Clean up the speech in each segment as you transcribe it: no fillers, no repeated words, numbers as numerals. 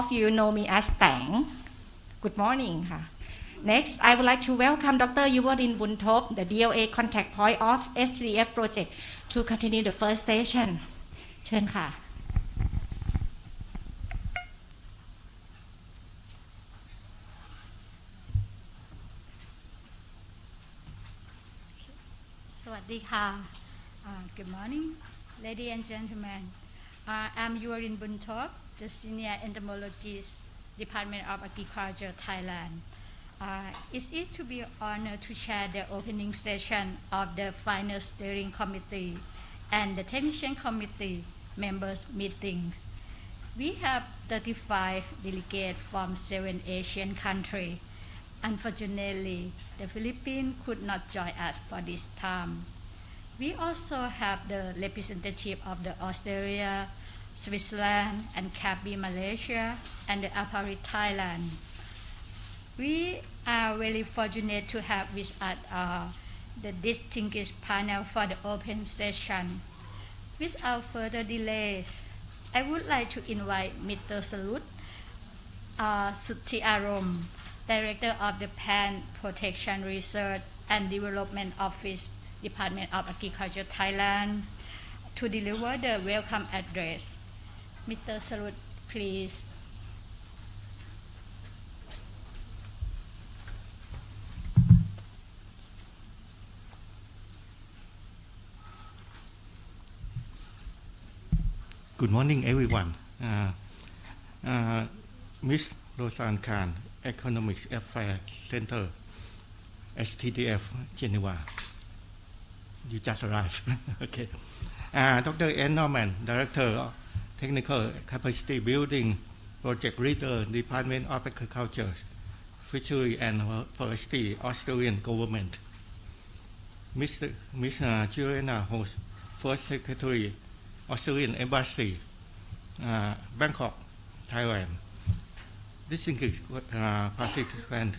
of you know me as Tang. Good morning. Next, I would like to welcome Dr. Yuvarin Buntop, the DLA contact point of STDF project, to continue the first session. เชิญค่ะ Good morning, ladies and gentlemen. I'm Yuvarin Buntop, the Senior Entomologist, Department of Agriculture, Thailand. It is to be honored to chair the opening session of the final steering committee and the technician committee members meeting. We have 35 delegates from 7 Asian countries. Unfortunately, the Philippines could not join us for this time. We also have the representative of the Australia, Switzerland, and Krabi, Malaysia, and the Ladprao, Thailand. We are very fortunate to have with us the distinguished panel for the open session. Without further delay, I would like to invite Mr. Salut Suthiarom, Director of the Plant Protection Research and Development Office, Department of Agriculture, Thailand, to deliver the welcome address. Mr. Salut, please. Good morning, everyone. Ms. Rosanne Khan, Economics Affairs Center, STDF, Geneva. You just arrived. Okay. Dr. N. Norman, Director of Technical Capacity Building, Project Leader, Department of Agriculture, Fishery and Forestry, Australian Government. Ms. Juliana Host, First Secretary, Australian Embassy, Bangkok, Thailand. Distinguished participants,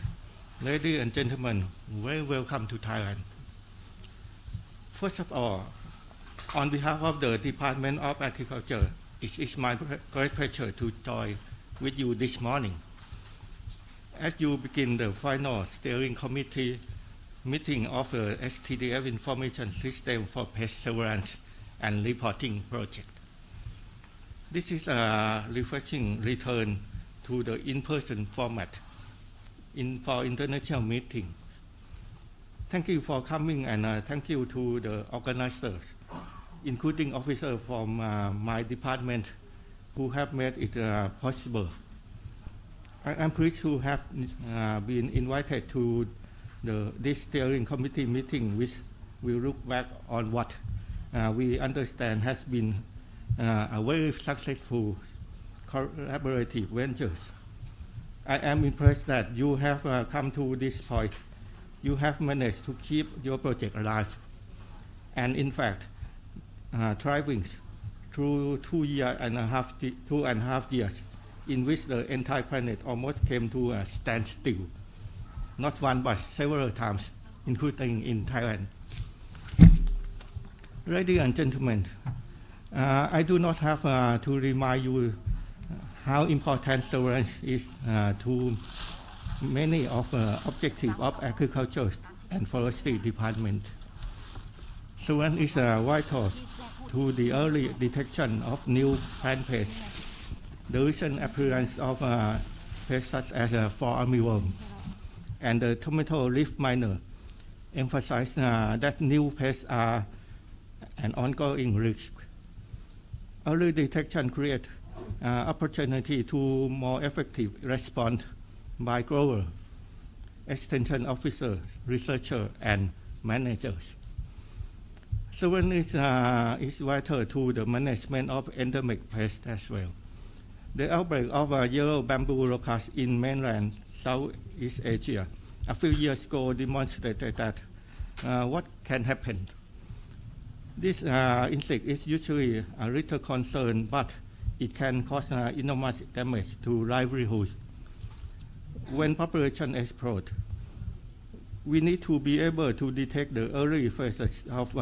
ladies and gentlemen, very welcome to Thailand. First of all, on behalf of the Department of Agriculture, it is my great pleasure to join with you this morning. As you begin the final steering committee meeting of the STDF Information System for Pest Surveillance and Reporting project. This is a refreshing return to the in-person format for international meeting. Thank you for coming, and thank you to the organizers, including officers from my department who have made it possible. I am pleased to have been invited to this steering committee meeting, which will look back on what we understand has been a very successful collaborative ventures. I am impressed that you have come to this point. You have managed to keep your project alive, and in fact, thriving through 2.5 years, in which the entire planet almost came to a standstill, not one but several times, including in Thailand. Ladies and gentlemen, I do not have to remind you how important surveillance is to many of objectives of agriculture and forestry department. Surveillance is vital to the early detection of new plant pests. The recent appearance of pests such as fall armyworm and the tomato leaf miner emphasize that new pests are an ongoing risk. Early detection creates opportunity to more effective response by growers, extension officers, researchers, and managers. Surveillance is vital to the management of endemic pests as well. The outbreak of yellow bamboo locust in mainland Southeast Asia a few years ago demonstrated that what can happen. This insect is usually a little concern, but it can cause enormous damage to livelihoods. When population explodes, we need to be able to detect the early phases of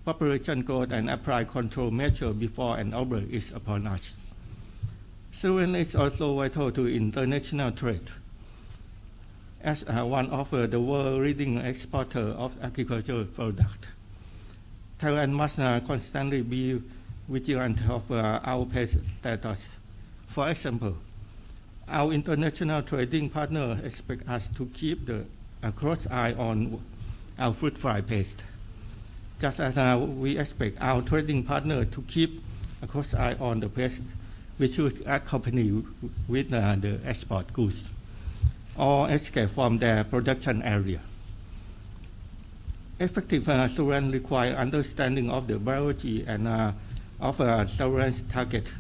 population growth and apply control measures before an outbreak is upon us. Surveillance is also vital to international trade. As one of the world leading exporter of agricultural products, Thailand must constantly be vigilant of our pest status. For example, our international trading partner expect us to keep a close eye on our fruit fly pest, just as we expect our trading partner to keep a close eye on the pest which should accompany with the export goods or escape from their production area. Effective surveillance requires understanding of the biology and of a surveillance target,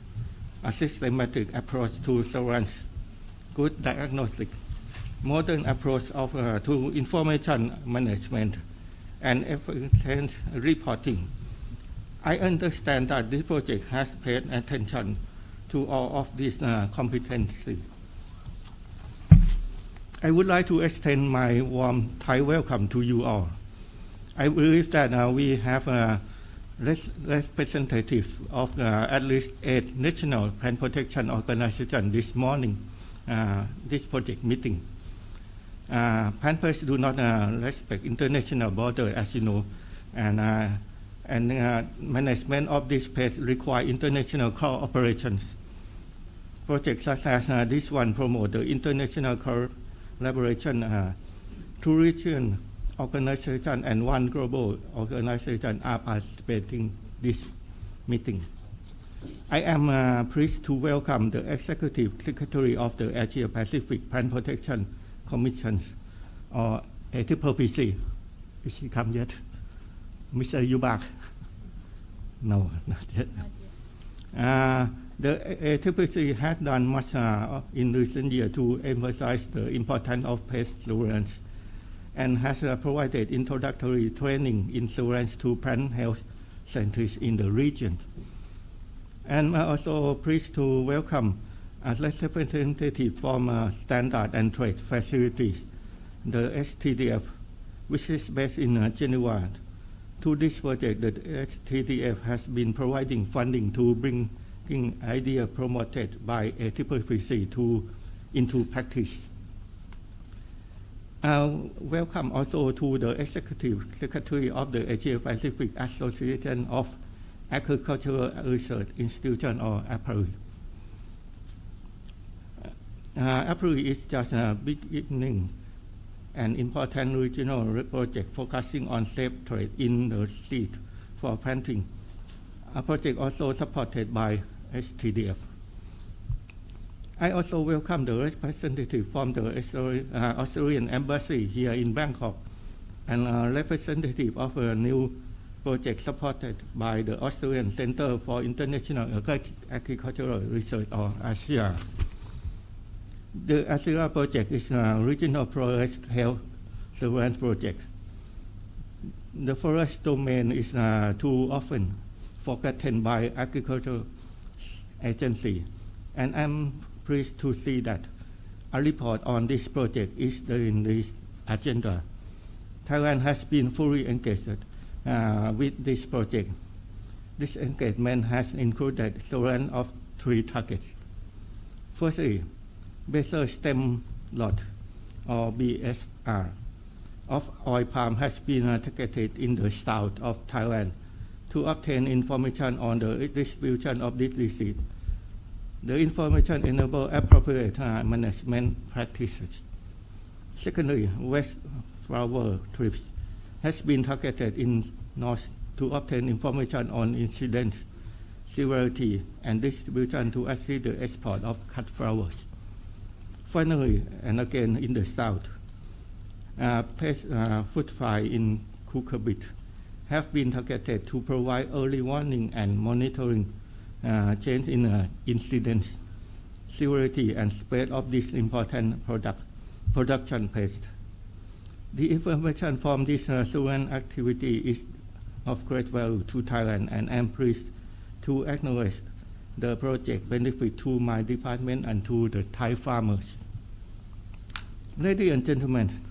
a systematic approach to surveillance, good diagnostic, modern approach to information management, and efficient reporting. I understand that this project has paid attention to all of these competencies. I would like to extend my warm Thai welcome to you all. I believe that we have representatives of at least 8 national plant protection organizations this morning, this project meeting. Plant pests do not respect international borders, as you know, and management of this pest require international cooperation. Projects such as this one promote the international collaboration. 2 region organizations and 1 global organization are participating this meeting. I am pleased to welcome the Executive Secretary of the Asia Pacific Plant Protection Commission, or APPC. Is he come yet? Mr. Yubak? No, not yet. The APPC has done much in recent years to emphasize the importance of pest surveillance and has provided introductory training in surveillance to plant health scientists in the region. And I'm also pleased to welcome a representative from Standard and Trade Facilities, the STDF, which is based in Geneva. To this project, the STDF has been providing funding to bring ideas promoted by APPC into practice. Welcome also to the Executive Secretary of the Asia Pacific Association of Agricultural Research Institution, or APRI. APRI is just a beginning an important regional project focusing on safe trade in the seed for planting. A project also supported by STDF. I also welcome the representative from the Australian Embassy here in Bangkok and a representative of a new project supported by the Australian Centre for International Agricultural Research, or ASIA. The ASIA project is a regional forest health surveillance project. The forest domain is too often forgotten by agricultural agency, and I'm pleased to see that a report on this project is in this agenda. Thailand has been fully engaged with this project. This engagement has included surveillance of 3 targets. Firstly, basal stem lot, or BSR, of oil palm has been targeted in the south of Thailand to obtain information on the distribution of this disease. The information enables appropriate management practices. Secondly, west flower thrips has been targeted in north to obtain information on incidence, severity, and distribution to assist the export of cut flowers. Finally, and again in the south, fruit fly in cucurbit have been targeted to provide early warning and monitoring change in incidence, severity, and spread of this important production pest. The information from this surveillance activity is of great value to Thailand, and I am pleased to acknowledge the project benefit to my department and to the Thai farmers. Ladies and gentlemen,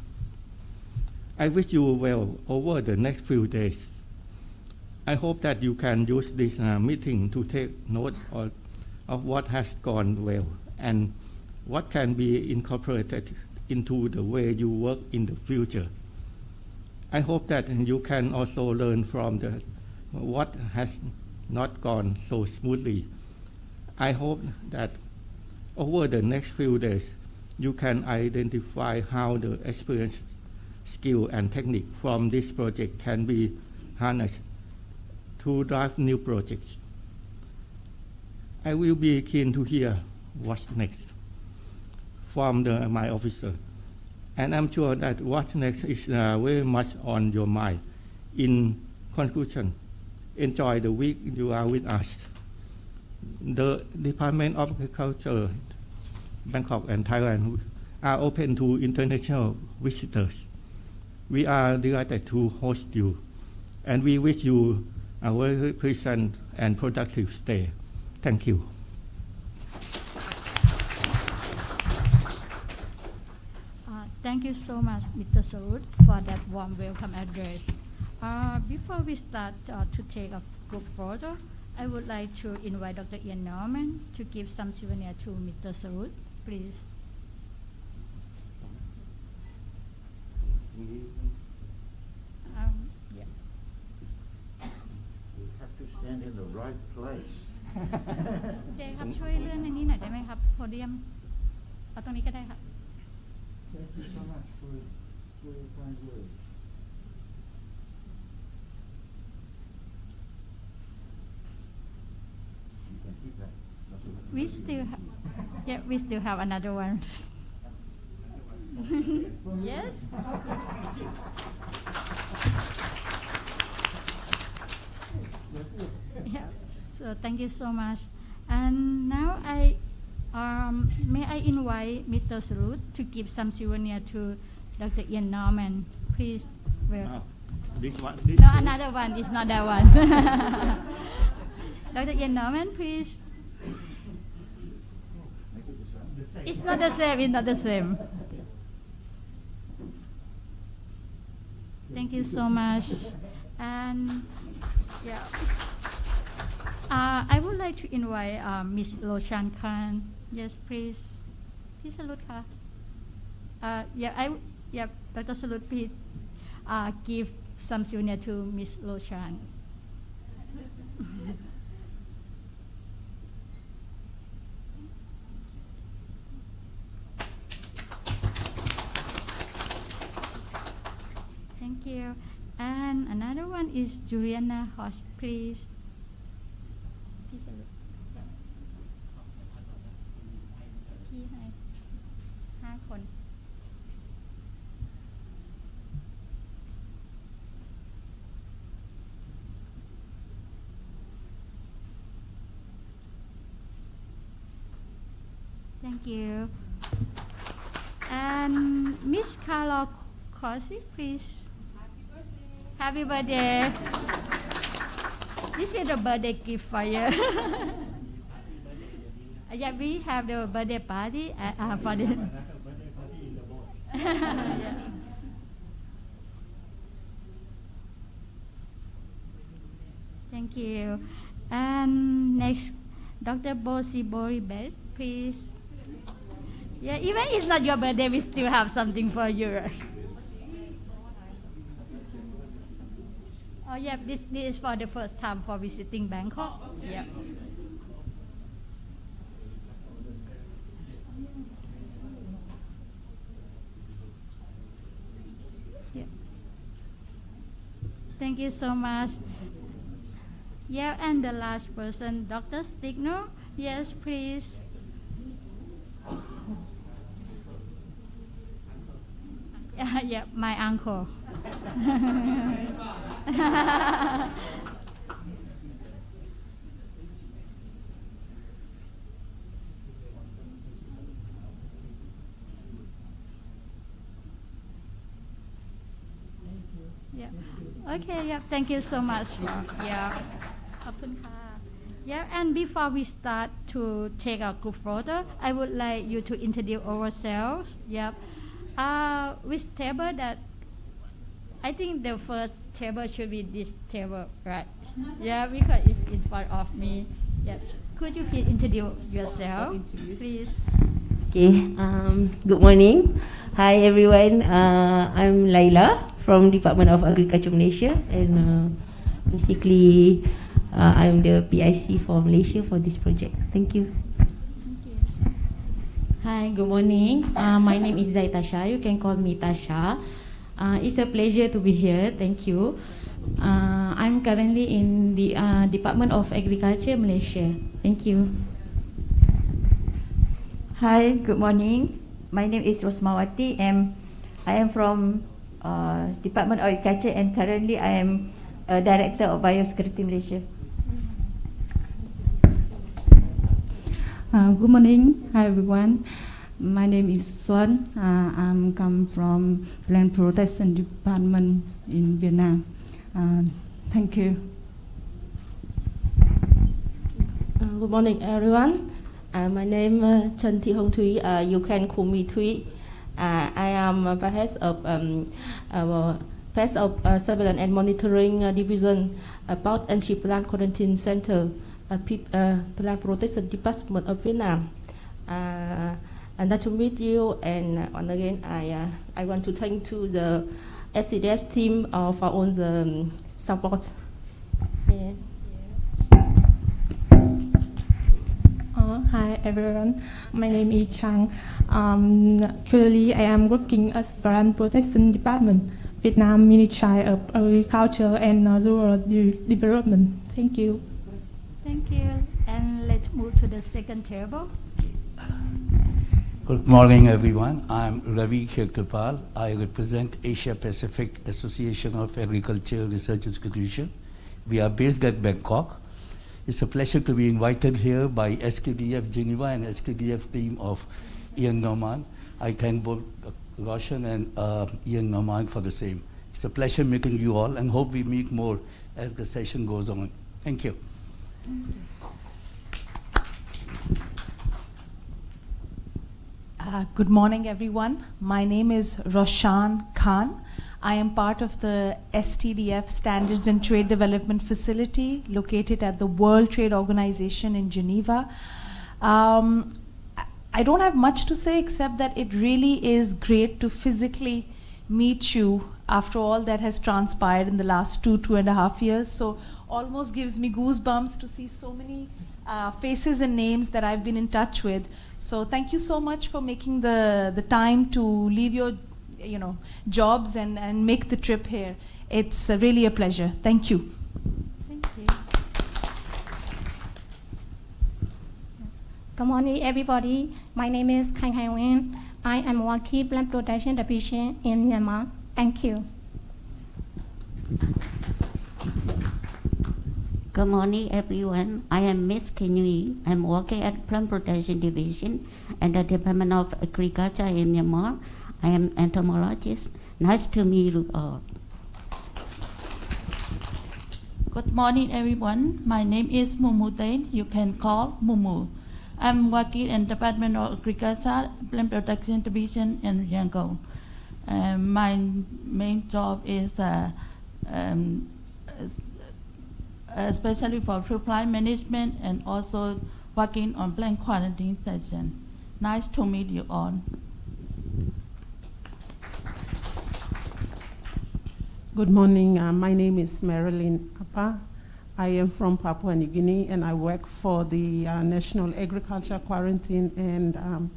I wish you well over the next few days. I hope that you can use this meeting to take note of what has gone well and what can be incorporated into the way you work in the future. I hope that you can also learn from what has not gone so smoothly. I hope that over the next few days, you can identify how the experience, skill, and technique from this project can be harnessed to drive new projects. I will be keen to hear what's next from my officer. And I'm sure that what's next is very much on your mind. In conclusion, enjoy the week you are with us. The Department of Agriculture, Bangkok and Thailand are open to international visitors. We are delighted to host you, and we wish you a very pleasant and productive stay. Thank you. Thank you so much, Mr. Sarut, for that warm welcome address. Before we start to take a group photo, I would like to invite Dr. Ian Norman to give some souvenir to Mr. Sarut, please. Yeah. You have to stand in the right place. เจครับช่วยเลื่อนอันนี้หน่อยได้ไหมครับโพเดียมเอาตรงนี้ก็ได้ค่ะ Thank you so much for your kind words. You can keep that. We still have another one. Yes. Yeah. So thank you so much. And now may I invite Mr. Sarut to give some souvenir to Dr. Ian Norman, please. This one. No, another one. It's not that one. Dr. Ian Norman, please. It's not the same. It's not the same. Thank you so much. And yeah, I would like to invite Miss Loshan Khan. Yes, please. Please salute her. Dr. Salute, please give some souvenir to Miss Loshan. Thank you. And another one is Juliana Hosh, please. Please salute. พี่ให้5 คน Thank you. And Miss Carla Corsi, please. Happy birthday. This is the birthday gift for you. Yeah, we have the birthday party for the. Yeah. Thank you. And next, Dr. Bosi Boribet, please. Yeah, even if it's not your birthday, we still have something for you. Oh yeah, this is for the first time for visiting Bangkok. Yeah. Yeah. Thank you so much. Yeah, and the last person, Dr. Stigno. Yes, please. Yeah, my uncle. Yeah. Okay, yeah, thank you so much. Yeah. ขอบคุณค่ะ Yeah, and before we start to take our group photo, I would like you to introduce ourselves. Yep. Which table that I think the first table should be this table, right? Yeah, because it's in front of me. Yes. Could you please introduce yourself, please? Okay, good morning. Hi everyone, I'm Laila from Department of Agriculture Malaysia, and basically I'm the PIC for Malaysia for this project. Thank you. Hi, good morning. My name is Tasha. You can call me Tasha. It's a pleasure to be here. Thank you. I'm currently in the Department of Agriculture, Malaysia. Thank you. Hi, good morning. My name is Rosmawati and I am from Department of Agriculture, and currently I am Director of Biosecurity Malaysia. Good morning. Hi everyone. My name is Xuân. I'm come from Plant Protection Department in Vietnam. Thank you. Good morning everyone. My name is Trần Thị Hồng Thúy. You can call me Thúy. I am Head of Surveillance and Monitoring Division about Anti-Plant Quarantine Center, Plant Protection Department of Vietnam. And nice to meet you. And once again, I want to thank to the SCDF team for all the support. Yeah. Hi everyone, my name is Chang. Currently I am working as Plant Protection Department, Vietnam Ministry of Agriculture and Rural Development. Thank you. Thank you. And let's move to the second table. Good morning, everyone. I'm Ravi Khirkapal. I represent Asia Pacific Association of Agriculture Research Institution. We are based at Bangkok. It's a pleasure to be invited here by SKDF Geneva and SKDF team of Ian Norman. I thank both Roshan and Ian Norman for the same. It's a pleasure meeting you all, and hope we meet more as the session goes on. Thank you. Good morning, everyone. My name is Roshan Khan. I am part of the STDF Standards and Trade Development Facility located at the World Trade Organization in Geneva. I don't have much to say except that it really is great to physically meet you after all that has transpired in the last 2.5 years. So almost gives me goosebumps to see so many faces and names that I've been in touch with. So thank you so much for making the time to leave your jobs and make the trip here. It's really a pleasure. Thank you. Thank you. Good morning, everybody. My name is Khai Hai Nguyen. I am working Plant Protection Division in Myanmar. Thank you. Good morning, everyone. I am Miss Kinyui. I'm working at Plant Protection Division and the Department of Agriculture in Myanmar. I am entomologist. Nice to meet you all. Good morning, everyone. My name is Mumu Tain. You can call Mumu. I'm working in the Department of Agriculture, Plant Protection Division in Yangon. My main job is especially for supply management and also working on plant quarantine session. Nice to meet you all. Good morning. My name is Marilyn Appa. I am from Papua New Guinea and I work for the National Agriculture Quarantine and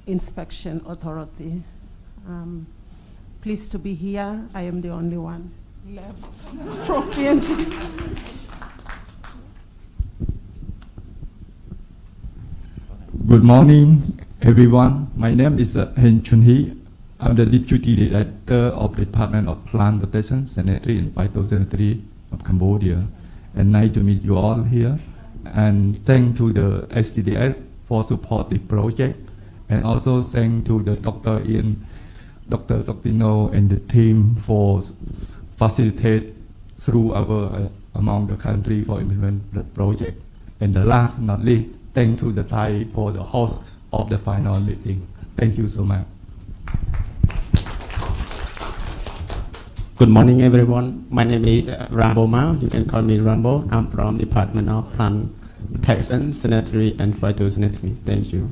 Inspection Authority. Pleased to be here. I am the only one left from PNG. Good morning, everyone. My name is Hen Chun Hee. I'm the Deputy Director of the Department of Plant Protection, Sanitary and Phytosanitary of Cambodia. And nice to meet you all here. And thank to the STDS for support the project. And also thank to the Dr. Ian, Dr. Sopino and the team for facilitate through our among the country for implement the project. And the last not least, thank to the Thai for the host of the final meeting. Thank you so much. Good morning, everyone. My name is Rambo Mao. You can call me Rambo. I'm from Department of Plant protection, sanitary, and phytosanitary. Thank you.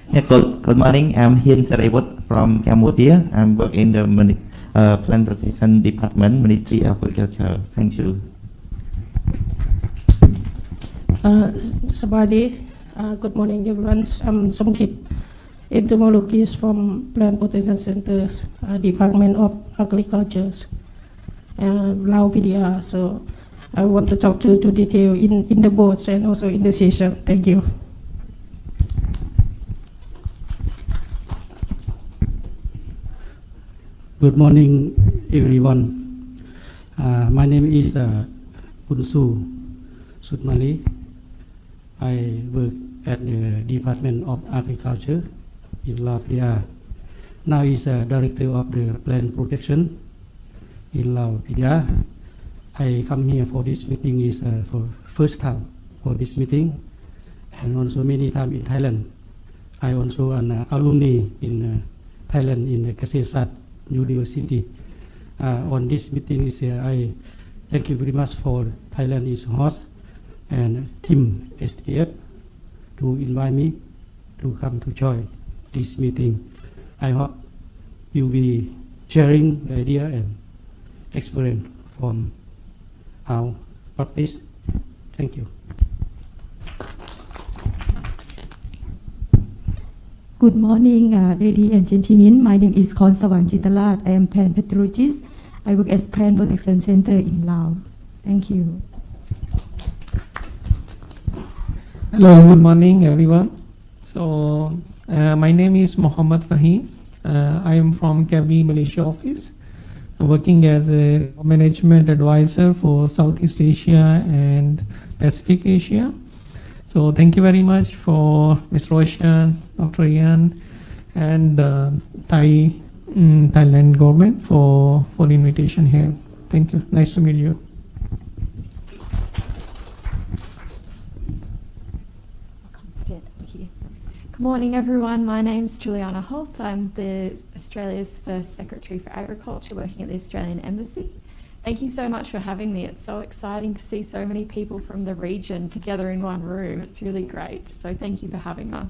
Yeah, good morning. I'm Hiên Sarewut from Cambodia. I'm work in the Plant Protection Department, Ministry of Agriculture. Thank you. Sabadi, good morning everyone. I'm Somkit, entomologist from Plant Protection Center, Department of Agriculture, Lao PDR. So I want to talk to detail in the boards and also in the session. Thank you. Good morning, everyone. My name is Punsu Sutmali. I work at the Department of Agriculture in Ladprao. Now is Director of the Plant Protection in Ladprao. I come here for this meeting is for first time for this meeting, and also many times in Thailand. I also an alumni in Thailand in Kasetsat University. On this meeting is I thank you very much for Thailand is host and team STF to invite me to come to join this meeting. I hope you will be sharing the idea and experience from our practice. Thank you. Good morning, ladies and gentlemen. My name is Khonsawan Chitalat. I am plant pathologist. I work as Plant Protection Center in Laos. Thank you. Hello, good morning, everyone. So, my name is Muhammad Fahim. I am from Kavi, Malaysia office, working as a management advisor for Southeast Asia and Pacific Asia. So thank you very much for Ms. Roshan, Dr. Ian, and Thailand government for the invitation here. Thank you. Nice to meet you. Good morning, everyone. My name's Juliana Holt. I'm Australia's first Secretary for Agriculture working at the Australian Embassy. Thank you so much for having me. It's so exciting to see so many people from the region together in one room. It's really great. So thank you for having us.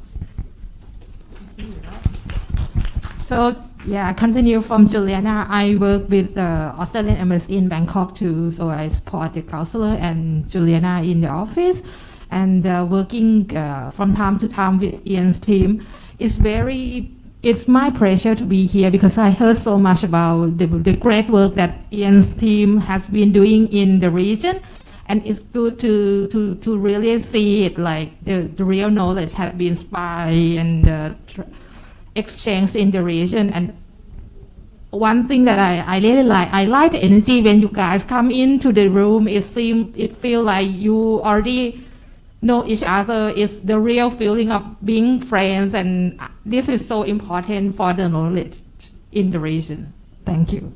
So yeah, I continue from Juliana. I work with the Australian Embassy in Bangkok too. So I support the counselor and Juliana in the office, and working from time to time with Ian's team. It's my pleasure to be here because I heard so much about the great work that Ian's team has been doing in the region, and it's good to really see it, like the real knowledge has been spread and exchanged in the region. And one thing that I really like, I like the energy when you guys come into the room. It feels like you already know each other. It's the real feeling of being friends, and this is so important for the knowledge in the region. Thank you.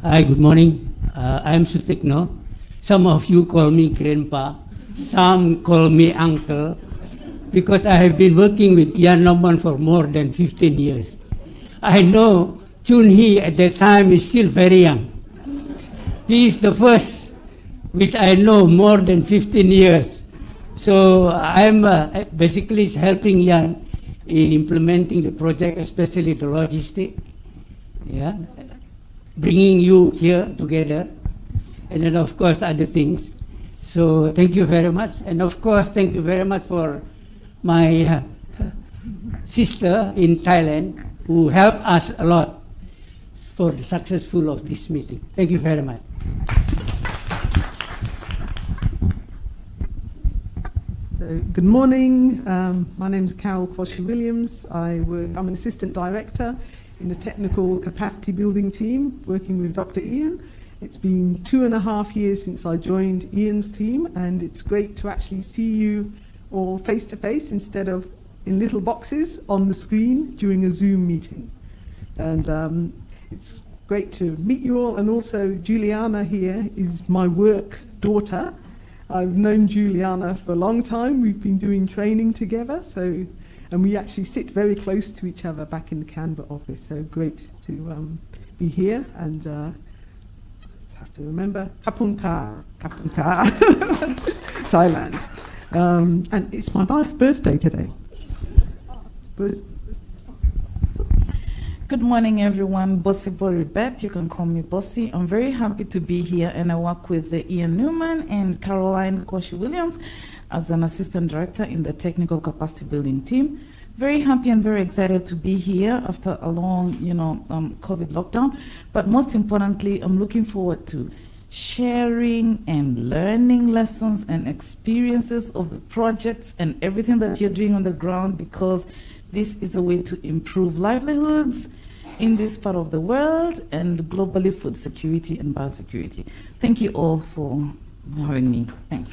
Hi, good morning. I'm Sutikno. Some of you call me grandpa, some call me uncle, because I have been working with Ian Norman for more than 15 years. I know Chun Hee at that time is still very young. He is the first which I know more than 15 years. So I'm basically helping Ian in implementing the project, especially the logistics, yeah, bringing you here together, and then of course other things. So thank you very much, and of course thank you very much for my sister in Thailand who helped us a lot for the successful of this meeting. Thank you very much. Good morning. My name is Carol Quashie-Williams. I'm an assistant director in the technical capacity building team working with Dr. Ian. It's been 2.5 years since I joined Ian's team, and it's great to actually see you all face to face instead of in little boxes on the screen during a Zoom meeting. And it's great to meet you all. And also Juliana here is my work daughter. I've known Juliana for a long time. We've been doing training together, and we actually sit very close to each other back in the Canberra office. So great to be here, and to remember. Kapunka, Thailand. And it's my birthday today. Good morning, everyone. Bossy Boribet, you can call me Bossy. I'm very happy to be here, and I work with Ian Newman and Caroline Koshi-Williams as an assistant director in the technical capacity building team. Very happy and very excited to be here after a long, COVID lockdown. But most importantly, I'm looking forward to sharing and learning lessons and experiences of the projects and everything that you're doing on the ground, because this is the way to improve livelihoods in this part of the world and globally food security and biosecurity. Thank you all for having me. Thanks.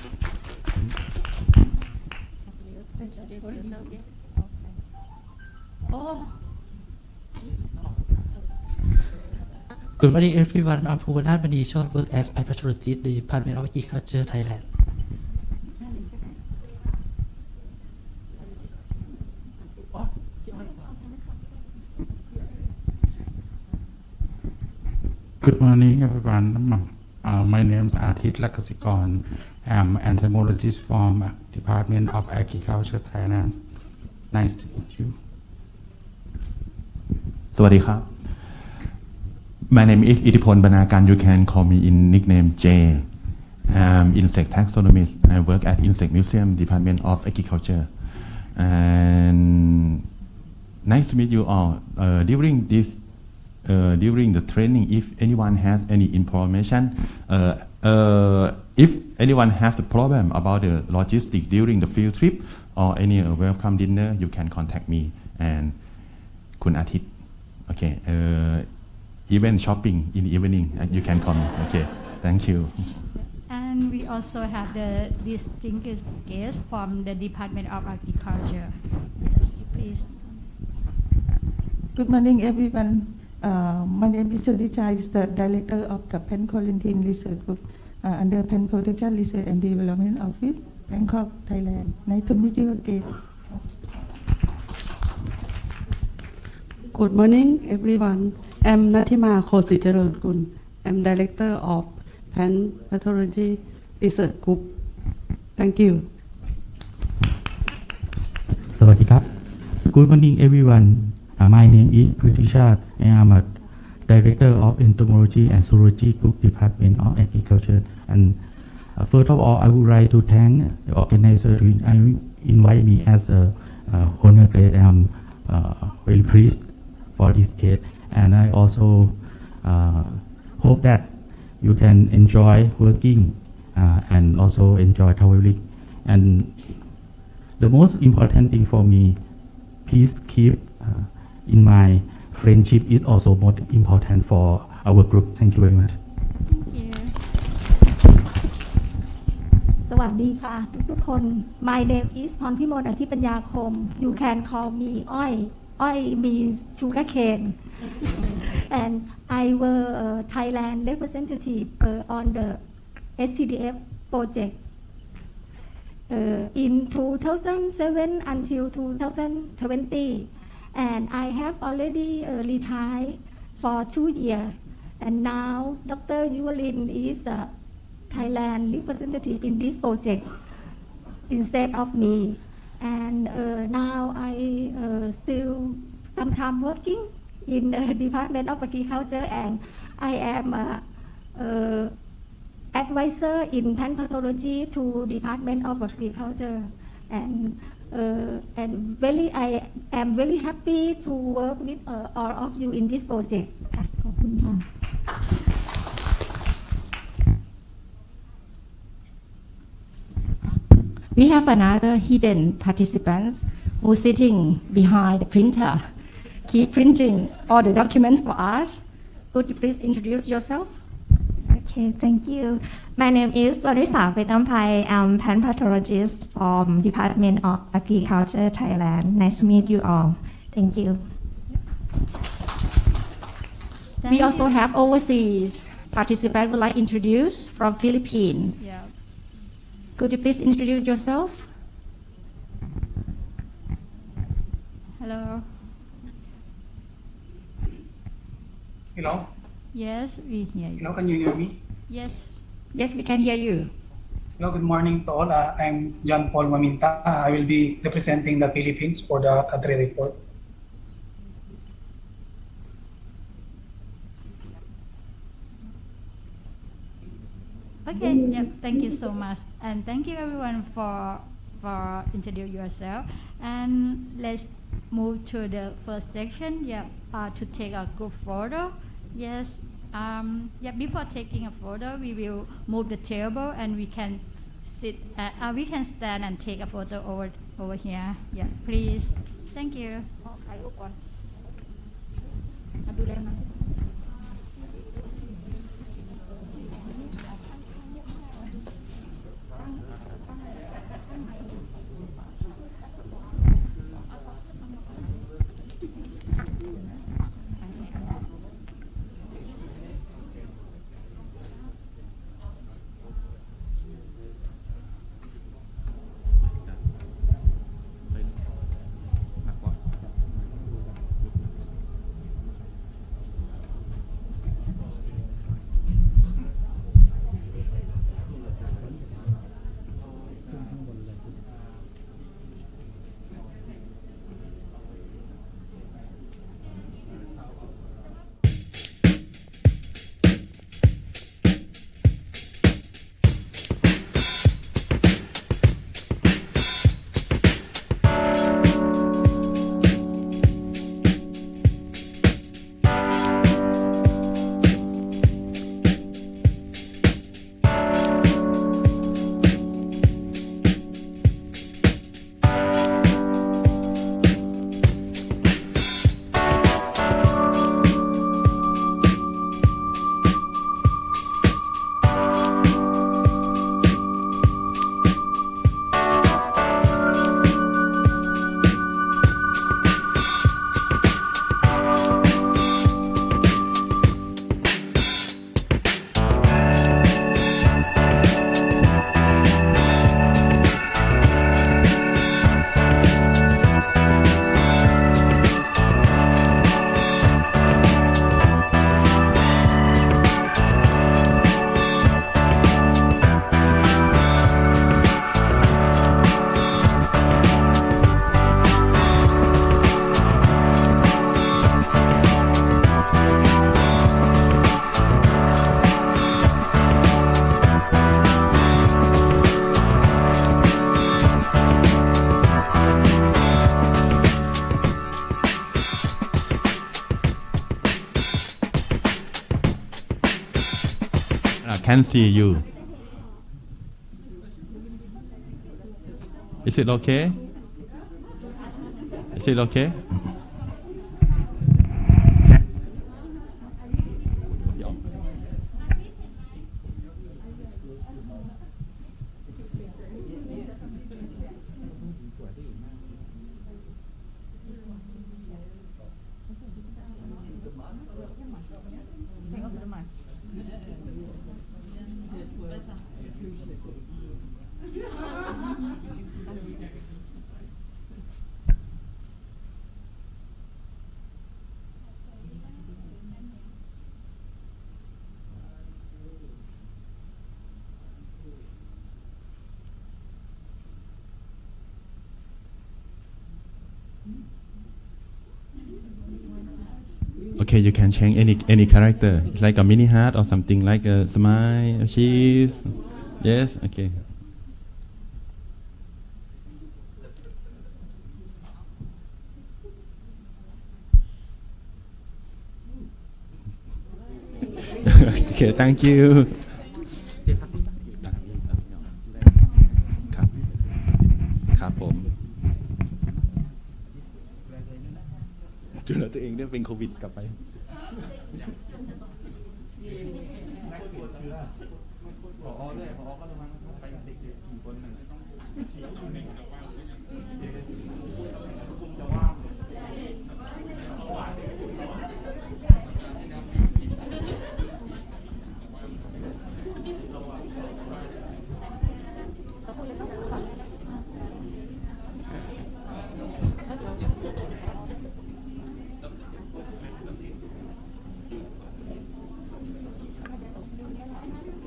Good morning, everyone. I'm Puvanat Manishon, work as plant pathologist in the Department of Agriculture, Thailand. Good morning, everyone. My name is Atit Lakasikon. I'm an entomologist from Department of Agriculture, Thailand. Nice to meet you. สวัสดีครับ My name is อิทธิพล บรรณาการ You can call me in nickname J. I'm insect taxonomist. I work at Insect Museum, Department of Agriculture. And nice to meet you all. During the training, if anyone has any information, if anyone has a problem about the logistics during the field trip or any welcome dinner, you can contact me and คุณอาทิตย์ Okay. Even shopping in the evening, you can call me. Okay. Thank you. And we also have the distinguished guest from the Department of Agriculture. Yes, please. Good morning, everyone. My name is Chodicha. I'm the director of the Pen Quarantine Research Group under Pen Protection Research and Development Office, Bangkok, Thailand. Nice to meet you again. Good morning, everyone. I'm Nathima Khosicharonkul. I'm director of Pen Pathology Research Group. Thank you. สวัสดีครับ Good morning, everyone. My name is Prithishad. I am a director of Entomology and Zoology Group, Department of Agriculture. And first of all, I would like to thank the organizer to invite me as a honor grade. I'm very pleased for this case, and I also hope that you can enjoy working and also enjoy traveling. And the most important thing for me, please keep in mind friendship is also most important for our group. Thank you very much.สวัสดีค่ะทุกคน My name is พรพิมลอธิปัญญาคม You can call me อ้อย means sugarcane. And I were a Thailand representative on the SCDF project in 2007 until 2020. And I have already retired for 2 years. And now Dr. Yuvalin is a Thailand representative in this project instead of me. And now I still sometimes working in the Department of Agriculture, and I am a advisor in plant pathology to Department of Agriculture. And I am very happy to work with all of you in this project. ขอบคุณค่ะ We have another hidden participant who's sitting behind the printer. Keep printing all the documents for us. Could you please introduce yourself? Okay, thank you. My name is Larissa Vitampai. I'm plant pathologist from Department of Agriculture, Thailand. Nice to meet you all. Thank you. We also have overseas participant would like introduce from Philippines. Yeah. Could you please introduce yourself? Hello. Hello. Yes, we hear you. Hello, can you hear me? Yes. Yes, we can hear you. Hello, good morning to all. I'm John Paul Maminta. I will be representing the Philippines for the country report. Okay, yep, thank you so much. And thank you everyone for introduce yourself. And let's move to the first section, to take a group photo. Yes, before taking a photo, we will move the table and we can we can stand and take a photo over here. Yeah, please. Thank you. Can see you. Is it okay? Is it okay? Okay, you can change any character. It's like a mini heart or something like a smile, cheese. Yes, okay. Okay, thank you. ครับครับผมดูแลตัวเองเนี่ยเป็นโควิดกลับไป โ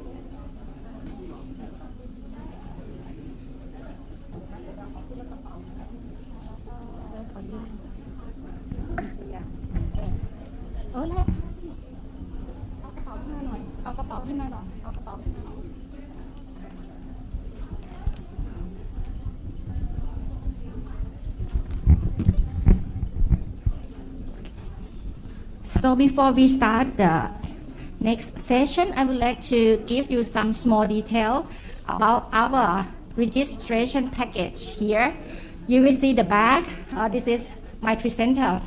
เอากระเป๋าขึ้นมาหน่อยเอากระเป๋าขึ้นมา So before we start the next session, I would like to give you some small detail about our registration package here. You will see the bag. This is my presenter.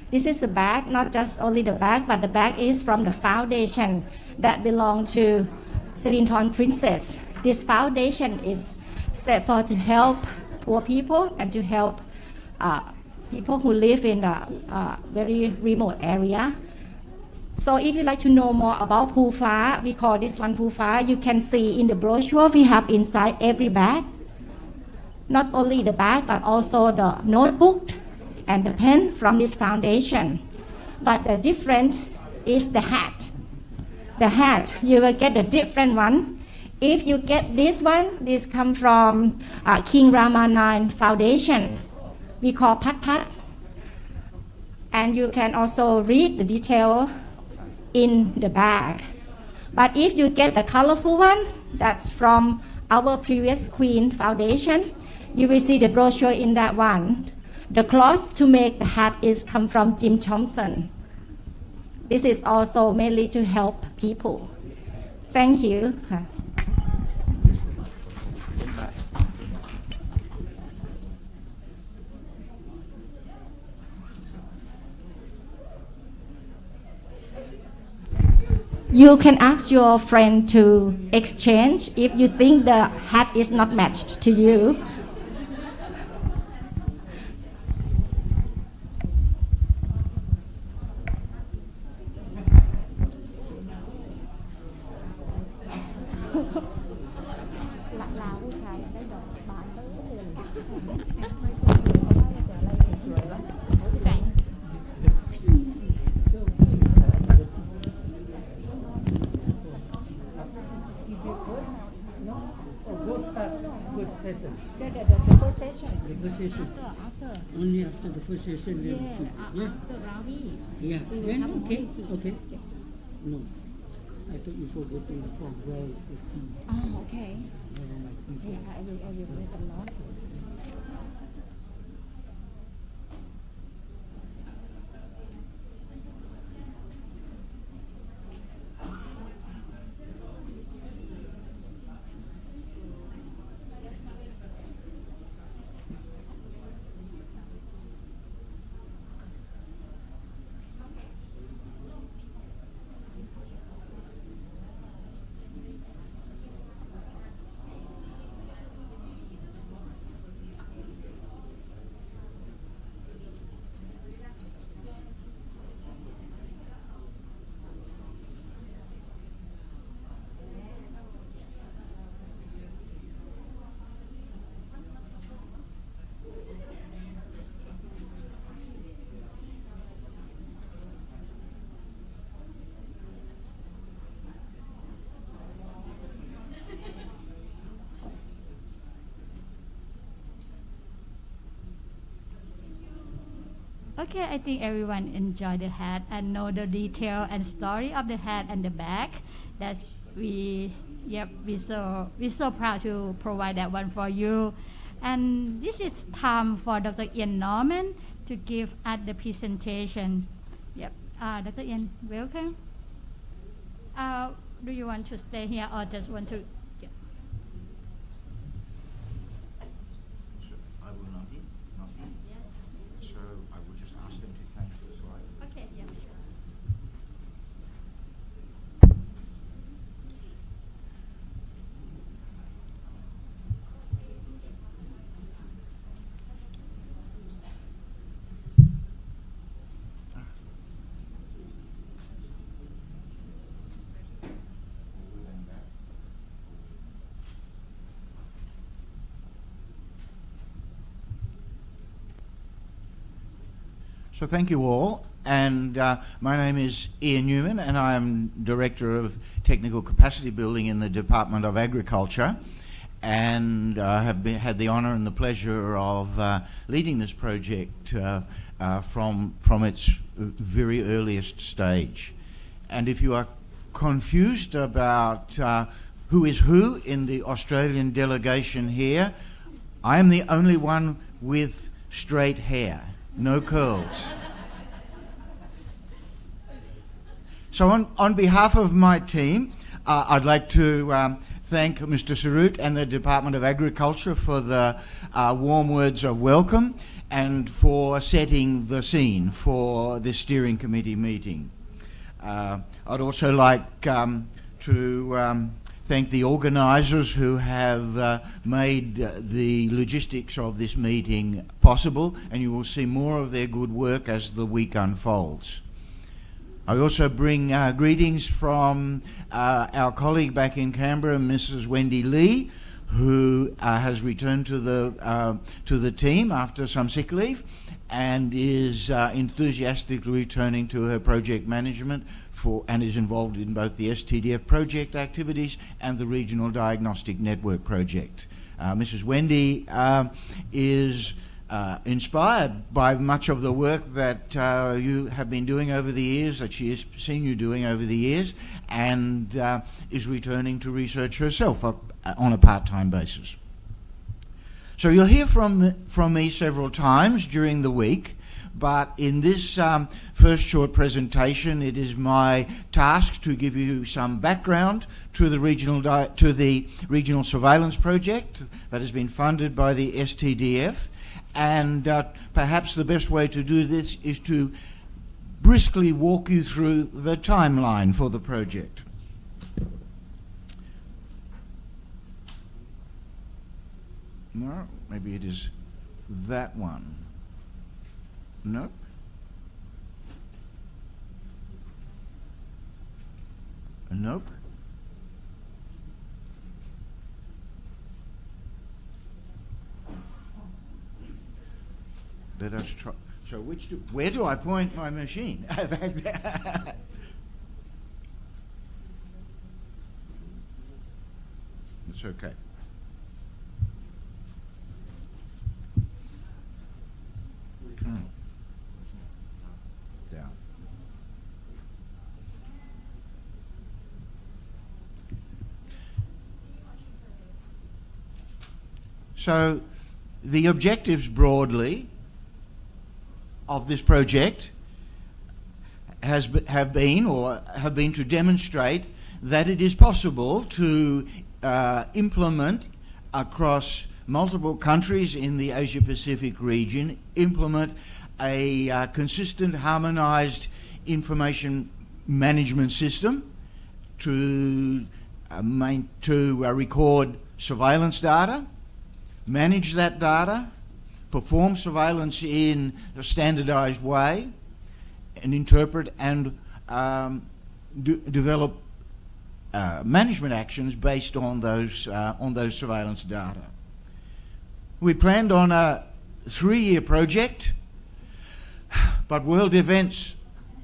This is the bag, not just only the bag, but the bag is from the foundation that belongs to Sirinthorn Princess. This foundation is set for to help poor people and to help people who live in a very remote area. So if you'd like to know more about Pufa, we call this one Pufa. You can see in the brochure we have inside every bag. Not only the bag, but also the notebook and the pen from this foundation. But the difference is the hat. The hat, you will get a different one. If you get this one, this comes from King Rama IX Foundation. We call Pat Pat. And you can also read the detail in the bag. But if you get the colorful one, that's from our previous Queen Foundation. You will see the brochure in that one. The cloth to make the hat is come from Jim Thompson. This is also mainly to help people. Thank you. You can ask your friend to exchange if you think the hat is not matched to you. Only after the first session. After Ravi. Yeah. Then okay. Okay. No. I thought you forgot to inform where is the key. Oh, okay. Yeah, I will wait a lot. Okay, I think everyone enjoyed the hat and know the detail and story of the hat and the bag. That we're so proud to provide that one for you. And this is time for Dr. Ian Norman to give us the presentation. Yep, Dr. Ian, welcome. Do you want to stay here or just want to? So thank you all, and my name is Ian Newman, and I am Director of Technical Capacity Building in the Department of Agriculture, and have had the honour and the pleasure of leading this project from its very earliest stage. And if you are confused about who is who in the Australian delegation here, I am the only one with straight hair, no curls. So on behalf of my team, I'd like to thank Mr. Sarut and the Department of Agriculture for the warm words of welcome and for setting the scene for this steering committee meeting. I'd also like to thank the organisers who have made the logistics of this meeting possible, and you will see more of their good work as the week unfolds. I also bring greetings from our colleague back in Canberra, Mrs. Wendy Lee, who has returned to the team after some sick leave and is enthusiastically returning to her project management and is involved in both the STDF project activities and the Regional Diagnostic Network project. Mrs. Wendy is inspired by much of the work that you have been doing over the years, that she has seen you doing over the years, and is returning to research herself on a part-time basis. So you'll hear from me several times during the week, but in this first short presentation, it is my task to give you some background to the regional surveillance project that has been funded by the STDF. And perhaps the best way to do this is to briskly walk you through the timeline for the project. No, maybe it is that one. Nope. Nope. Let us try. So where do I point my machine? Back there. It's okay. Down. So the objectives broadly of this project have been to demonstrate that it is possible to implement across multiple countries in the Asia-Pacific region, implement a consistent, harmonized information management system to record surveillance data, manage that data, perform surveillance in a standardized way, and interpret and develop management actions based on those surveillance data. We planned on a 3-year project, but world events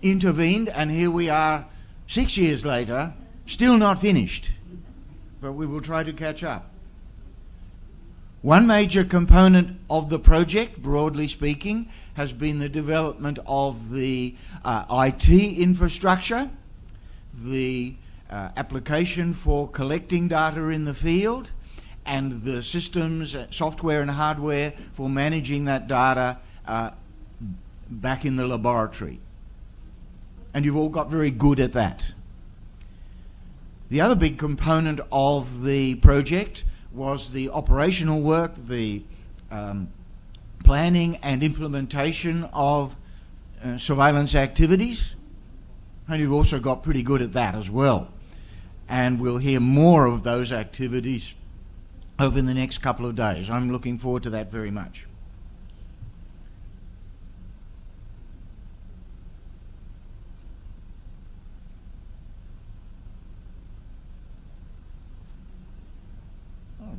intervened, and here we are 6 years later, still not finished, but we will try to catch up. One major component of the project, broadly speaking, has been the development of the IT infrastructure, the application for collecting data in the field, and the systems, software and hardware for managing that data back in the laboratory. And you've all got very good at that. The other big component of the project was the operational work, the planning and implementation of surveillance activities, and you've also got pretty good at that as well. And we'll hear more of those activities over the next couple of days. I'm looking forward to that very much.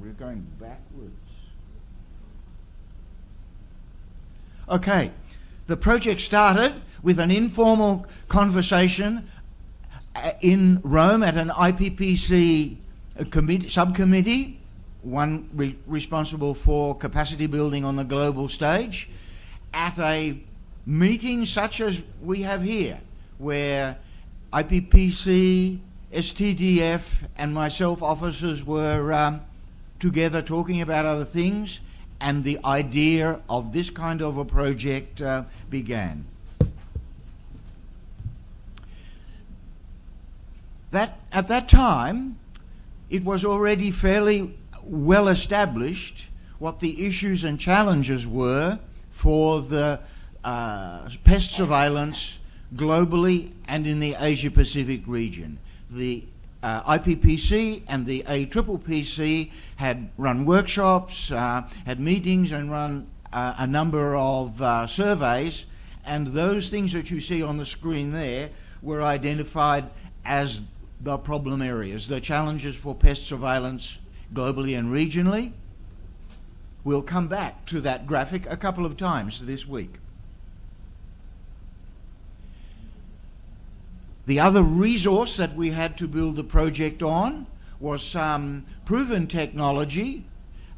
We're going backwards. Okay, the project started with an informal conversation in Rome at an IPPC subcommittee, one responsible for capacity building on the global stage, at a meeting such as we have here, where IPPC, STDF and myself, officers, were together talking about other things, and the idea of this kind of a project began. At that time, it was already fairly well established what the issues and challenges were for the pest surveillance globally and in the Asia-Pacific region. The IPPC and the APPC had run workshops, had meetings, and run a number of surveys, and those things that you see on the screen there were identified as the problem areas, the challenges for pest surveillance globally and regionally. We'll come back to that graphic a couple of times this week. The other resource that we had to build the project on was some proven technology,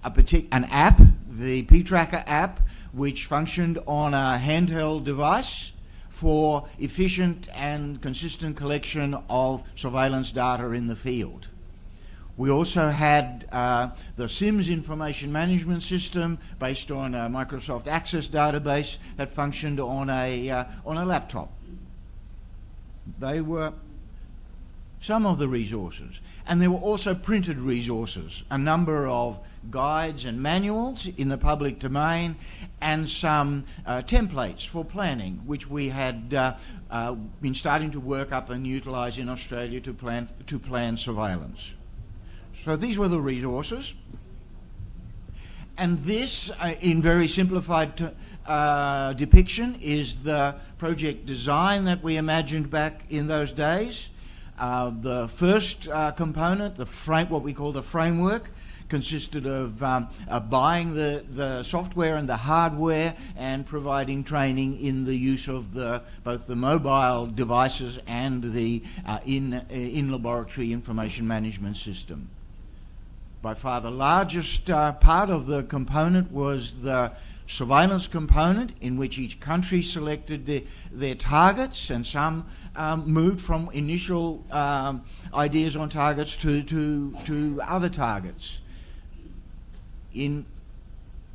an app, the P-Tracker app, which functioned on a handheld device for efficient and consistent collection of surveillance data in the field. We also had the SIMS information management system based on a Microsoft Access database that functioned on a laptop. They were some of the resources. And there were also printed resources, a number of guides and manuals in the public domain, and some templates for planning, which we had been starting to work up and utilise in Australia to plan surveillance. So these were the resources. And this, in very simplified depiction, is the project design that we imagined back in those days. The first component, what we call the framework, consisted of buying the software and the hardware and providing training in the use of both the mobile devices and the in-laboratory information management system. By far the largest part of the component was the surveillance component, in which each country selected their targets, and some moved from initial ideas on targets to other targets.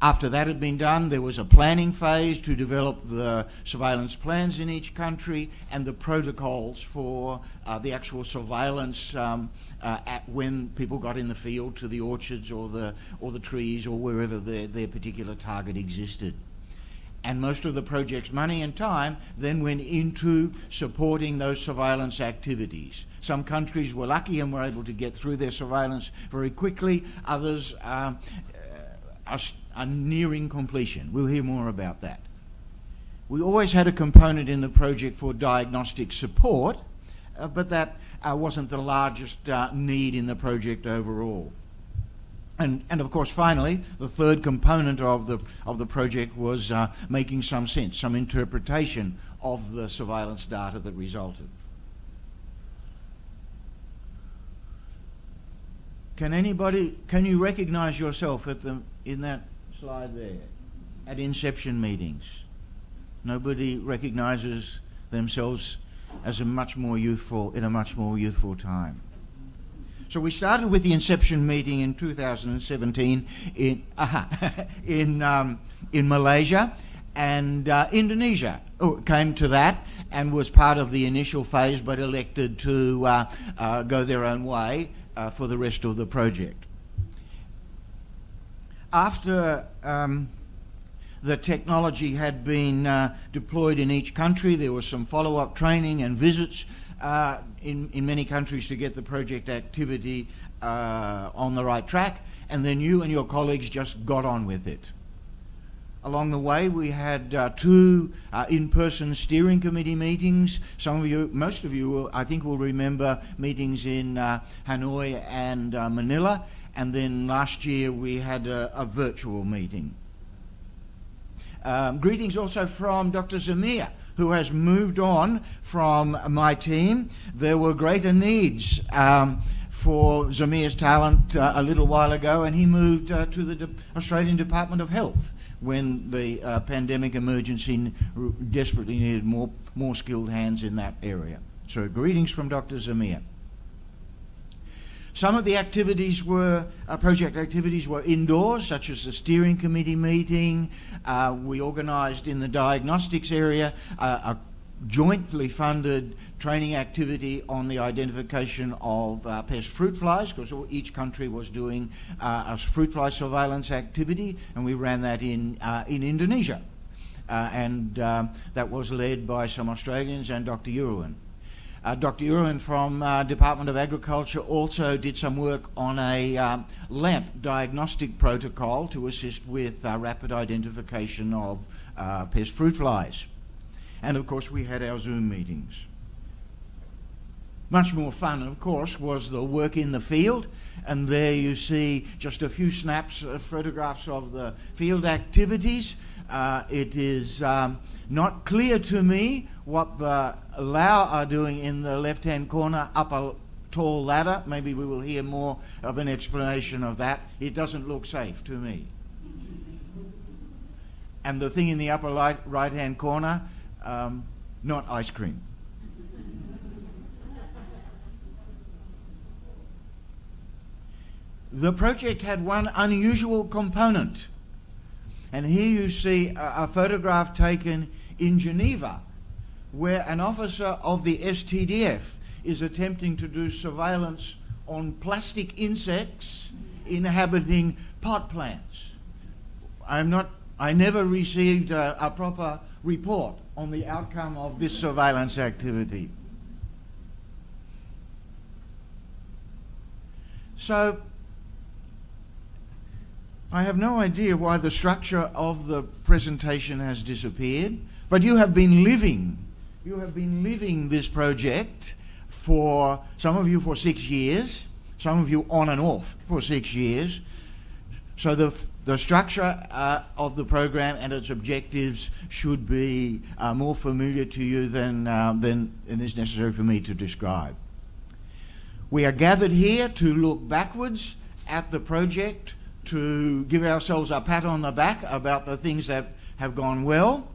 After that had been done, there was a planning phase to develop the surveillance plans in each country and the protocols for the actual surveillance when people got in the field to the orchards or the trees or wherever their particular target existed. And most of the project's money and time then went into supporting those surveillance activities. Some countries were lucky and were able to get through their surveillance very quickly. Others are nearing completion. We'll hear more about that. We always had a component in the project for diagnostic support, but that wasn't the largest need in the project overall. And of course, finally, the third component of the project was making some sense, some interpretation of the surveillance data that resulted. Can you recognize yourself in that slide there, at inception meetings? Nobody recognizes themselves as in a much more youthful time. So we started with the inception meeting in 2017 in Malaysia, and Indonesia came to that and was part of the initial phase, but elected to go their own way for the rest of the project. After the technology had been deployed in each country, there was some follow-up training and visits in many countries to get the project activity on the right track, and then you and your colleagues just got on with it. Along the way, we had two in-person steering committee meetings. Most of you, I think, will remember meetings in Hanoi and Manila, and then last year we had a virtual meeting. Greetings also from Dr. Zamir, who has moved on from my team. There were greater needs for Zamir's talent a little while ago, and he moved to the Australian Department of Health when the pandemic emergency desperately needed more skilled hands in that area. So greetings from Dr. Zamir. Some of the activities were, project activities were indoors, such as the steering committee meeting. We organised in the diagnostics area a jointly funded training activity on the identification of pest fruit flies, because each country was doing a fruit fly surveillance activity, and we ran that in Indonesia. That was led by some Australians and Dr. Irwin. Dr. Irwin from Department of Agriculture also did some work on a lamp diagnostic protocol to assist with rapid identification of pest fruit flies. And of course we had our Zoom meetings. Much more fun, of course, was the work in the field, and there you see just a few photographs of the field activities. It is not clear to me what the Lao are doing in the left-hand corner up a tall ladder. Maybe we will hear more of an explanation of that. It doesn't look safe to me. And the thing in the upper right-hand corner, not ice cream. The project had one unusual component. And here you see a photograph taken in Geneva, where an officer of the STDF is attempting to do surveillance on plastic insects inhabiting pot plants. I never received a proper report on the outcome of this surveillance activity. So, I have no idea why the structure of the presentation has disappeared, but you have been living this project for, some of you for 6 years, some of you on and off for 6 years. So the structure of the program and its objectives should be more familiar to you than is necessary for me to describe. We are gathered here to look backwards at the project, to give ourselves a pat on the back about the things that have gone well,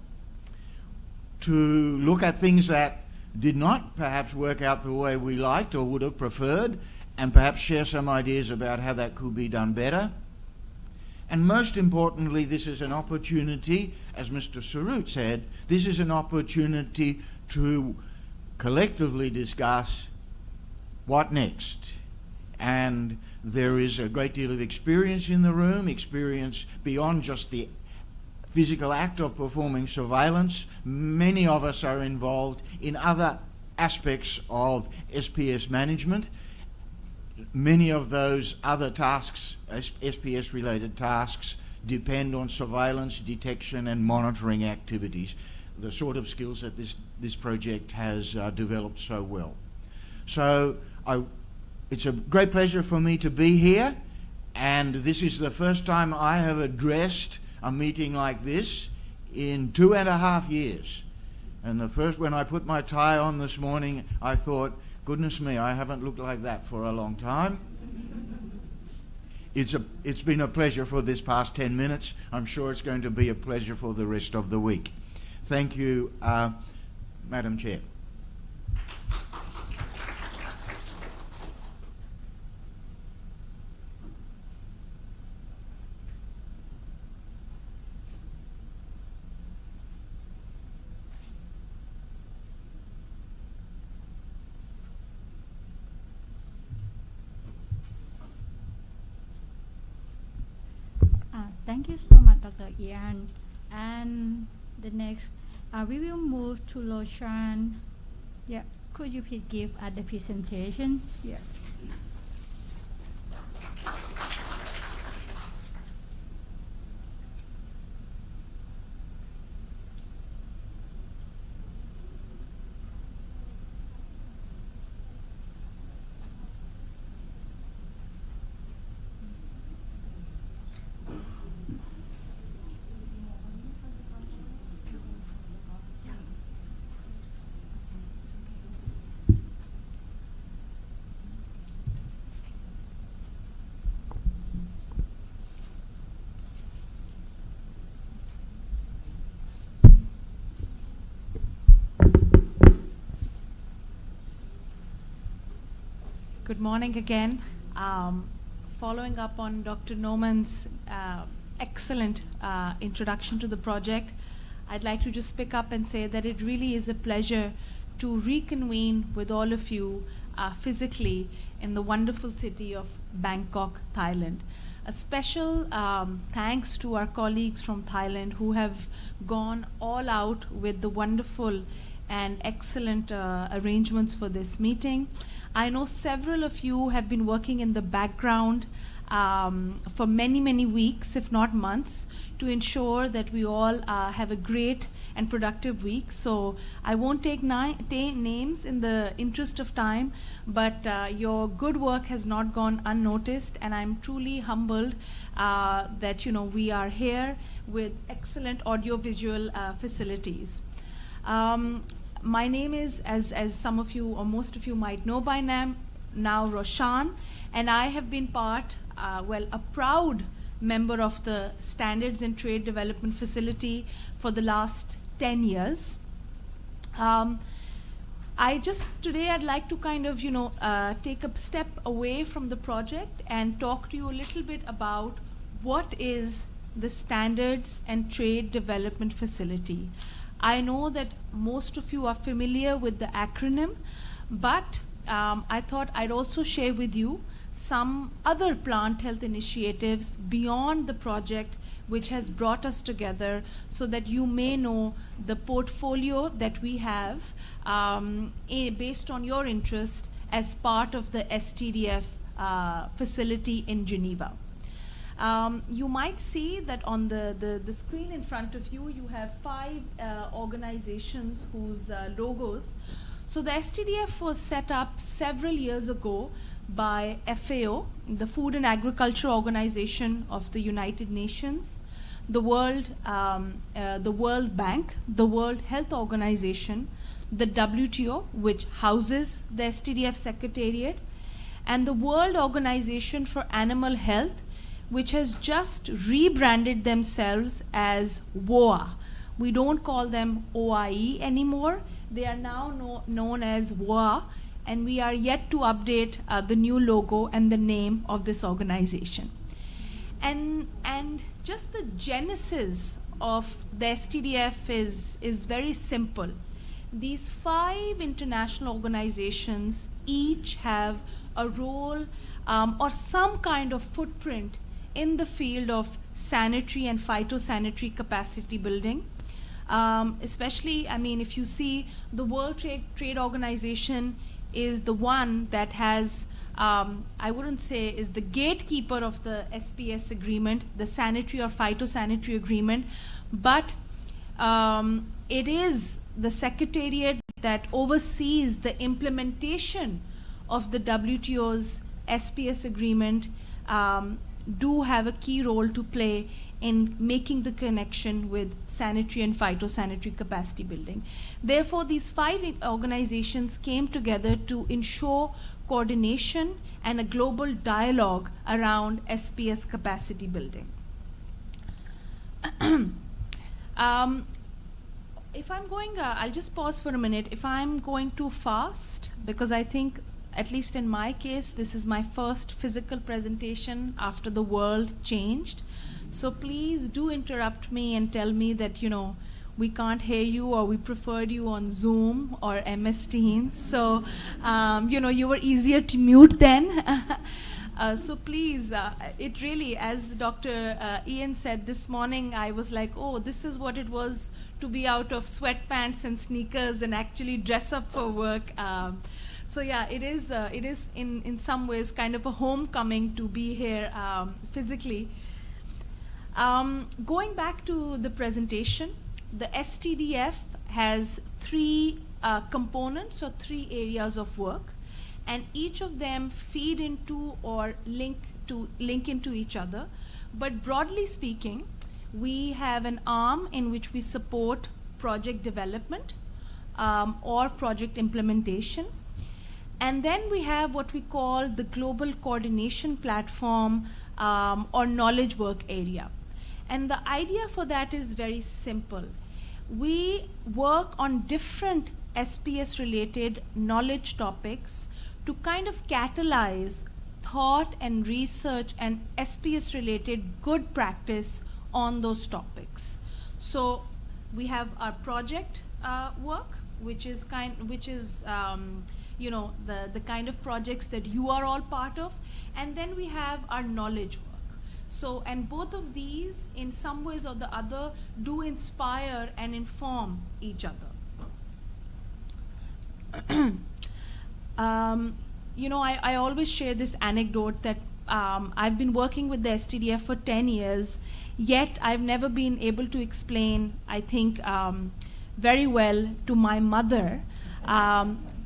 to look at things that did not perhaps work out the way we liked or would have preferred, and perhaps share some ideas about how that could be done better. And most importantly, this is an opportunity, as Mr. Sarut said, this is an opportunity to collectively discuss what next. And there is a great deal of experience in the room, experience beyond just the physical act of performing surveillance. Many of us are involved in other aspects of SPS management. Many of those other tasks, SPS-related tasks, depend on surveillance, detection and monitoring activities, the sort of skills that this project has developed so well. So it's a great pleasure for me to be here, and this is the first time I have addressed a meeting like this in 2.5 years. And when I put my tie on this morning, I thought, goodness me, I haven't looked like that for a long time. It's been a pleasure for this past 10 minutes. I'm sure it's going to be a pleasure for the rest of the week. Thank you, Madam Chair. Thank you so much, Dr. Ian. And the next, we will move to Loshan. Yeah, could you please give the presentation? Yeah. Good morning again. Following up on Dr. Norman's excellent introduction to the project, I'd like to just pick up and say that it really is a pleasure to reconvene with all of you physically in the wonderful city of Bangkok, Thailand. A special thanks to our colleagues from Thailand who have gone all out with the wonderful and excellent arrangements for this meeting. I know several of you have been working in the background for many, many weeks, if not months, to ensure that we all have a great and productive week. So I won't take names in the interest of time, but your good work has not gone unnoticed, and I'm truly humbled that we are here with excellent audiovisual facilities. My name is, as some of you or most of you might know by now, Roshan, and I have been a proud member of the Standards and Trade Development Facility for the last 10 years. Today I'd like to kind of, take a step away from the project and talk to you a little bit about what is the Standards and Trade Development Facility. I know that most of you are familiar with the acronym, but I thought I'd also share with you some other plant health initiatives beyond the project which has brought us together, so that you may know the portfolio that we have based on your interest as part of the STDF facility in Geneva. You might see that on the screen in front of you, you have 5 organizations whose logos. So the STDF was set up several years ago by FAO, the Food and Agriculture Organization of the United Nations, the World Bank, the World Health Organization, the WTO, which houses the STDF Secretariat, and the World Organization for Animal Health, which has just rebranded themselves as WOA. We don't call them OIE anymore. They are now known as WOA, and we are yet to update the new logo and the name of this organization. And just the genesis of the STDF is very simple. These 5 international organizations each have a role or some kind of footprint in the field of sanitary and phytosanitary capacity building. Especially, if you see, the World Trade Organization is the one that has, I wouldn't say is the gatekeeper of the SPS agreement, the sanitary or phytosanitary agreement, but it is the secretariat that oversees the implementation of the WTO's SPS agreement, do have a key role to play in making the connection with sanitary and phytosanitary capacity building. Therefore, these 5 organizations came together to ensure coordination and a global dialogue around SPS capacity building. If I'm going, I'll just pause for a minute. If I'm going too fast, because I think, at least in my case, this is my first physical presentation after the world changed. So please do interrupt me and tell me that, we can't hear you, or we preferred you on Zoom or MS Teams. So, you were easier to mute then. So please, it really, as Dr. Ian said this morning, I was like, oh, this is what it was to be out of sweatpants and sneakers and actually dress up for work. So yeah, it is in some ways kind of a homecoming to be here physically. Going back to the presentation, the STDF has 3 components or 3 areas of work, and each of them feed into or link into each other. But broadly speaking, we have an arm in which we support project development or project implementation. And then we have what we call the Global Coordination Platform or Knowledge Work Area. And the idea for that is very simple. We work on different SPS-related knowledge topics to kind of catalyze thought and research and SPS related good practice on those topics. So we have our project work, which is you know, the kind of projects that you are all part of, and then we have our knowledge work. So, and both of these in some ways or the other do inspire and inform each other. You know, I always share this anecdote that I've been working with the STDF for 10 years, yet I've never been able to explain, I think, very well to my mother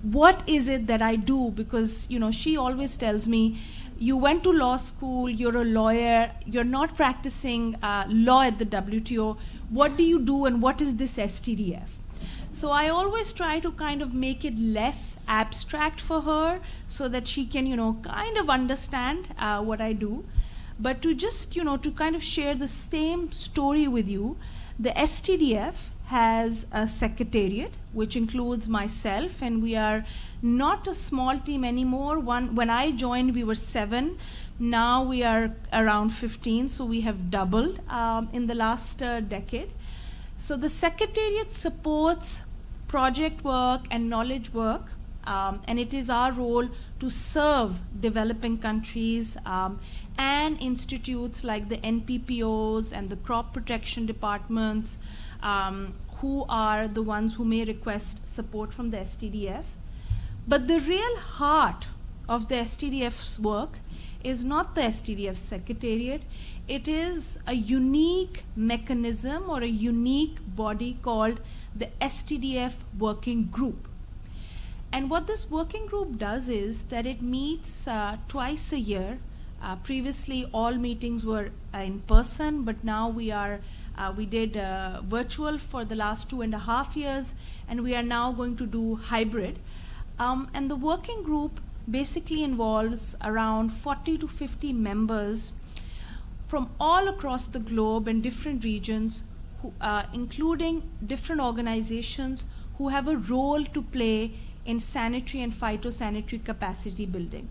what is it that I do, because, you know, she always tells me, you went to law school, you're a lawyer, you're not practicing law at the WTO, what do you do and what is this STDF? So I always try to kind of make it less abstract for her so that she can, you know, kind of understand what I do. But to just, you know, to kind of share the same story with you, the STDF has a secretariat, which includes myself, and we are not a small team anymore. When I joined, we were 7. Now we are around 15, so we have doubled in the last decade. So the secretariat supports project work and knowledge work, and it is our role to serve developing countries and institutes like the NPPOs and the crop protection departments, who are the ones who may request support from the STDF. But the real heart of the STDF's work is not the STDF Secretariat. It is a unique mechanism or a unique body called the STDF Working Group. And what this working group does is that it meets twice a year. Previously, all meetings were in person, but now we did virtual for the last 2.5 years, and we are now going to do hybrid. And the working group basically involves around 40 to 50 members from all across the globe and different regions, who, including different organizations who have a role to play in sanitary and phytosanitary capacity building.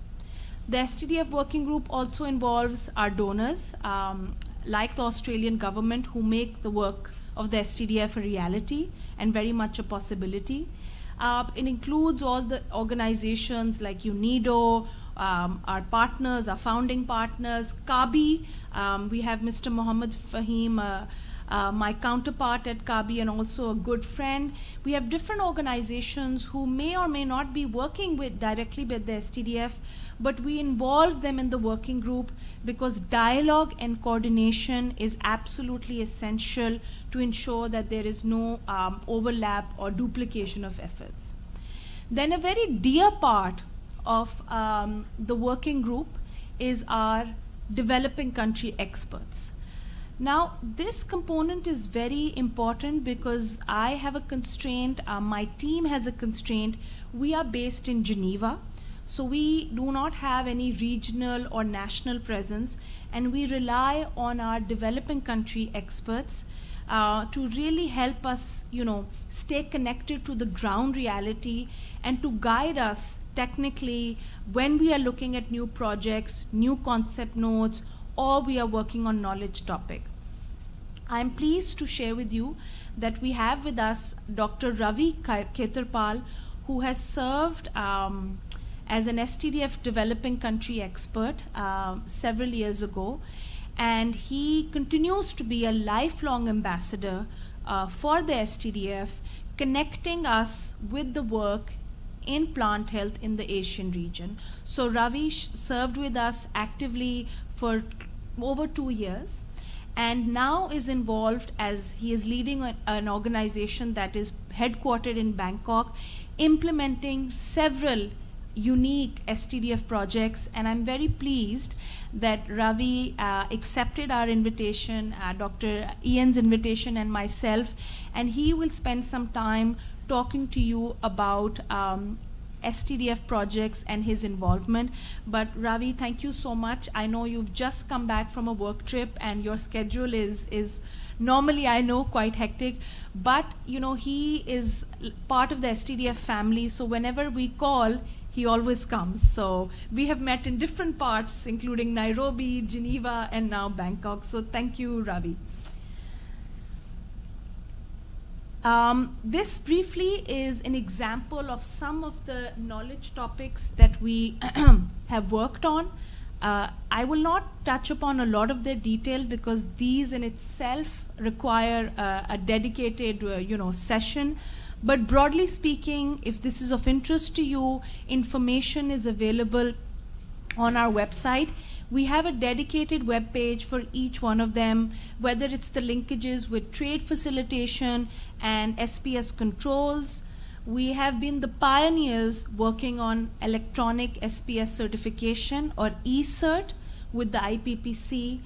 The STDF working group also involves our donors, like the Australian government, who make the work of the STDF a reality and very much a possibility. It includes all the organizations like UNIDO, our partners, our founding partners, Kabi. We have Mr. Mohammed Fahim, my counterpart at Kabi and also a good friend. We have different organizations who may or may not be working directly with the STDF, but we involve them in the working group because dialogue and coordination is absolutely essential to ensure that there is no overlap or duplication of efforts. Then a very dear part of the working group is our developing country experts. Now, this component is very important because I have a constraint, my team has a constraint. We are based in Geneva, so we do not have any regional or national presence, and we rely on our developing country experts to really help us, you know, stay connected to the ground reality and to guide us technically when we are looking at new projects, new concept notes, or we are working on knowledge topic. I'm pleased to share with you that we have with us Dr. Ravi Khetarpal, who has served as an STDF developing country expert several years ago, and he continues to be a lifelong ambassador for the STDF, connecting us with the work in plant health in the Asian region. So Ravi served with us actively for over 2 years, and now is involved as he is leading an organization that is headquartered in Bangkok, implementing several unique STDF projects. And I'm very pleased that Ravi accepted our invitation, Dr. Ian's invitation and myself, and he will spend some time talking to you about STDF projects and his involvement. But Ravi, thank you so much. I know you've just come back from a work trip and your schedule is normally, I know, quite hectic, but you know, he is part of the STDF family, so whenever we call, he always comes. So we have met in different parts, including Nairobi, Geneva, and now Bangkok. So thank you, Ravi. This briefly is an example of some of the knowledge topics that we have worked on. I will not touch upon a lot of their detail because these in itself require a dedicated session. But broadly speaking, if this is of interest to you, information is available on our website. We have a dedicated web page for each one of them, whether it's the linkages with trade facilitation and SPS controls. We have been the pioneers working on electronic SPS certification, or eCert, with the IPPC.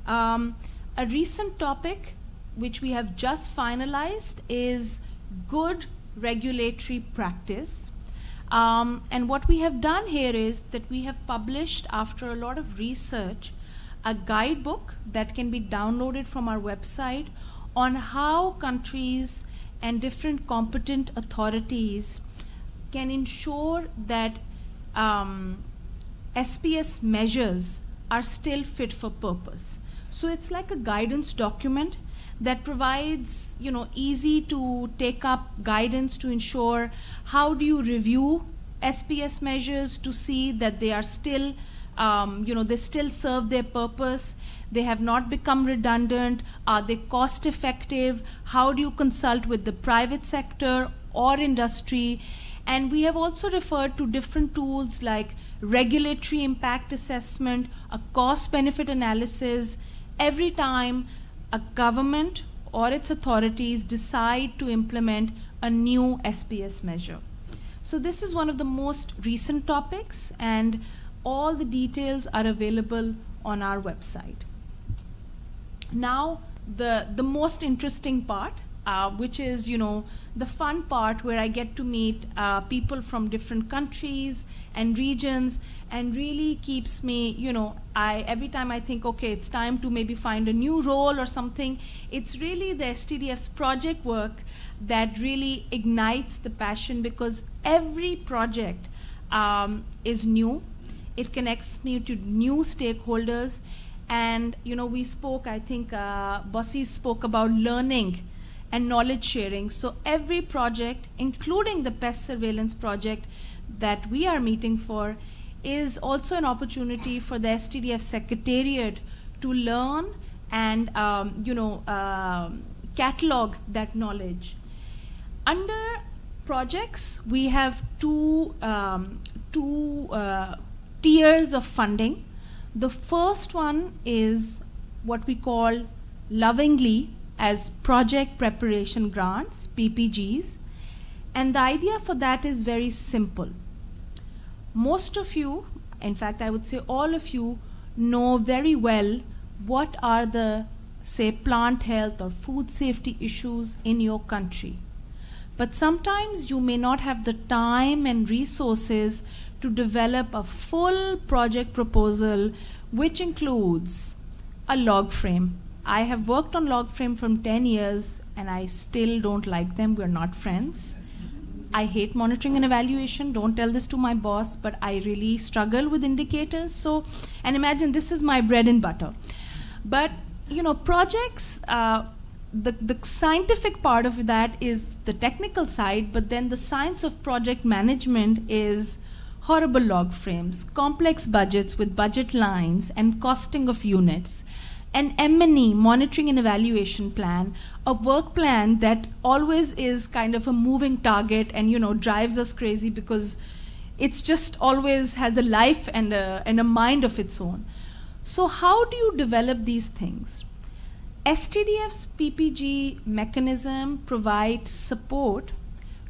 A recent topic which we have just finalized is good regulatory practice. And what we have done here is that we have published, after a lot of research, a guidebook that can be downloaded from our website on how countries and different competent authorities can ensure that SPS measures are still fit for purpose. So it's like a guidance document that provides, easy to take up guidance to ensure how do you review SPS measures to see that they are still, they still serve their purpose, they have not become redundant, are they cost effective, how do you consult with the private sector or industry. And we have also referred to different tools like regulatory impact assessment, a cost benefit analysis, every time a government or its authorities decide to implement a new SPS measure. So this is one of the most recent topics, and all the details are available on our website. Now, the most interesting part, which is, the fun part where I get to meet people from different countries and regions, and really keeps me, every time I think, okay, it's time to maybe find a new role or something, it's really the STDF's project work that really ignites the passion, because every project is new. It connects me to new stakeholders. And, we spoke, I think Bossy spoke about learning and knowledge sharing. So every project, including the pest surveillance project that we are meeting for, is also an opportunity for the STDF Secretariat to learn and catalog that knowledge. Under projects, we have two tiers of funding. The first one is what we call lovingly as project preparation grants, PPGs. And the idea for that is very simple. Most of you, in fact, I would say all of you, know very well what are the, say, plant health or food safety issues in your country. But sometimes you may not have the time and resources to develop a full project proposal, which includes a log frame. I have worked on log frame for 10 years, and I still don't like them. We're not friends. I hate monitoring and evaluation. Don't tell this to my boss, but I really struggle with indicators. So, and imagine this is my bread and butter. But, projects, the scientific part of that is the technical side, but then the science of project management is horrible log frames, complex budgets with budget lines and costing of units, an M&E, monitoring and evaluation plan, a work plan that always is kind of a moving target and drives us crazy because it's just always has a life and a mind of its own. So how do you develop these things? STDF's PPG mechanism provides support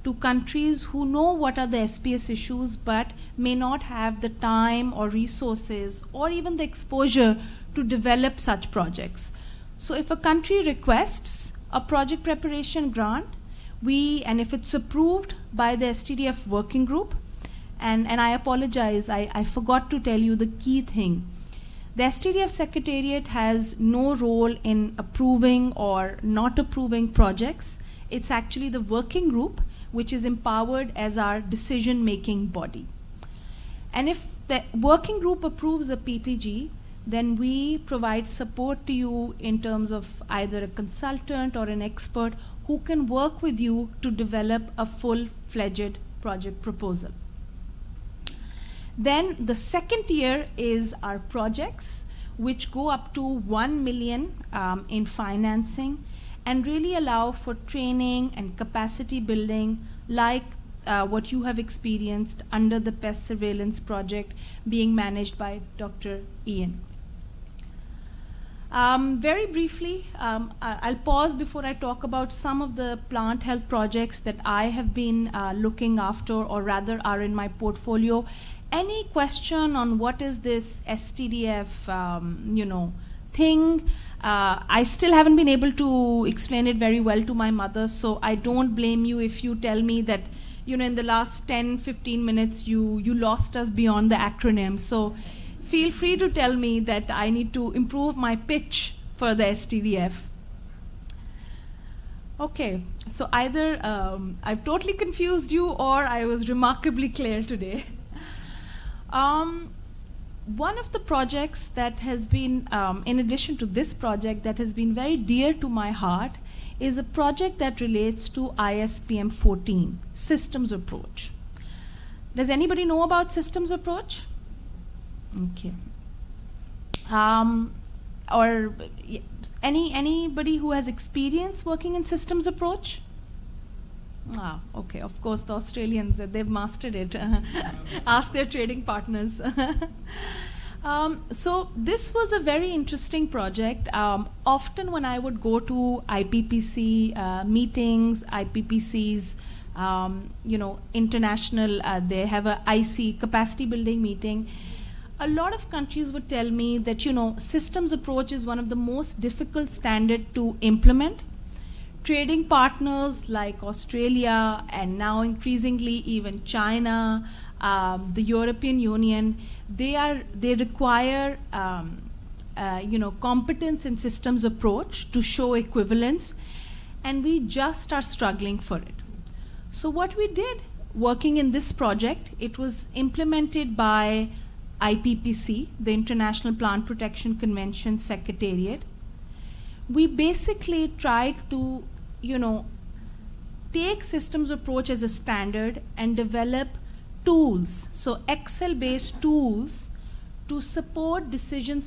to countries who know what are the SPS issues but may not have the time or resources or even the exposure to develop such projects. So if a country requests a project preparation grant, and if it's approved by the STDF working group, and I apologize, I forgot to tell you the key thing. The STDF Secretariat has no role in approving or not approving projects. It's actually the working group which is empowered as our decision-making body. And if the working group approves a PPG, then we provide support to you in terms of either a consultant or an expert who can work with you to develop a full-fledged project proposal. Then the second tier is our projects, which go up to 1 million in financing and really allow for training and capacity building like what you have experienced under the pest surveillance project being managed by Dr. Ian. Very briefly, I'll pause before I talk about some of the plant health projects that I have been looking after, or rather are in my portfolio. Any question on what is this STDF, thing? I still haven't been able to explain it very well to my mother, so I don't blame you if you tell me that, in the last 10, 15 minutes, you lost us beyond the acronym. So feel free to tell me that I need to improve my pitch for the STDF. Okay, so either I've totally confused you or I was remarkably clear today. One of the projects that has been, in addition to this project, that has been very dear to my heart is a project that relates to ISPM 14, systems approach. Does anybody know about systems approach? Okay. Or anybody who has experience working in systems approach? Ah, okay, of course, the Australians, they've mastered it. Ask their trading partners. So this was a very interesting project. Often when I would go to IPPC meetings, IPPC's, international, they have a IC, capacity building meeting. A lot of countries would tell me that, systems approach is one of the most difficult standard to implement. Trading partners like Australia and now increasingly even China, the European Union, they require competence in systems approach to show equivalence, and we just are struggling for it. So what we did working in this project, it was implemented by IPPC, the International Plant Protection Convention Secretariat. We basically tried to, take systems approach as a standard and develop tools, so Excel-based tools to support decision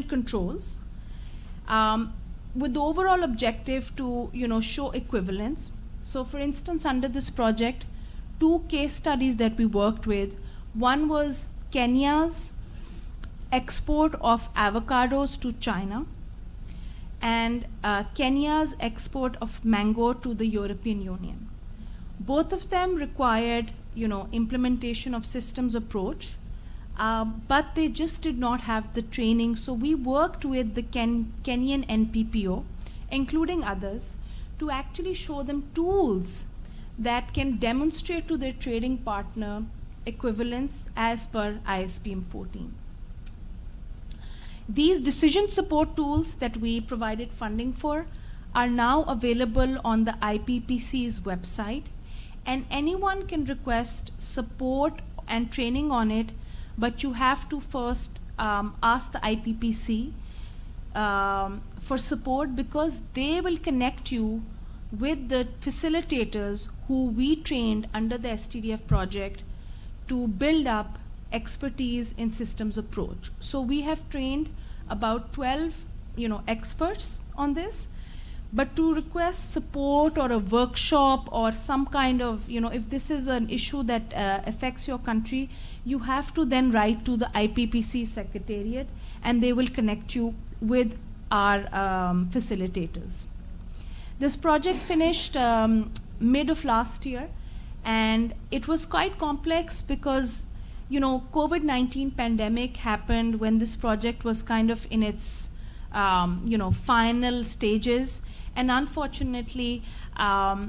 controls, with the overall objective to, show equivalence. So for instance, under this project, 2 case studies that we worked with, one was Kenya's export of avocados to China, and Kenya's export of mango to the European Union. Both of them required, implementation of systems approach, but they just did not have the training. So we worked with the Kenyan NPPO, including others, to actually show them tools that can demonstrate to their trading partner equivalence as per ISPM 14. These decision support tools that we provided funding for are now available on the IPPC's website, and anyone can request support and training on it, but you have to first ask the IPPC for support, because they will connect you with the facilitators who we trained under the STDF project to build up expertise in systems approach. So we have trained about 12, experts on this, but to request support or a workshop or some kind of, if this is an issue that affects your country, you have to then write to the IPPC Secretariat, and they will connect you with our facilitators. This project finished mid of last year, and it was quite complex because COVID-19 pandemic happened when this project was kind of in its final stages, and unfortunately the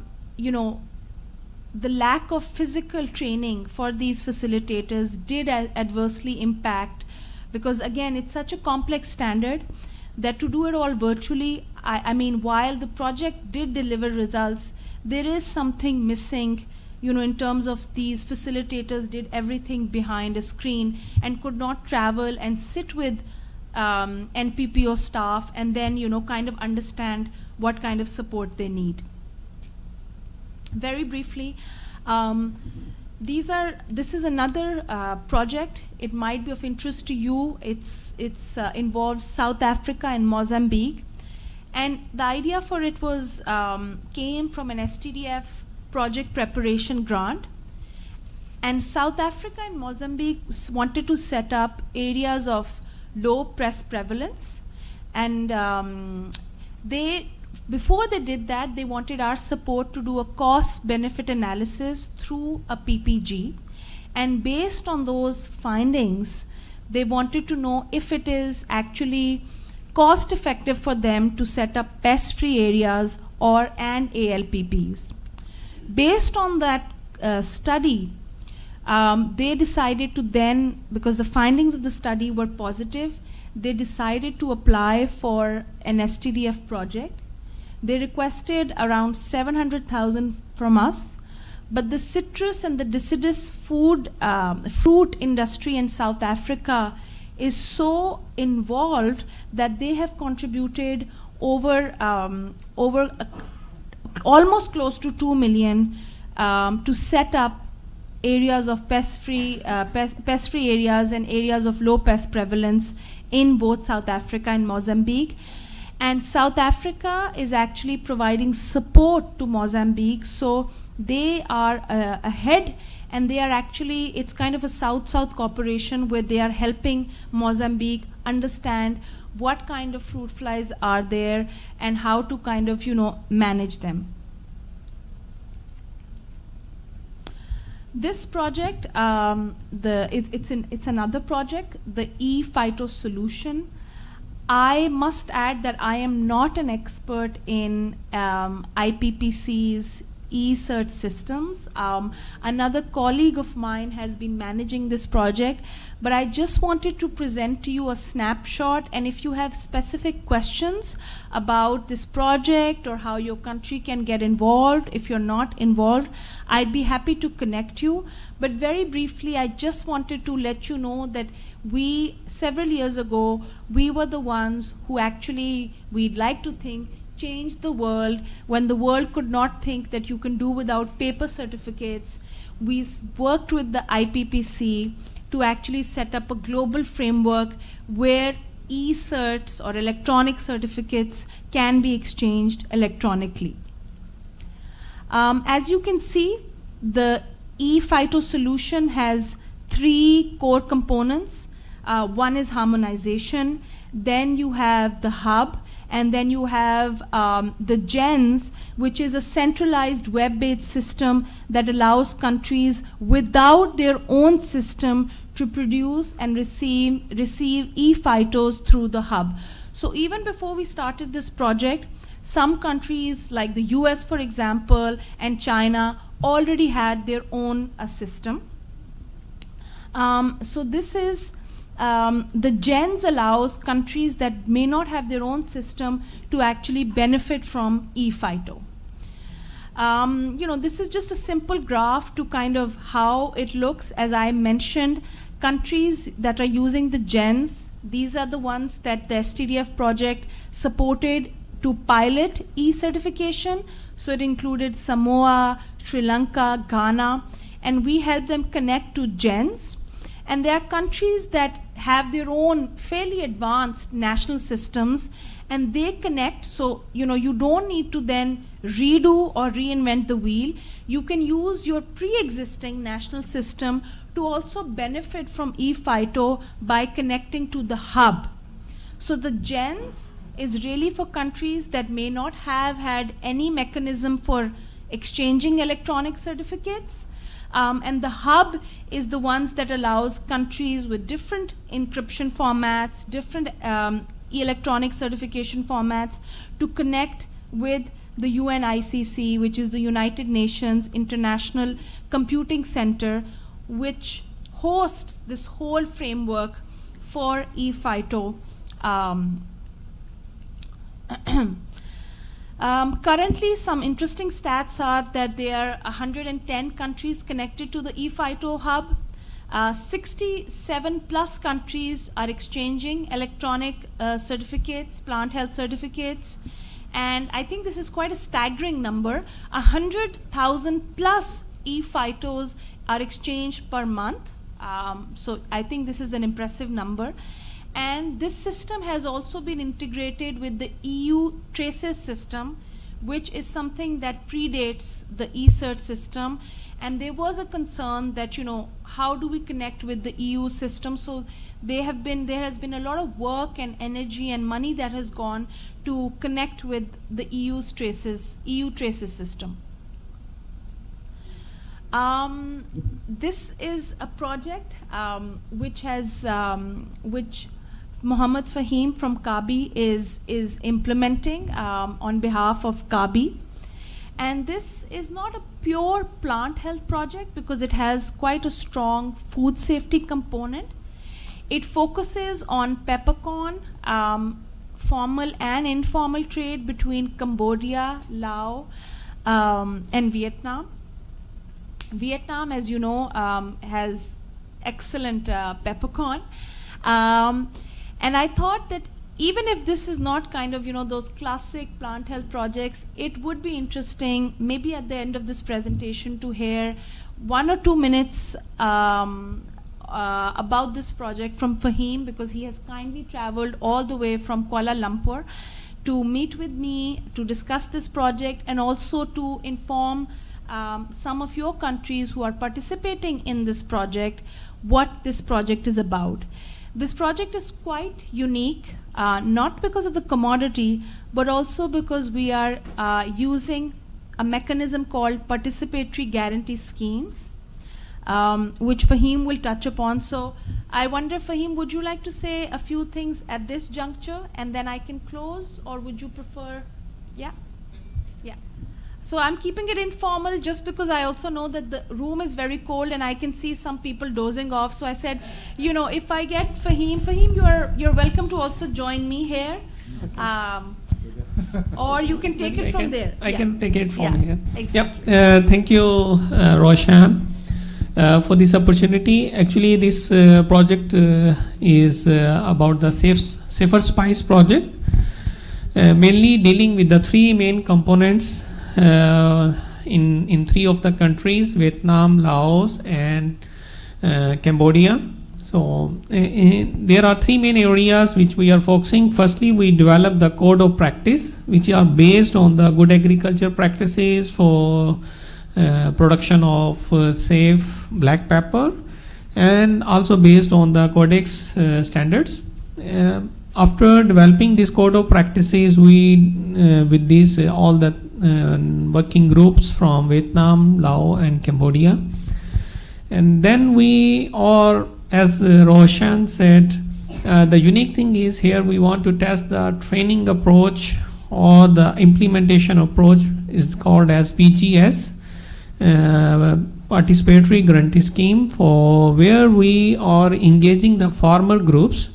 lack of physical training for these facilitators did adversely impact, because again it's such a complex standard that to do it all virtually, I mean while the project did deliver results, there is something missing in terms of these facilitators did everything behind a screen and could not travel and sit with NPPO staff and then, kind of understand what kind of support they need. Very briefly, this is another project. It might be of interest to you. It's involves South Africa and Mozambique. And the idea for it was came from an STDF project preparation grant. And South Africa and Mozambique wanted to set up areas of low pest prevalence. And before they did that, they wanted our support to do a cost-benefit analysis through a PPG. And based on those findings, they wanted to know if it is actually cost-effective for them to set up pest-free areas and ALPPs. Based on that study, they decided to then, because the findings of the study were positive, they decided to apply for an STDF project. They requested around 700,000 from us, but the citrus and the deciduous fruit industry in South Africa is so involved that they have contributed over almost close to 2 million to set up areas of pest-free areas and areas of low pest prevalence in both South Africa and Mozambique. And South Africa is actually providing support to Mozambique, so they are ahead, and they are actually, it's kind of a South-South cooperation where they are helping Mozambique understand what kind of fruit flies are there and how to kind of, manage them. This project, it's another project, the E-Phyto solution. I must add that I am not an expert in IPPC's e-cert systems. Another colleague of mine has been managing this project, but I just wanted to present to you a snapshot, and if you have specific questions about this project or how your country can get involved, if you're not involved, I'd be happy to connect you. But very briefly, I just wanted to let you know that several years ago, we were the ones who actually, we'd like to think, changed the world when the world could not think that you can do without paper certificates. We worked with the IPPC to actually set up a global framework where e-certs or electronic certificates can be exchanged electronically. As you can see, the E-Phyto solution has 3 core components. One is harmonization, then you have the hub, and then you have the GENS, which is a centralized web-based system that allows countries without their own system to produce and receive E-Phytos through the hub. So even before we started this project, some countries like the US, for example, and China already had their own system. So this is the GENS allows countries that may not have their own system to actually benefit from E-Phyto. This is just a simple graph to kind of how it looks. As I mentioned, countries that are using the GENS, these are the ones that the STDF project supported to pilot e-certification. So it included Samoa, Sri Lanka, Ghana, and we helped them connect to GENS. And there are countries that have their own fairly advanced national systems, and they connect, so you don't need to then redo or reinvent the wheel. You can use your pre-existing national system to also benefit from E-Phyto by connecting to the hub. So the GENS is really for countries that may not have had any mechanism for exchanging electronic certificates. And the hub is the ones that allows countries with different encryption formats, different electronic certification formats to connect with the UNICC, which is the United Nations International Computing Center, which hosts this whole framework for E-Phyto. Currently, some interesting stats are that there are 110 countries connected to the ePhyto hub. 67 plus countries are exchanging electronic certificates, plant health certificates. And I think this is quite a staggering number. 100,000 plus ePhytos are exchanged per month. So I think this is an impressive number. And this system has also been integrated with the EU Traces system, which is something that predates the eCert system. And there was a concern that, how do we connect with the EU system? So there has been a lot of work and energy and money that has gone to connect with the EU Traces system. This is a project which Mohammed Fahim from Kabi is implementing on behalf of Kabi. And this is not a pure plant health project because it has quite a strong food safety component. It focuses on peppercorn, formal and informal trade between Cambodia, Laos, and Vietnam. Vietnam, as you know, has excellent peppercorn. And I thought that even if this is not kind of, those classic plant health projects, it would be interesting, maybe at the end of this presentation, to hear 1 or 2 minutes about this project from Fahim, because he has kindly traveled all the way from Kuala Lumpur to meet with me, to discuss this project, and also to inform some of your countries who are participating in this project what this project is about. This project is quite unique, not because of the commodity, but also because we are using a mechanism called participatory guarantee schemes, which Fahim will touch upon. So I wonder, Fahim, would you like to say a few things at this juncture, and then I can close, or would you prefer? Yeah? Yeah. So I'm keeping it informal just because I also know that the room is very cold and I can see some people dozing off. So I said, if I get Fahim, you're welcome to also join me here. Or you can take it from there. I can take it from here. Exactly. Yep. Thank you, Roshan, for this opportunity. Actually, this project is about the Safer Spice project, mainly dealing with the 3 main components in 3 of the countries, Vietnam, Laos, and Cambodia. So there are 3 main areas which we are focusing. Firstly, we develop the code of practice, which are based on the good agriculture practices for production of safe black pepper, and also based on the codex standards. After developing this code of practices, we with these all the working groups from Vietnam, Laos, and Cambodia, and then we are, as Roshan said, the unique thing is here we want to test the training approach, or the implementation approach is called as PGS, participatory guarantee scheme, for where we are engaging the farmer groups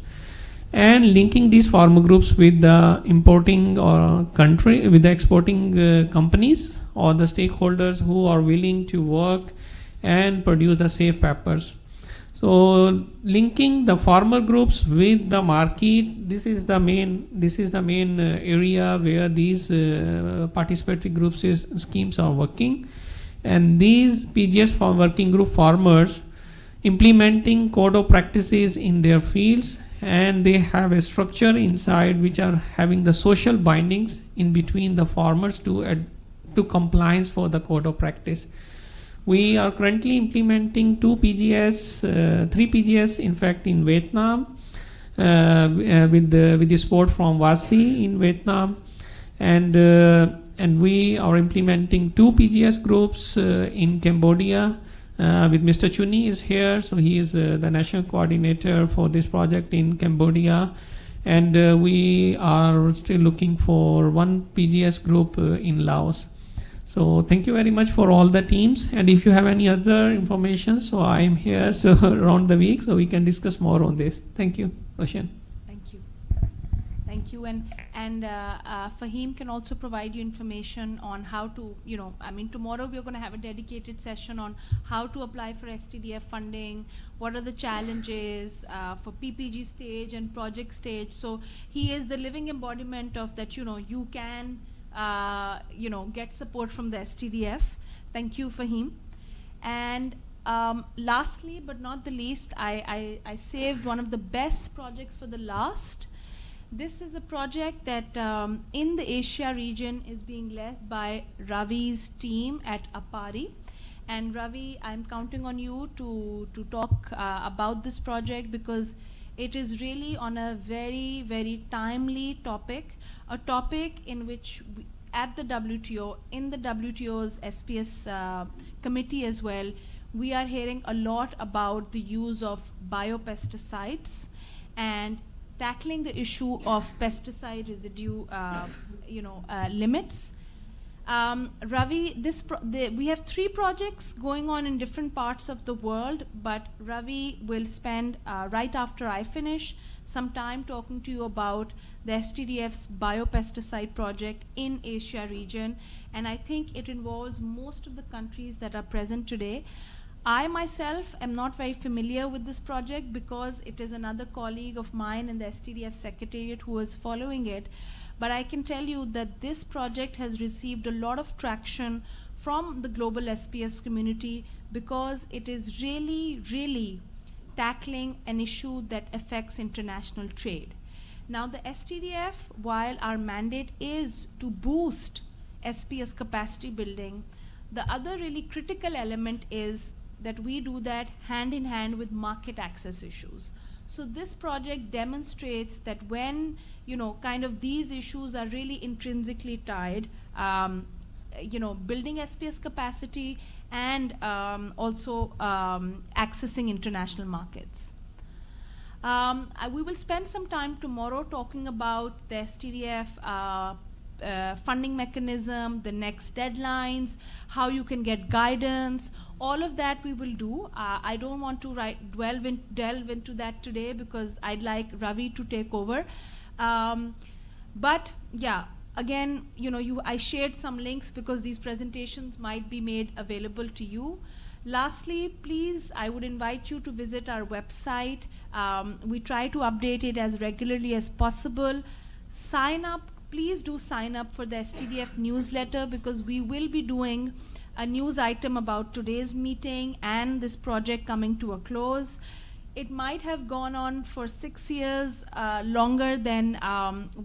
and linking these farmer groups with the importing or country, with the exporting companies or the stakeholders who are willing to work and produce the safe peppers. So linking the farmer groups with the market, this is the main area where these participatory groups schemes are working, and these PGS working group farmers implementing code of practices in their fields, and they have a structure inside which are having the social bindings in between the farmers to compliance for the code of practice. We are currently implementing 3 PGS in fact in Vietnam, with the support from WASI in Vietnam, and we are implementing 2 PGS groups in Cambodia. With Mr. Chuni is here, so he is the national coordinator for this project in Cambodia, and we are still looking for 1 PGS group in Laos. So thank you very much for all the teams, and if you have any other information, so I am here around the week, so we can discuss more on this. Thank you, Roshan. Thank you. Thank you. you. And Fahim can also provide you information on how to, tomorrow we're going to have a dedicated session on how to apply for STDF funding, what are the challenges for PPG stage and project stage. So he is the living embodiment of that, you can, get support from the STDF. Thank you, Fahim. And lastly, but not the least, I saved one of the best projects for the last. This is a project that in the Asia region is being led by Ravi's team at Apari. And Ravi, I'm counting on you to talk about this project, because it is really on a very, very timely topic, a topic in which at the WTO, in the WTO's SPS committee as well, we are hearing a lot about the use of biopesticides and tackling the issue of pesticide residue, limits. Ravi, we have 3 projects going on in different parts of the world, but Ravi will spend, right after I finish, some time talking to you about the STDF's biopesticide project in Asia region. And I think it involves most of the countries that are present today. I myself am not very familiar with this project because it is another colleague of mine in the STDF Secretariat who is following it. But I can tell you that this project has received a lot of traction from the global SPS community because it is really, really tackling an issue that affects international trade. Now the STDF, while our mandate is to boost SPS capacity building, the other really critical element is that we do that hand in hand with market access issues. So this project demonstrates that when, these issues are really intrinsically tied, building SPS capacity and also accessing international markets. We will spend some time tomorrow talking about the STDF funding mechanism, the next deadlines, how you can get guidance. All of that we will do. I don't want to delve into that today because I'd like Ravi to take over. But yeah, again, I shared some links because these presentations might be made available to you. Lastly, please, I would invite you to visit our website. We try to update it as regularly as possible. Sign up. Please do sign up for the STDF newsletter because we will be doing a news item about today's meeting and this project coming to a close. It might have gone on for 6 years longer than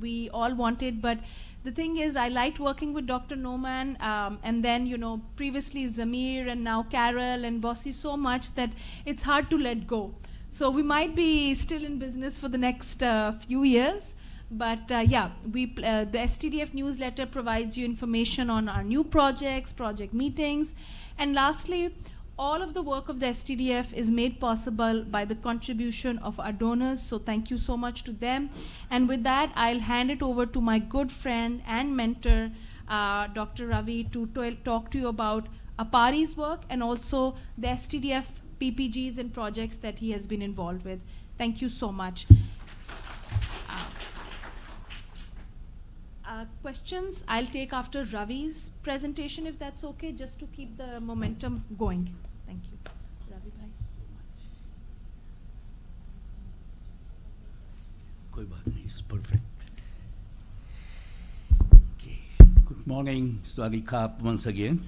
we all wanted, but the thing is I liked working with Dr. Noman and then previously Zamir and now Carol and Bossy so much that it's hard to let go. So we might be still in business for the next few years. But the STDF newsletter provides you information on our new projects, project meetings. And lastly, all of the work of the STDF is made possible by the contribution of our donors. So thank you so much to them. And with that, I'll hand it over to my good friend and mentor, Dr. Ravi, to talk to you about Apari's work and also the STDF PPGs and projects that he has been involved with. Thank you so much. Questions I'll take after Ravi's presentation, if that's okay, just to keep the momentum going. Thank you. Ravi bhai. Koi baat nahi, it's perfect. Okay. Good morning, Swadikap, once again.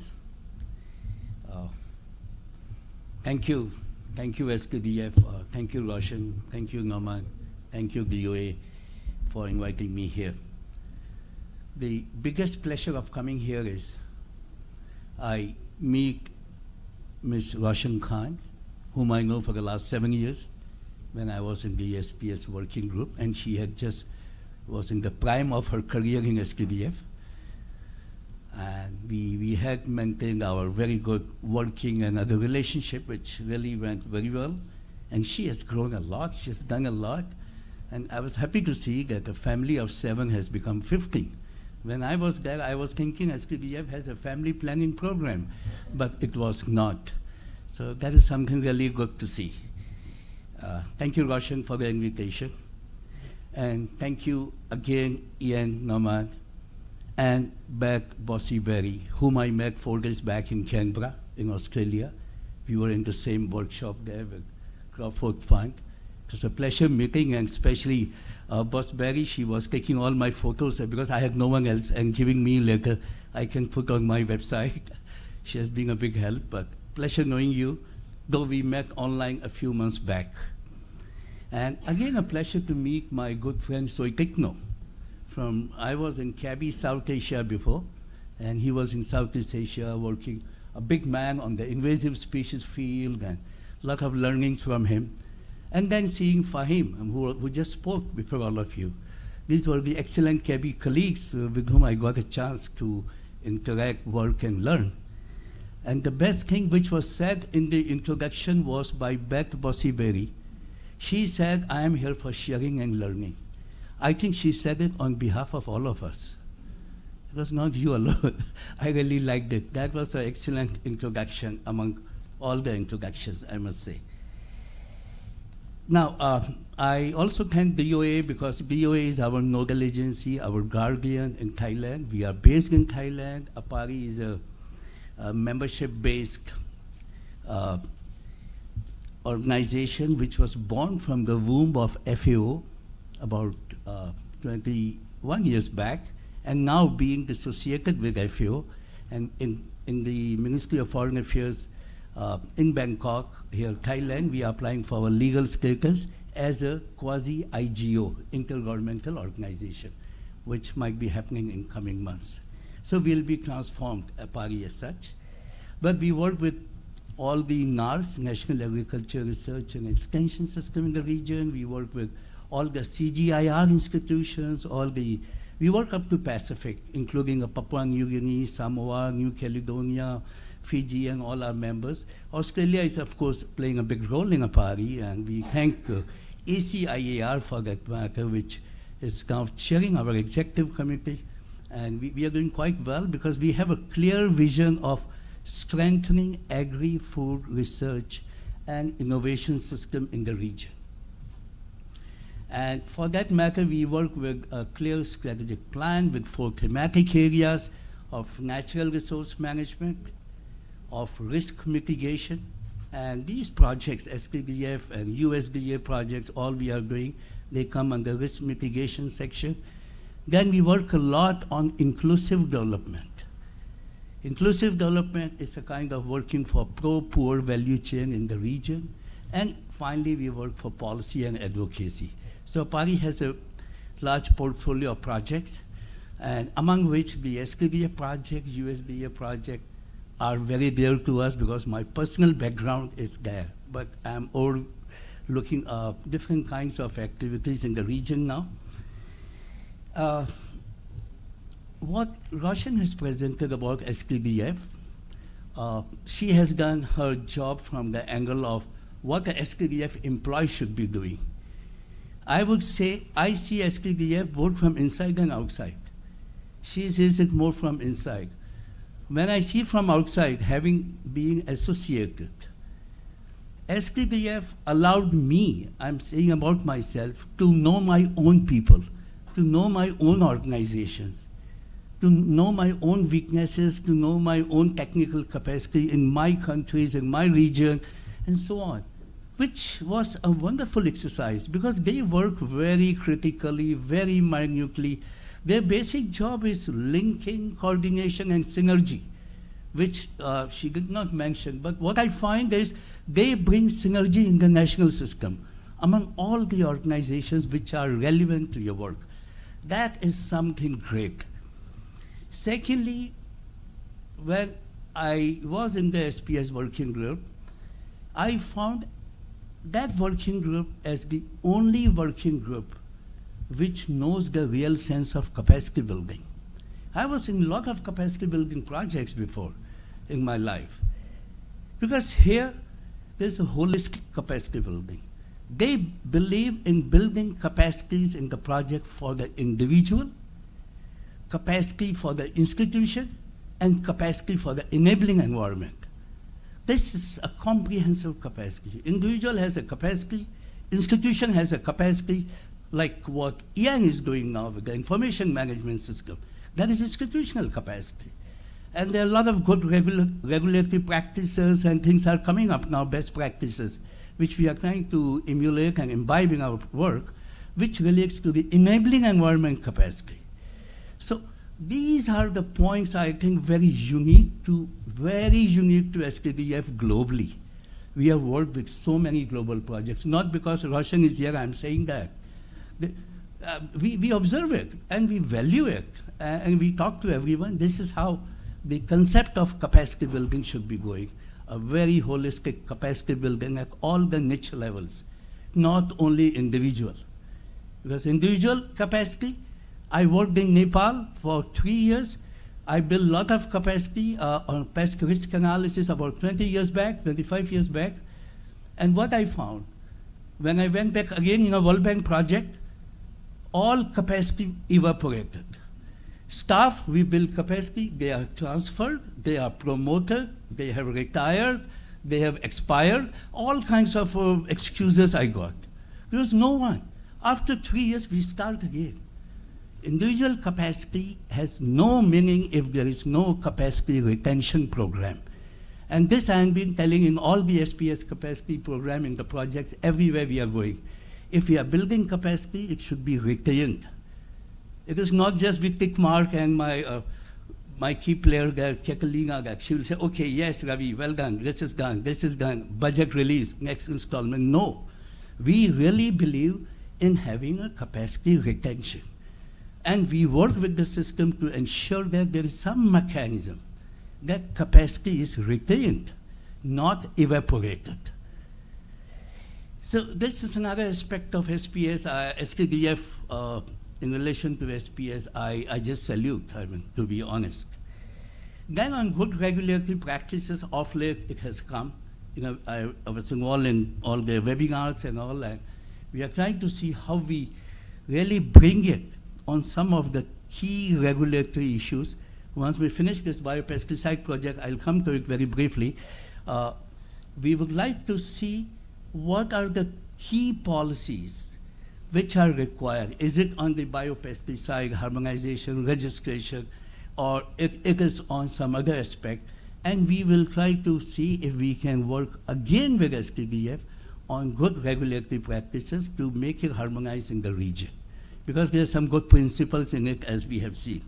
Thank you. Thank you, SKDF. Thank you, Roshan. Thank you, Norman. Thank you, BOA, for inviting me here. The biggest pleasure of coming here is I meet Ms. Roshan Khan, whom I know for the last 7 years when I was in the SPS working group, and she had just was in the prime of her career in SKDF. And we had maintained our very good working and other relationship, which really went very well. And she has grown a lot, she has done a lot. And I was happy to see that a family of 7 has become 50. When I was there, I was thinking SKDF has a family planning program, but it was not. So that is something really good to see. Thank you, Roshan, for the invitation. And thank you again, Ian Norman, and back Bossy Berry, whom I met 4 days back in Canberra, in Australia. We were in the same workshop there with Crawford Funk. It was a pleasure meeting, and especially Boss Berry, she was taking all my photos because I had no one else, and giving me later I can put on my website. She has been a big help, but pleasure knowing you, though we met online a few months back. And again, a pleasure to meet my good friend Soitikno. I was in Krabi, South Asia before, and he was in Southeast Asia working, a big man on the invasive species field, and a lot of learnings from him. And then seeing Fahim, who just spoke before all of you. These were the excellent Krabi colleagues with whom I got a chance to interact, work, and learn. And the best thing which was said in the introduction was by Beth Bossy-Berry. She said, I am here for sharing and learning. I think she said it on behalf of all of us. It was not you alone. I really liked it. That was an excellent introduction among all the introductions, I must say. Now, I also thank BOA because BOA is our nodal agency, our guardian in Thailand. We are based in Thailand. APARI is a membership-based organization which was born from the womb of FAO about 21 years back, and now being associated with FAO, and in the Ministry of Foreign Affairs in Bangkok, here Thailand, we are applying for our legal status as a quasi-IGO, intergovernmental organization, which might be happening in coming months. So we'll be transformed, APARI as such. But we work with all the NARS, National Agriculture Research and Extension System in the region. We work with all the CGIAR institutions, we work up to Pacific, including Papua New Guinea, Samoa, New Caledonia, Fiji, and all our members. Australia is, of course, playing a big role in APARI, and we thank ACIAR for that matter, which is now chairing our executive committee. And we are doing quite well because we have a clear vision of strengthening agri-food research and innovation system in the region. And for that matter, we work with a clear strategic plan with 4 thematic areas of natural resource management, of risk mitigation, and these projects, SPDF and USDA projects, all we are doing, they come under risk mitigation section. Then we work a lot on inclusive development. Inclusive development is a kind of working for pro-poor value chain in the region. And finally, we work for policy and advocacy. So APARI has a large portfolio of projects, and among which the SPDF project, USDA project are very dear to us because my personal background is there. But I'm all looking at different kinds of activities in the region now. What Roshan has presented about SPDF, she has done her job from the angle of what the SPDF employee should be doing. I would say I see SPDF both from inside and outside. She sees it more from inside. When I see from outside, having been associated, SPDF allowed me, I'm saying about myself, to know my own people, to know my own organizations, to know my own weaknesses, to know my own technical capacity in my countries, in my region, and so on, which was a wonderful exercise because they work very critically, very minutely. Their basic job is linking, coordination, and synergy, which she did not mention. But what I find is they bring synergy in the national system among all the organizations which are relevant to your work. That is something great. Secondly, when I was in the SPS working group, I found that working group as the only working group which knows the real sense of capacity building. I was in a lot of capacity building projects before in my life. Because here, there's a holistic capacity building. They believe in building capacities in the project for the individual, capacity for the institution, and capacity for the enabling environment. This is a comprehensive capacity. Individual has a capacity, institution has a capacity, like what Ian is doing now with the information management system. That is institutional capacity. And there are a lot of good regulatory practices and things are coming up now, best practices, which we are trying to emulate and imbibe in our work, which relates to the enabling environment capacity. So these are the points I think very unique to SKDF globally. We have worked with so many global projects, not because Roshan is here, I'm saying that. We observe it and we value it and we talk to everyone. This is how the concept of capacity building should be going. A very holistic capacity building at all the niche levels, not only individual. Because individual capacity, I worked in Nepal for 3 years. I built a lot of capacity on pest risk analysis about 20 years back, 25 years back. And what I found, when I went back again in a World Bank project, all capacity evaporated. Staff, we build capacity, they are transferred, they are promoted, they have retired, they have expired, all kinds of excuses I got. There was no one. After 3 years, we start again. Individual capacity has no meaning if there is no capacity retention program. And this I have been telling in all the SPS capacity program in the projects everywhere we are going. If we are building capacity, it should be retained. It is not just with tick mark and my key player there, Kekalina, she will say, okay, yes, Ravi, well done, this is done, budget release, next installment. No, we really believe in having a capacity retention. And we work with the system to ensure that there is some mechanism that capacity is retained, not evaporated. So this is another aspect of SPS, SKDF, in relation to SPS, I just salute, I mean, to be honest. Then on good regulatory practices, of late it has come. You know, I was involved in all the webinars and all that. We are trying to see how we really bring it on some of the key regulatory issues. Once we finish this biopesticide project, I'll come to it very briefly. We would like to see what are the key policies which are required. Is it on the biopesticide harmonization, registration, or it is on some other aspect? And we will try to see if we can work again with SKDF on good regulatory practices to make it harmonized in the region. Because there are some good principles in it, as we have seen.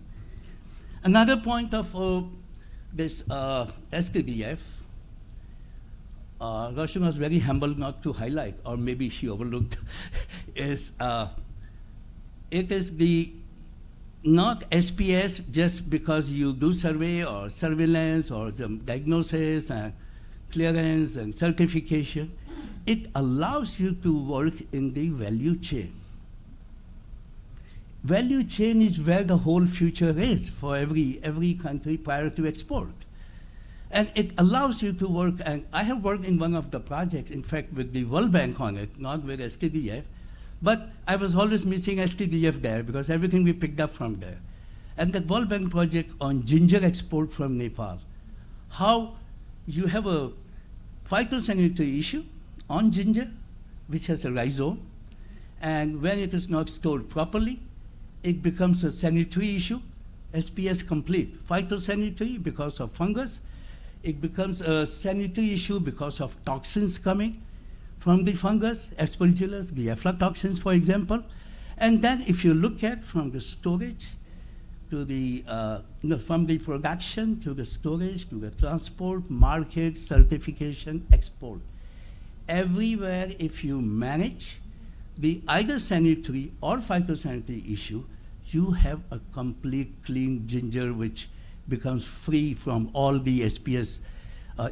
Another point of this SKDF, Roshan was very humble not to highlight, or maybe she overlooked, is it is the not SPS just because you do survey or surveillance or the diagnosis and clearance and certification. It allows you to work in the value chain. Value chain is where the whole future is for every country prior to export. And it allows you to work, and I have worked in one of the projects, in fact, with the World Bank on it, not with SKDF, but I was always missing SKDF there because everything we picked up from there. And the World Bank project on ginger export from Nepal, how you have a phytosanitary issue on ginger, which has a rhizome, and when it is not stored properly, it becomes a sanitary issue, SPS complete. Phytosanitary because of fungus, it becomes a sanitary issue because of toxins coming from the fungus, aspergillus, the aflatoxins, for example. And then if you look at from the storage to the, from the production to the storage to the transport, market, certification, export. Everywhere if you manage the either sanitary or phytosanitary issue, you have a complete clean ginger which becomes free from all the SPS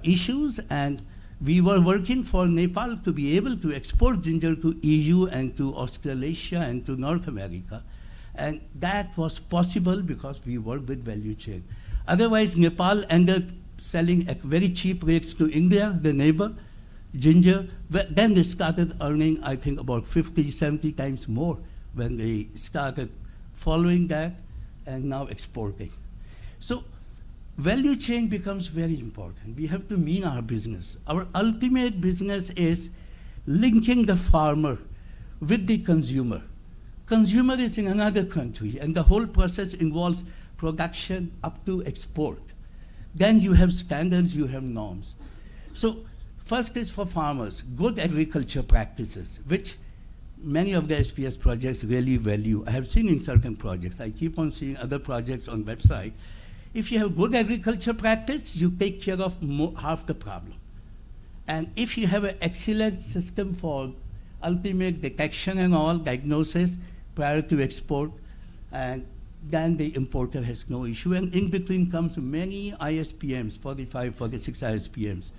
issues. And we were working for Nepal to be able to export ginger to EU and to Australasia and to North America. And that was possible because we worked with value chain. Otherwise, Nepal ended selling at very cheap rates to India, the neighbor, ginger. Then they started earning, I think, about 50, 70 times more when they started following that and now exporting. So value chain becomes very important. We have to mean our business. Our ultimate business is linking the farmer with the consumer. consumer is in another country, and the whole process involves production up to export. Then you have standards, you have norms. So first is for farmers, good agriculture practices, which many of the SPS projects really value. I have seen in certain projects. I keep on seeing other projects on website. If you have good agriculture practice, you take care of half the problem. And if you have an excellent system for ultimate detection and all, diagnosis prior to export, and then the importer has no issue. And in between comes many ISPMs, 45, 46 ISPMs,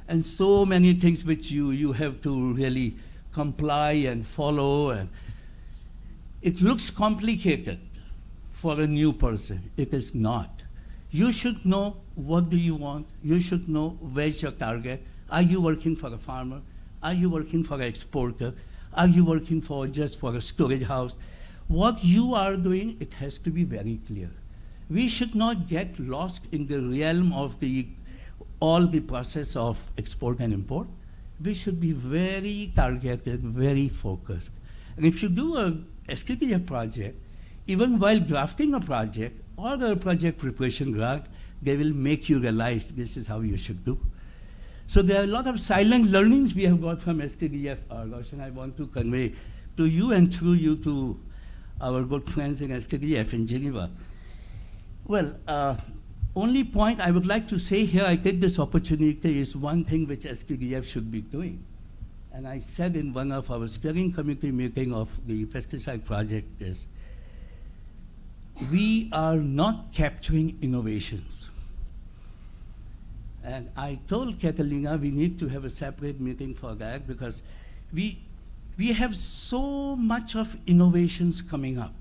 and so many things which you have to really comply and follow. And it looks complicated for a new person. It is not. You should know what do you want. You should know where's your target. Are you working for a farmer? Are you working for an exporter? Are you working for just for a storage house? What you are doing, it has to be very clear. We should not get lost in the realm of all the process of export and import. We should be very targeted, very focused. And if you do a STDF project, even while drafting a project or a project preparation grant, they will make you realize this is how you should do. So there are a lot of silent learnings we have got from STDF, Roshan, I want to convey to you and through you to our good friends in STDF in Geneva. Well, only point I would like to say here, I take this opportunity, is one thing which STDF should be doing. And I said in one of our steering committee meeting of the pesticide project is, we are not capturing innovations. And I told Catalina we need to have a separate meeting for that, because we have so much of innovations coming up.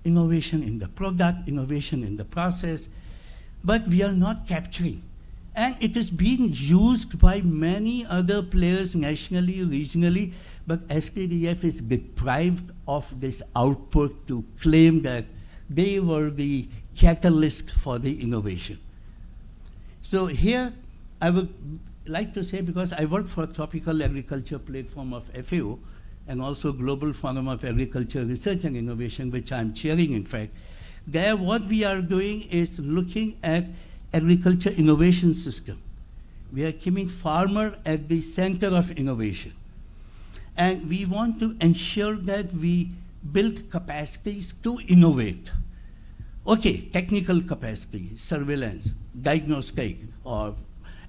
Innovation in the product, innovation in the process, but we are not capturing. And it is being used by many other players nationally, regionally, but STDF is deprived of this output to claim that they were the catalyst for the innovation. So here, I would like to say, because I work for a tropical agriculture platform of FAO, and also Global Forum of Agriculture Research and Innovation, which I'm chairing, in fact. There, what we are doing is looking at agriculture innovation system. We are keeping farmer at the center of innovation. And we want to ensure that we build capacities to innovate. Okay, technical capacity, surveillance, diagnostic, or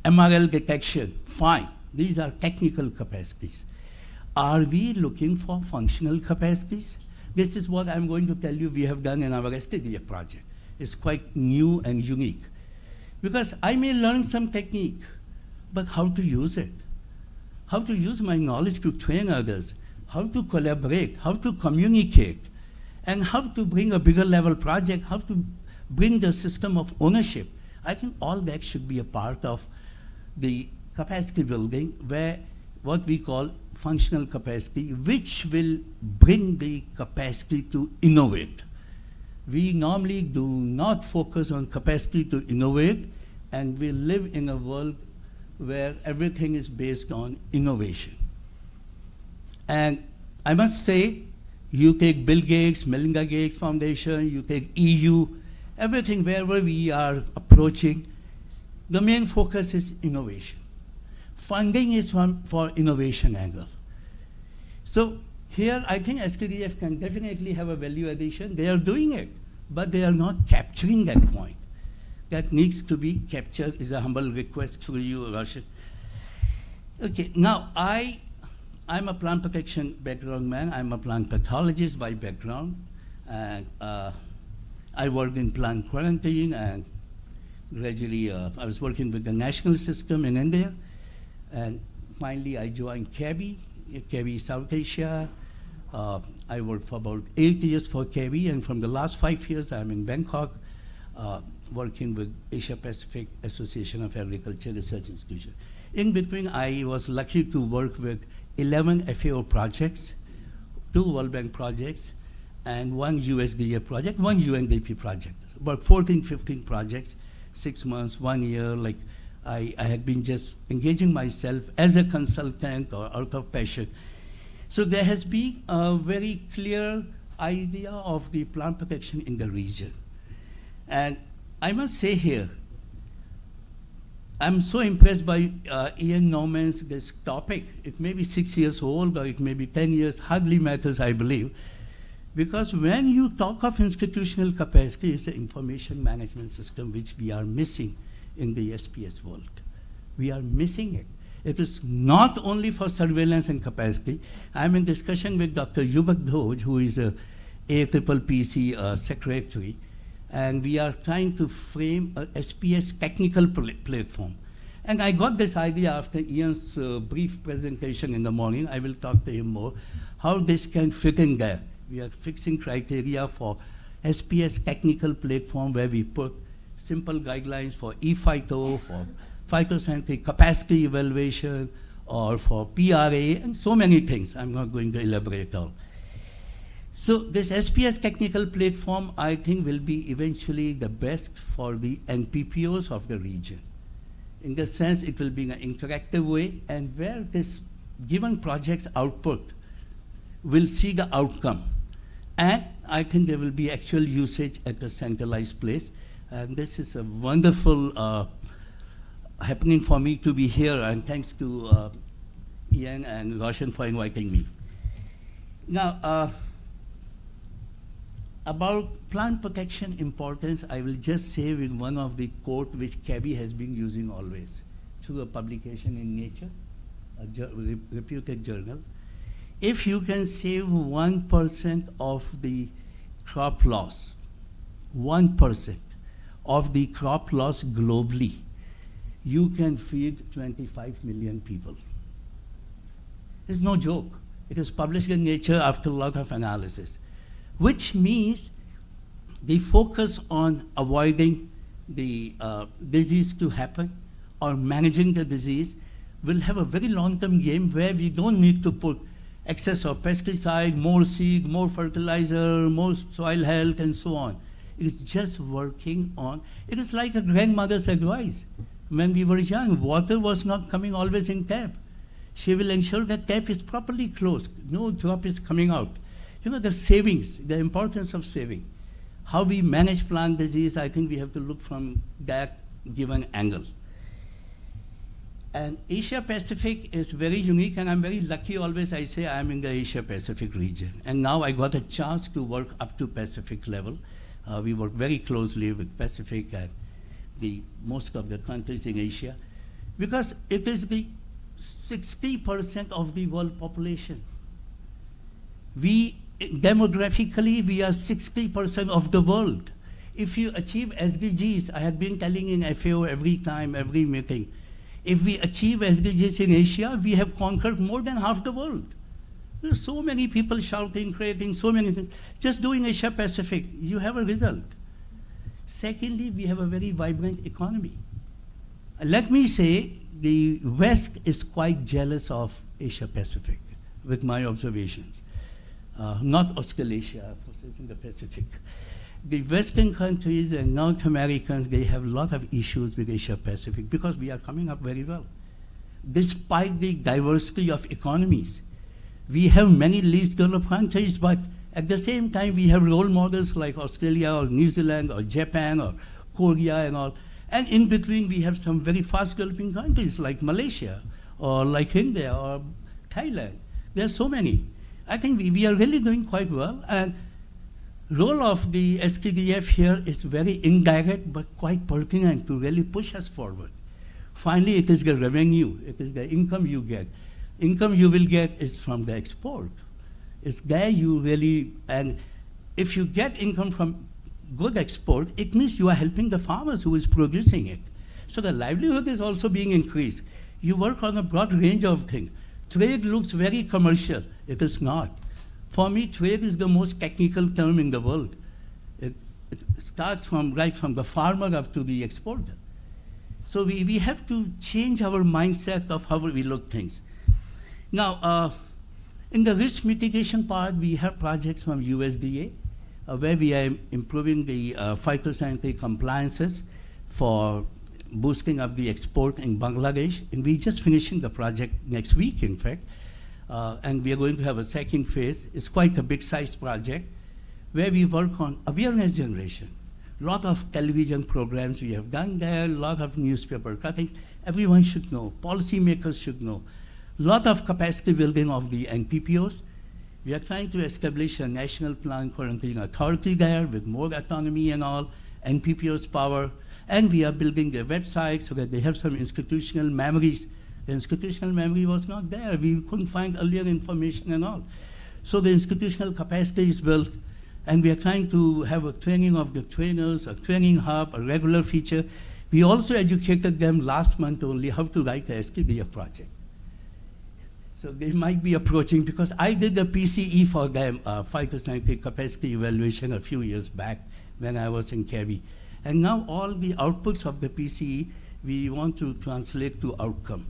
MRL detection, fine. These are technical capacities. Are we looking for functional capacities? This is what I'm going to tell you we have done in our STDF project. It's quite new and unique. Because I may learn some technique, but how to use it? How to use my knowledge to train others? How to collaborate? How to communicate? And how to bring a bigger level project? How to bring the system of ownership? I think all that should be a part of the capacity building, where what we call functional capacity, which will bring the capacity to innovate. We normally do not focus on capacity to innovate, and we live in a world where everything is based on innovation. And I must say, you take Bill Gates, Melinda Gates Foundation, you take EU, everything wherever we are approaching, the main focus is innovation. Funding is for innovation angle. So here, I think STDF can definitely have a value addition. They are doing it, but they are not capturing that point. That needs to be captured, is a humble request to you, Roshan. Okay, now I'm a plant protection background man. I'm a plant pathologist by background. And I worked in plant quarantine, and gradually I was working with the national system in India. And finally, I joined KEBI South Asia. I worked for about 8 years for KEBI, and from the last 5 years, I'm in Bangkok, working with Asia Pacific Association of Agriculture Research Institution. In between, I was lucky to work with 11 FAO projects, 2 World Bank projects, and 1 USDA project, 1 UNDP project. About 14, 15 projects, 6 months, 1 year, like I had been just engaging myself as a consultant or out of passion. So there has been a very clear idea of the plant protection in the region. And I must say here, I'm so impressed by Ian Norman's this topic. It may be 6 years old or it may be 10 years, hardly matters, I believe. Because when you talk of institutional capacity, it's the information management system which we are missing in the SPS world. We are missing it. It is not only for surveillance and capacity. I'm in discussion with Dr. Yubak Dhoj, who is a APPC secretary, and we are trying to frame a SPS technical platform. And I got this idea after Ian's brief presentation in the morning. I will talk to him more, how this can fit in there. We are fixing criteria for SPS technical platform where we put simple guidelines for e-phyto, for phytosanitary capacity evaluation, or for PRA, and so many things. I'm not going to elaborate all. So this SPS technical platform, I think, will be eventually the best for the NPPOs of the region. In the sense, it will be an interactive way, and where this given project's output will see the outcome. And I think there will be actual usage at a centralized place. And this is a wonderful happening for me to be here, and thanks to Ian and Roshan for inviting me. Now, about plant protection importance, I will just say with one of the quote which Cabby has been using always through a publication in Nature, a reputed journal. If you can save 1% of the crop loss, 1% of the crop loss globally, you can feed 25 million people. It's no joke. It is published in Nature after a lot of analysis, which means the focus on avoiding the disease to happen or managing the disease will have a very long-term game where we don't need to put excess of pesticide, more seed, more fertilizer, more soil health, and so on. It is just working on, it is like a grandmother's advice. When we were young, water was not coming always in tap. She will ensure that tap is properly closed, no drop is coming out. You know, the savings, the importance of saving. How we manage plant disease, I think we have to look from that given angle. And Asia Pacific is very unique, and I'm very lucky always I say I'm in the Asia Pacific region. And now I got a chance to work up to Pacific level. We work very closely with Pacific and most of the countries in Asia, because it is the 60% of the world population. Demographically, we are 60% of the world. If you achieve SDGs, I have been telling in FAO every time, every meeting, if we achieve SDGs in Asia, we have conquered more than half the world. There are so many people shouting, creating so many things. Just doing Asia Pacific, you have a result. Secondly, we have a very vibrant economy. Let me say, the West is quite jealous of Asia Pacific, with my observations. Not Australasia, it's in the Pacific. The Western countries and North Americans, they have a lot of issues with Asia Pacific because we are coming up very well. Despite the diversity of economies, we have many least developed countries, but at the same time, we have role models like Australia or New Zealand or Japan or Korea and all. And in between, we have some very fast developing countries like Malaysia or like India or Thailand. There are so many. I think we are really doing quite well. And role of the STDF here is very indirect but quite pertinent to really push us forward. Finally, it is the revenue. It is the income you get. Income you will get is from the export. It's there you really, and if you get income from good export, it means you are helping the farmers who is producing it. So the livelihood is also being increased. You work on a broad range of things. Trade looks very commercial. It is not. For me, trade is the most technical term in the world. It starts from right from the farmer up to the exporter. So we have to change our mindset of how we look things. Now, in the risk mitigation part, we have projects from USDA where we are improving the phytosanitary compliances for boosting up the export in Bangladesh. And we're just finishing the project next week, in fact. And we are going to have a second phase. It's quite a big-sized project. where we work on awareness generation. Lot of television programs we have done there, lot of newspaper cuttings. Everyone should know, policymakers should know. Lot of capacity building of the NPPOs. We are trying to establish a national plant quarantine authority there with more autonomy and all, NPPO's power, and we are building a website so that they have some institutional memories. The institutional memory was not there. We couldn't find earlier information and all. So the institutional capacity is built, and we are trying to have a training of the trainers, a training hub, a regular feature. We also educated them last month only how to write a STDF project. So they might be approaching, because I did a PCE for them, phytosanitary capacity evaluation a few years back when I was in KV. And now all the outputs of the PCE, we want to translate to outcome.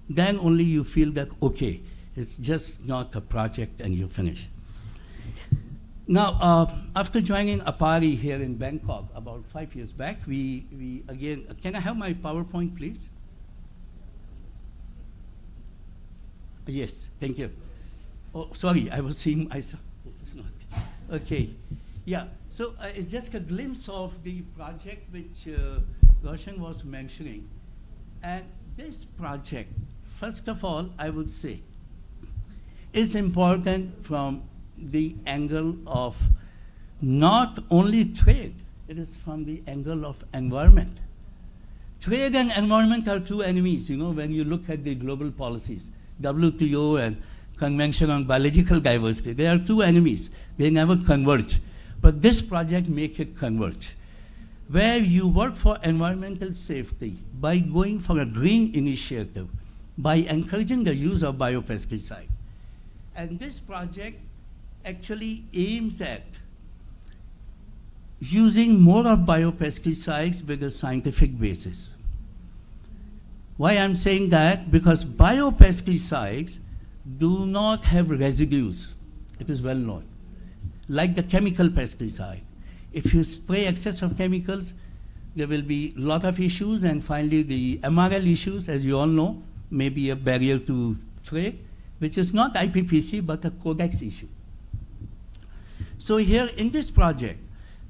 Then only you feel that, okay, it's just not a project and you finish. Now, after joining APARI here in Bangkok about 5 years back, we again, can I have my PowerPoint, please? Yes, thank you. Oh, sorry, I was seeing myself. This is not. Okay, yeah, so it's just a glimpse of the project which Roshan was mentioning. And this project, first of all, I would say, is important from the angle of not only trade, it is from the angle of environment. Trade and environment are two enemies, you know, when you look at the global policies. WTO and Convention on Biological Diversity, they are two enemies. They never converge. But this project makes it converge. Where you work for environmental safety by going for a green initiative, by encouraging the use of biopesticide. And this project actually aims at using more of biopesticides with a scientific basis. Why I'm saying that? Because biopesticides do not have residues. It is well known. Like the chemical pesticide. If you spray excess of chemicals, there will be a lot of issues, and finally the MRL issues, as you all know, may be a barrier to trade, which is not IPPC, but a codex issue. So here in this project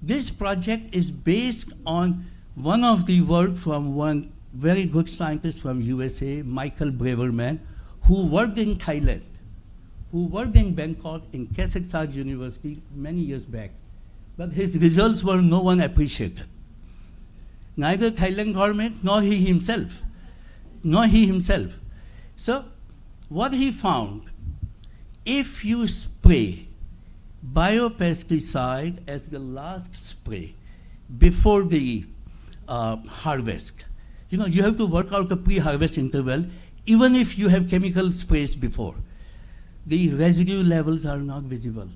is based on one of the work from one very good scientist from USA, Michael Braverman, who worked in Thailand, who worked in Bangkok in Kazakhstan University many years back. But his results were no one appreciated. Neither Thailand government nor he himself. So what he found, if you spray biopesticide as the last spray before the harvest, you know, you have to work out a pre-harvest interval, even if you have chemical sprays before. The residue levels are not visible,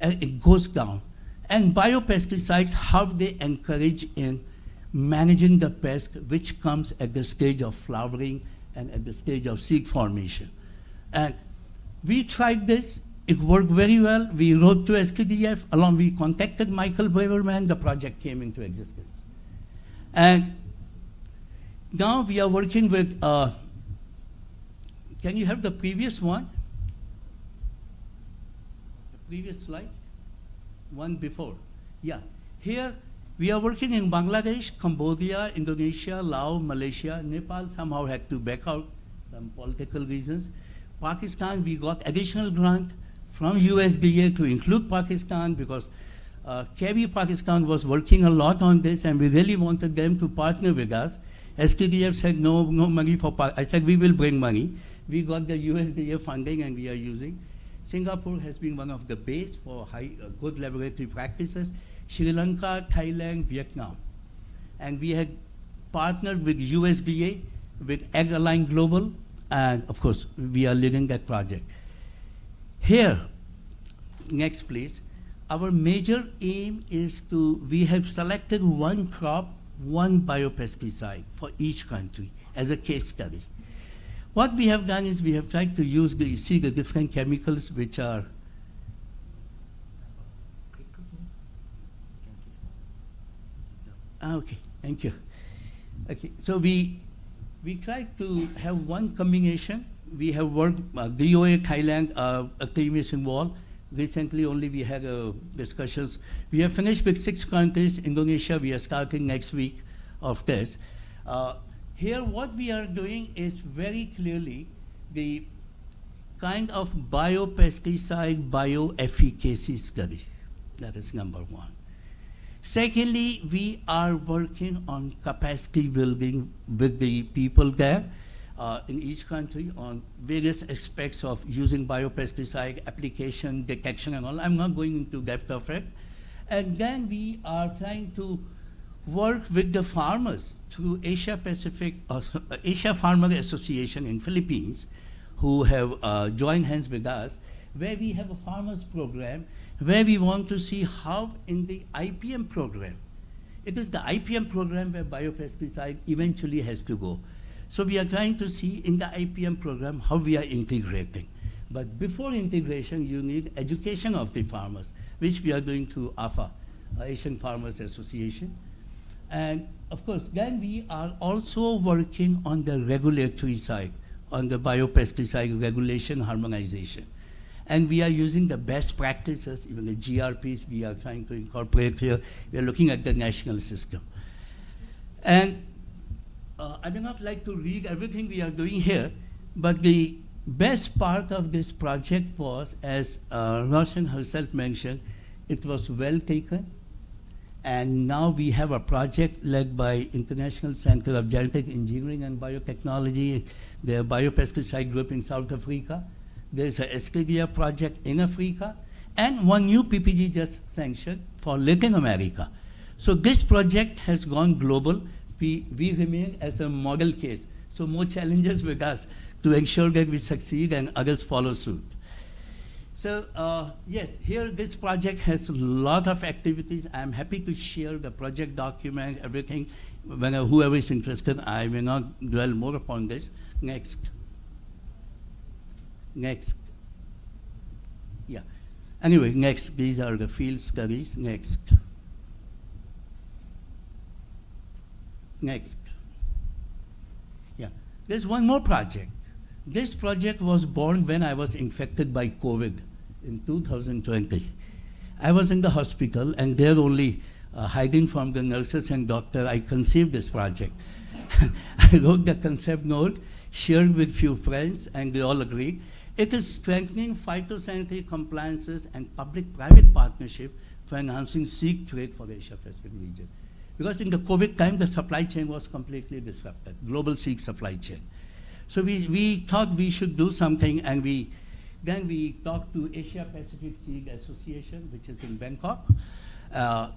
and it goes down. And biopesticides, how they encourage in managing the pest, which comes at the stage of flowering and at the stage of seed formation. And we tried this, it worked very well. We wrote to SKDF, we contacted Michael Braverman, the project came into existence. And now we are working with, can you have the previous one? The previous slide? One before. Yeah. Here we are working in Bangladesh, Cambodia, Indonesia, Laos, Malaysia. Nepal somehow had to back out, some political reasons. Pakistan, we got additional grant from USDA to include Pakistan because KV Pakistan was working a lot on this, and we really wanted them to partner with us. STDF said no money for I said we will bring money. We got the USDA funding and we are using. Singapore has been one of the base for good laboratory practices. Sri Lanka, Thailand, Vietnam. And we had partnered with USDA, with Ag Align Global, and of course, we are leading that project. Here, next please, our major aim is we have selected one crop, one biopesticide for each country as a case study. What we have done is we have tried to use the different chemicals which are okay, thank you. Okay, so we tried to have one combination. We have worked DOA Thailand, a team is involved. recently only we had discussions. We have finished with 6 countries. Indonesia, we are starting next week of this. Here what we are doing is very clearly the kind of biopesticide bioefficacy study. That is number 1. Secondly, we are working on capacity building with the people there in each country on various aspects of using biopesticide application, detection and all. I'm not going into depth of it. And then we are trying to work with the farmers through Asia Farmer Association in Philippines, who have joined hands with us, where we have a farmers program where we want to see how in the IPM program, it is the IPM program where biopesticide eventually has to go. So we are trying to see in the IPM program how we are integrating. But before integration, you need education of the farmers, which we are doing through AFA, Asian Farmers Association. And of course, then we are also working on the regulatory side, on the biopesticide regulation harmonization. And we are using the best practices, even the GRPs we are trying to incorporate here. We are looking at the national system. And I do not like to read everything we are doing here, but the best part of this project was, as Roshan herself mentioned, it was well taken. And now we have a project led by International Center of Genetic Engineering and Biotechnology, their biopesticide group in South Africa. There's a Escladia project in Africa, and one new PPG just sanctioned for Latin America. So this project has gone global. We remain as a model case. So more challenges with us to ensure that we succeed and others follow suit. So yes, here this project has a lot of activities. I'm happy to share the project document, everything. Whoever is interested, I will not dwell more upon this. Next. Next. Yeah. Anyway, next. These are the field studies. Next. Next. Yeah. There's one more project. This project was born when I was infected by COVID in 2020. I was in the hospital, and there only hiding from the nurses and doctor, I conceived this project. I wrote the concept note, shared with few friends, and they all agreed. It is strengthening phytosanitary compliances and public-private partnership for enhancing seed trade for the Asia-Pacific region. Because in the COVID time, the supply chain was completely disrupted, global seed supply chain. So we thought we should do something, and then we talked to Asia-Pacific Seed Association, which is in Bangkok,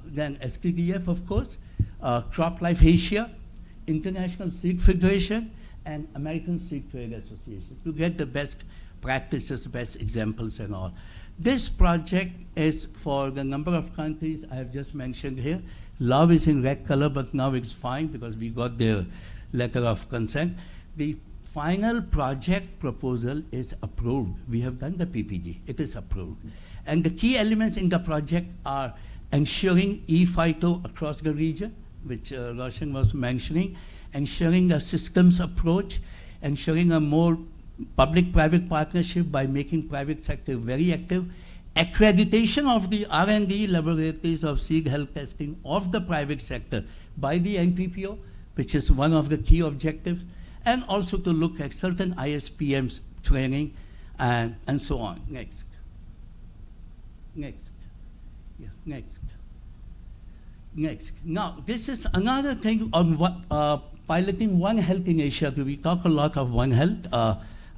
then STDF, of course, CropLife Asia, International Seed Federation, and American Seed Trade Association to get the best practices, best examples and all. This project is for the number of countries I have just mentioned here. Laos is in red color, but now it's fine because we got their letter of consent. The final project proposal is approved. We have done the PPG. It is approved. And the key elements in the project are ensuring e-phyto across the region, which Roshan was mentioning, ensuring a systems approach, ensuring a more public-private partnership by making private sector very active, accreditation of the R&D laboratories of seed health testing of the private sector by the NPPO, which is one of the key objectives, and also to look at certain ISPMs training and so on. Next. Next. Yeah, next. Next. Now, this is another thing on what, piloting One Health in Asia. We talk a lot of One Health.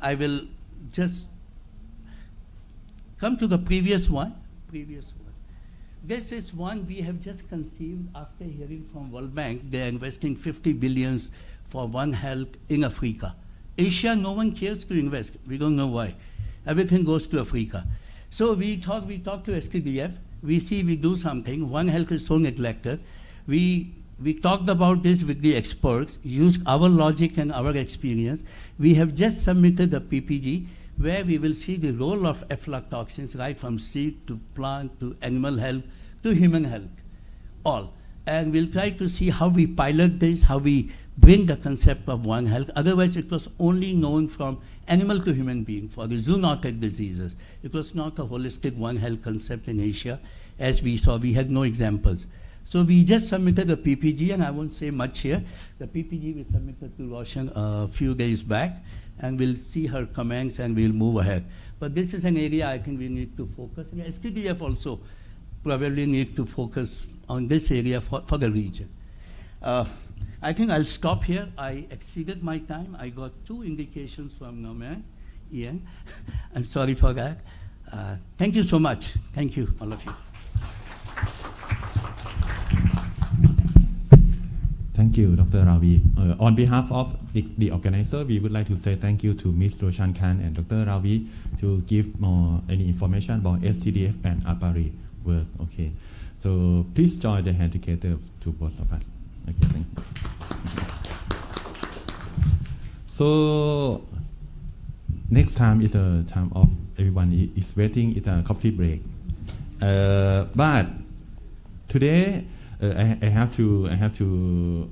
I will just come to the previous one. This is one we have just conceived after hearing from World Bank. They're investing 50 billions for One Health in Africa. Asia, no one cares to invest. We don't know why. Everything goes to Africa. So we talk to STDF. We see we do something. One Health is so neglected. We talked about this with the experts, used our logic and our experience. We have just submitted a PPG where we will see the role of aflatoxins right from seed to plant to animal health to human health, all. And we'll try to see how we pilot this, how we bring the concept of One Health. Otherwise, it was only known from animal to human being for the zoonotic diseases. It was not a holistic One Health concept in Asia. As we saw, we had no examples. So we just submitted a PPG, and I won't say much here. The PPG we submitted to Roshan a few days back, and we'll see her comments and we'll move ahead. But this is an area I think we need to focus. And STDF also probably need to focus on this area for the region. I think I'll stop here. I exceeded my time. I got 2 indications from Norman, Ian. I'm sorry for that. Thank you so much. Thank you, all of you. Thank you, Dr. Ravi. On behalf of the organizer, we would like to say thank you to Ms. Roshan Khan and Dr. Ravi to give more any information about STDF and APARI work. Okay, so please join the hand together to both of us. Okay, thank you. So next time is the time of everyone is waiting. It's a coffee break. But today I have to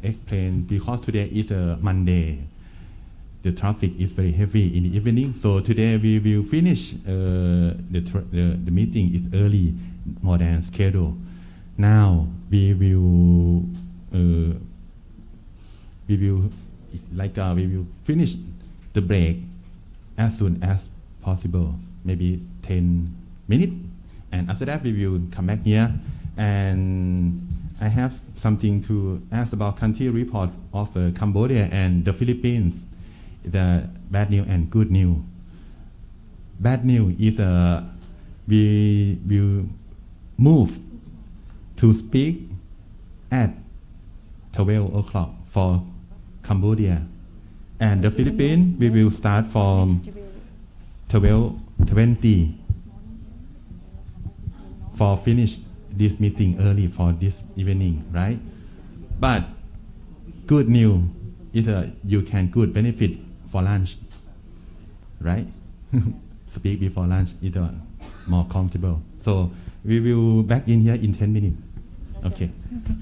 explain because today is a Monday. The traffic is very heavy in the evening. So today we will finish the meeting is early, more than schedule. Now we will finish the break as soon as possible, maybe 10 minutes, and after that we will come back here. And I have something to ask about country report of Cambodia and the Philippines. The bad news and good news. Bad news is we will move to speak at 12 o'clock for Cambodia, and the Philippines we will start from 12:20 for finish this meeting early for this evening, right? But good news is you can good benefit for lunch, right? Speak before lunch is more comfortable. So we will back in here in 10 minutes. Okay.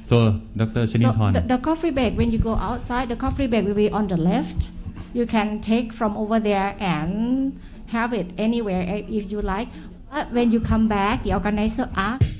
So Dr. Chaniton. So the coffee break, when you go outside, the coffee break will be on the left. You can take from over there and have it anywhere if you like. But when you come back, the organizer asks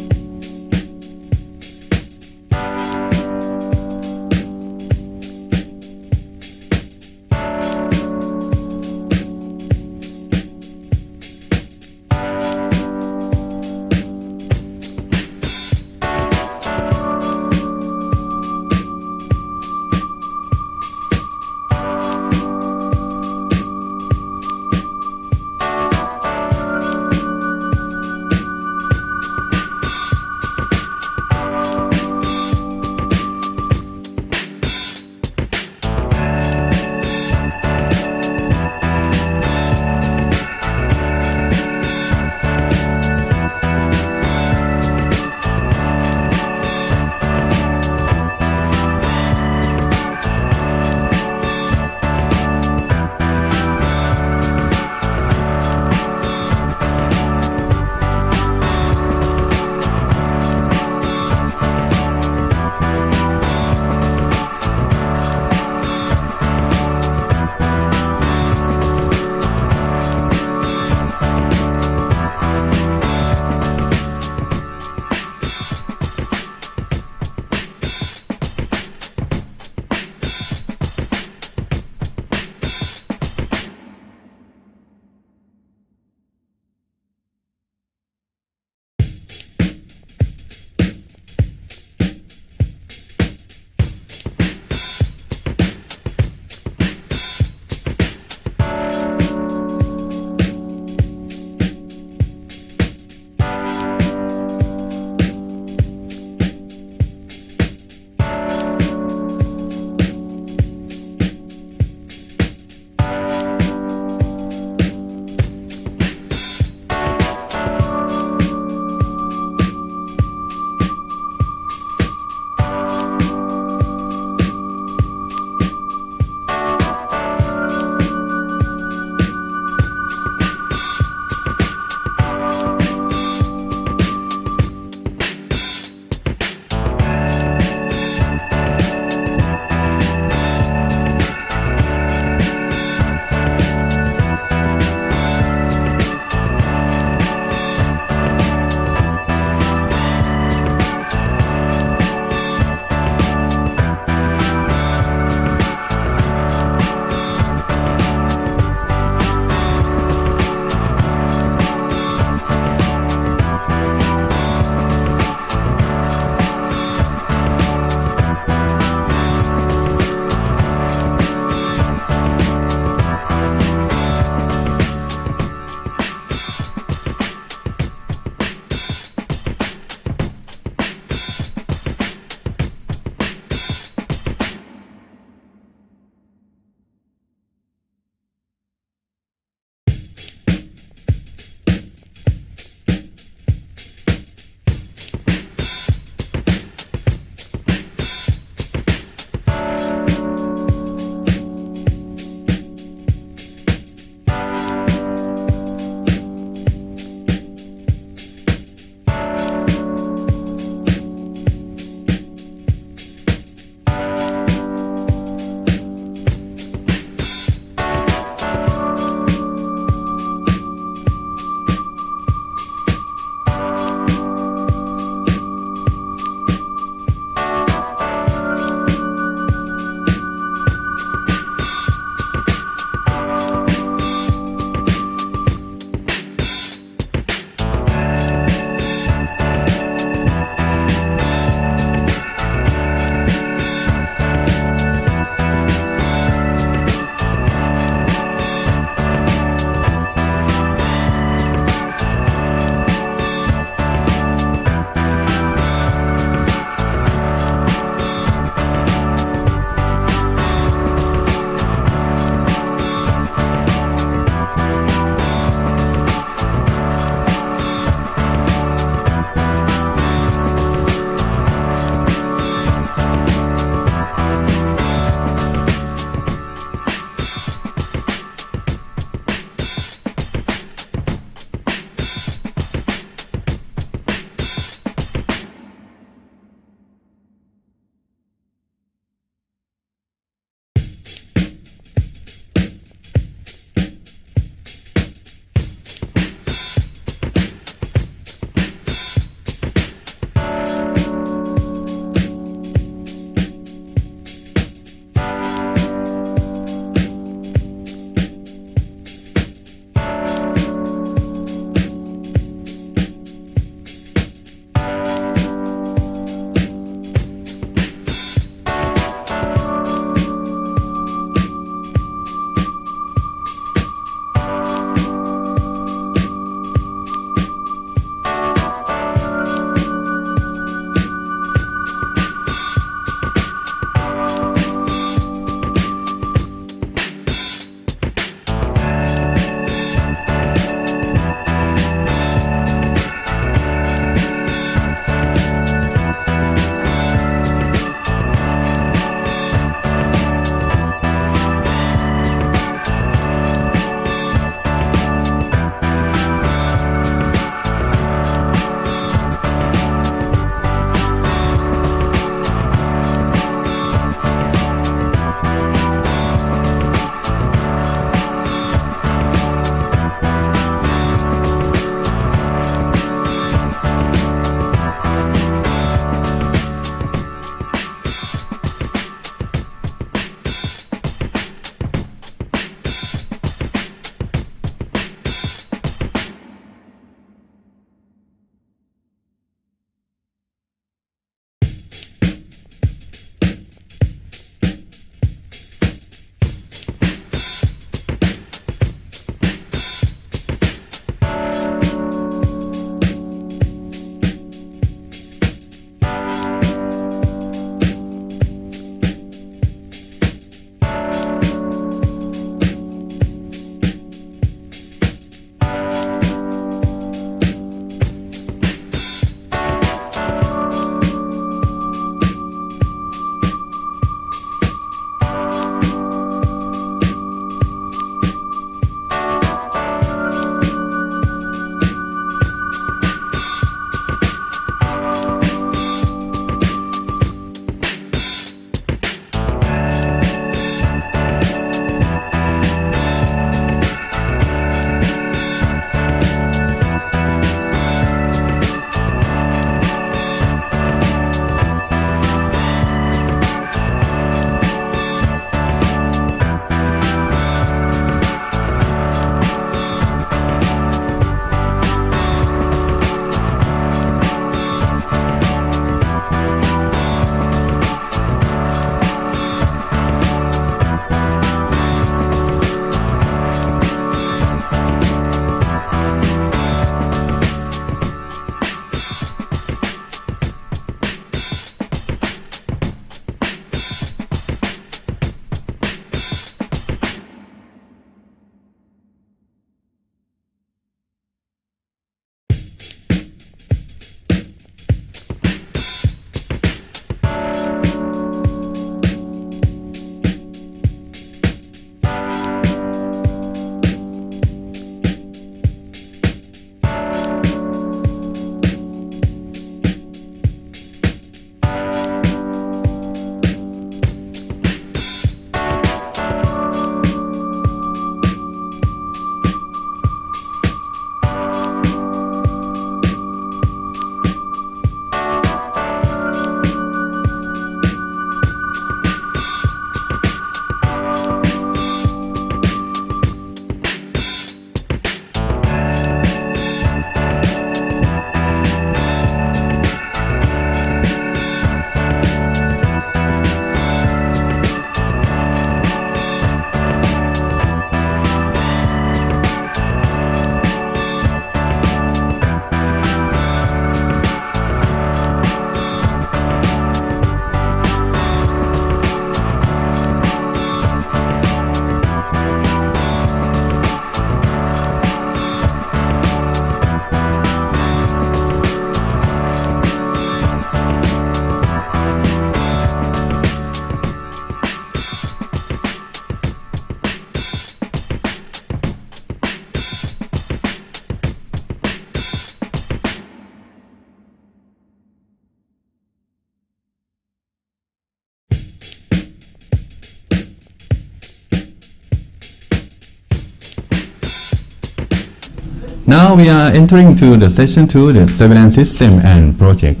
Now we are entering to the session 2, the surveillance system and project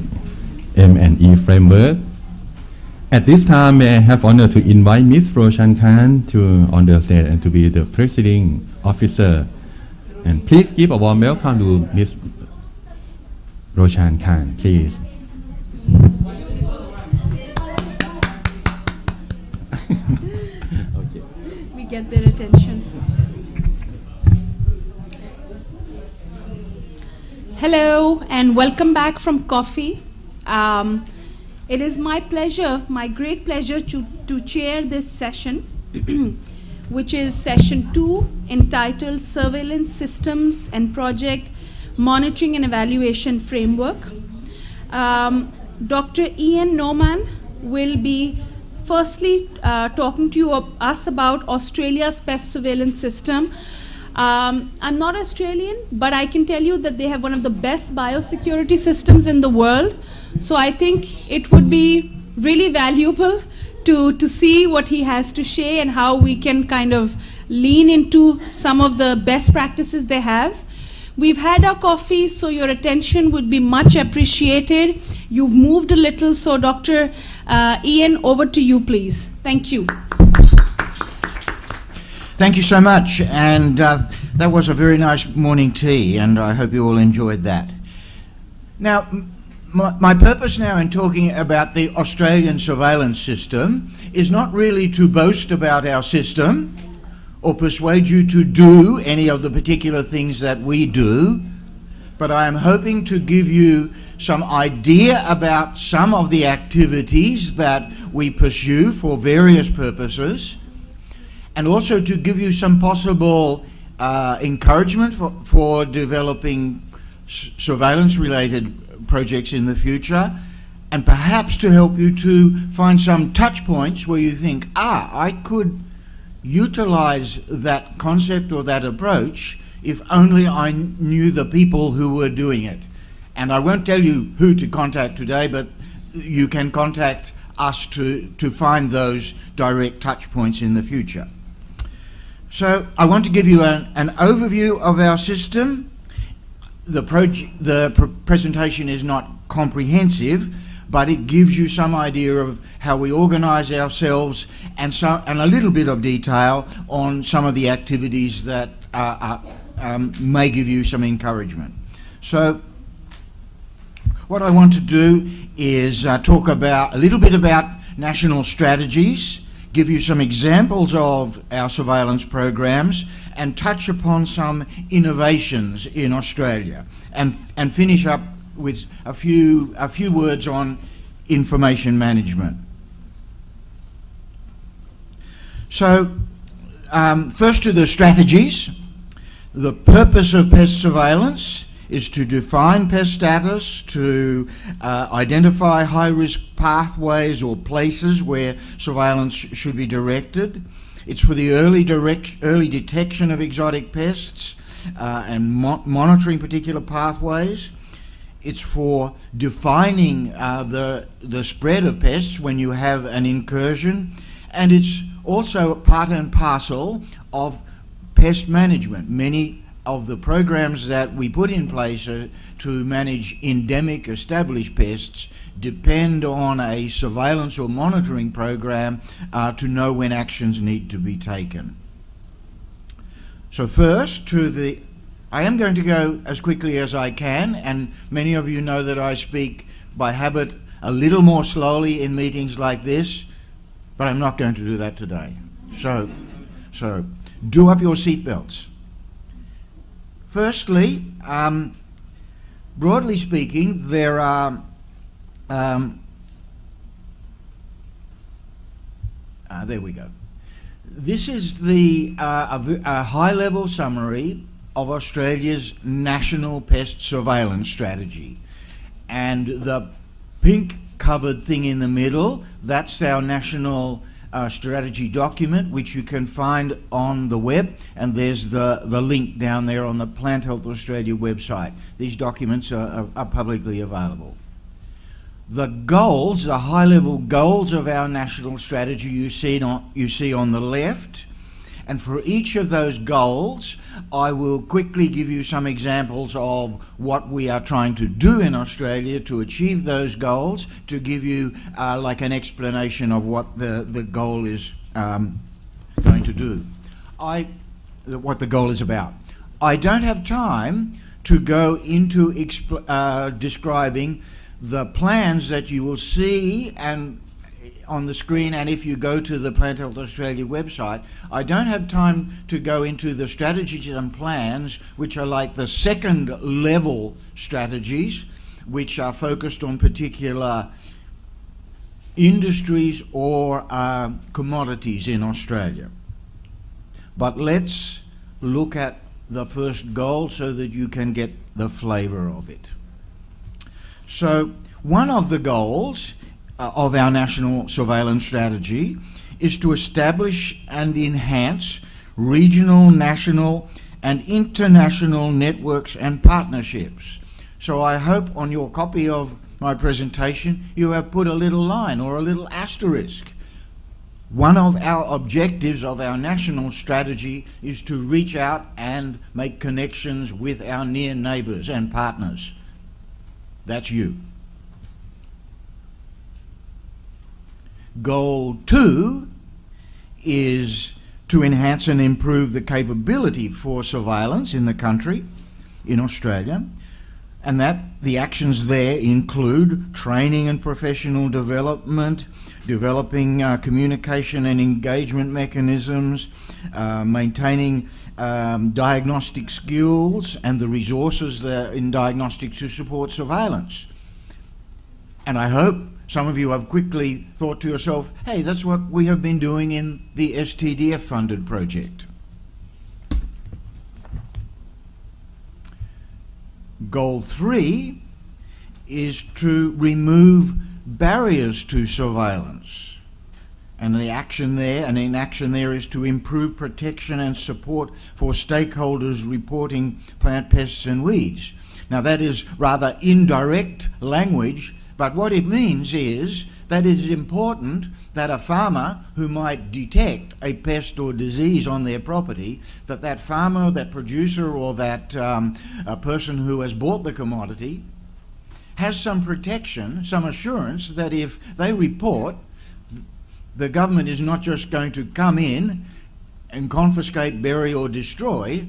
M&E framework. At this time, may I have honor to invite Ms. Roshan Khan on the stage and to be the presiding officer. And please give a warm welcome to Ms. Roshan Khan, please. Okay. We get their attention. Hello and welcome back from coffee. It is my pleasure, my great pleasure to chair this session, which is session 2, entitled Surveillance Systems and Project Monitoring and Evaluation Framework. Dr. Ian Norman will be firstly talking to us about Australia's pest surveillance system. I'm not Australian, but I can tell you that they have one of the best biosecurity systems in the world. So I think it would be really valuable to see what he has to say and how we can kind of lean into some of the best practices they have. We've had our coffee, so your attention would be much appreciated. You've moved a little, so Dr. Ian, over to you, please. Thank you. Thank you so much, and that was a very nice morning tea, and I hope you all enjoyed that. Now, my purpose now in talking about the Australian surveillance system is not really to boast about our system or persuade you to do any of the particular things that we do, but I am hoping to give you some idea about some of the activities that we pursue for various purposes, and also to give you some possible encouragement for developing surveillance-related projects in the future, and perhaps to help you to find some touch points where you think, I could utilize that concept or that approach if only I knew the people who were doing it. And I won't tell you who to contact today, but you can contact us to find those direct touch points in the future. So I want to give you an overview of our system. The presentation is not comprehensive, but it gives you some idea of how we organize ourselves and a little bit of detail on some of the activities that may give you some encouragement. So what I want to do is talk about a little bit about national strategies, give you some examples of our surveillance programs, and touch upon some innovations in Australia, and finish up with a few words on information management. So first to the strategies. The purpose of pest surveillance is to define pest status, to identify high-risk pathways or places where surveillance should be directed. It's for the early detection of exotic pests and monitoring particular pathways. It's for defining the spread of pests when you have an incursion, and it's also part and parcel of pest management. Many of the programs that we put in place to manage endemic established pests depend on a surveillance or monitoring program to know when actions need to be taken. So first I am going to go as quickly as I can, and many of you know that I speak by habit a little more slowly in meetings like this, but I'm not going to do that today. So do up your seatbelts. Firstly, broadly speaking, there are there we go. This is a high-level summary of Australia's national pest surveillance strategy, and the pink covered thing in the middle, that's our national strategy document, which you can find on the web, and there's the link down there on the Plant Health Australia website. These documents are publicly available. The goals, the high-level goals of our national strategy you see on the left, And for each of those goals, I will quickly give you some examples of what we are trying to do in Australia to achieve those goals, to give you like an explanation of what the goal is going to do. What the goal is about. I don't have time to go into describing the plans that you will see and on the screen, and if you go to the Plant Health Australia website. I don't have time to go into the strategies and plans, which are like the second level strategies, which are focused on particular industries or commodities in Australia. But let's look at the first goal so that you can get the flavour of it. So one of the goals of our national surveillance strategy is to establish and enhance regional, national and international networks and partnerships. So I hope on your copy of my presentation you have put a little line or a little asterisk. One of our objectives of our national strategy is to reach out and make connections with our near neighbours and partners. That's you. Goal 2 is to enhance and improve the capability for surveillance in the country, in Australia, and that the actions there include training and professional development, developing communication and engagement mechanisms, maintaining diagnostic skills and the resources in diagnostics to support surveillance. And I hope some of you have quickly thought to yourself, hey, that's what we have been doing in the STDF funded project. Goal 3 is to remove barriers to surveillance. And the action there, and inaction there, is to improve protection and support for stakeholders reporting plant pests and weeds. Now that is rather indirect language, but what it means is that it is important that a farmer who might detect a pest or disease on their property, that farmer, that producer, or that person who has bought the commodity has some protection, some assurance that if they report, the government is not just going to come in and confiscate, bury or destroy,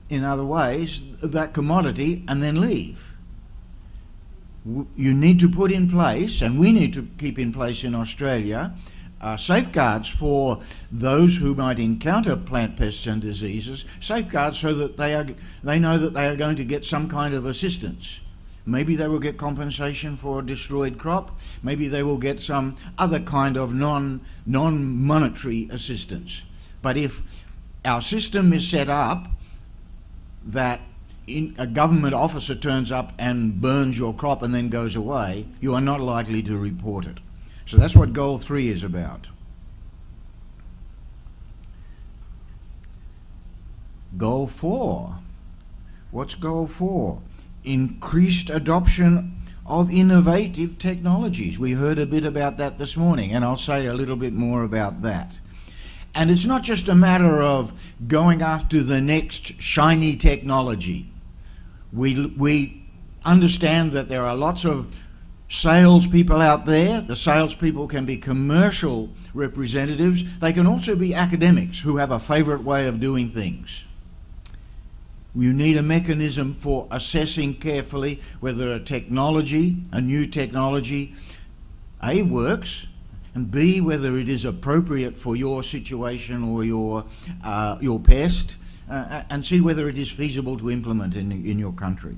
in other ways, that commodity and then leave. You need to put in place, and we need to keep in place in Australia, safeguards for those who might encounter plant pests and diseases, safeguards so that they know that they are going to get some kind of assistance. Maybe they will get compensation for a destroyed crop, maybe they will get some other kind of non-monetary assistance. But if our system is set up that a government officer turns up and burns your crop and then goes away, you are not likely to report it. So that's what Goal 3 is about. Goal 4. What's Goal 4? Increased adoption of innovative technologies. We heard a bit about that this morning, and I'll say a little bit more about that. And it's not just a matter of going after the next shiny technology. We understand that there are lots of salespeople out there. The salespeople can be commercial representatives. They can also be academics who have a favourite way of doing things. You need a mechanism for assessing carefully whether a new technology, A, works, and B, whether it is appropriate for your situation or your pest, and see whether it is feasible to implement in your country.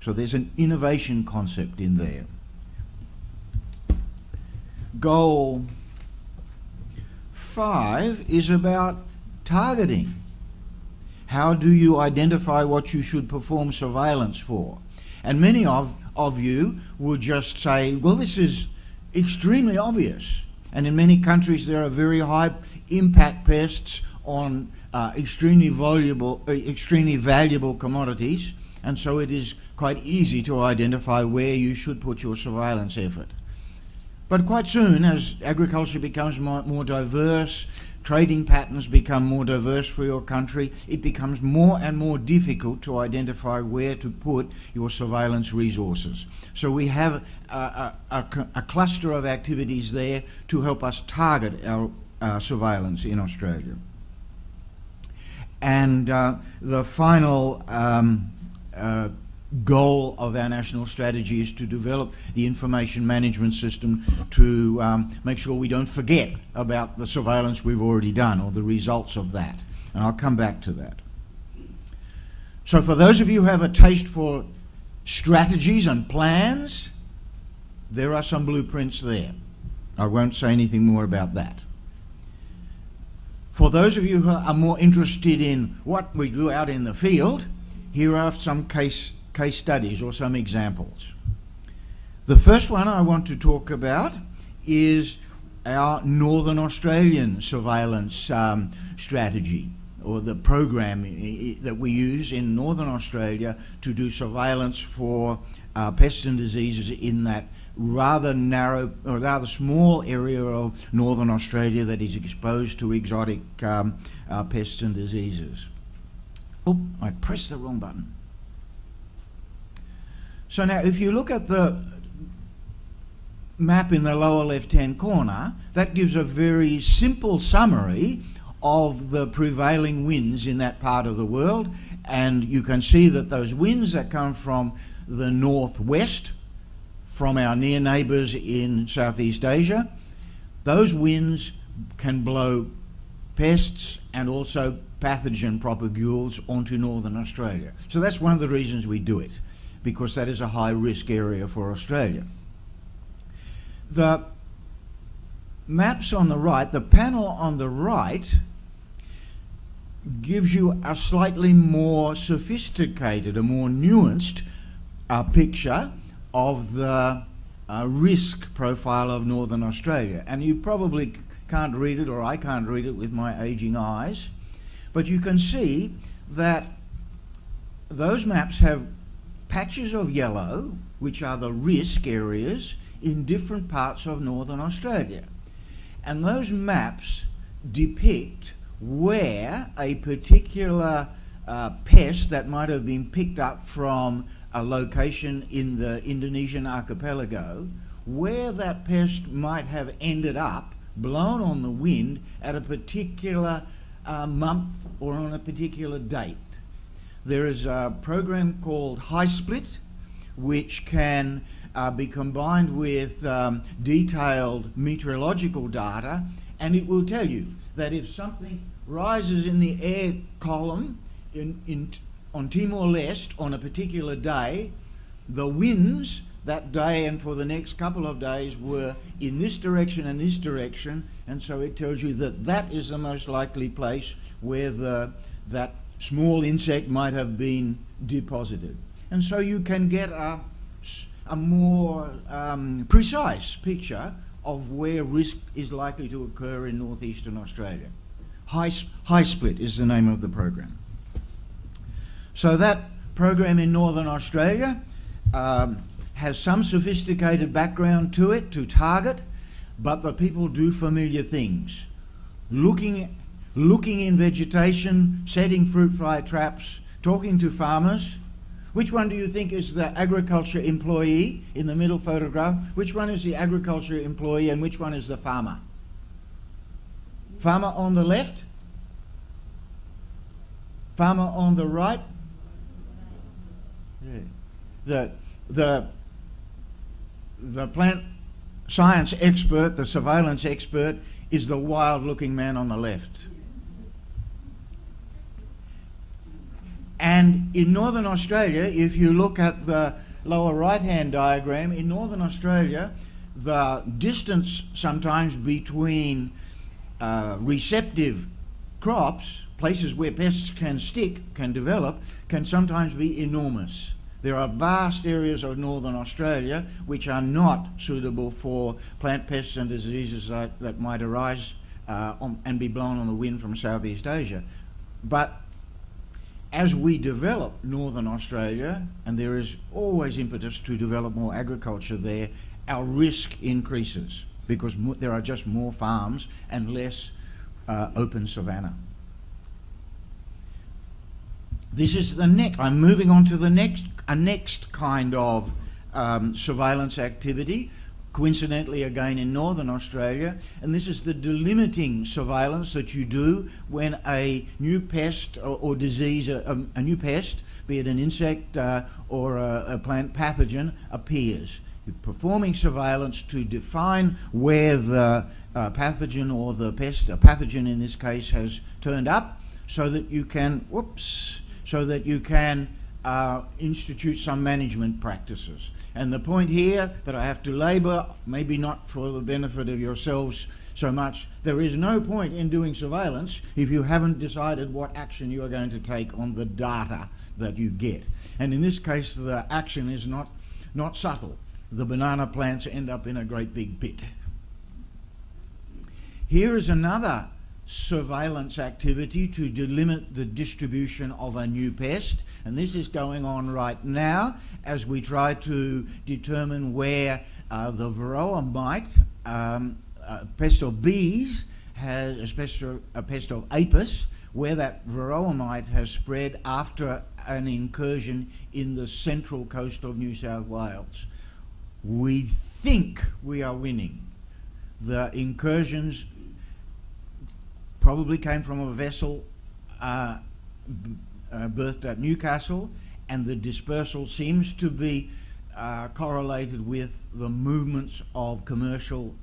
So there's an innovation concept in there. Goal 5 is about targeting. How do you identify what you should perform surveillance for? And many of you would just say, well, this is extremely obvious. And in many countries there are very high impact pests on extremely valuable commodities, and so it is quite easy to identify where you should put your surveillance effort. But quite soon, as agriculture becomes more diverse, trading patterns become more diverse for your country, it becomes more and more difficult to identify where to put your surveillance resources. So we have a cluster of activities there to help us target our surveillance in Australia. And the final goal of our national strategy is to develop the information management system to make sure we don't forget about the surveillance we've already done or the results of that. And I'll come back to that. So for those of you who have a taste for strategies and plans, there are some blueprints there. I won't say anything more about that. For those of you who are more interested in what we do out in the field, here are some case studies or some examples. The first one I want to talk about is our Northern Australian surveillance strategy, or the program that we use in Northern Australia to do surveillance for pests and diseases in that rather narrow or rather small area of Northern Australia that is exposed to exotic pests and diseases. Oh, I pressed the wrong button. So now if you look at the map in the lower left-hand corner, that gives a very simple summary of the prevailing winds in that part of the world, and you can see that those winds that come from the northwest, from our near neighbours in Southeast Asia, those winds can blow pests and also pathogen propagules onto Northern Australia. So that's one of the reasons we do it, because that is a high risk area for Australia. The maps on the right, the panel on the right, gives you a slightly more sophisticated, a more nuanced picture of the risk profile of Northern Australia. And you probably can't read it, or I can't read it with my aging eyes, but you can see that those maps have patches of yellow, which are the risk areas in different parts of Northern Australia. And those maps depict where a particular pest that might have been picked up from a location in the Indonesian archipelago, where that pest might have ended up blown on the wind at a particular month or on a particular date. There is a program called HiSplit, which can be combined with detailed meteorological data, and it will tell you that if something rises in the air column on Timor-Leste on a particular day, the winds that day and for the next couple of days were in this direction and this direction, and so it tells you that that is the most likely place where that small insect might have been deposited. And so you can get a more precise picture of where risk is likely to occur in northeastern Australia. HiSplit is the name of the program. So that program in Northern Australia has some sophisticated background to it to target, but the people do familiar things. Looking in vegetation, setting fruit fly traps, talking to farmers. Which one do you think is the agriculture employee in the middle photograph? Which one is the agriculture employee and which one is the farmer? Farmer on the left? Farmer on the right? Yeah. The plant science expert, the surveillance expert, is the wild-looking man on the left. And in Northern Australia, if you look at the lower right-hand diagram, in Northern Australia, the distance sometimes between receptive crops, places where pests can stick, can develop, can sometimes be enormous. There are vast areas of Northern Australia which are not suitable for plant pests and diseases that might arise and be blown on the wind from Southeast Asia. But as we develop Northern Australia, and there is always impetus to develop more agriculture there, our risk increases because there are just more farms and less open savanna. This is the next. I'm moving on to the next kind of surveillance activity, coincidentally again in Northern Australia, and this is the delimiting surveillance that you do when a new pest or disease, a new pest, be it an insect or a plant pathogen, appears. You're performing surveillance to define where the pathogen or the pest, a pathogen in this case, has turned up, so that you can, institute some management practices. And the point here that I have to labour, maybe not for the benefit of yourselves so much, there is no point in doing surveillance if you haven't decided what action you are going to take on the data that you get. And in this case, the action is not subtle. The banana plants end up in a great big pit. Here is another surveillance activity to delimit the distribution of a new pest, and this is going on right now as we try to determine where the varroa mite, pest of bees, a pest of apis, where that varroa mite has spread after an incursion in the central coast of New South Wales. We think we are winning. The incursions probably came from a vessel berthed at Newcastle, and the dispersal seems to be correlated with the movements of commercial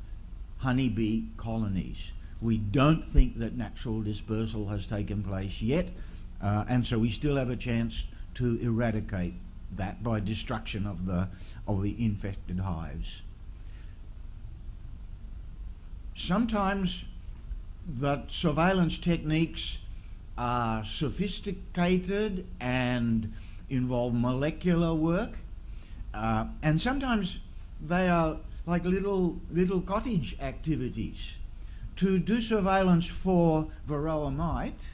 honeybee colonies. We don't think that natural dispersal has taken place yet, and so we still have a chance to eradicate that by destruction of the infected hives. Sometimes the surveillance techniques are sophisticated and involve molecular work, and sometimes they are like little cottage activities. To do surveillance for varroa mite,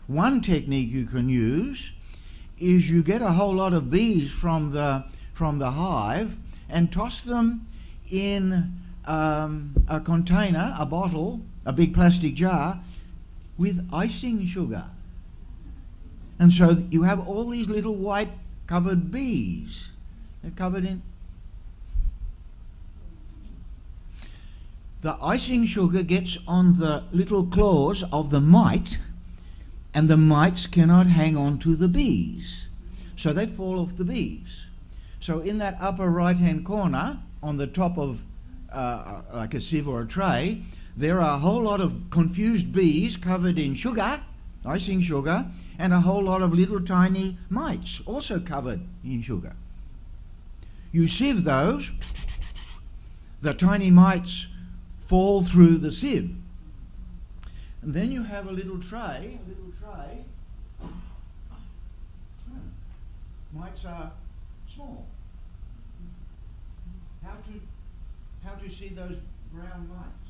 one technique you can use is you get a whole lot of bees from the hive and toss them in a container, a bottle, a big plastic jar with icing sugar. And so you have all these little white covered bees. They're covered in... The icing sugar gets on the little claws of the mite, and the mites cannot hang on to the bees. So they fall off the bees. So in that upper right-hand corner, on the top of like a sieve or a tray, there are a whole lot of confused bees covered in sugar, icing sugar, and a whole lot of little tiny mites also covered in sugar. You sieve those, the tiny mites fall through the sieve. And then you have a little tray. Mites are small. How to see those brown mites?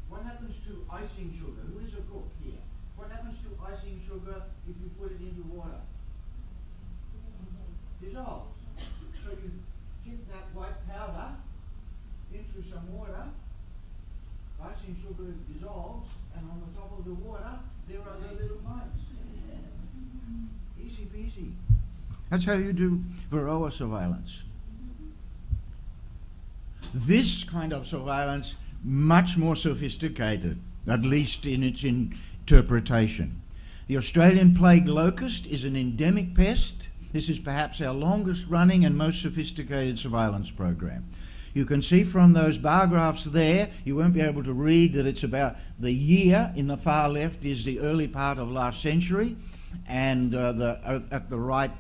What happens to icing sugar? Who is a cook here? What happens to icing sugar if you put it into water? Dissolves. So you get that white powder into some water, icing sugar dissolves, and on the top of the water there are the little mites. Easy peasy. That's how you do varroa surveillance. This kind of surveillance, much more sophisticated, at least in its interpretation. The Australian plague locust is an endemic pest. This is perhaps our longest running and most sophisticated surveillance program. You can see from those bar graphs there, you won't be able to read that it's about the year in the far left is the early part of last century, and at the right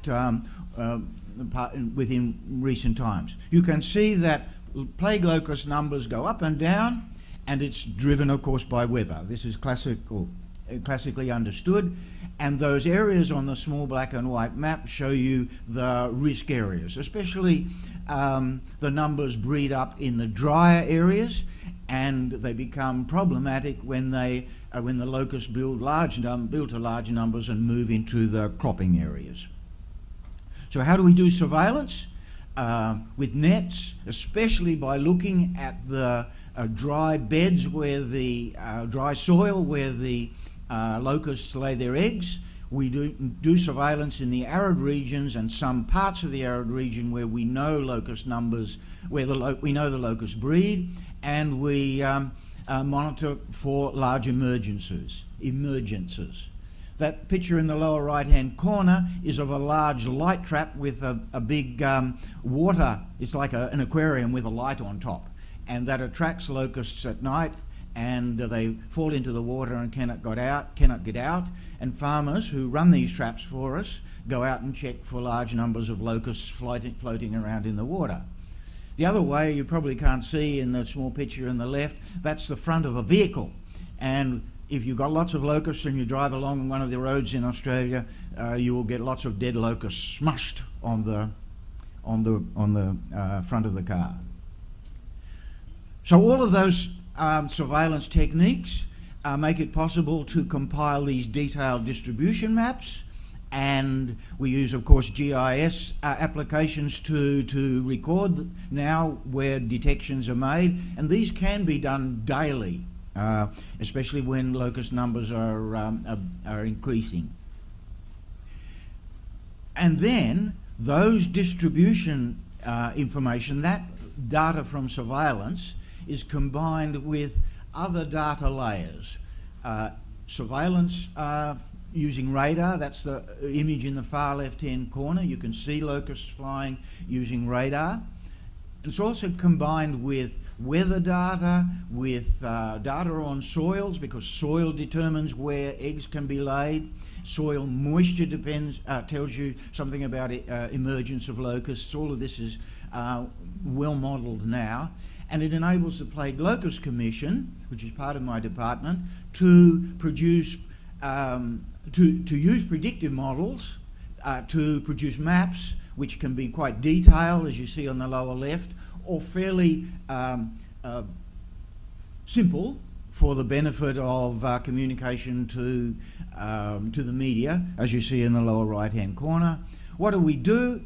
within recent times. You can see that plague locust numbers go up and down, and it's driven, of course, by weather. This is classically understood, and those areas on the small black and white map show you the risk areas, especially the numbers breed up in the drier areas, and they become problematic when the locusts build to large numbers and move into the cropping areas. So how do we do surveillance? With nets, especially by looking at the dry beds where the dry soil where the locusts lay their eggs. We do surveillance in the arid regions and some parts of the arid region where we know locust numbers, where we know the locusts breed, and we monitor for large emergences. That picture in the lower right-hand corner is of a large light trap with a big water. It's like an aquarium with a light on top, and that attracts locusts at night, and they fall into the water and cannot get out. And farmers who run these traps for us go out and check for large numbers of locusts floating around in the water. The other way, you probably can't see in the small picture on the left, that's the front of a vehicle. And if you've got lots of locusts and you drive along one of the roads in Australia, you will get lots of dead locusts smushed on the front of the car. So all of those surveillance techniques make it possible to compile these detailed distribution maps, and we use, of course, GIS applications to record now where detections are made, and these can be done daily, especially when locust numbers are increasing. And then those distribution information, that data from surveillance, is combined with other data layers. Surveillance using radar, that's the image in the far left-hand corner. You can see locusts flying using radar. It's also combined with weather data, with data on soils, because soil determines where eggs can be laid. Soil moisture tells you something about emergence of locusts. All of this is well modelled now. And it enables the Plague Locust Commission, which is part of my department, to produce, to use predictive models to produce maps which can be quite detailed, as you see on the lower left, or fairly simple for the benefit of communication to the media, as you see in the lower right-hand corner. What do?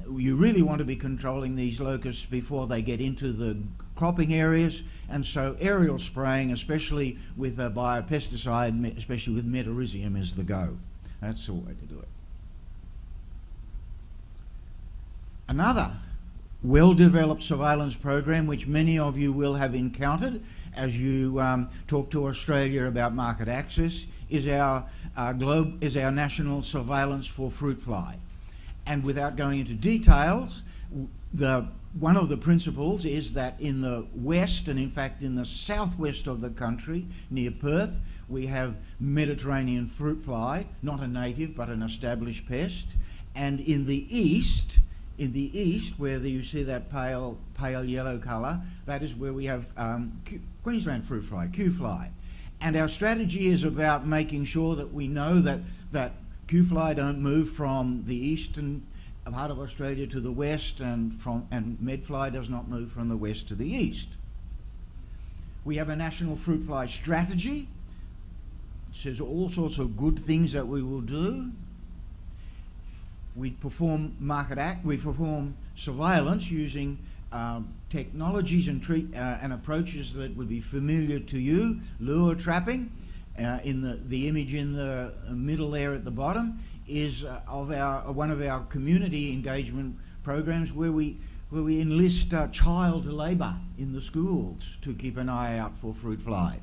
You really want to be controlling these locusts before they get into the cropping areas, and so aerial spraying, especially with a biopesticide, especially with metarhizium, is the go. That's the way to do it. Another well-developed surveillance program, which many of you will have encountered as you talk to Australia about market access, is our national surveillance for fruit fly. And without going into details, one of the principles is that in the west, and in fact in the southwest of the country, near Perth, we have Mediterranean fruit fly, not a native but an established pest. And in the east, where you see that pale yellow colour, that is where we have Queensland fruit fly, Q fly. And our strategy is about making sure that we know that Q fly don't move from the eastern part of Australia to the west, and med fly does not move from the west to the east. We have a national fruit fly strategy. It says all sorts of good things that we will do. We perform surveillance using technologies and approaches that would be familiar to you. Lure trapping, in the image in the middle there at the bottom, is one of our community engagement programs where we enlist child labour in the schools to keep an eye out for fruit fly.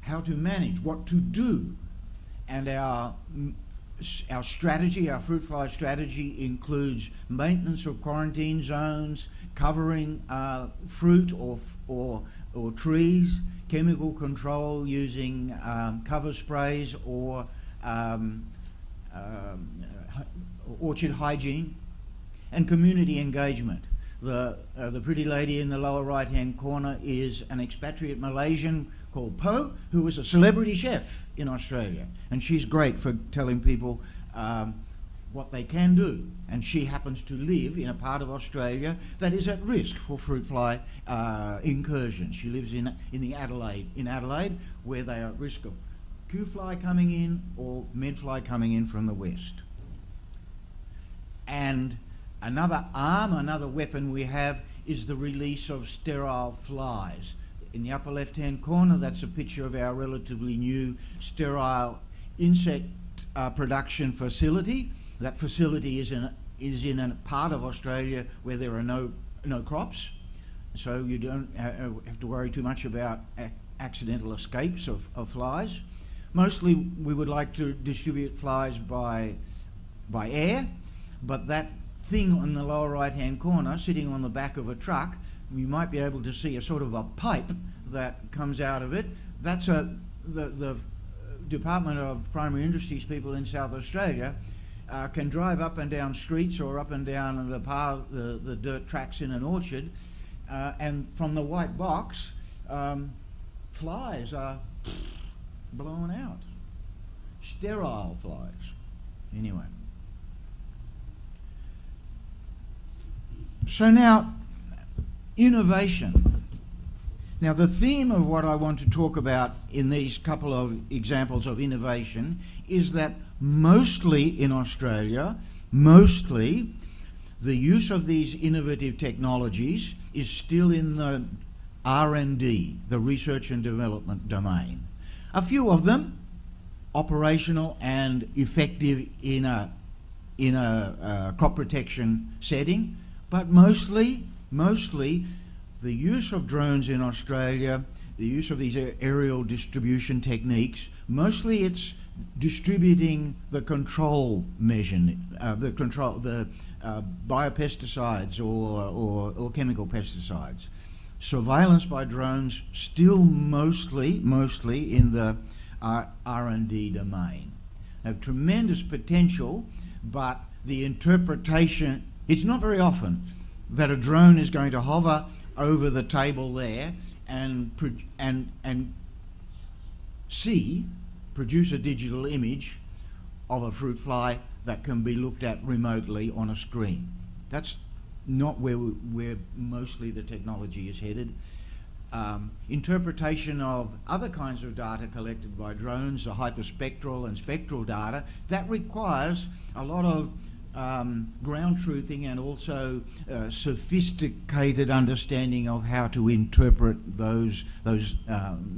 How to manage, what to do, and our strategy, our fruit fly strategy, includes maintenance of quarantine zones, covering fruit or trees, chemical control using cover sprays or orchard hygiene, and community engagement. The pretty lady in the lower right-hand corner is an expatriate Malaysian called Po, who is a celebrity chef in Australia, and she's great for telling people what they can do. And she happens to live in a part of Australia that is at risk for fruit fly incursions. She lives in Adelaide, where they are at risk of Q fly coming in or med fly coming in from the west. And another arm, another weapon we have is the release of sterile flies. In the upper left-hand corner, that's a picture of our relatively new sterile insect production facility. That facility is in a part of Australia where there are no crops, so you don't have to worry too much about accidental escapes of flies. Mostly we would like to distribute flies by air, but that thing on the lower right-hand corner, sitting on the back of a truck, you might be able to see a sort of a pipe that comes out of it. That's the Department of Primary Industries people in South Australia can drive up and down streets or up and down the dirt tracks in an orchard, and from the white box, flies are blown out. Sterile flies. Anyway. So now, innovation. Now the theme of what I want to talk about in these couple of examples of innovation is that mostly in Australia, the use of these innovative technologies is still in the R&D, the research and development domain. A few of them operational and effective in a crop protection setting, but mostly the use of drones in Australia, the use of these aerial distribution techniques, mostly it's distributing the control measure, the biopesticides or chemical pesticides. Surveillance by drones still mostly in the R&D domain. Have tremendous potential, but the interpretation, it's not very often that a drone is going to hover over the table there and produce a digital image of a fruit fly that can be looked at remotely on a screen. That's not where mostly the technology is headed. Interpretation of other kinds of data collected by drones, the hyperspectral and spectral data, that requires a lot of ground truthing and also sophisticated understanding of how to interpret the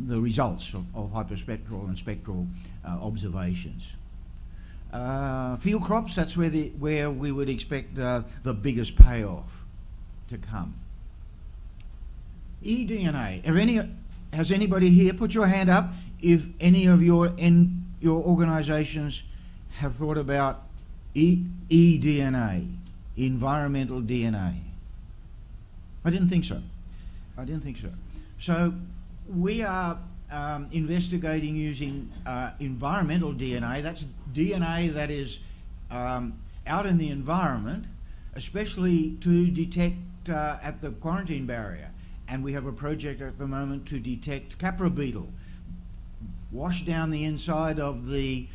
results of hyperspectral and spectral observations. Field crops, that's where we would expect the biggest payoff to come. eDNA. Has anybody here, put your hand up if any of your organisations have thought about eDNA, environmental DNA? I didn't think so. So we are investigating using environmental DNA. That's DNA that is out in the environment, especially to detect at the quarantine barrier. And we have a project at the moment to detect capra beetle. Wash down the inside of the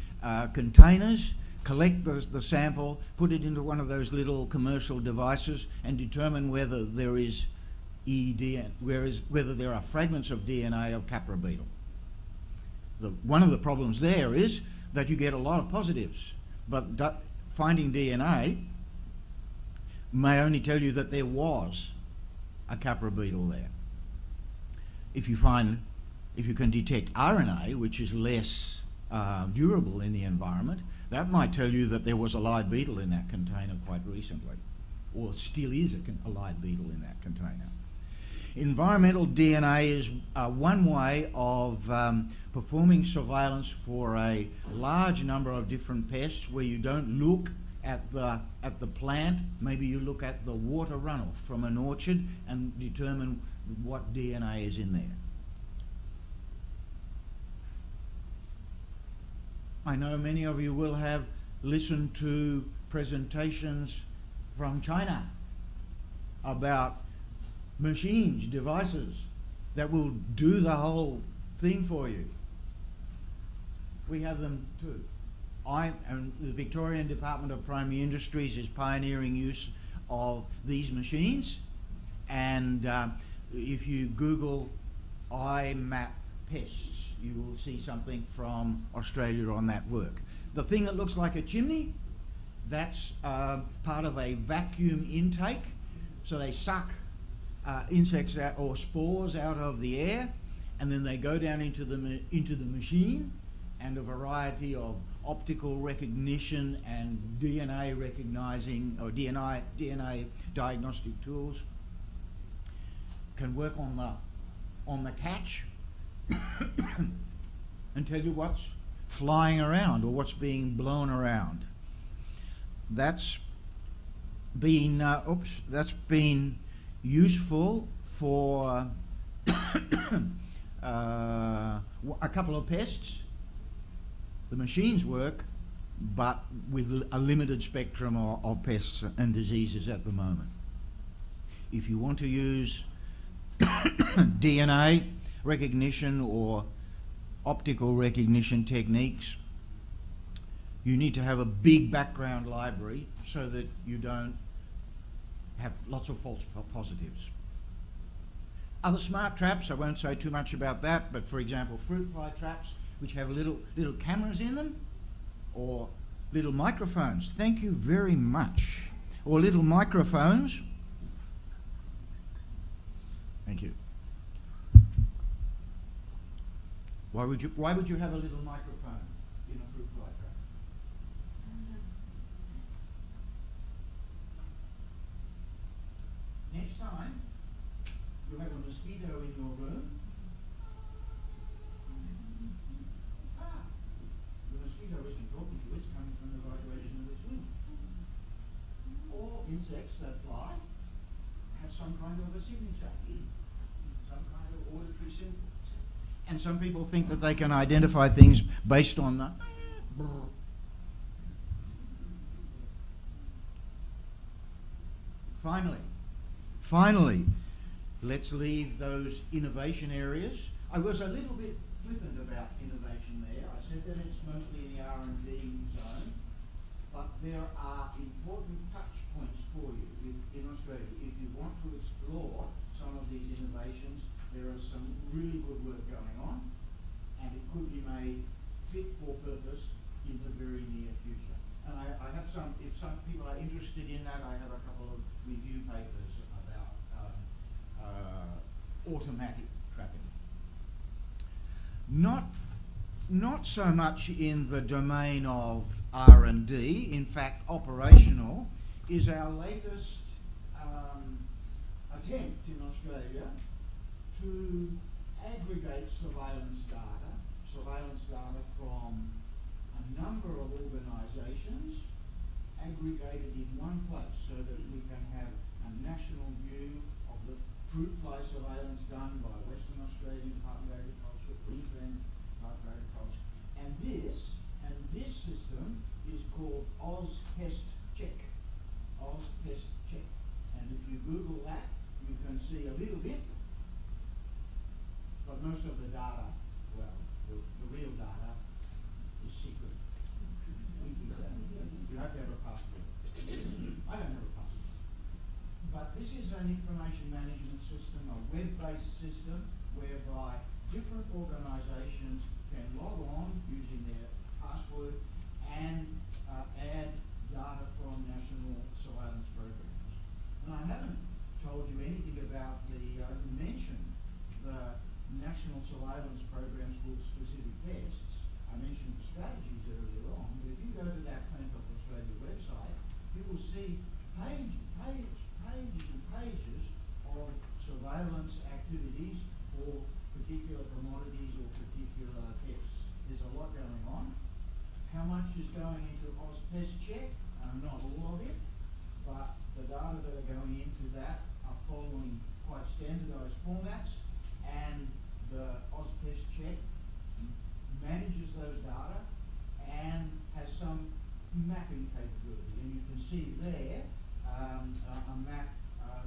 containers, collect the sample, put it into one of those little commercial devices and determine whether there is whether there are fragments of DNA of capra beetle. One of the problems there is that you get a lot of positives, but finding DNA may only tell you that there was a capra beetle there. If you can detect RNA, which is less durable in the environment, that might tell you that there was a live beetle in that container quite recently, or still is a live beetle in that container. Environmental DNA is one way of performing surveillance for a large number of different pests where you don't look at the plant, maybe you look at the water runoff from an orchard and determine what DNA is in there. I know many of you will have listened to presentations from China about machines, devices that will do the whole thing for you. We have them too. And the Victorian Department of Primary Industries is pioneering use of these machines, and if you Google IMAP pests, you will see something from Australia on that work. The thing that looks like a chimney That's part of a vacuum intake. So they suck insects out, or spores out of the air, and then they go down into the machine, and a variety of optical recognition and DNA recognizing, or DNA diagnostic tools can work on the catch and tell you what's flying around or what's being blown around. That's been useful for a couple of pests. The machines work, but with a limited spectrum of pests and diseases at the moment. If you want to use DNA recognition or optical recognition techniques, you need to have a big background library so that you don't have lots of false positives. Other smart traps, I won't say too much about that, but for example, fruit fly traps, which have little cameras in them, or little microphones. Thank you very much. Or little microphones. Thank you. Why would you have a little microphone in a fruit fly trap? Next time, you have a mosquito in your room. The mosquito isn't talking to you, it's coming from the vibration of its wing. All insects that fly have some kind of a signature, some kind of auditory symbol. And some people think that they can identify things based on the Finally, let's leave those innovation areas. I was a little bit flippant about innovation there. I said that it's mostly in the R&D zone, but there are important touch points for you in Australia. If you want to explore some of these innovations, there is some really good work going on, and it could be made fit for purpose in the very near future. And I have some, if some people are interested in that, I have a couple of review papers about automatic trapping. Not so much in the domain of R&D, in fact operational, is our latest attempt in Australia to aggregate surveillance data from a number of organisations, aggregated in one place so that we can have a national view of the fruit fly surveillance done by Western Australian Department of Agriculture, Queensland Department of Agriculture, and this system is called AusPest Check. AusPest Check. And if you Google that, you can see a little bit, but most of the data, well, the real data is secret. You have to have a password. I don't have a password. But this is an information management system, a web-based system, whereby different organisations can log on using their password and add data from national surveillance programs. And I haven't told you anything about mentioned the national surveillance programs for specific pests. I mentioned the strategies earlier on, but if you go to that Planet of Australia website, you will see pages and pages of surveillance activities for particular commodities or particular pests. There's a lot going on. How much is going into AusPest Check? Not all of it, but the data that are going into that are following quite standardised formats, and the AusPest Check manages those data and has some mapping capability. And you can see there a map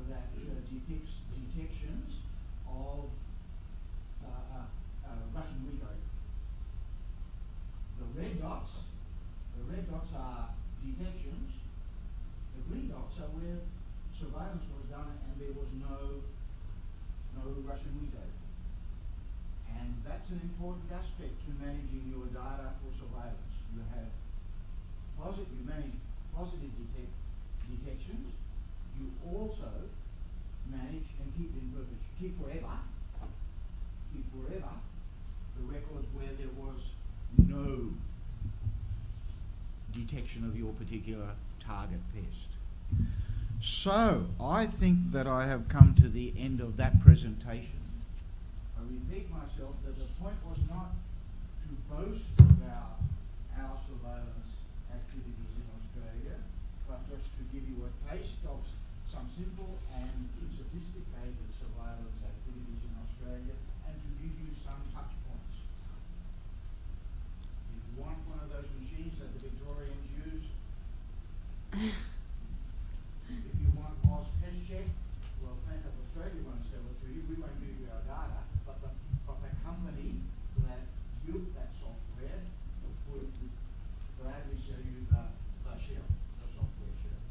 that depicts detections of Russian wheat oak. The red dots are detections. The green dots are where surveillance was done and there was no Russian wheat oak. And that's an important aspect to managing your data for surveillance. You manage positive detections, you also manage and keep forever the records where there was no detection of your particular target pest. So, I think that I have come to the end of that presentation. I repeat myself that the point was not to boast about our surveillance activities in Australia, but just to give you a taste of some simple and sophisticated surveillance activities in Australia and to give you some touch points. If you want one of those machines that the Victorians use, if you want Oz Pest Check, well, Plant Up Australia won't sell it to you. We won't give you our data, but the company that built that software would gladly sell you the shell, the software shell.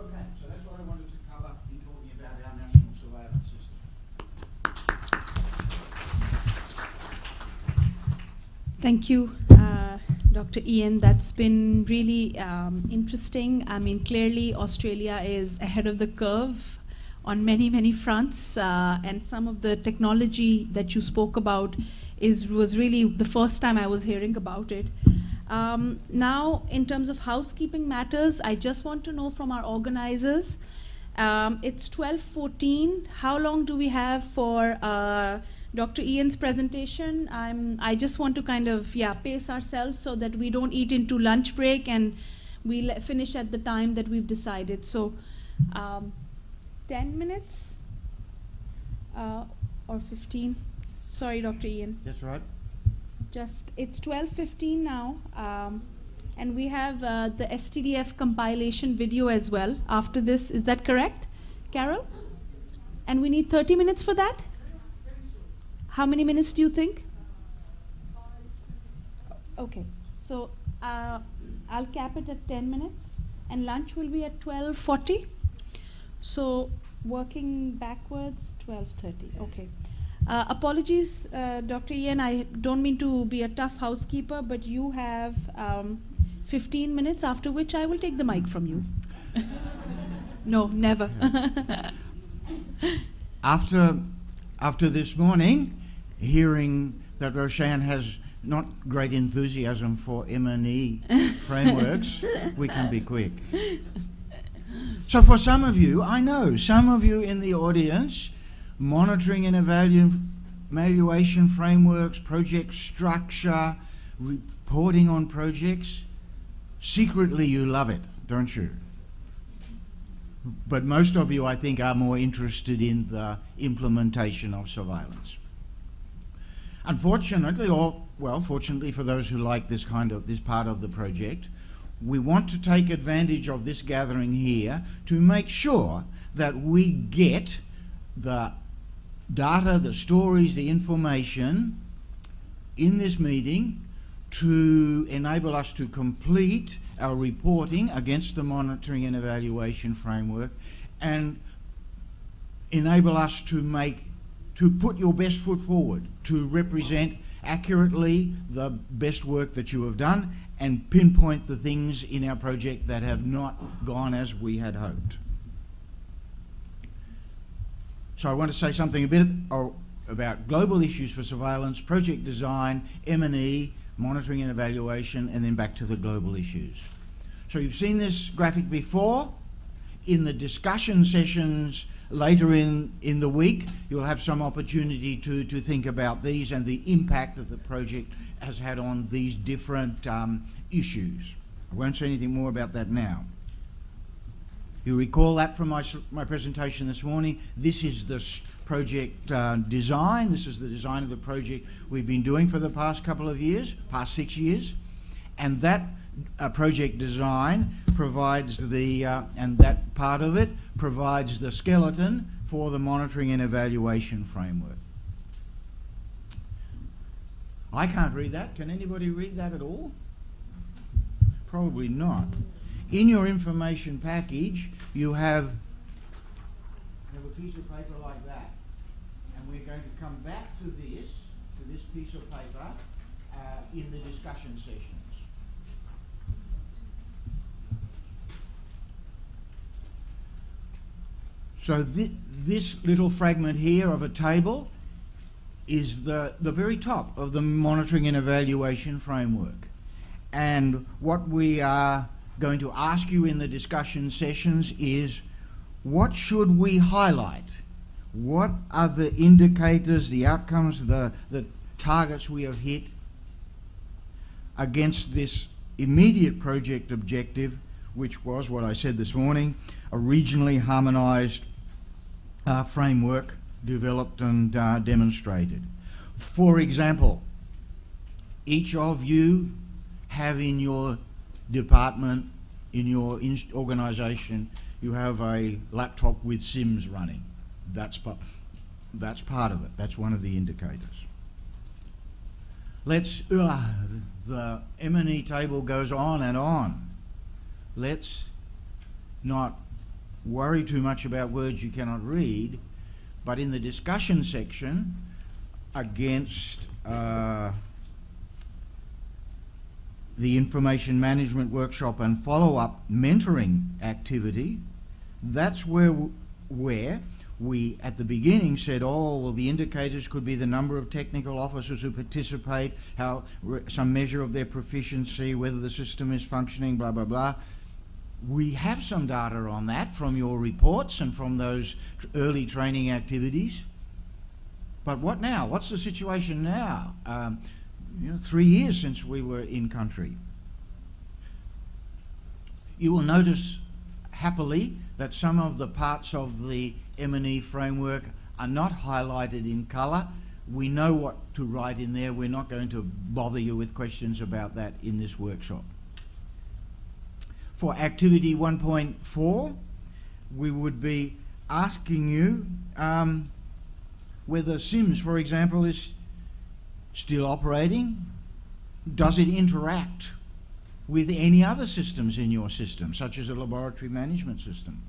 Okay, so that's what I wanted to cover in talking about our national surveillance system. Thank you, Dr. Ian. That's been really interesting. I mean, clearly Australia is ahead of the curve on many, many fronts, and some of the technology that you spoke about was really the first time I was hearing about it. Now, in terms of housekeeping matters, I just want to know from our organizers, it's 12:14. How long do we have for Dr. Ian's presentation? I just want to kind of, pace ourselves so that we don't eat into lunch break and we finish at the time that we've decided. So 10 minutes or 15? Sorry, Dr. Ian. That's right. It's 12:15 now, and we have the STDF compilation video as well after this. Is that correct, Carol? And we need 30 minutes for that? How many minutes do you think? Okay, so I'll cap it at 10 minutes, and lunch will be at 12:40. So working backwards, 12:30. Okay. Apologies, Dr. Ian, I don't mean to be a tough housekeeper, but you have 15 minutes, after which I will take the mic from you. No, never. After this morning, hearing that Roshan has not great enthusiasm for M&E frameworks, we can be quick. So for some of you, I know, some of you in the audience, monitoring and evaluation frameworks, project structure, reporting on projects, secretly you love it, don't you? But most of you, I think, are more interested in the implementation of surveillance. Unfortunately, or well, fortunately for those who like this part of the project, we want to take advantage of this gathering here to make sure that we get the data, the stories, the information in this meeting to enable us to complete our reporting against the monitoring and evaluation framework and enable us to put your best foot forward, to represent accurately the best work that you have done and pinpoint the things in our project that have not gone as we had hoped. So I want to say something a bit about global issues for surveillance, project design, M&E, monitoring and evaluation, and then back to the global issues. So you've seen this graphic before. In the discussion sessions later in the week, you'll have some opportunity to think about these and the impact that the project has had on these different issues. I won't say anything more about that now. You recall that from my presentation this morning. This is the project design. This is the design of the project we've been doing for the past couple of years, past 6 years. And that project design provides and that part of it provides the skeleton for the monitoring and evaluation framework. I can't read that. Can anybody read that at all? Probably not. In your information package, you have a piece of paper like that. And we're going to come back to this piece of paper in the discussion sessions. So this little fragment here of a table is the very top of the monitoring and evaluation framework. And what we are going to ask you in the discussion sessions is, what should we highlight? What are the indicators, the outcomes, the targets we have hit against this immediate project objective, which was what I said this morning, a regionally harmonised framework developed and demonstrated. For example, each of you have in your department, in your organisation, you have a laptop with Sims running. That's part of it. That's one of the indicators. The M&E table goes on and on. Let's not worry too much about words you cannot read, but in the discussion section against the information management workshop and follow-up mentoring activity, that's where we at the beginning said, oh, well, the indicators could be the number of technical officers who participate, some measure of their proficiency, whether the system is functioning, blah, blah, blah. We have some data on that from your reports and from those early training activities. But what now? What's the situation now? 3 years since we were in country. You will notice happily that some of the parts of the M&E framework are not highlighted in colour. We know what to write in there. We're not going to bother you with questions about that in this workshop. For activity 1.4, we would be asking you whether SIMS, for example, is still operating. Does it interact with any other systems in your system, such as a laboratory management system?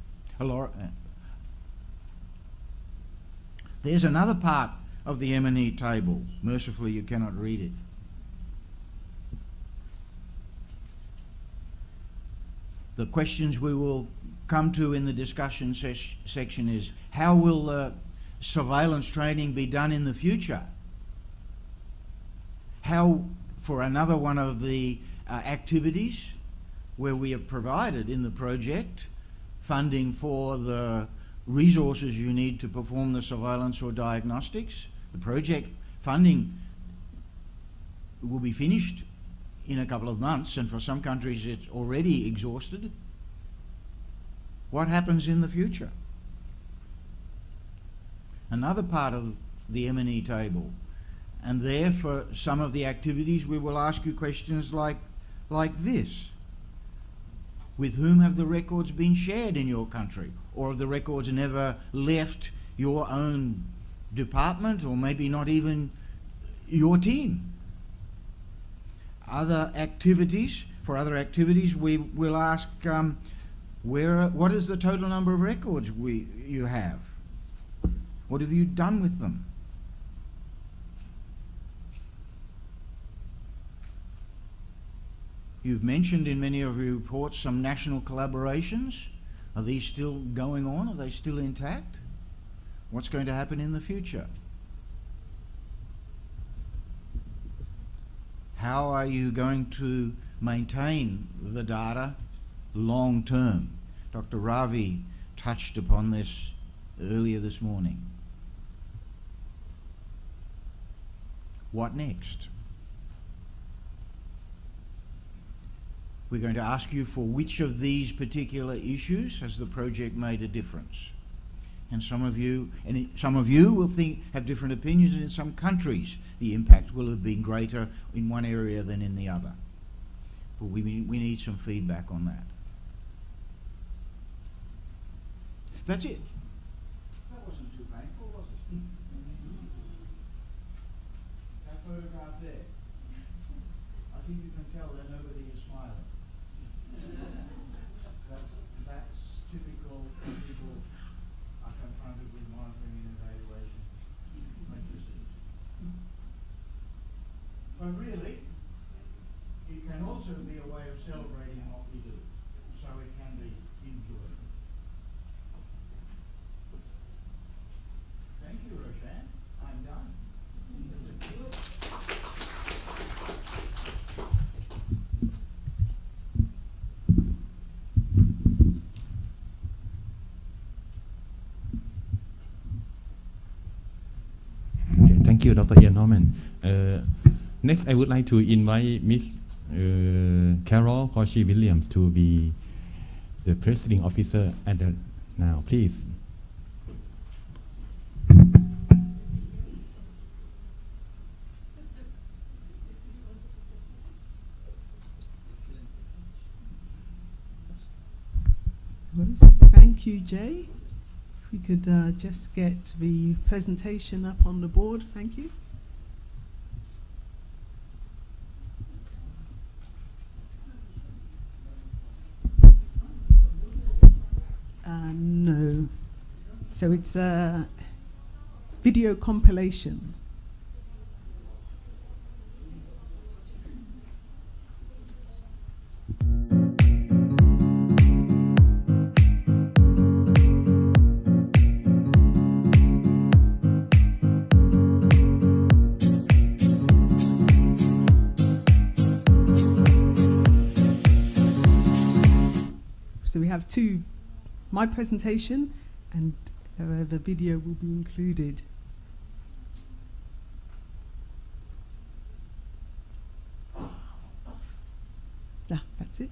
There's another part of the M&E table. Mercifully, you cannot read it. The questions we will come to in the discussion section is, how will the surveillance training be done in the future? How, for another one of the activities where we have provided in the project funding for the resources you need to perform the surveillance or diagnostics, the project funding will be finished in a couple of months, and for some countries it's already exhausted. What happens in the future? Another part of the M&E table. And there, for some of the activities, we will ask you questions like this. With whom have the records been shared in your country? Or have the records never left your own department, or maybe not even your team? For other activities, we will ask, what is the total number of records you have? What have you done with them? You've mentioned in many of your reports some national collaborations. Are these still going on? Are they still intact? What's going to happen in the future? How are you going to maintain the data long term? Dr. Ravi touched upon this earlier this morning. What next? We're going to ask you for which of these particular issues has the project made a difference. And some of you will have different opinions, and in some countries the impact will have been greater in one area than in the other. But we need some feedback on that. That's it. That wasn't too painful, was it? That photograph there. I think you can tell that nobody is smiling. That's typical when people are confronted with monitoring and evaluation matrices. But really, it can also be a way of celebrating what we do, so it can be enjoyed. Thank you, Dr. Ian Norman. Next, I would like to invite Ms. Carol Koshi Williams to be the presiding officer at the now, please. Thank you, Jay. If we could just get the presentation up on the board, thank you. No. So it's a video compilation. So we have two, my presentation and the video will be included. That's it.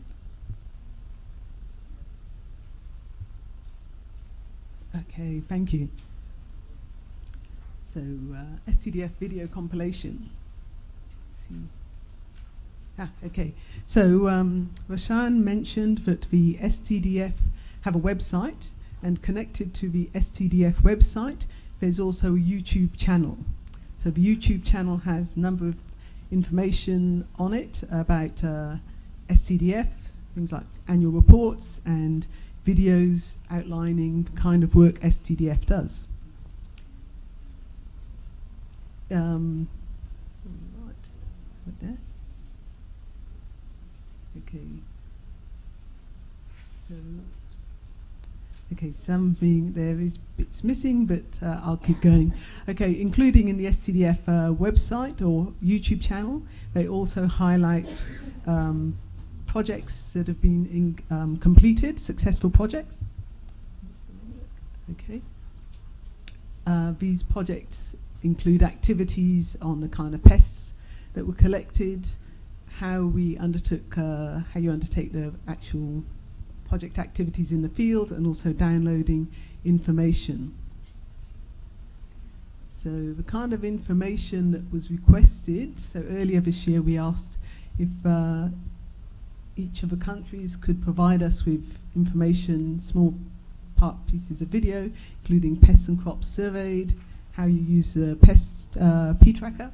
Okay, thank you. So STDF video compilation. Let's see. Okay. So Roshan mentioned that the STDF have a website, and connected to the STDF website, there's also a YouTube channel. So the YouTube channel has a number of information on it about STDF, things like annual reports and videos outlining the kind of work STDF does. Right there. Okay. So, okay, something there is bits missing, but I'll keep going. Okay, including in the STDF website or YouTube channel, they also highlight projects that have been completed, successful projects. Okay. These projects include activities on the kind of pests that were collected, how we undertook, how you undertake the actual project activities in the field, and also downloading information. So the kind of information that was requested, so earlier this year we asked if each of the countries could provide us with information, small pieces of video, including pests and crops surveyed, how you use the pest P-tracker,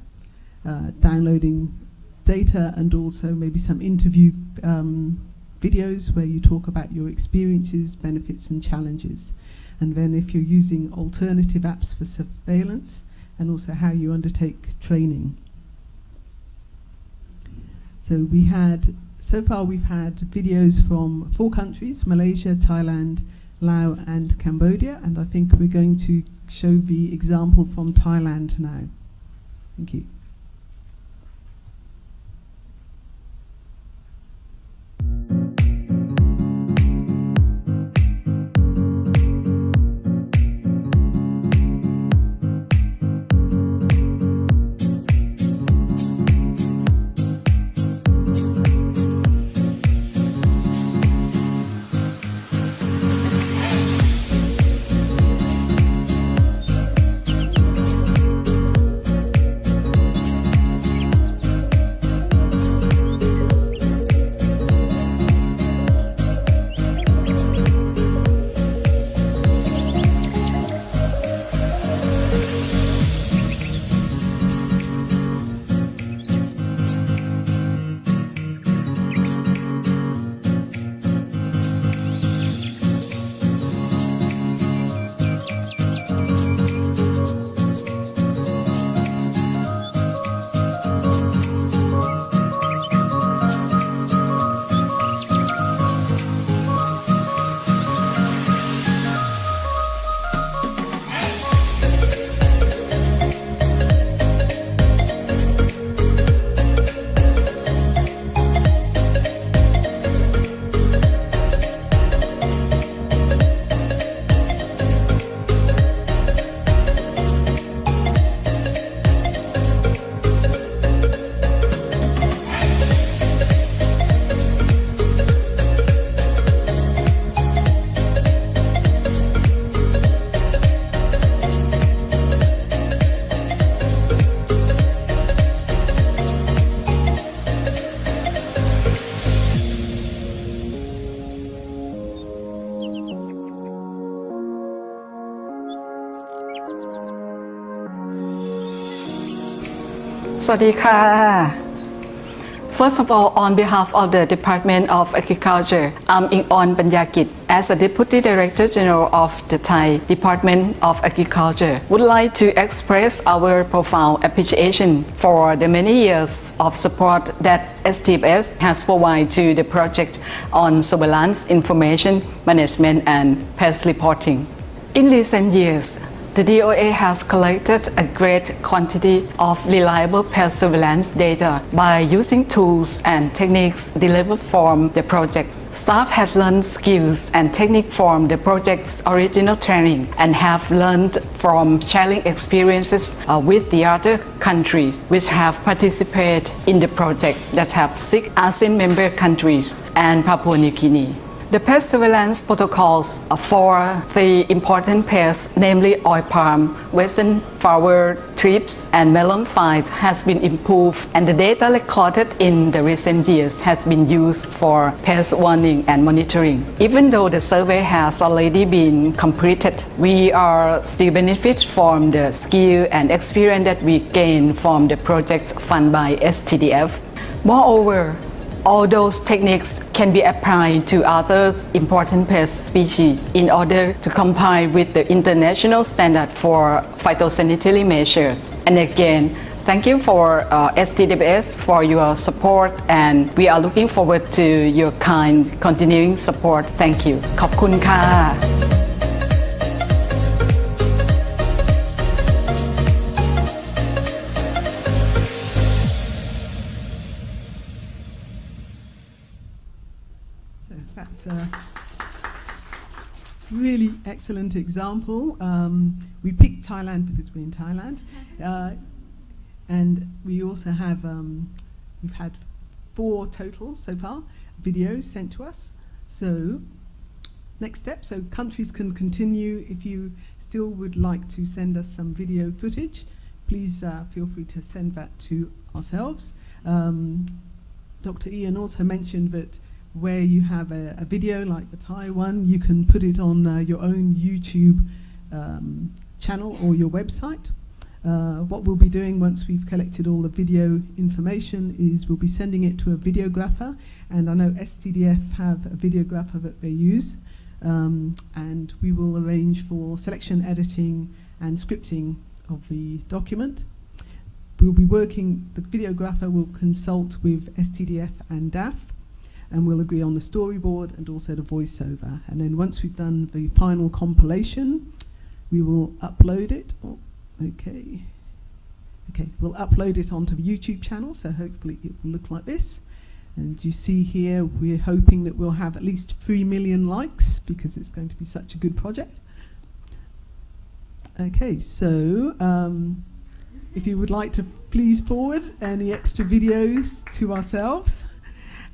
downloading data, and also maybe some interview videos where you talk about your experiences, benefits and challenges. And then if you're using alternative apps for surveillance, and also how you undertake training. So so far we've had videos from 4 countries, Malaysia, Thailand, Laos and Cambodia, and I think we're going to show the example from Thailand now. Thank you. Sawadee. First of all, on behalf of the Department of Agriculture, I'm Ing'on Banyakit. As a Deputy Director General of the Thai Department of Agriculture, would like to express our profound appreciation for the many years of support that STPS has provided to the project on surveillance, information management and pest reporting. In recent years, the DOA has collected a great quantity of reliable pest surveillance data by using tools and techniques delivered from the project. Staff have learned skills and techniques from the project's original training and have learned from sharing experiences with the other countries which have participated in the projects that have 6 ASEAN member countries and Papua New Guinea. The pest surveillance protocols for the important pests, namely oil palm, western flower thrips, and melon flies, has been improved, and the data recorded in the recent years has been used for pest warning and monitoring. Even though the survey has already been completed, we are still benefit from the skill and experience that we gain from the projects funded by STDF. Moreover, all those techniques can be applied to other important pest species in order to comply with the international standard for phytosanitary measures. And again, thank you for STDFS for your support, and we are looking forward to your kind continuing support. Thank you. ขอบคุณค่ะ That's a really excellent example. We picked Thailand because we're in Thailand, and we also have we've had 4 total so far videos sent to us. So next step, so countries can continue. If you still would like to send us some video footage, please feel free to send that to ourselves. Dr. Ian also mentioned that where you have a video like the Thai one, you can put it on your own YouTube channel or your website. What we'll be doing once we've collected all the video information is we'll be sending it to a videographer, and I know STDF have a videographer that they use, and we will arrange for selection, editing and scripting of the document. We'll be working, the videographer will consult with STDF and DAF, and we'll agree on the storyboard and also the voiceover. And then once we've done the final compilation, we will upload it. Oh, okay, we'll upload it onto the YouTube channel, so hopefully it will look like this. And you see here, we're hoping that we'll have at least 3 million likes because it's going to be such a good project. Okay, so if you would like to please forward any extra videos to ourselves,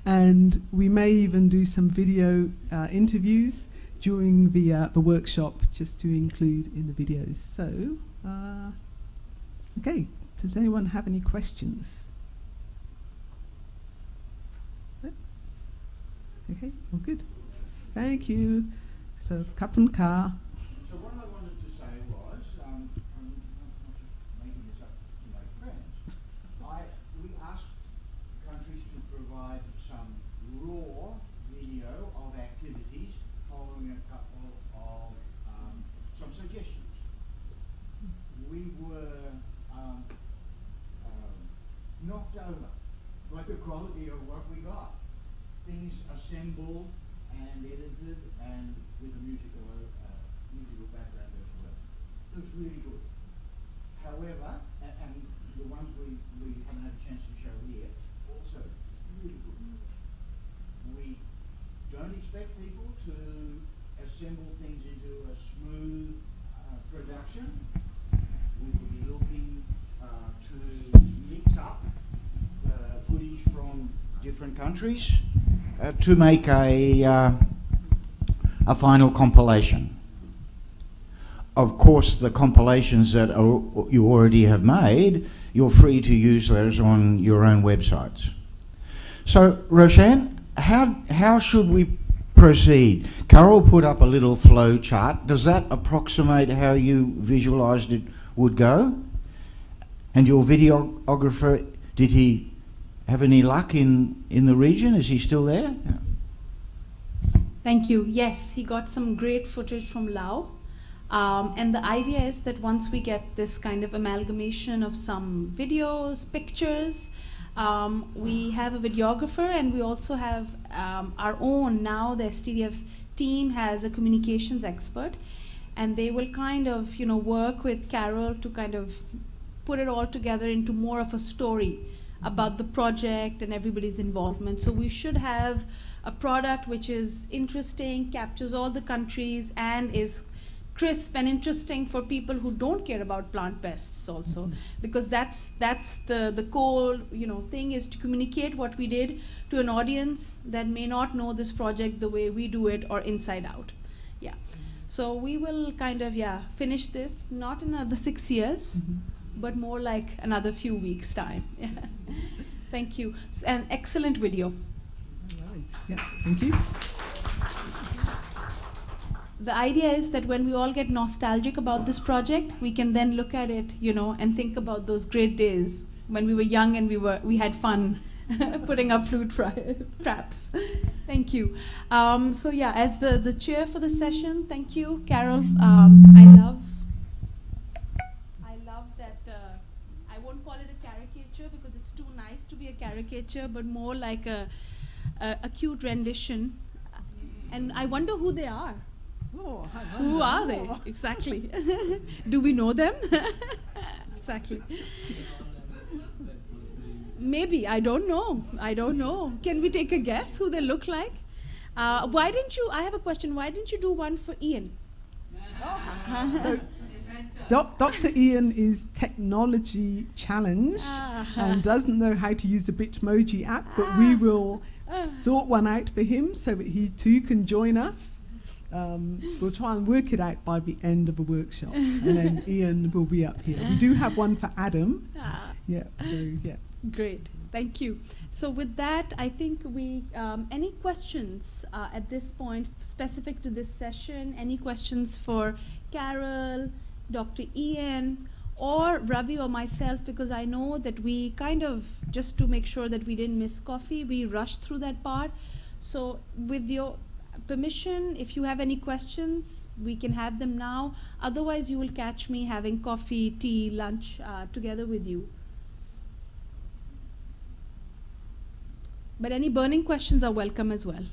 and we may even do some video interviews during the workshop just to include in the videos. So, okay, does anyone have any questions? No? Okay, well, good. Thank you. So, kapun ka. So what I wanted to say was, I'm not making this up to my friends. We asked countries to provide some raw video of activities following a couple of some suggestions. We were knocked over by the quality of what we got. Things assembled and edited and with a musical background as well. It was really good. However, and the ones we haven't had a chance to show here, also really good. We don't expect people to assemble things into a smooth production. We will be looking to mix up the footage from different countries to make a final compilation. Of course, the compilations that you already have made, you're free to use those on your own websites. So, Roshan, how should we proceed, Carol put up a little flow chart. Does that approximate how you visualized it would go? And your videographer, did he have any luck in the region? Is he still there? Thank you. Yes, he got some great footage from Lao. And the idea is that once we get this kind of amalgamation of some videos, pictures, we have a videographer, and we also have our own, now the STDF team has a communications expert, and they will kind of, you know, work with Carol to kind of put it all together into more of a story about the project and everybody's involvement. So we should have a product which is interesting, captures all the countries, and is crisp and interesting for people who don't care about plant pests also, because that's the core, you know, thing, is to communicate what we did to an audience that may not know this project the way we do it or inside out. Yeah. So we will kind of, finish this, not in another 6 years, but more like another few weeks' time. Yeah. Thank you. An excellent video. Yeah, thank you. The idea is that when we all get nostalgic about this project, we can then look at it, you know, and think about those great days when we were young and we had fun putting up flute traps. Thank you. So yeah, as the chair for the session, thank you, Carol. I love that. I won't call it a caricature because it's too nice to be a caricature, but more like a cute rendition. And I wonder who they are. Oh, who are they? Exactly. Do we know them? Exactly. Maybe. I don't know. I don't know. Can we take a guess who they look like? Why didn't you? I have a question. Why didn't you do one for Ian? So, Dr. Ian is technology challenged and doesn't know how to use the Bitmoji app, but we will sort one out for him so that he too can join us. We'll try and work it out by the end of the workshop, and then Ian will be up here. We do have one for Adam. Yeah, so yeah. Great, thank you. So with that, I think we, any questions at this point specific to this session? Any questions for Carol, Dr. Ian, or Ravi or myself? Because I know that we kind of, just to make sure that we didn't miss coffee, we rushed through that part. So with your permission, if you have any questions, we can have them now. Otherwise, you will catch me having coffee, tea, lunch together with you. But any burning questions are welcome as well.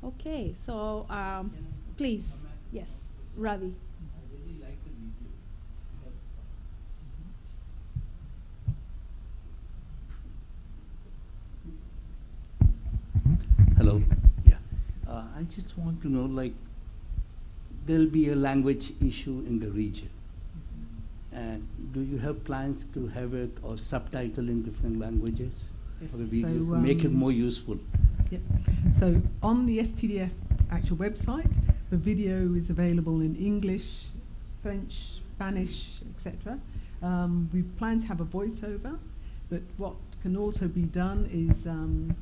Okay, so please, yes, Ravi. Hello. Yeah. I just want to know, like, there'll be a language issue in the region. And do you have plans to have it or subtitle in different languages? Yes. Or video, So, make it more useful? Yep. So on the STDF actual website, the video is available in English, French, Spanish, etc. We plan to have a voiceover, but what can also be done is,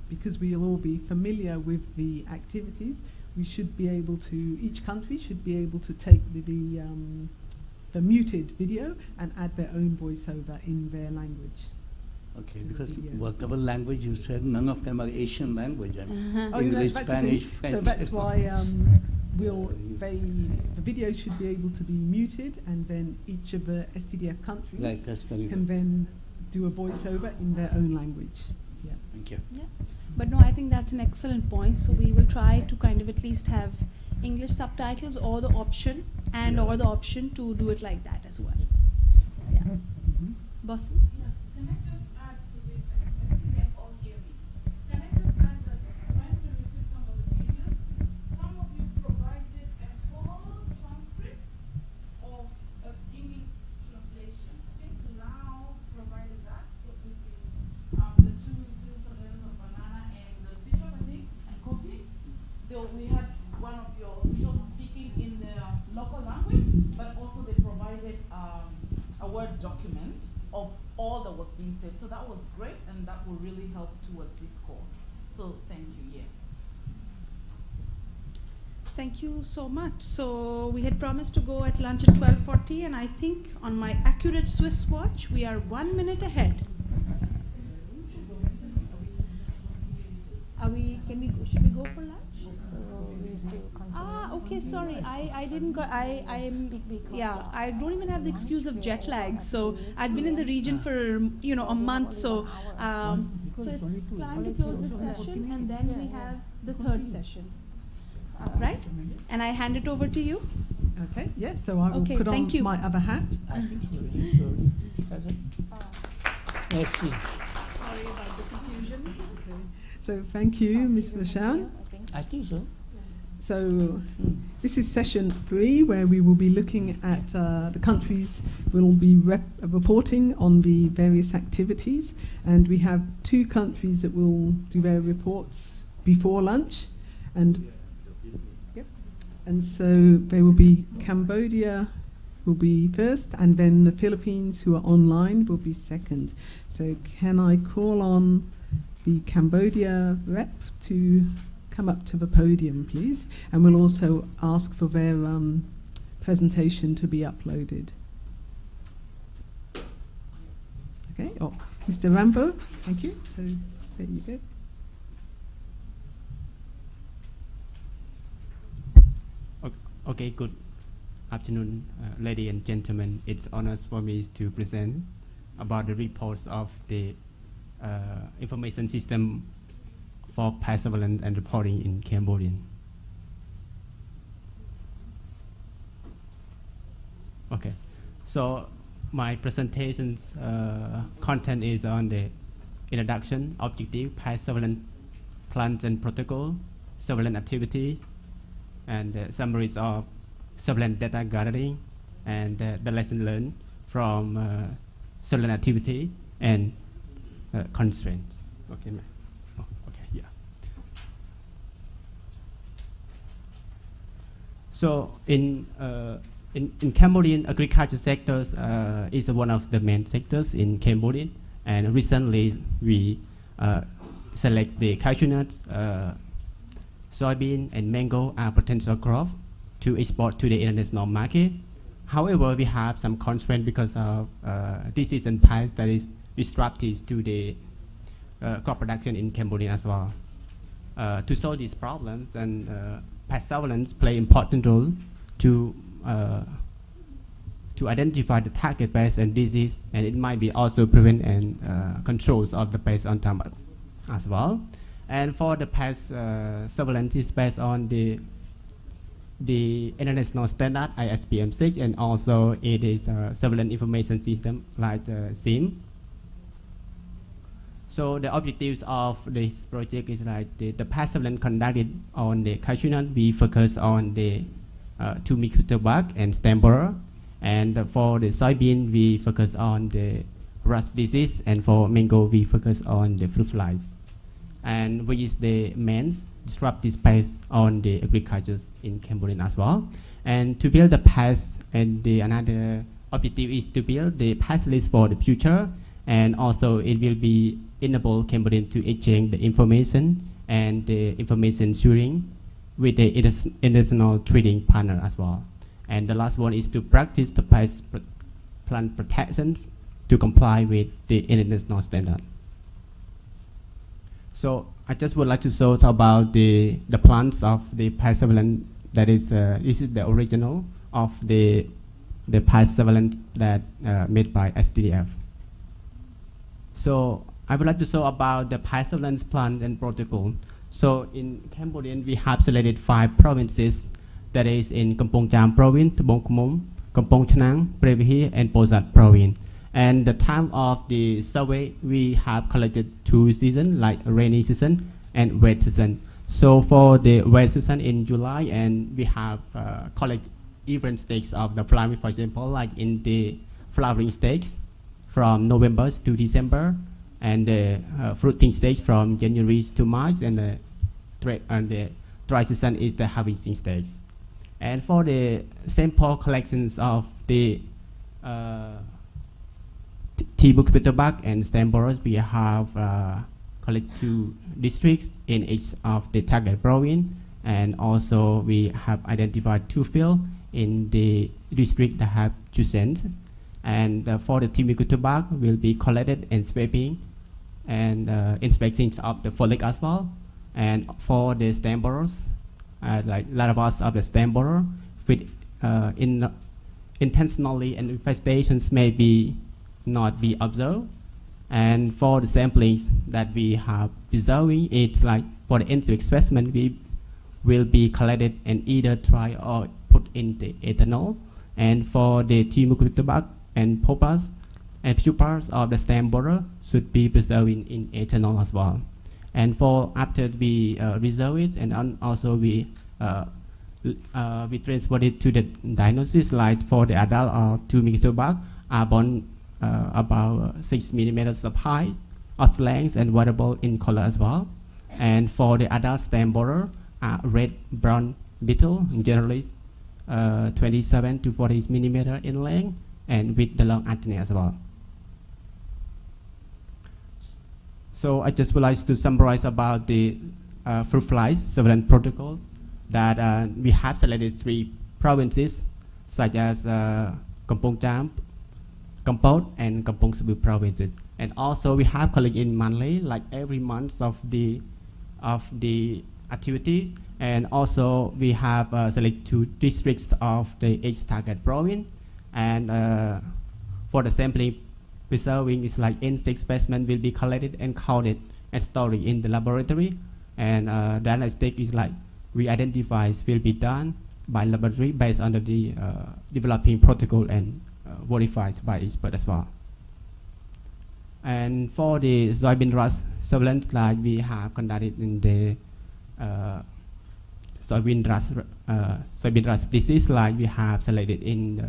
because we'll all be familiar with the activities, we should be able to, each country should be able to take the muted video and add their own voiceover in their language. Okay, because whatever language you said, none of them are Asian language. English, Spanish, French. So that's why the video should be able to be muted, and then each of the STDF countries can then do a voiceover in their own language. Yeah. Thank you. Yeah. But no, I think that's an excellent point. So we will try to kind of at least have English subtitles or the option, or the option to do it like that as well. Yeah. Boss? Yeah. Can I just add to this? I think they all hear me. Can I just add that when we receive some of the videos, some of you provided a whole transcript of English translation. I think now provided that, so we can, the two surveillance of banana and the citrus, I think, and coffee. Though we had one of your officials speaking in the local language, but also they provided a Word document of all that was being said. So that was great, and that will really help towards this course. So thank you, yeah. Thank you so much. So we had promised to go at lunch at 12:40, and I think on my accurate Swiss watch, we are 1 minute ahead. Should we go for lunch? So we still continue. Okay, sorry. I didn't go. I don't even have the excuse of jet lag. So I've been in the region for a month. So it's time to close this session, and then we have the third session. Right? And I hand it over to you. Okay, yes, so I will put on you. my other hat. I think so. Let's see. Sorry about the confusion. Okay. So thank you, Ms. Vashan. I think so. So this is session 3, where we will be looking at the countries will be reporting on the various activities, and we have 2 countries that will do their reports before lunch, and so there will be Cambodia will be first, and then the Philippines, who are online, will be second. So can I call on the Cambodia rep to come up to the podium, please? And we'll also ask for their presentation to be uploaded. Okay, Mr. Rambo, thank you. So there you go. Okay, good afternoon, ladies and gentlemen. It's honors for me to present about the reports of the information system for pest surveillance and reporting in Cambodia. Okay, so my presentation's content is on the introduction, objective, pest surveillance plans and protocol, surveillance activity, and summaries of surveillance data gathering, and the lesson learned from surveillance activity and constraints. Okay, ma'am. Okay, yeah. So in Cambodian, agriculture sectors is one of the main sectors in Cambodia, and recently we select the cashew nuts, soybean and mango are potential crop to export to the international market. However, we have some constraint because of disease and pest that is disruptive to the crop production in Cambodia as well. To solve these problems, and pest surveillance play important role to identify the target pest and disease, and it might be also prevent and controls of the pest on time as well. And for the pest surveillance is based on the international standard ISPM6, and also it is a surveillance information system like SIM. So the objectives of this project is like the pest surveillance conducted on the cashew nut. We focus on the two-meter bug and stem borer, and for the soybean we focus on the rust disease, and for mango we focus on the fruit flies, and which is the main disruptive pest on the agriculture in Cambodia as well. And to build the pest, and the another objective is to build the pest list for the future, and also it will be enable Cambodia to exchange the information and the information sharing with the international trading partner as well. And the last one is to practice the pest plant protection to comply with the international standard. So I just would like to show about the plants of the pest surveillance. That is, this is the original of the pest surveillance that made by SDF. So I would like to show about the pest surveillance plan and protocol. So in Cambodia, we have selected 5 provinces. That is in Kampong Cham province, Tabong Khmum, Kampong Chnang, Previhir, and Posat province. And the time of the survey, we have collected 2 seasons, like rainy season and wet season. So for the wet season in July, and we have collect different stages of the flowering, for example, like in the flowering stage from November to December, and the fruiting stage from January to March, and the dry season is the harvesting stage. And for the sample collections of the T-book bitterbug and stem borers, we have collect 2 districts in each of the target province, And also we have identified 2 fields in the district that have 2 cents. And for the Timikutabak will be collected and sweeping and inspecting of the foliage as well. And for the stem borers, like larvae of the stem borer, with intentionally and infestations may be not be observed. And for the samplings that we have preserving, it's like for the insect specimen, we will be collected and either try or put in the ethanol. And for the Timikutabak and pupas and pupas of the stem borer should be preserved in ethanol as well. And for after we reserve it, and also we transport it to the diagnosis, like for the adult of 2 microtobacter are born about 6 millimeters of height, of length, and variable in color as well. And for the adult stem borer, red brown beetle, generally 27 to 40 millimeter in length, and with the long antennae as well. So I just would like to summarize about the fruit flies surveillance protocol that we have selected 3 provinces such as Kampong Cham, Kampot, and Kampong Sabu provinces. And also we have collected in monthly, like every month of the activities. And also we have selected 2 districts of the 8 target province. And for the sampling preserving is like insect specimen will be collected and counted and stored in the laboratory. And the diagnostic is like re-identified will be done by laboratory based on the developing protocol and verified by expert as well. And for the soybean rust surveillance, like we have conducted in the soybean rust disease, like we have selected in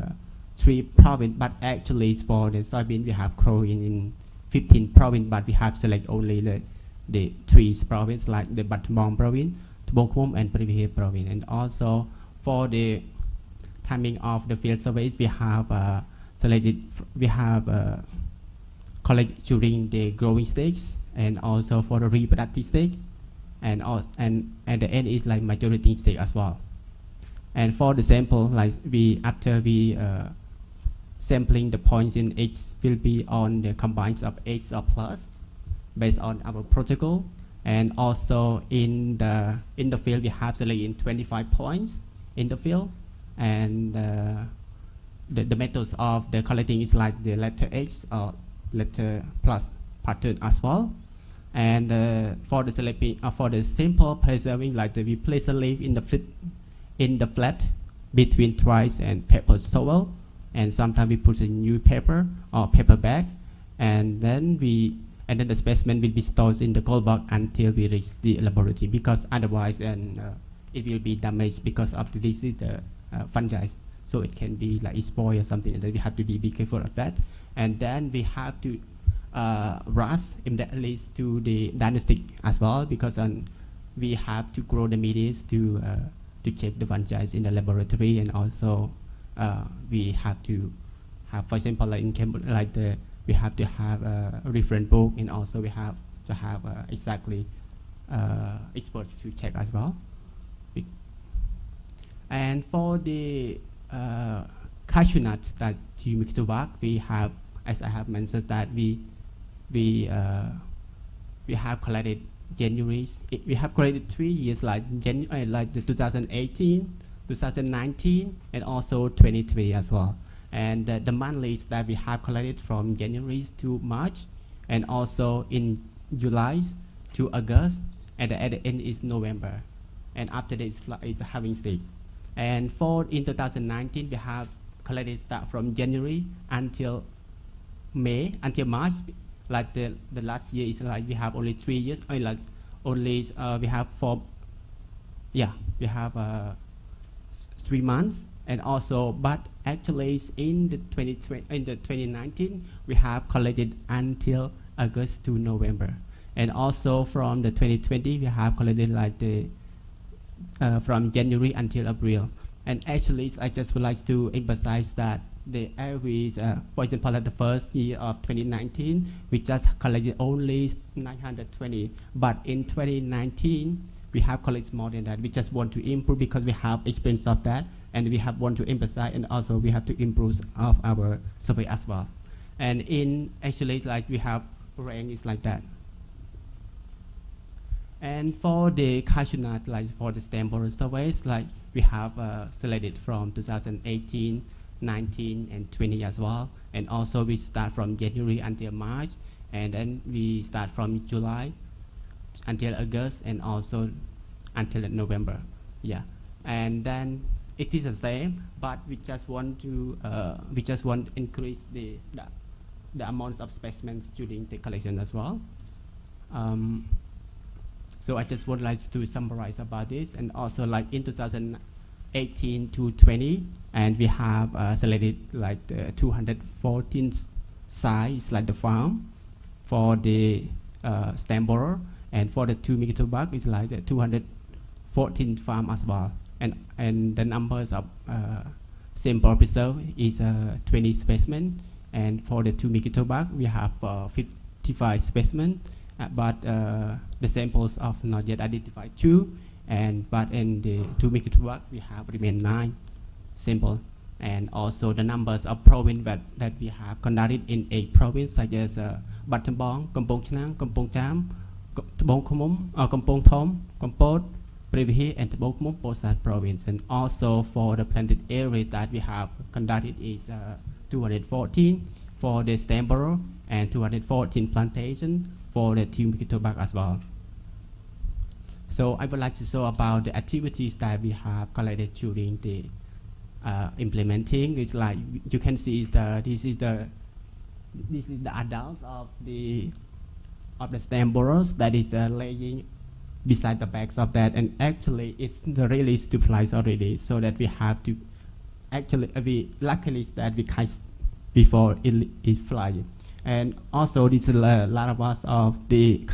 3 provinces, but actually for the soybean we have growing in 15 provinces, but we have selected only the 3 provinces, like the Battambang province, Tbongkhom, and Privihir province. And also for the timing of the field surveys, we have selected, we have collected during the growing stage, and also for the reproductive stage, and also, and the end is like maturity stage as well. And for the sample, like after we sampling, the points in H will be on the combines of H or plus based on our protocol. And also in the field we have selected 25 points in the field. And the methods of the collecting is like the letter H or letter plus pattern as well. And for the selecting for the sample preserving, like we place a leaf in the flat between twice and paper towel, and sometimes we put a new paper or paper bag, and then the specimen will be stored in the cold box until we reach the laboratory, because otherwise it will be damaged because of the disease, fungi, so it can be like spoiled or something, and then we have to be careful of that. And then we have to rush immediately to the diagnostic as well, because we have to grow the medias to check the fungi in the laboratory. And also we have to have, for example, like in Cambridge, like we have to have a reference book, and also we have to have exactly experts to check as well. And for the cashew nuts that you make to work, we have, as I have mentioned, that we have collected January. We have collected 3 years, like like the 2018, 2019, and also 23 as well. And the monthlies that we have collected from January to March, and also in July to August, and at the end is November. And after this is having stage. And in 2019, we have collected start from January until May, until March. Like the last year is like we have only 3 years. Like only we have we have 3 months. And also, but actually in the 2019, we have collected until August to November. And also from the 2020, we have collected like from January until April. And actually, I just would like to emphasize that the areas, for example, at the first year of 2019, we just collected only 920. But in 2019, we have colleagues more than that. We just want to improve because we have experience of that, and we have want to emphasize, and also we have to improve of our survey as well. And in actually like we have rank is like that. And for the cashew nut, like for the stem borer surveys, like we have selected from 2018, 19, and 20 as well. And also we start from January until March, and then we start from July until August, and also until November. Yeah, and then it is the same, but we just want to increase the amounts of specimens during the collection as well. So I just would like to summarize about this, and also like in 2018 to 20, and we have selected like 214 sites like the farm for the stem borer, and for the 2 megaton bug is like the 214 farm as well, and the numbers of sample preserved is 20 specimen, and for the 2 megaton bug we have 55 specimen. But the samples of not yet identified 2, but in the 2 megaton bug we have remain 9 sample, and also the numbers of province that we have conducted in 8 provinces such as Battambang, Kampong Chnang, Kampong Cham, Tabong Khmum, Kampong Thom, Kampot, Previhi, and Tabong Khmum Posat province. And also for the planted areas that we have conducted is 214 for the stem borer and 214 plantation for the 2 megaton bug as well. So I would like to show about the activities that we have collected during the implementing. It's like you can see this is the adults of the stem borers that is the laying beside the backs of that, and actually it's the release to flies already, so that we have to actually we luckily that we catch before it flies. And also this is a lot of us of the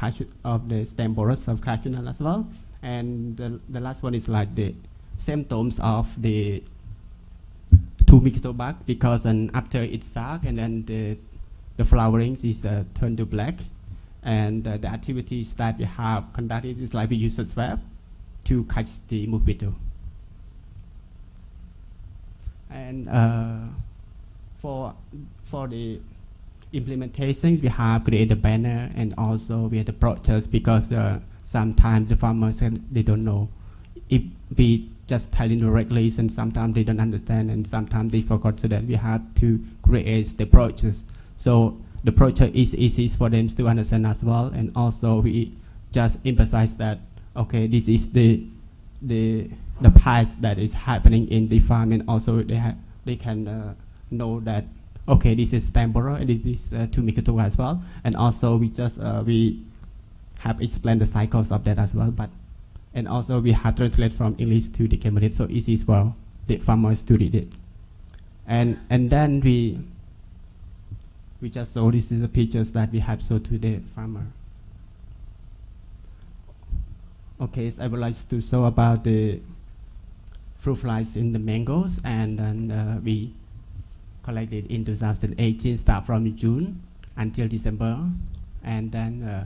stem borers of cashew nut as well. And the last one is like the symptoms of the 2 megaton bug, because after it's dark and then the flowering is turned to black. And the activities that we have conducted is like we use a swab to catch the mosquito. And for the implementations, we have created a banner, and also we have the brochures, because sometimes the farmers they don't know if we just tell them directly, and sometimes they don't understand, and sometimes they forgot, so that we have to create the brochures. So the brochure is easy for them to understand as well, and also we just emphasize that okay, this is the past that is happening in the farm, and also they can know that okay, this is stem borer and this is 2 megaton as well. And also we just we have explained the cycles of that as well, and also we have translated from English to the Cambodian, so easy as well the farmers to read it. And then we just saw this is the pictures that we have showed to the farmer. Okay, so I would like to show about the fruit flies in the mangoes, and then we collected in 2018, start from June until December, and then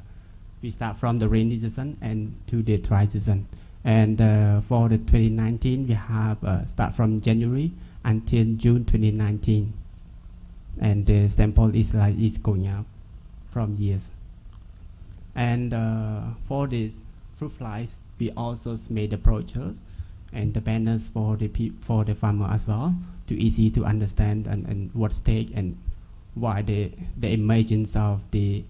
we start from the rainy season and to the dry season. And for the 2019, we have start from January until June 2019, and the sample is going up from years. And for these fruit flies, we also made the brochures and the banners for the farmer as well, to easy to understand and what stage and why the emergence of the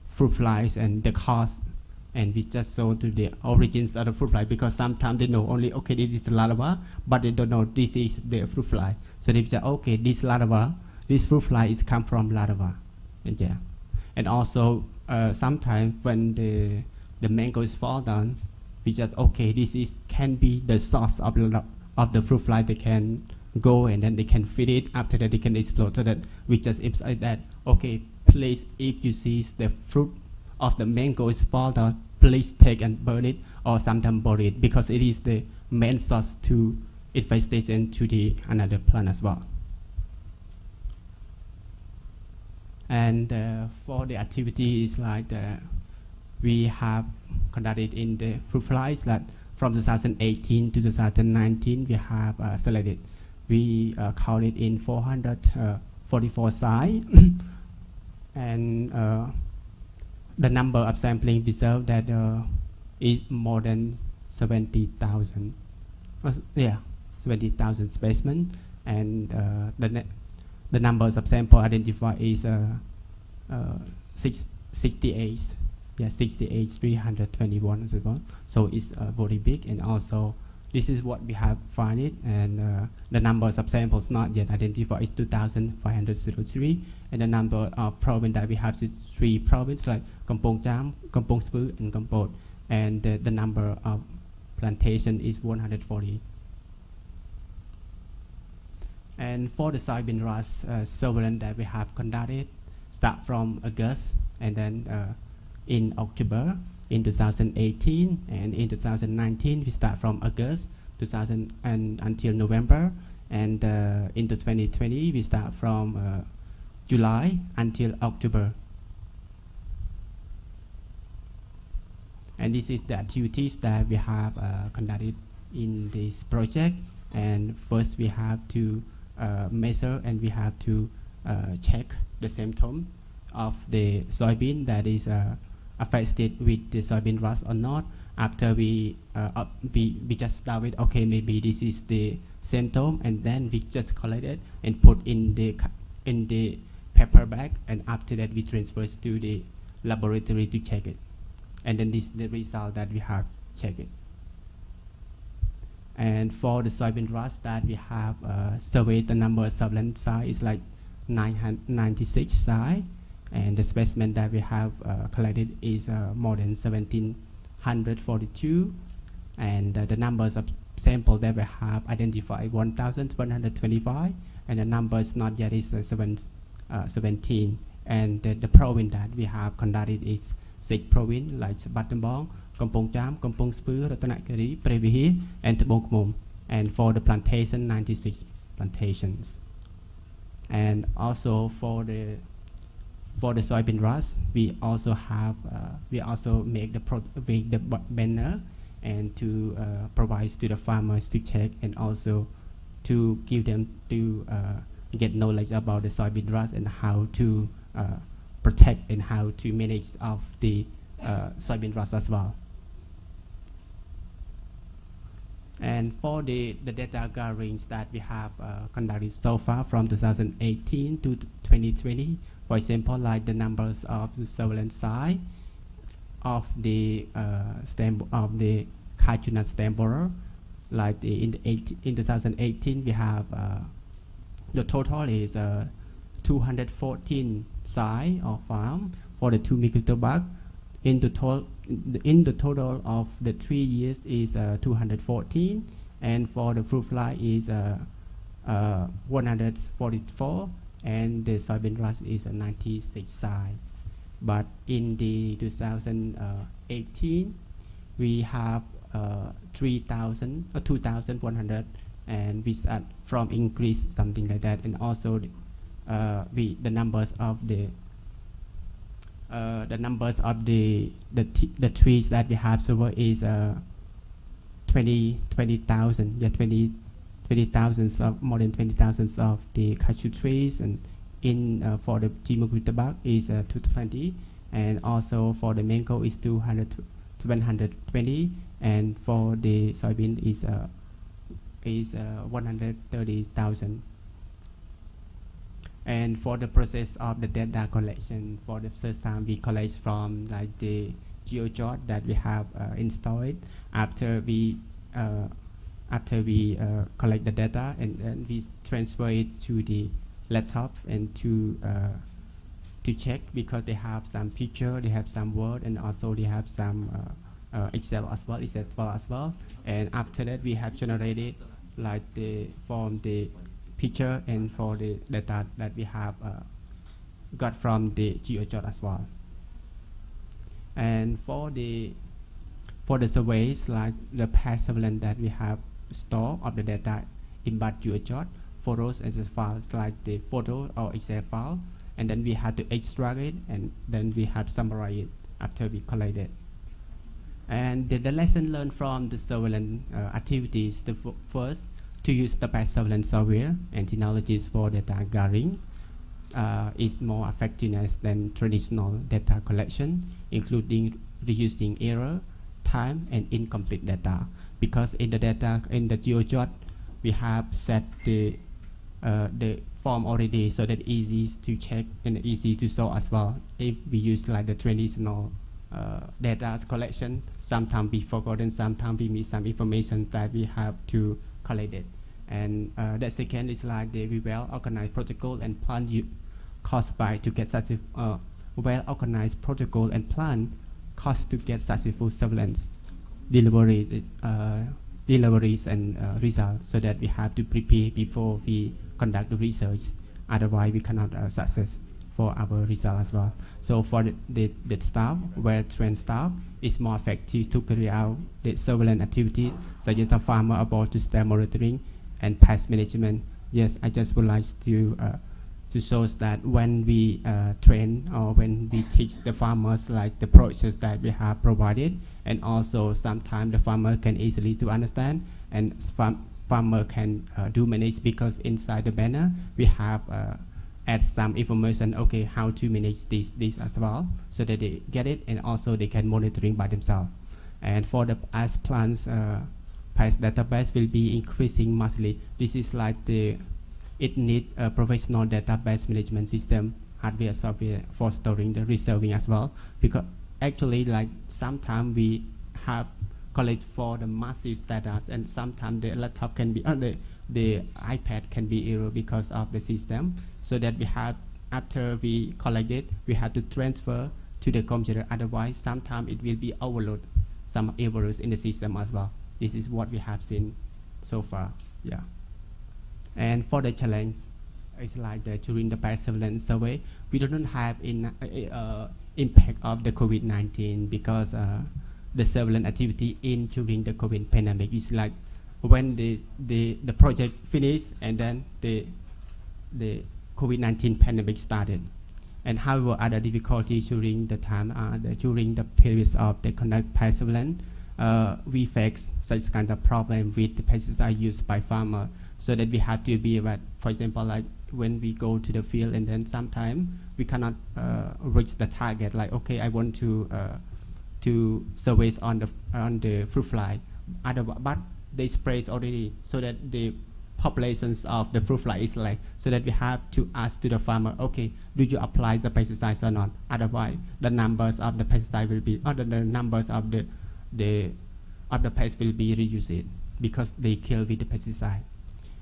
fruit flies and the cause. And we just show to the origins of the fruit fly, because sometimes they know only okay, this is the larva, but they don't know this is the fruit fly. So they say okay, this larva, this fruit fly is come from larva. And yeah, and also sometimes when the mangoes fall down, we just okay, this is can be the source of the fruit fly. They can go and then they can feed it. After that they can explode. So that we just emphasize that okay, please, if you see the fruit of the mangoes fall down, please take and burn it, or sometimes bury it, because it is the main source to infestation to the another plant as well. And for the activity is like we have conducted in the fruit flies that from 2018 to 2019 we have selected. We counted in 444 sites and the number of sampling reserved that is more than 70,000. Yeah, 70,000 specimens, and the numbers of sample identified is 68. Yeah, 68, 321 as well. So it's very big, and also this is what we have found it, and the numbers of samples not yet identified is 2,503, and the number of province that we have is 3 provinces like Kampong Cham, Kampong Speu, and Kampot, and the number of plantation is 140. And for the soybean rust surveillance that we have conducted, start from August, and then in October in 2018, and in 2019 we start from August 2000 and until November, and into 2020 we start from July until October. And this is the activities that we have conducted in this project. And first we have to measure, and we have to check the symptom of the soybean that is affected with the soybean rust or not. After we just start with, okay, maybe this is the symptom, and then we just collect it and put in the paper bag, and after that we transfer it to the laboratory to check it, and then this is the result that we have checked it. And for the soybean rust that we have surveyed, the number of surveillance sites is like 996 sites, and the specimen that we have collected is more than 1,742, and the numbers of samples that we have identified 1,125, and the numbers not yet is 17, and the province that we have conducted is 6 provinces like Battambang, Kampong Cham, Kampong Speu, Ratanakiri, Previhi, and Tabong Khmum. And for the plantation, 96 plantations. And also for the soybean rust, we also have we also make the banner and to provide to the farmers to check, and also to give them to get knowledge about the soybean rust and how to protect and how to manage of the soybean rust as well. And for the data gatherings that we have conducted so far from 2018 to 2020, for example, like the numbers of the surveillance site of the cashew nut stem borer, like in 2018 we have the total is 214 sites or farm for the 2 microtobacco. In the total of the 3 years is 214, and for the fruit fly is 144, and the soybean rust is 96 sites. But in the 2018 we have 2,100, and we start from increase something like that, and also the numbers of the trees that we have surveyed is 20,000. Yeah, 20,000 of more than 20,000 of the cashew trees, and in for the Jimogui tobacco is 220, and also for the mango is 720, and for the soybean is 130,000. And for the process of the data collection, for the first time we collect from like the GeoJot that we have installed. After we collect the data, and then we transfer it to the laptop and to check, because they have some picture, they have some word, and also they have some Excel as well. And after that we have generated like from the picture and for the data that we have got from the GeoJot as well. And for the surveys, like the past surveillance that we have stored of the data in but GeoJot, photos and files like the photo or Excel file, and then we have to extract it, and then we have summarize it after we collected. And the lesson learned from the surveillance activities, first, to use the pest surveillance software and technologies for data gathering is more effectiveness than traditional data collection, including reducing error, time, and incomplete data. Because in the data, in the GeoJot, we have set the form already, so that easy to check and easy to solve as well. If we use like the traditional data collection, sometimes we forgotten, sometimes we miss some information that we have to collect it. And the second is like the well organized protocol and plan cost by to get such a well organized protocol and plan cost to get successful surveillance deliveries and results, so that we have to prepare before we conduct the research. Otherwise, we cannot success for our result as well. So for the staff, well-trained staff, is more effective to carry out the surveillance activities, such as the farmer about to start monitoring and pest management. Yes, I just would like to show that when we train or when we teach the farmers like the process that we have provided, and also sometimes the farmer can easily to understand, and farmer can do manage, because inside the banner we have add some information, okay, how to manage this as well, so that they get it, and also they can monitoring by themselves. And for the as plants pest database will be increasing massively. This is like it need a professional database management system, hardware, software for storing the reserving as well. Because actually, like sometimes we have collect for the massive data, and sometimes the laptop can be the iPad can be error because of the system. So that we have, after we collect it, we have to transfer to the computer. Otherwise, sometimes it will be overload some errors in the system as well. This is what we have seen so far. Yeah. And for the challenge, it's like during the pest surveillance survey, we don't have impact of the COVID-19, because the surveillance activity during the COVID pandemic is like when the project finished, and then the COVID-19 pandemic started. And however, other difficulties during the time during the periods of the conduct pest surveillance, we face such kind of problem with the pesticides used by farmer, so that we have to be aware. For example, like when we go to the field, and then sometimes we cannot reach the target. Like, okay, I want to survey on the fruit fly, but they spray already, so that the populations of the fruit fly is like, so that we have to ask to the farmer, okay, do you apply the pesticides or not? Otherwise, the numbers of the pesticide will be, or the numbers of the pests will be reduced, because they kill with the pesticide.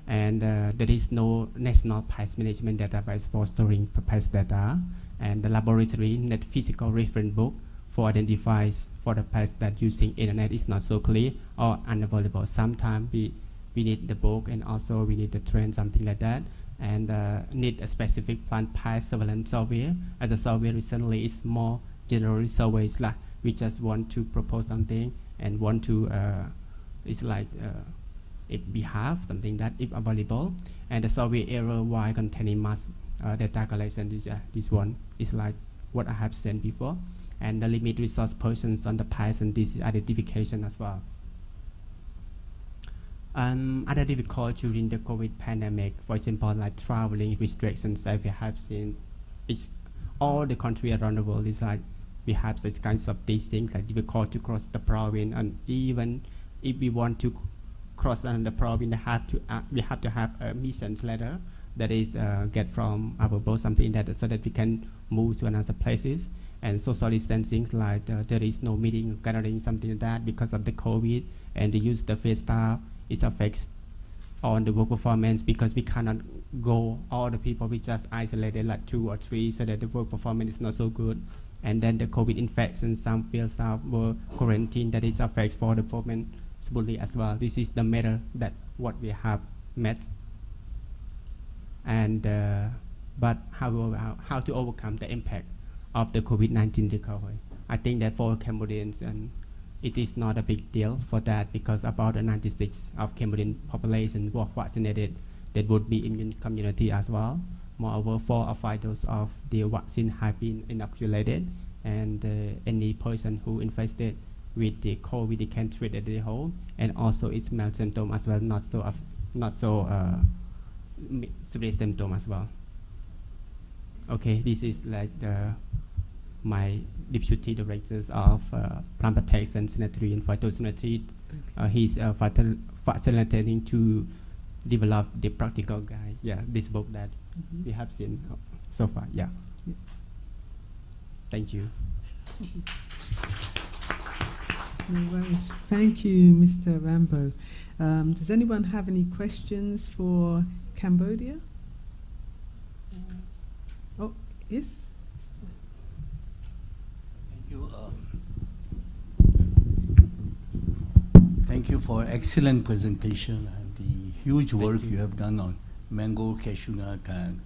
And there is no national pest management database for storing pest data, and the laboratory net physical reference book for identifies for the pest that using internet is not so clear or unavailable. Sometimes we need the book, and also we need the train, something like that, and need a specific plant pest surveillance software. As a software recently is more general surveys, like we just want to propose something and want to it's like if we have something that if available, and the software error while containing mass data collection, this one is like what I have said before, and the limit resource persons on the pest and this identification as well. Other difficulties during the COVID pandemic, for example, like traveling restrictions that we have seen, it's all the country around the world is like we have such kinds of these things, like difficult to cross the province, and even if we want to cross the province, we have to have a missions letter that is get from our boat, something that, so that we can move to another places. And social distancing, like there is no meeting, gathering, something like that, because of the COVID, and the use the face staff, it affects on the work performance, because we cannot go all the people, we just isolated like 2 or 3, so that the work performance is not so good. And then the COVID infection, some field staff were quarantined, that is affect for the performance smoothly as well. This is the matter that what we have met. And but how to overcome the impact of the COVID-19 recovery? I think that for Cambodians, and it is not a big deal for that, because about 96% of Cambodian population were vaccinated. That would be immune community as well. Moreover, 4 or 5 doses of the vaccine have been inoculated, and any person who infected with the COVID, they can treat at the home, and also it's mild symptom as well, not so severe symptom as well. Okay, this is like my deputy directors of plant protection, sanitary and phytosanitary. He's facilitating to develop the practical guide. Yeah, this book that we have seen so far. Yeah. Thank you. No worries. Thank you, Mr. Rambo. Does anyone have any questions for Cambodia? Oh, yes. Thank you. Thank you for excellent presentation and the huge work you have done on mango, cashew nut, and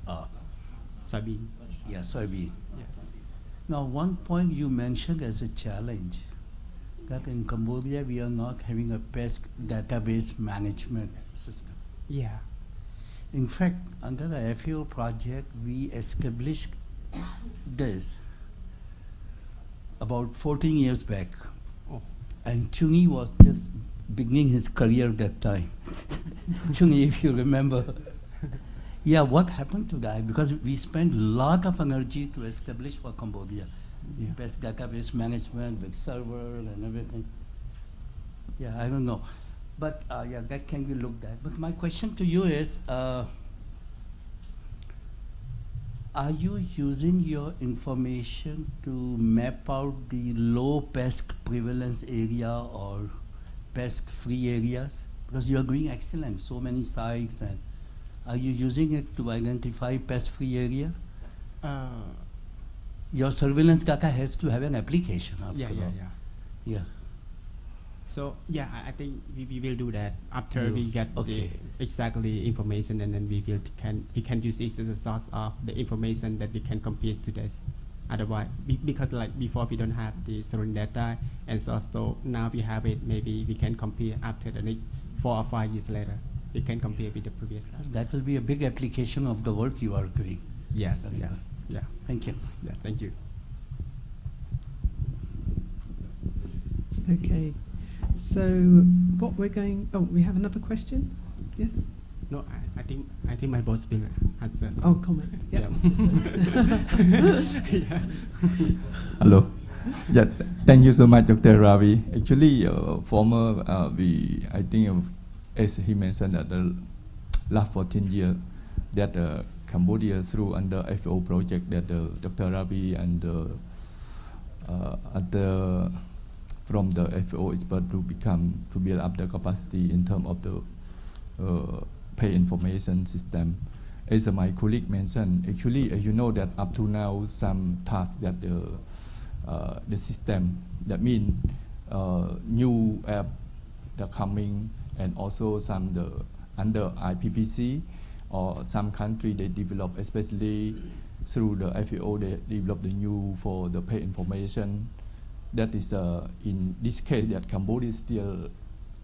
soybean. Yeah, soybean. Yes. Now, one point you mentioned as a challenge, that in Cambodia we are not having a pest database management system. Yeah. In fact, under the FAO project, we established this about 14 years back. Oh. And Chungi was just beginning his career that time. Chungi, if you remember. Yeah, what happened to that? Because we spent a lot of energy to establish for Cambodia. Yeah. Pest database management with server and everything. Yeah, I don't know. But yeah, that can be looked at. But my question to you is, are you using your information to map out the low pest prevalence area or pest-free areas? Because you are doing excellent, so many sites, and are you using it to identify pest-free area? Your surveillance data has to have an application after all. Yeah. So yeah, I think we will do that after we get the exactly information, and then we can use it as a source of the information that we can compare to this. Otherwise, because like before we don't have the surveillance data, and so now we have it. Maybe we can compare after the next 4 or 5 years later. We can compare with the previous. That will be a big application of the work you are doing. Yes. Yes. Yeah. Thank you. Yeah. Thank you. Okay. So what we're going, we have another question? Yes? No, I think my boss will answer. Oh, comment. Yeah. Yeah. Hello. Yeah, thank you so much, Dr. Ravi. Actually, I think as he mentioned that the last 14 years that Cambodia through under FAO project that Dr. Ravi and other from the FAO expert to build up the capacity in terms of the pay information system. As my colleague mentioned, actually, as you know that up to now some tasks that the system, that means new app that coming, and also some under IPPC or some country they develop, especially through the FAO, they develop the new for the pay information. That is in this case that Cambodia still,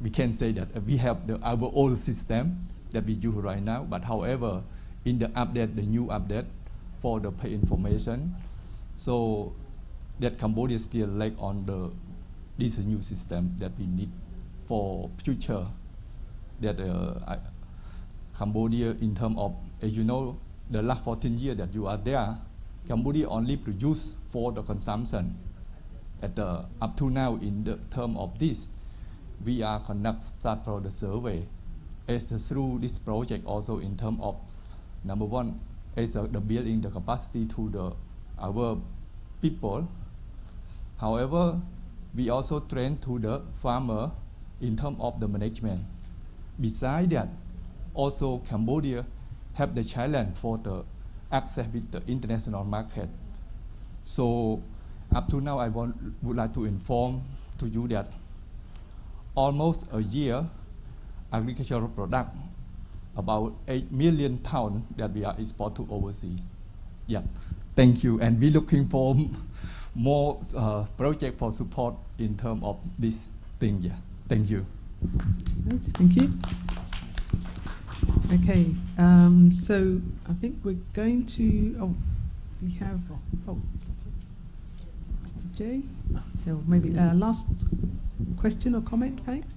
we can say that we have our old system that we use right now, but however in the update, the new update for the pay information, so that Cambodia still lack on this new system that we need for future. That Cambodia in terms of, as you know, the last 14 years that you are there, Cambodia only produce for the consumption. Up to now in the term of this, we are start for the survey. As through this project also in term of, number one, is the building the capacity to our people. However, we also train to the farmer in term of the management. Besides that, also Cambodia have the challenge for the access with the international market. So up to now, I would like to inform to you that almost a year, agricultural product, about 8 million tons that we are export to overseas. Yeah, thank you. And we're looking for more project for support in terms of this thing. Yeah, thank you. Yes, thank you. Okay, so I think we're going to, we have, Jay. So maybe last question or comment, thanks.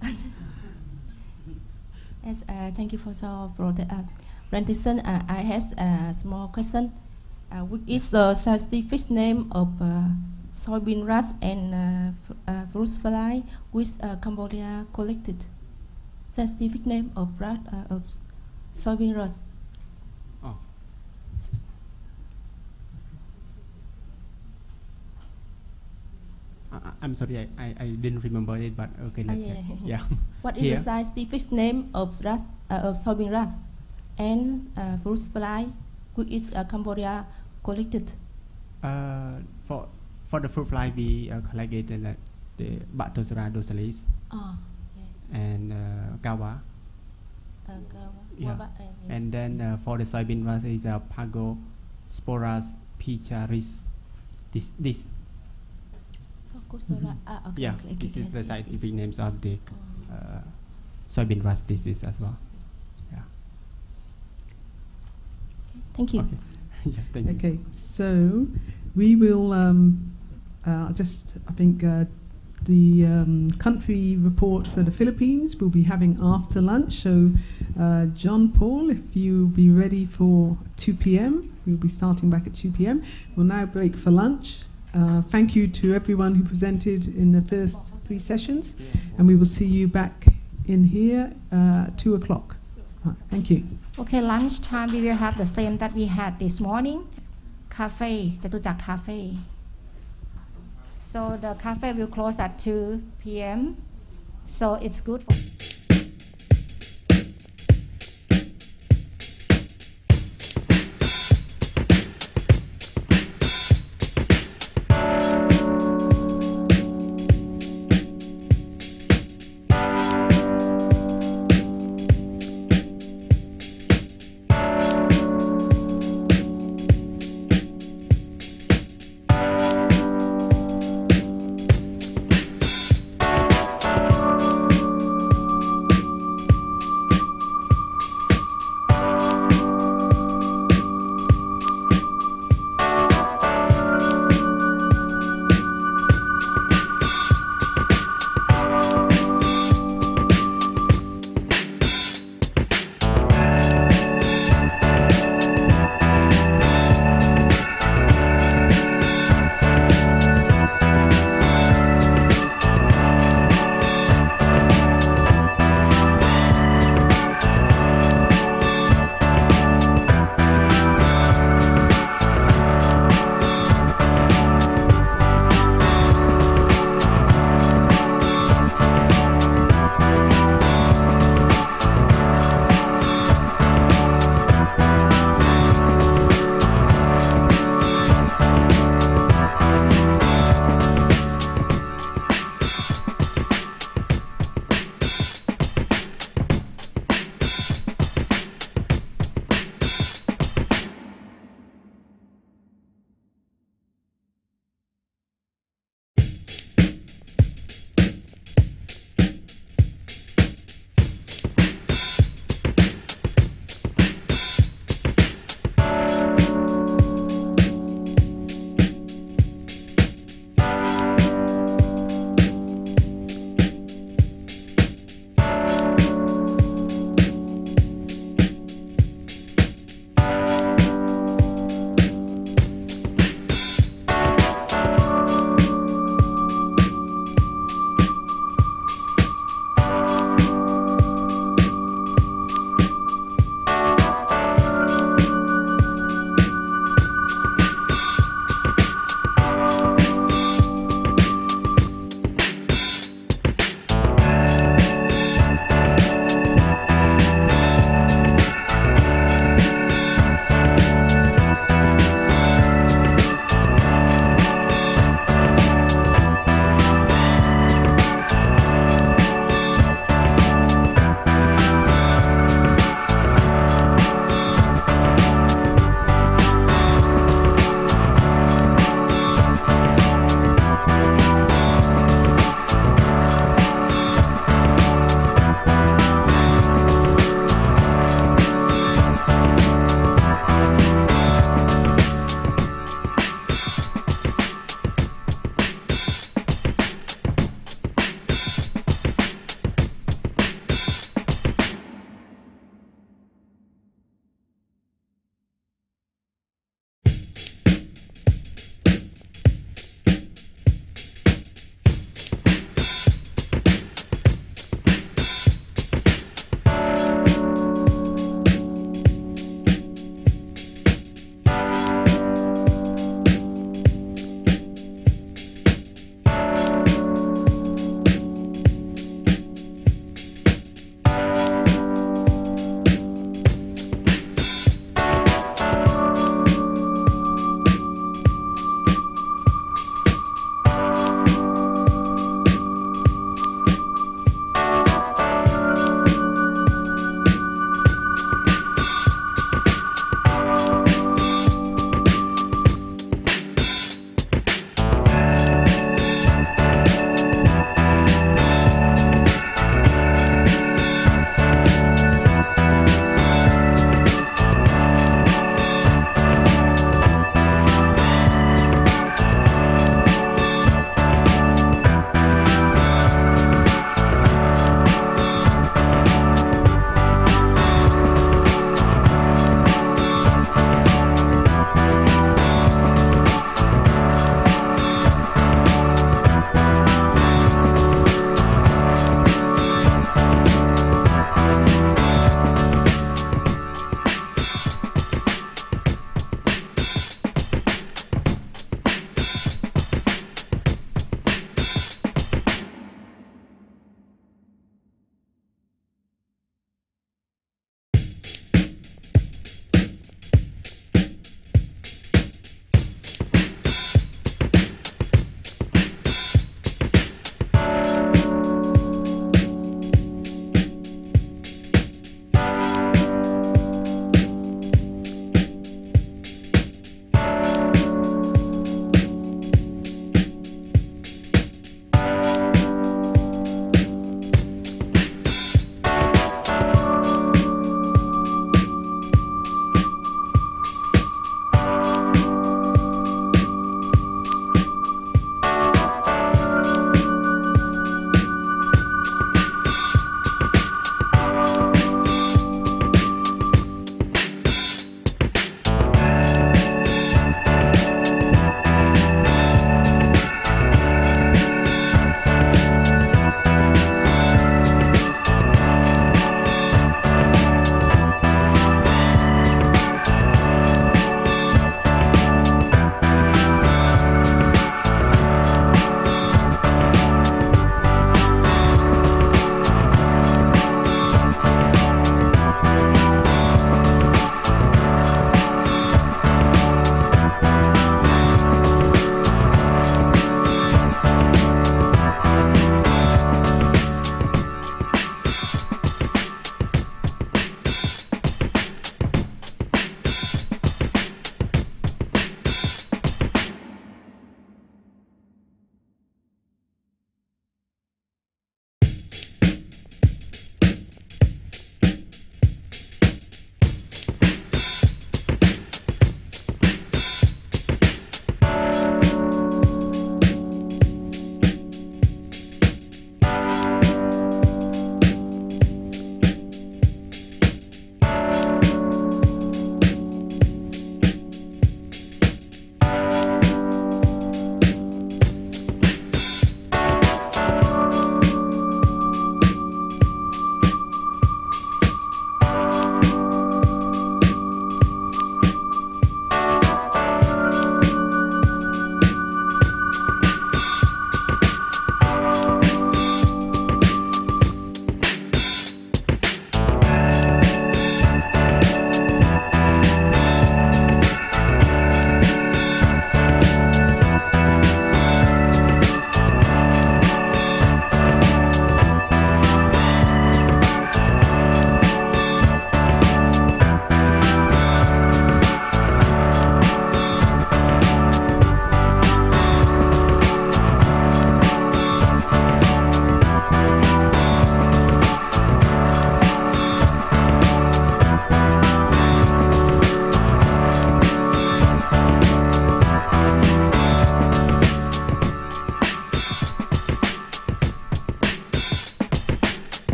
Yes, thank you for your presentation. I have a small question. Which is the scientific name of soybean rust and fruit fly which Cambodia collected? Scientific name of soybean rust. Oh. I'm sorry, I didn't remember it, but okay, let's check. Yeah. What is the scientific name of soybean rust and fruit fly which is Cambodia collected? For the fruit fly, we collected the Bactosera dorsalis and Gawa. Yeah. And then for the soybean rust is Pagosporas picharis. This. Yeah, this is the scientific names of the soybean rust disease as well. Yeah. Thank you. Okay. Yeah, thank you. Okay, so we will I think the country report for the Philippines we'll be having after lunch. So John Paul, if you'll be ready for 2 p.m. We'll be starting back at 2 p.m. We'll now break for lunch. Thank you to everyone who presented in the first 3 sessions, and we will see you back in here at 2 o'clock. Thank you. Okay, lunchtime we will have the same that we had this morning, cafe, Jatujak Cafe. So the cafe will close at 2 p.m. So it's good for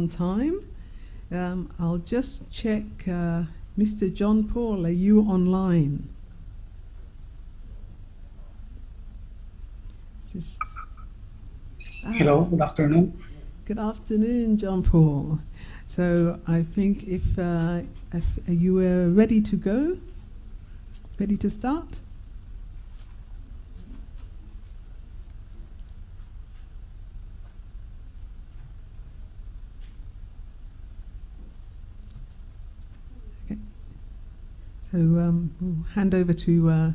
on time. I'll just check, Mr. John Paul, are you online? Hello, good afternoon. Good afternoon, John Paul. So I think if you were ready to go, ready to start? Okay. So we'll hand over to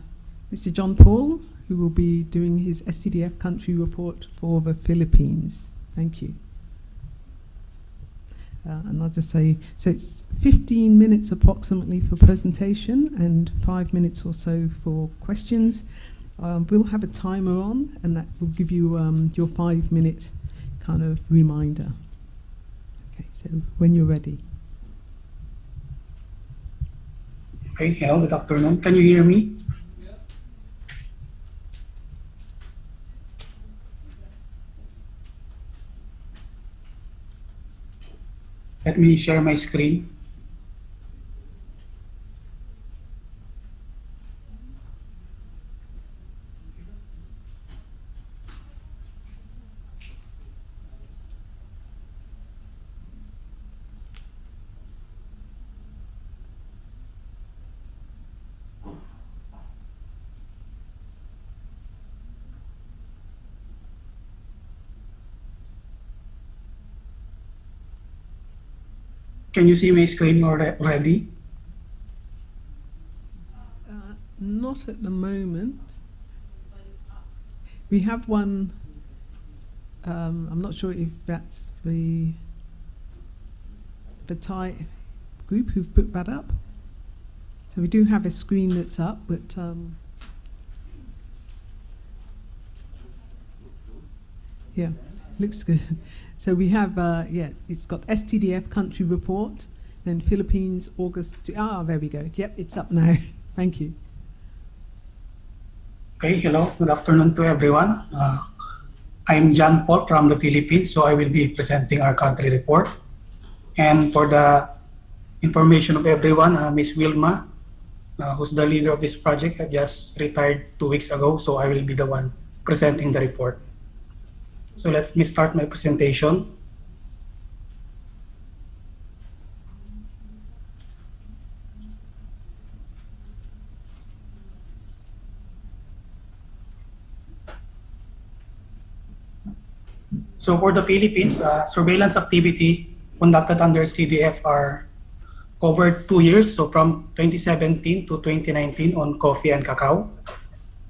Mr. John Paul, who will be doing his STDF country report for the Philippines. Thank you. And I'll just say, so it's 15 minutes approximately for presentation and 5 minutes or so for questions. We'll have a timer on, and that will give you your 5-minute kind of reminder. Okay, so when you're ready. Okay, hello, good afternoon. Can you hear me? Let me share my screen. Can you see my screen already? Not at the moment. We have one, I'm not sure if that's the Thai group who've put that up. So we do have a screen that's up, but yeah, looks good. So we have, yeah, it's got STDF country report, then Philippines, August, there we go. Yep, it's up now. Thank you. Okay, hello, good afternoon to everyone. I'm John Paul from the Philippines, so I will be presenting our country report. And for the information of everyone, Ms. Wilma, who's the leader of this project, just retired 2 weeks ago, so I will be the one presenting the report. So let me start my presentation. So for the Philippines, surveillance activity conducted under CDF are covered 2 years, so from 2017 to 2019 on coffee and cacao.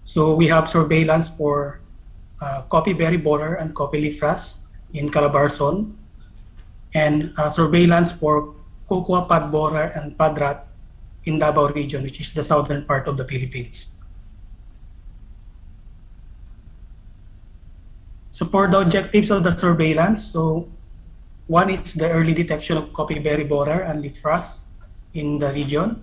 So we have surveillance for coffee berry borer and coffee leaf rust in Calabarzon, and surveillance for cocoa pod borer and pod rat in Davao region, which is the southern part of the Philippines. So for the objectives of the surveillance, so one is the early detection of coffee berry borer and leaf rust in the region,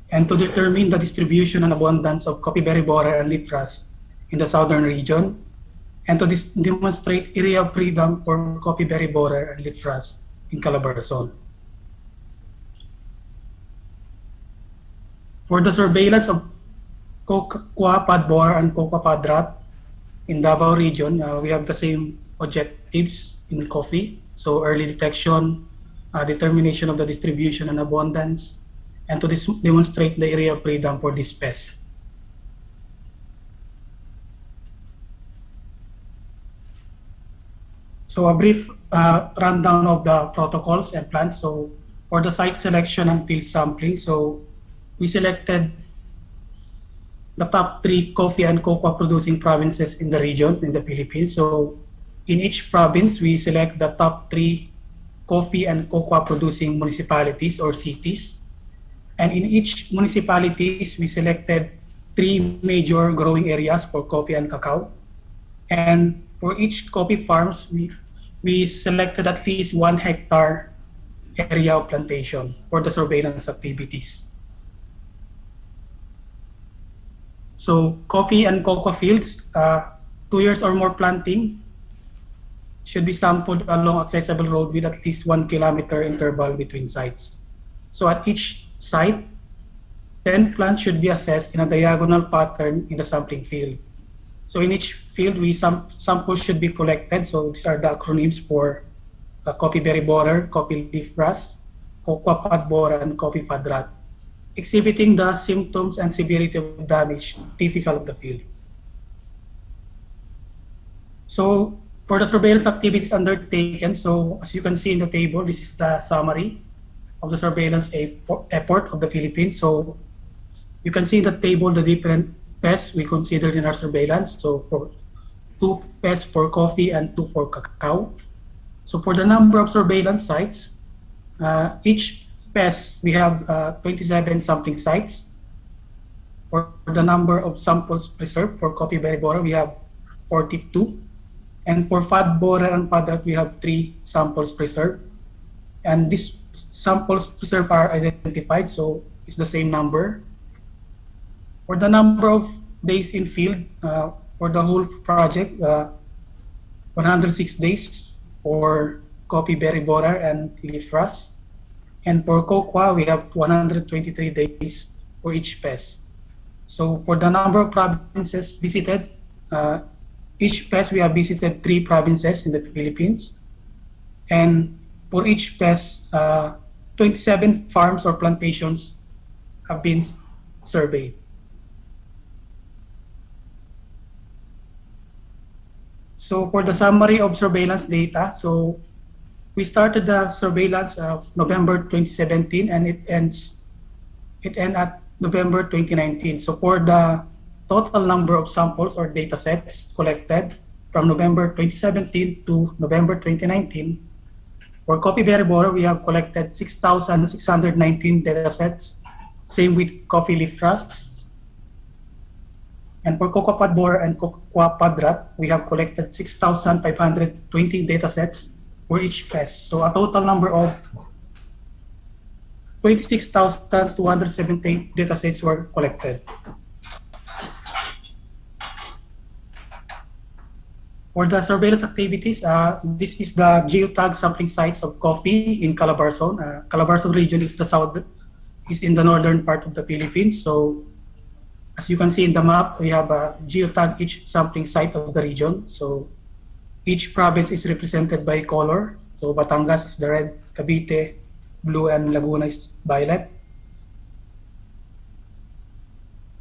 and to determine the distribution and abundance of coffee berry borer and leaf rust in the southern region, and to demonstrate area of freedom for coffee berry borer and leaf rust in Calabarzon. For the surveillance of cocoa pod borer and cocoa pod rat in Davao region, we have the same objectives in coffee. So early detection, determination of the distribution and abundance, and to demonstrate the area of freedom for this pest. So a brief rundown of the protocols and plans. So for the site selection and field sampling, so we selected the top 3 coffee and cocoa producing provinces in the regions in the Philippines. So in each province, we select the top 3 coffee and cocoa producing municipalities or cities. And in each municipalities, we selected 3 major growing areas for coffee and cacao. And for each coffee farms, we selected at least 1 hectare area of plantation for the surveillance activities. So coffee and cocoa fields, 2 years or more planting, should be sampled along accessible road with at least 1 kilometer interval between sites. So at each site, 10 plants should be assessed in a diagonal pattern in the sampling field. So in each field, samples should be collected. So these are the acronyms for coffee berry borer, coffee leaf rust, cocoa pod borer, and coffee pod rot, exhibiting the symptoms and severity of damage typical of the field. So for the surveillance activities undertaken, so as you can see in the table, this is the summary of the surveillance effort of the Philippines. So you can see in the table the different pests we considered in our surveillance. So for 2 pests for coffee and 2 for cacao. So for the number of surveillance sites, each pest we have 27 sampling sites. For the number of samples preserved for coffee berry borer, we have 42. And for fad borer and pod rot, we have 3 samples preserved. And these samples preserved are identified, so it's the same number. For the number of days in field, for the whole project, 106 days for coffee berry borer and leaf rust. And for cocoa, we have 123 days for each pest. So for the number of provinces visited, each pest we have visited 3 provinces in the Philippines. And for each pest, 27 farms or plantations have been surveyed. So for the summary of surveillance data, so we started the surveillance of November 2017 and it ends at November 2019. So for the total number of samples or data sets collected from November 2017 to November 2019, for coffee berry borer, we have collected 6,619 data sets. Same with coffee leaf rust. And for cocoa pod borer and cocoa pod rot, we have collected 6,520 data sets for each pest. So a total number of 26,270 data sets were collected. For the surveillance activities, this is the geotag sampling sites of coffee in Calabarzon. Calabarzon region is in the northern part of the Philippines. So as you can see in the map, we have a geotag each sampling site of the region. So each province is represented by color. So Batangas is the red, Cavite, blue, and Laguna is violet.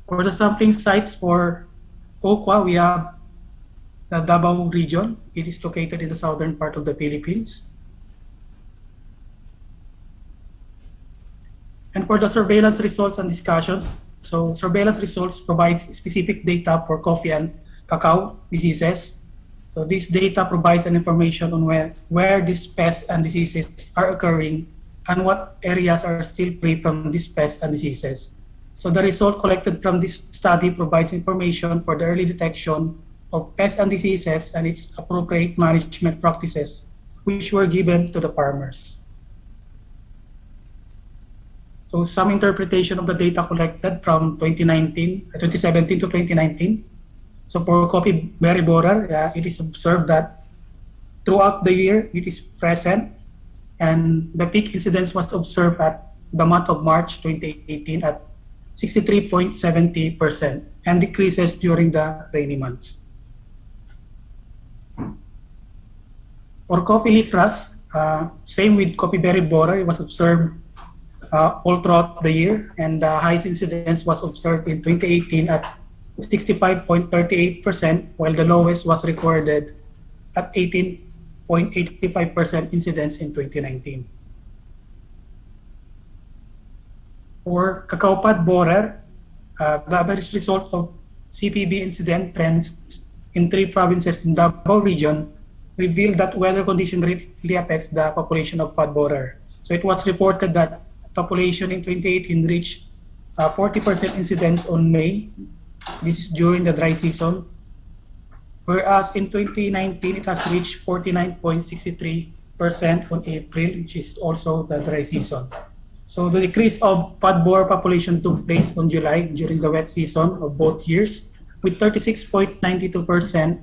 For the sampling sites for cocoa, we have the Davao region. It is located in the southern part of the Philippines. And for the surveillance results and discussions, so surveillance results provides specific data for coffee and cacao diseases. So this data provides an information on where these pests and diseases are occurring and what areas are still free from these pests and diseases. So the result collected from this study provides information for the early detection of pests and diseases and its appropriate management practices, which were given to the farmers. So some interpretation of the data collected from 2017 to 2019. So for coffee berry borer, it is observed that throughout the year it is present, and the peak incidence was observed at the month of March 2018 at 63.70% and decreases during the rainy months. For coffee leaf rust, same with coffee berry borer, it was observed all throughout the year, and the highest incidence was observed in 2018 at 65.38%, while the lowest was recorded at 18.85% incidence in 2019. For cacao pod borer, the average result of CPB incident trends in 3 provinces in the Davao region revealed that weather condition greatly affects the population of pod borer. So it was reported that population in 2018 reached 40% incidence on May. This is during the dry season. Whereas in 2019, it has reached 49.63% on April, which is also the dry season. So the decrease of pod borer population took place on July during the wet season of both years, with 36.92%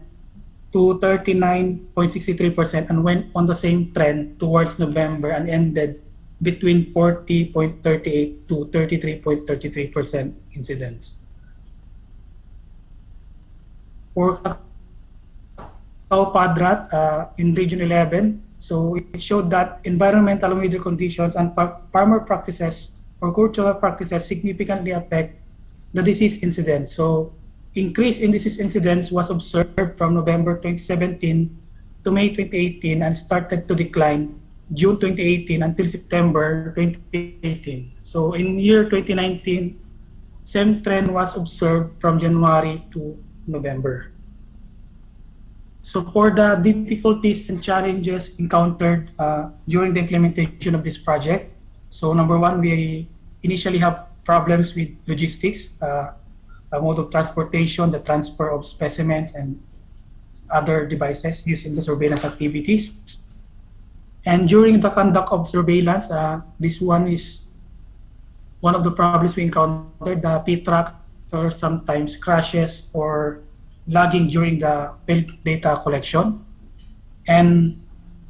to to 39.63% and went on the same trend towards November and ended between 40.38 to 33.33% incidence. For Cacao Padrat in Region 11, so it showed that environmental and weather conditions and farmer practices or cultural practices significantly affect the disease incidence. So increase in disease incidence was observed from November 2017 to May 2018 and started to decline June 2018 until September 2018. So in year 2019, same trend was observed from January to November. So for the difficulties and challenges encountered during the implementation of this project, so number one, we initially have problems with logistics, the mode of transportation, the transfer of specimens and other devices used in the surveillance activities. And during the conduct of surveillance, this one is one of the problems we encountered. The P-tracker sometimes crashes or lagging during the field data collection. And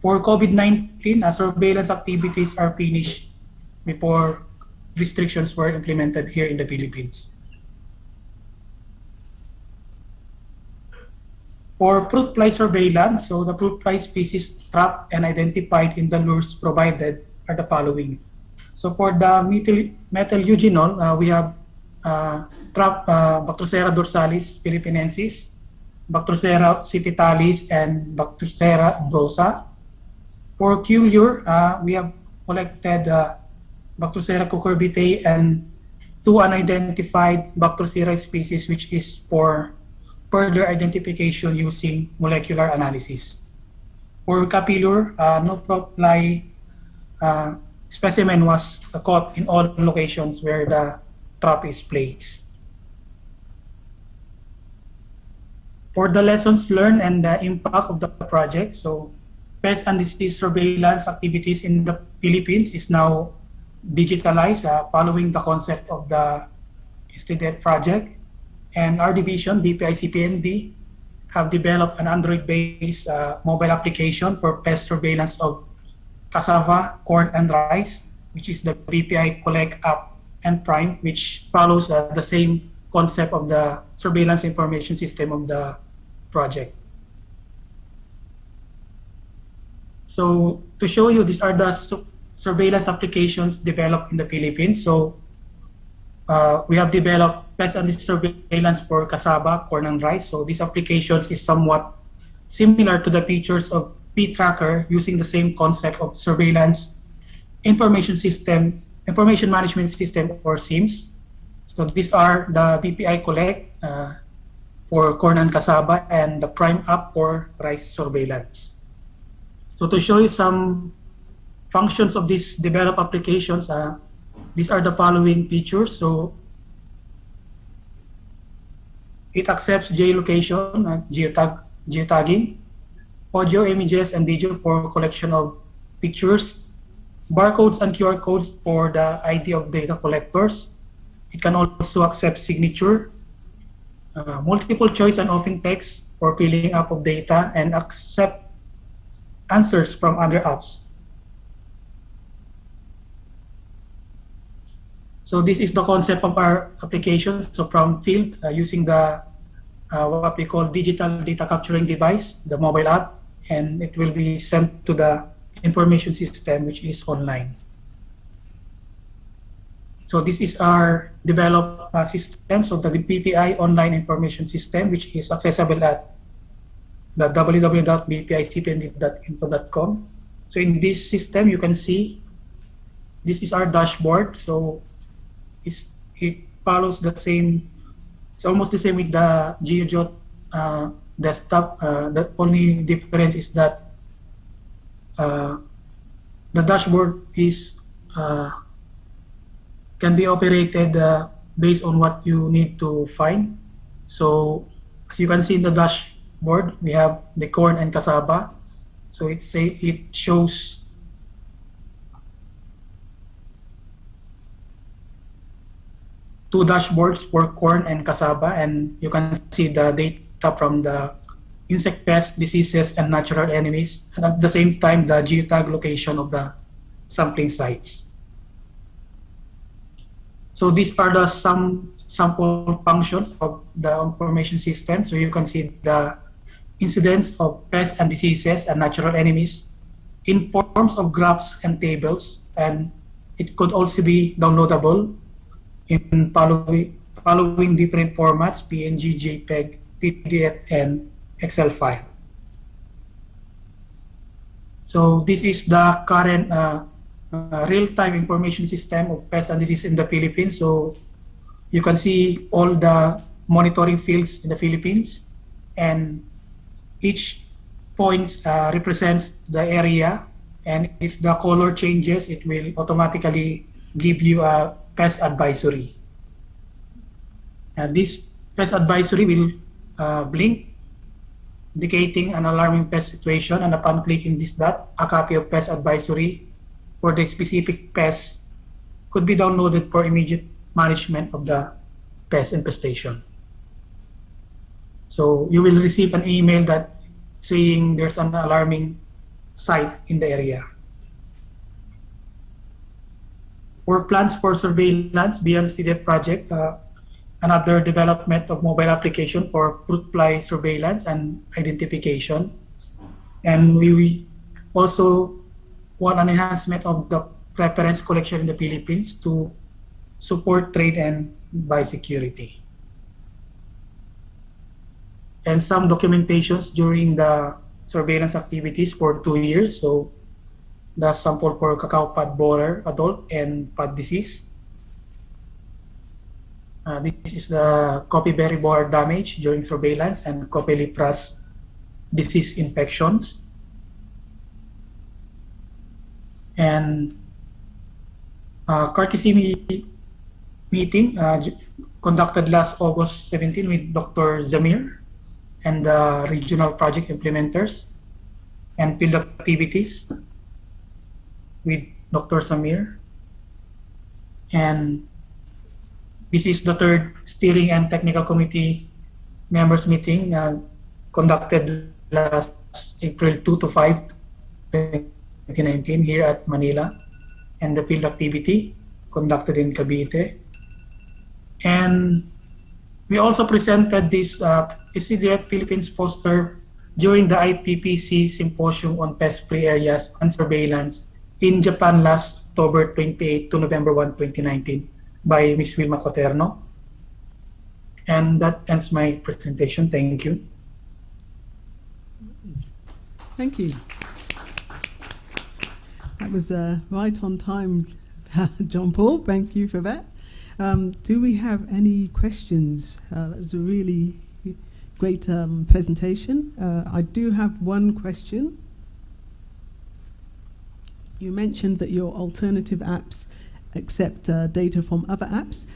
for COVID-19, surveillance activities are finished before restrictions were implemented here in the Philippines. For fruit fly surveillance, so the fruit fly species trapped and identified in the lures provided are the following. So for the methyl eugenol, we have trapped Bactrocera dorsalis philippinensis, Bactrocera occipitalis, and Bactrocera brosa. For Q-lure, we have collected Bactrocera cucurbitae and 2 unidentified Bactrocera species, which is for further identification using molecular analysis. For Capillure, no fruit fly specimen was caught in all locations where the trap is placed. For the lessons learned and the impact of the project, so pest and disease surveillance activities in the Philippines is now digitalized following the concept of the STDF project. And our division, BPI-CPND, have developed an Android-based mobile application for pest surveillance of cassava, corn, and rice, which is the BPI Collect app and Prime, which follows the same concept of the surveillance information system of the project. So to show you, these are the surveillance applications developed in the Philippines. So we have developed pest and disease surveillance for cassava, corn, and rice. So these applications is somewhat similar to the features of P-tracker, using the same concept of surveillance information system, information management system, or SIMS. So these are the BPI Collect for corn and cassava, and the Prime app for rice surveillance. So to show you some functions of these developed applications, these are the following features. So it accepts geolocation, geotagging, audio, images, and video for collection of pictures, barcodes and QR codes for the ID of data collectors. It can also accept signature, multiple choice and open text for filling up of data, and accept answers from other apps. So this is the concept of our application. So from field, using the what we call digital data capturing device, the mobile app, and it will be sent to the information system, which is online. So this is our developed system. So the BPI online information system, which is accessible at the www.bpicpnd.info.com. So in this system, you can see this is our dashboard. So it follows the same. It's almost the same with the GeoJot desktop. The only difference is that the dashboard is can be operated based on what you need to find. So as you can see in the dashboard, we have the corn and cassava. So it shows two dashboards for corn and cassava, and you can see the data from the insect pests, diseases, and natural enemies, and at the same time, the geotag location of the sampling sites. So these are the sample functions of the information system. So you can see the incidence of pests and diseases and natural enemies in forms of graphs and tables, and it could also be downloadable in following different formats: PNG, JPEG, PDF, and Excel file. So this is the current real-time information system of pests and disease in the Philippines. So you can see all the monitoring fields in the Philippines, and each point represents the area, and if the color changes, it will automatically give you a pest advisory. And this pest advisory will blink, indicating an alarming pest situation, and upon clicking this dot, a copy of pest advisory for the specific pest could be downloaded for immediate management of the pest infestation. So you will receive an email that saying there's an alarming site in the area. For plans for surveillance beyond CDF project, another development of mobile application for fruit fly surveillance and identification. And we also want an enhancement of the preference collection in the Philippines to support trade and biosecurity. And some documentations during the surveillance activities for 2 years. So the sample for cacao pod borer adult and pod disease. This is the coffee berry borer damage during surveillance and coffee leaf rust disease infections. And courtesy meeting conducted last August 17 with Dr. Zamir and the regional project implementers, and field activities with Dr. Samir. And this is the third steering and technical committee members meeting conducted last April 2 to 5, 2019 here at Manila, and the field activity conducted in Cavite. And we also presented this CDF Philippines poster during the IPPC Symposium on Pest-Free Areas and Surveillance in Japan last October 28 to November 1, 2019 by Ms. Wilma Coterno. And that ends my presentation. Thank you. Thank you. That was right on time, John Paul. Thank you for that. Do we have any questions? That was a really great presentation. I do have one question. You mentioned that your alternative apps accept data from other apps.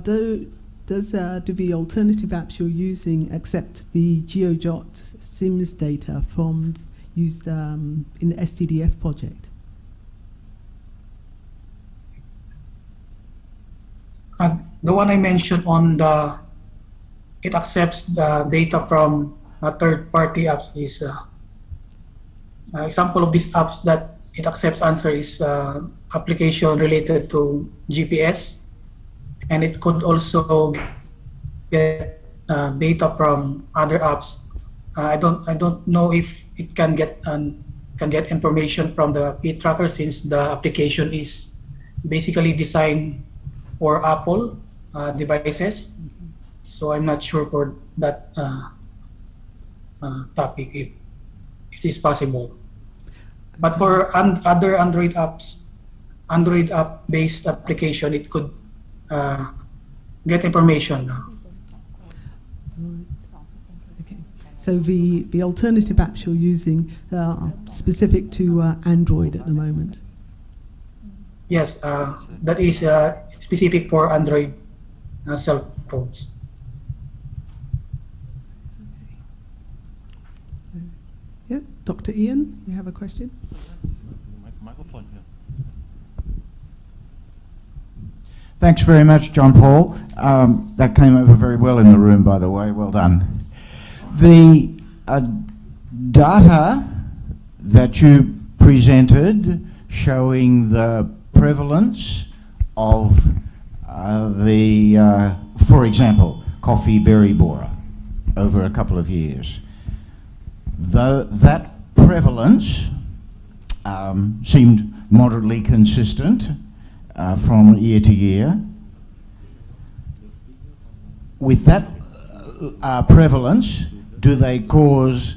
Do the alternative apps you're using accept the GeoJot SIMS data from used in the STDF project? The one I mentioned on it accepts the data from third-party apps is example of these apps that it accepts answer is application related to GPS, and it could also get data from other apps. I don't know if it can get information from the pet tracker, since the application is basically designed for Apple devices. So I'm not sure for that topic if it is possible. But for other Android apps, Android app-based application, it could get information. Okay. So the alternative apps you're using are specific to Android at the moment? Yes, that is specific for Android cell phones. Yeah, Dr. Ian, you have a question? Microphone here. Thanks very much, John Paul. That came over very well in the room, by the way. Well done. data that you presented showing the prevalence of for example, coffee berry borer over a couple of years. That prevalence seemed moderately consistent from year to year. With that prevalence, do they cause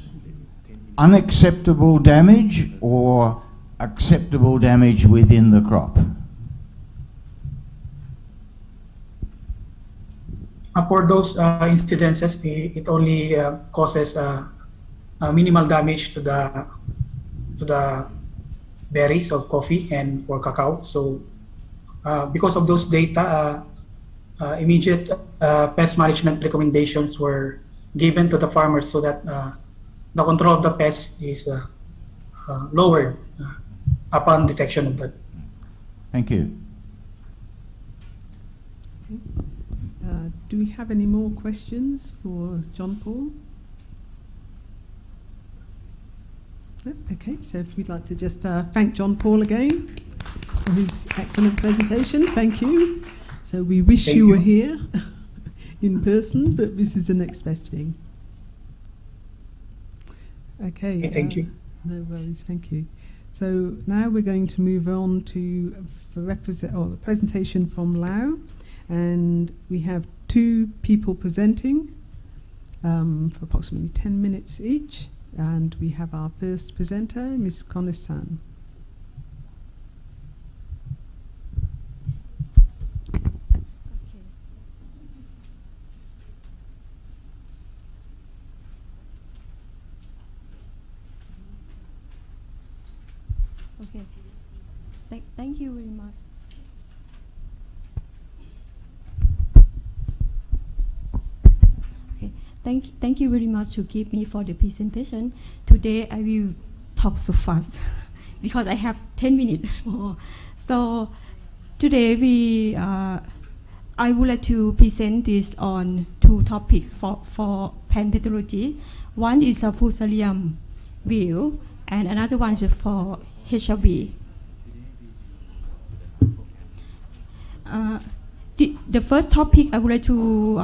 unacceptable damage or acceptable damage within the crop? For those incidences, it only causes minimal damage to the berries of coffee and or cacao. So because of those data, immediate pest management recommendations were given to the farmers so that the control of the pest is lowered upon detection of that. Thank you. Do we have any more questions for John Paul? No? Okay, so if we'd like to just thank John Paul again for his excellent presentation. Thank you. So we wish you were here in person, but this is the next best thing. Okay. Thank you. No worries, thank you. So now we're going to move on to the presentation from Lao, and we have 2 people presenting for approximately 10 minutes each, and we have our first presenter, Ms. Konesan. Okay. Thank you very much. Okay. Thank you very much to give me for the presentation. Today I will talk so fast because I have 10 minutes more. So today I would like to present this on 2 topics for plant pathology. One is a Fusarium view, and another one is for HIV. The first topic I would like to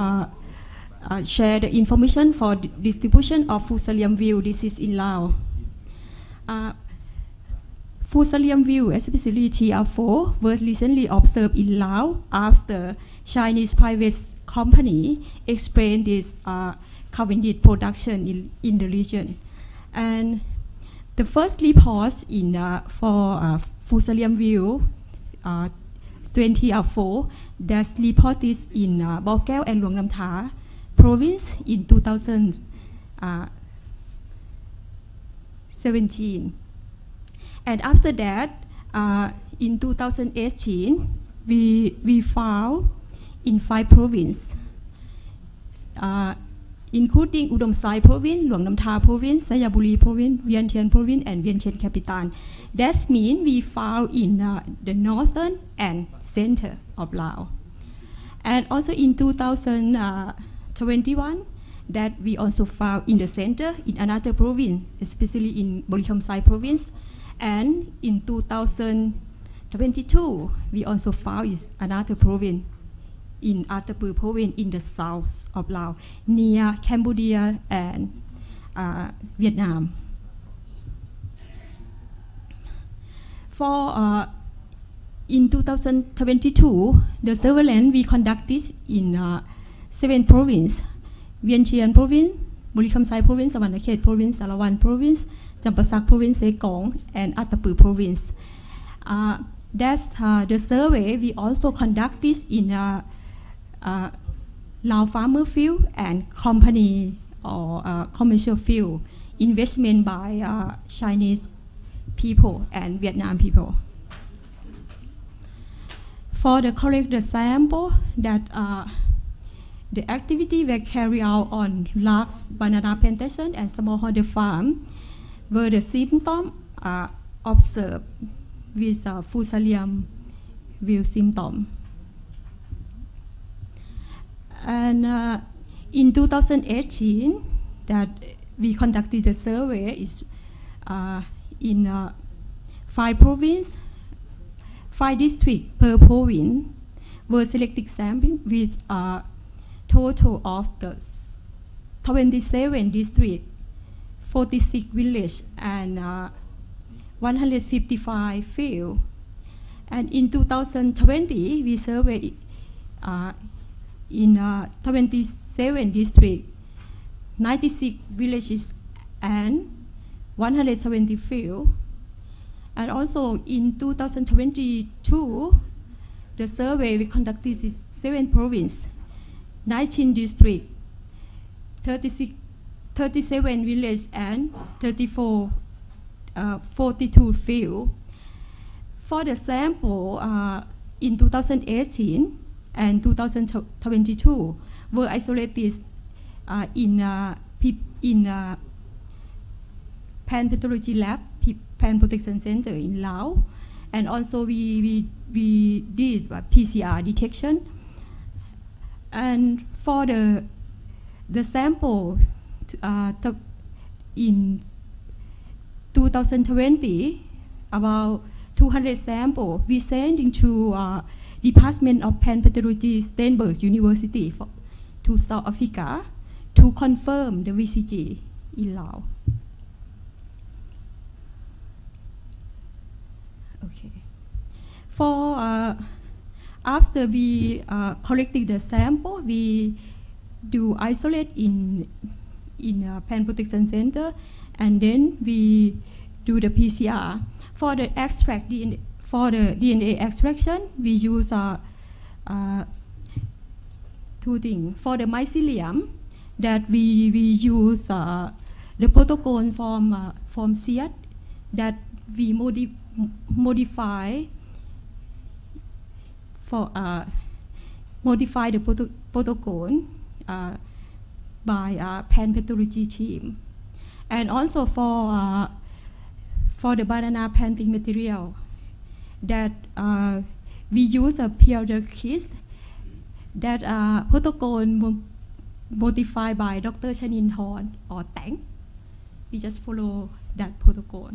share the information for the distribution of Fusarium view disease in Laos. Fusarium view, especially TR4, was recently observed in Laos after Chinese private company explained this Cavendish production in the region. And the first report for Fusarium view strain TR4 that's reported in Bao Keo and Luang Nam Tha province in 2017. And after that, in 2018, we found in 5 provinces, including Udom Sai province, Luang Nam Tha province, Sayaburi province, Vientiane province, and Vientiane capital. That means we found in the northern and center of Laos. And also in 2021, that we also found in the center in another province, especially in Bolikham Sai province. And in 2022, we also found another province in Ladprao province in the south of Laos, near Cambodia and Vietnam. For in 2022, the surveillance we conducted in 7 provinces: Vientiane province, Bolikham Sai province, Savanakhet province, Salawan province, Champasak province, Sekong, and Ladprao province. That's the survey we also conducted in Lao farmer field and company or commercial field investment by Chinese people and Vietnam people. For the correct sample, that the activity were carried out on large banana plantation and smallholder farm, where the symptoms are observed with Fusarium view symptom. And in 2018, that we conducted the survey is in 5 provinces, 5 districts per province were selected sample with a total of the 27 districts, 46 villages, and 155 fields. And in 2020, we surveyed in 27 districts, 96 villages, and 170 fields. And also in 2022, the survey we conducted is 7 provinces, 19 districts, 37 villages, and 42 fields. For the sample in 2018 and 2022 were isolated in Pan Pathology Lab, Pan Protection Center in Laos, and also we did PCR detection. And for the sample in 2020, about 200 samples we sent into Department of Pan Pathology, Stellenbosch University to South Africa to confirm the VCG in Laos. Okay. For after we collected the sample, we do isolate in Pan Protection Center, and then we do the PCR. For the extract DNA, for the DNA extraction, we use 2 things. For the mycelium, that we use the protocol from SEAT that we modify for modify the protocol by Pan Pathology team, and also for the banana planting material, that we use a peer kit that protocol modified by Dr. Chanin Horn or Tang. We just follow that protocol.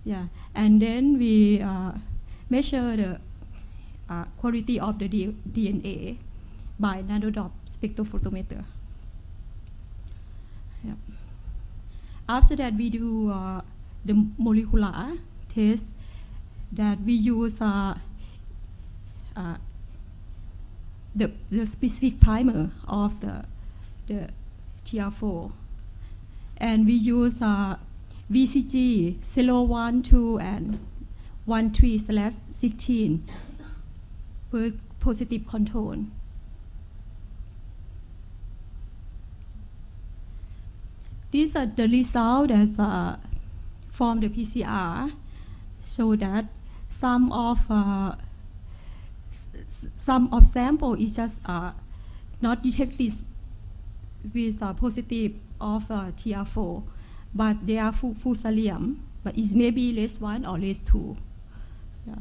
Yeah, and then we measure the quality of the DNA by nanodot spectrophotometer. Yeah. After that, we do the molecular test that we use the specific primer of the TR4, and we use VCG 012 and 13/16 for positive control. These are the results that from the PCR, so that some of sample is just not detected with positive of TR4, but they are fusarium, but it may be less 1 or less 2. Yeah.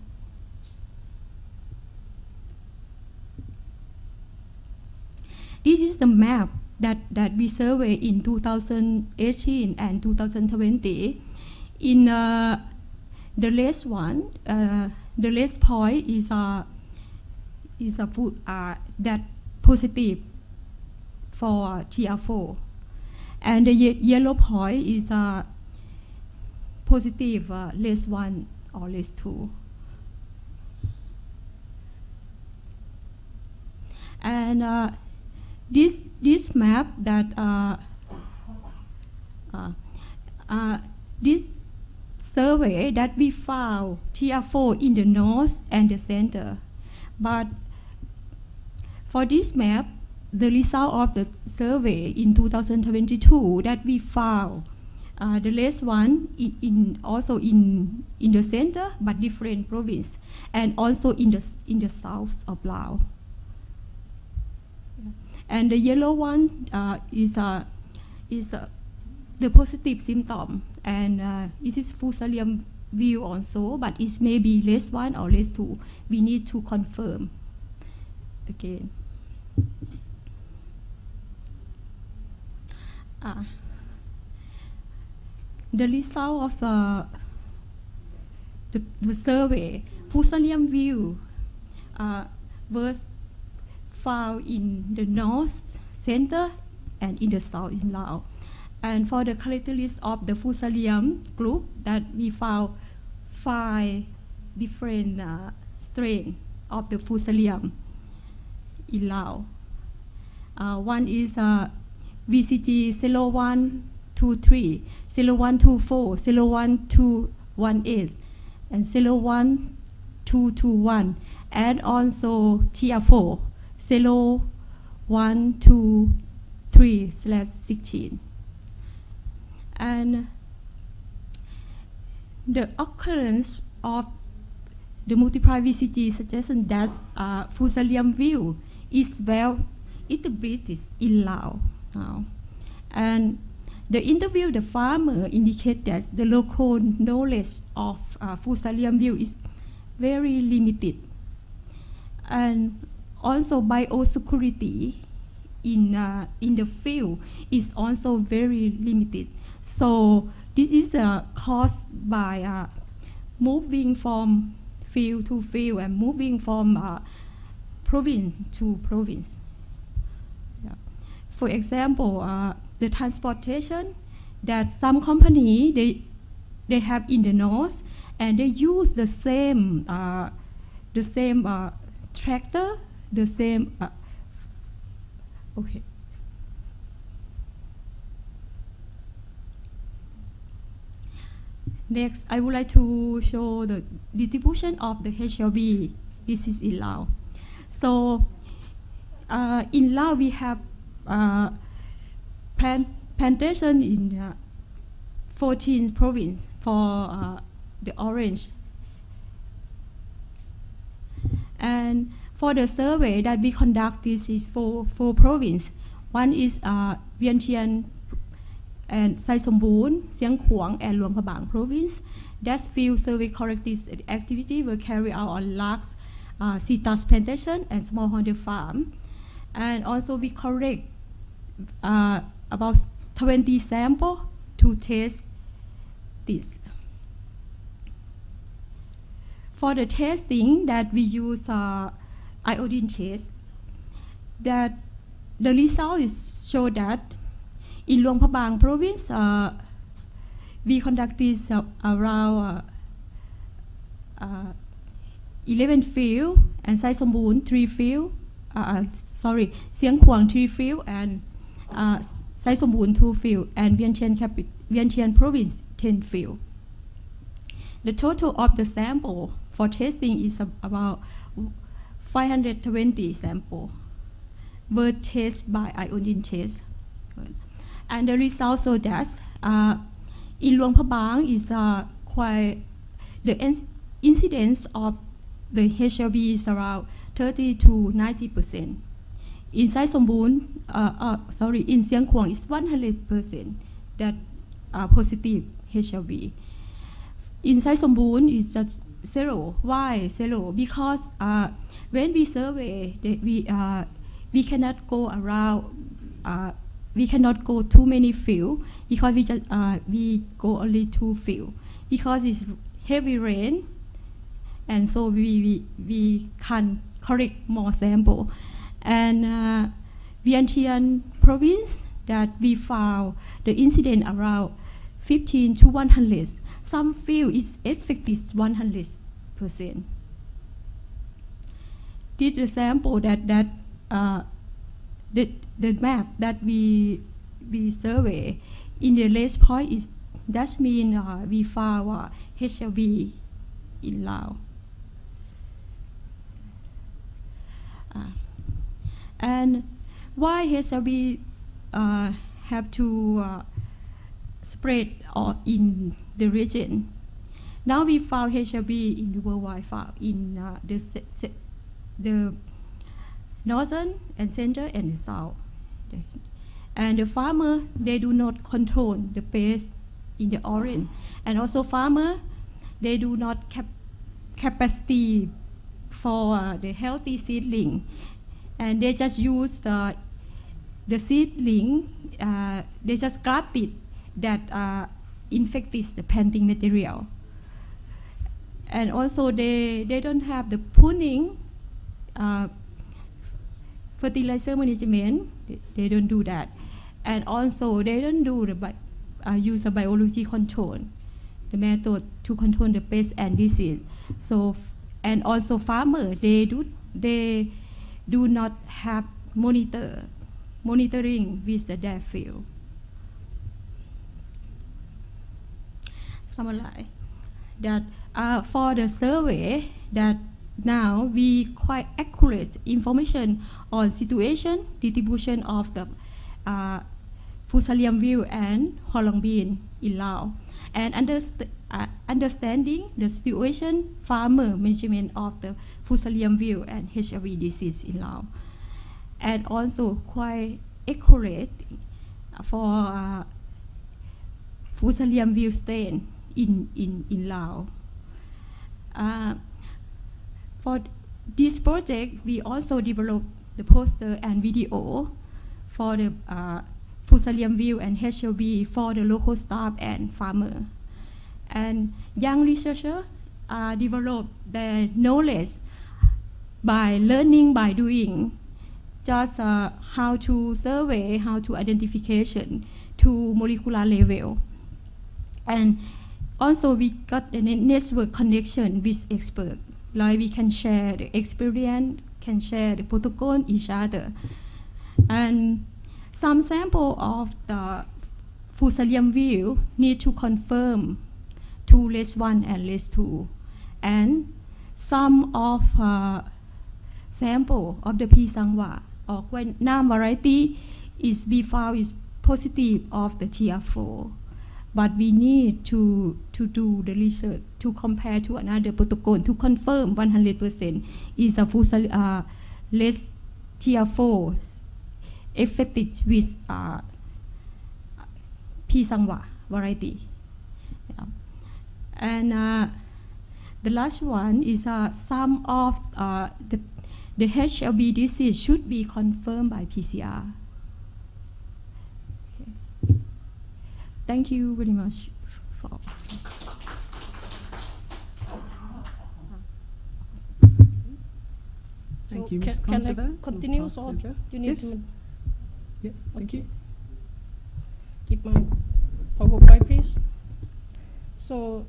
This is the map that we surveyed in 2018 and 2020. In the last one, the last point is a that positive for TR4, and the yellow point is a positive less 1 or less 2. And this map that this survey that we found TR4 in the north and the center, but for this map, the result of the survey in 2022 that we found the last one also in the center, but different province, and also in the south of Laos. And the yellow one is the positive symptom, and it is fusarium view also, but it may be less 1 or less 2. We need to confirm again. the result of the survey, fusarium view was found in the north, center, and in the south in Laos. And for the characteristics of the fusarium group, that we found 5 different strains of the fusarium in Laos. One is VCG 0123, 0124, 01218, and 01221, and also TR4 0123/16. And the occurrence of the multiply VCG suggests that fusarium view is well integrated in Laos now. And the interview the farmer indicate that the local knowledge of fusarium view is very limited. And also biosecurity in the field is also very limited. So this is caused by moving from field to field and moving from province to province. Yeah. For example, the transportation that some company they have in the north, and they use the same tractor, the same. Okay. Next, I would like to show the distribution of the HLB disease in Laos. So, in Laos we have plantation in 14 provinces for the orange. And for the survey that we conduct, this is for 4 provinces. One is Vientiane and Sai Somboon, Siang Kuang, and Luang Prabang province. That field survey corrective activity will carry out on large citrus plantation and smallholder farm. And also we collect about 20 samples to test this. For the testing that we use iodine test, that the result is show that in Luang Prabang province, we conducted around 11 fields, and Sai Somboon 3 fields, Siang Kuang 3 fields, and Sai Somboon 2 fields, and Vientiane province 10 fields. The total of the sample for testing is about 520 samples were tested by iodine test. And the result show that in Luang Prabang is quite the incidence of the HLB is around 30 to 90%. In Sai Somboon, in Siang Kuang is 100% that positive HLB. In Sai Somboon is 0. Why 0? Because when we survey, we cannot go around. We cannot go too many fields because we go only 2 fields because it's heavy rain, and so we can collect more sample. And Vientiane province that we found the incident around 15 to 100. Some field is effective 100%. This is a sample that the map that we survey in the last point is that mean we found HLB in Laos. And why HLB have to spread in the region? Now we found HLB in the worldwide found in the northern and center and the south. And the farmer, they do not control the pest in the orange. And also farmer, they do not capacity for the healthy seedling. And they just use the seedling, they just graft it that infected the planting material. And also they don't have the pruning, fertilizer management, they don't do that. And also they don't do the use the biology control, the method to control the pest and disease. So, and also farmer, they do not have monitoring with their field. Summarize that for the survey that now we quite accurate information on situation distribution of the Fusarium view and Holong bean in Laos, and understanding the situation farmer management of the Fusarium view and HIV disease in Laos, and also quite accurate for Fusarium view strain in Laos. For this project, we also developed the poster and video for the Fusarium view and HLB for the local staff and farmer. And young researchers develop their knowledge by learning by doing, just how to survey, how to identification to molecular level. And also we got the network connection with experts. Like we can share the experience, can share the protocol each other. And some sample of the Fusarium view need to confirm to -1 and -2. And some of sample of the P. sangwa or Nam variety is we found is positive of the TR4. But we need to do the research to compare to another protocol to confirm 100% is a less TR4 affected with P. sangwa variety. Yeah. And the last one is some of the HLB disease should be confirmed by PCR. Okay. Thank you very much. Thank you, can, Ms. can I Consider. continue, We'll pass or over. you need Yes. to Yeah, thank you. keep my PowerPoint, please? So,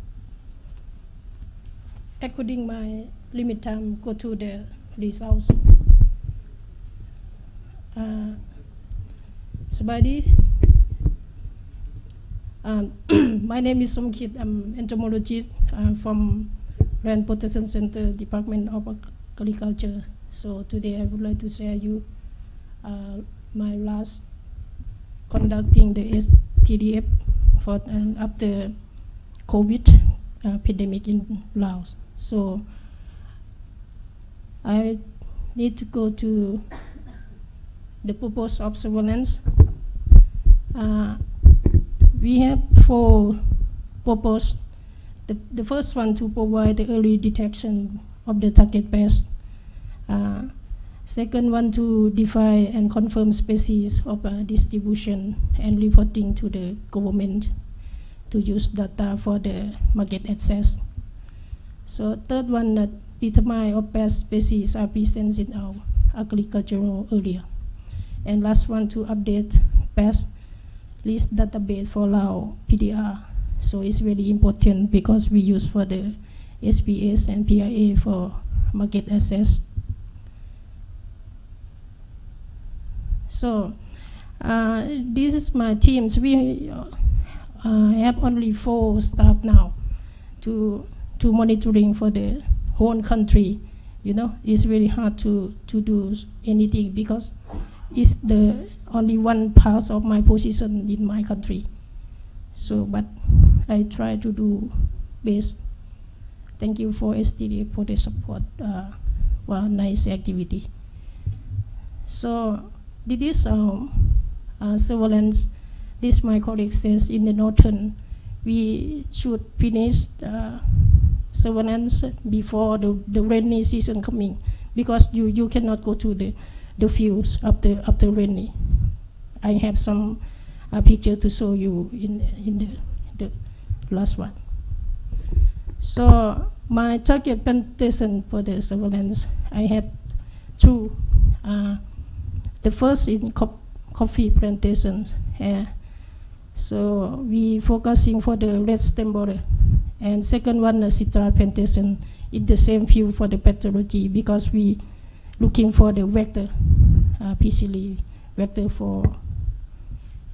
according my limit time, go to the results. Somebody, my name is Somkit. I'm entomologist from Plant Protection Center, Department of Agriculture. So today I would like to share you my last conducting the STDF for after COVID pandemic in Laos. So I need to go to the purpose of surveillance. We have 4 purposes. The first one to provide the early detection of the target pest. Second one to define and confirm species of distribution and reporting to the government to use data for the market access. So third one that determine of pest species are present in our agricultural area. And last one to update pest list database for Lao PDR. So it's really important because we use for the SPS and PIA for market access. So this is my team. So we have only 4 staff now to monitoring for the whole country. You know, it's really hard to do anything because it's the only one part of my position in my country. So, but I try to do best. Thank you for STDA for the support. Well, nice activity. So, this is surveillance. This my colleague says in the northern, we should finish surveillance before the rainy season coming, because you cannot go to the fields after rainy. I have some picture to show you in last one. So my target plantation for the surveillance, I have two. The first in coffee plantations. So we focusing for the red stem borer, and second one the Centara plantation in the same field for the pathology, because we looking for the vector, PCL vector for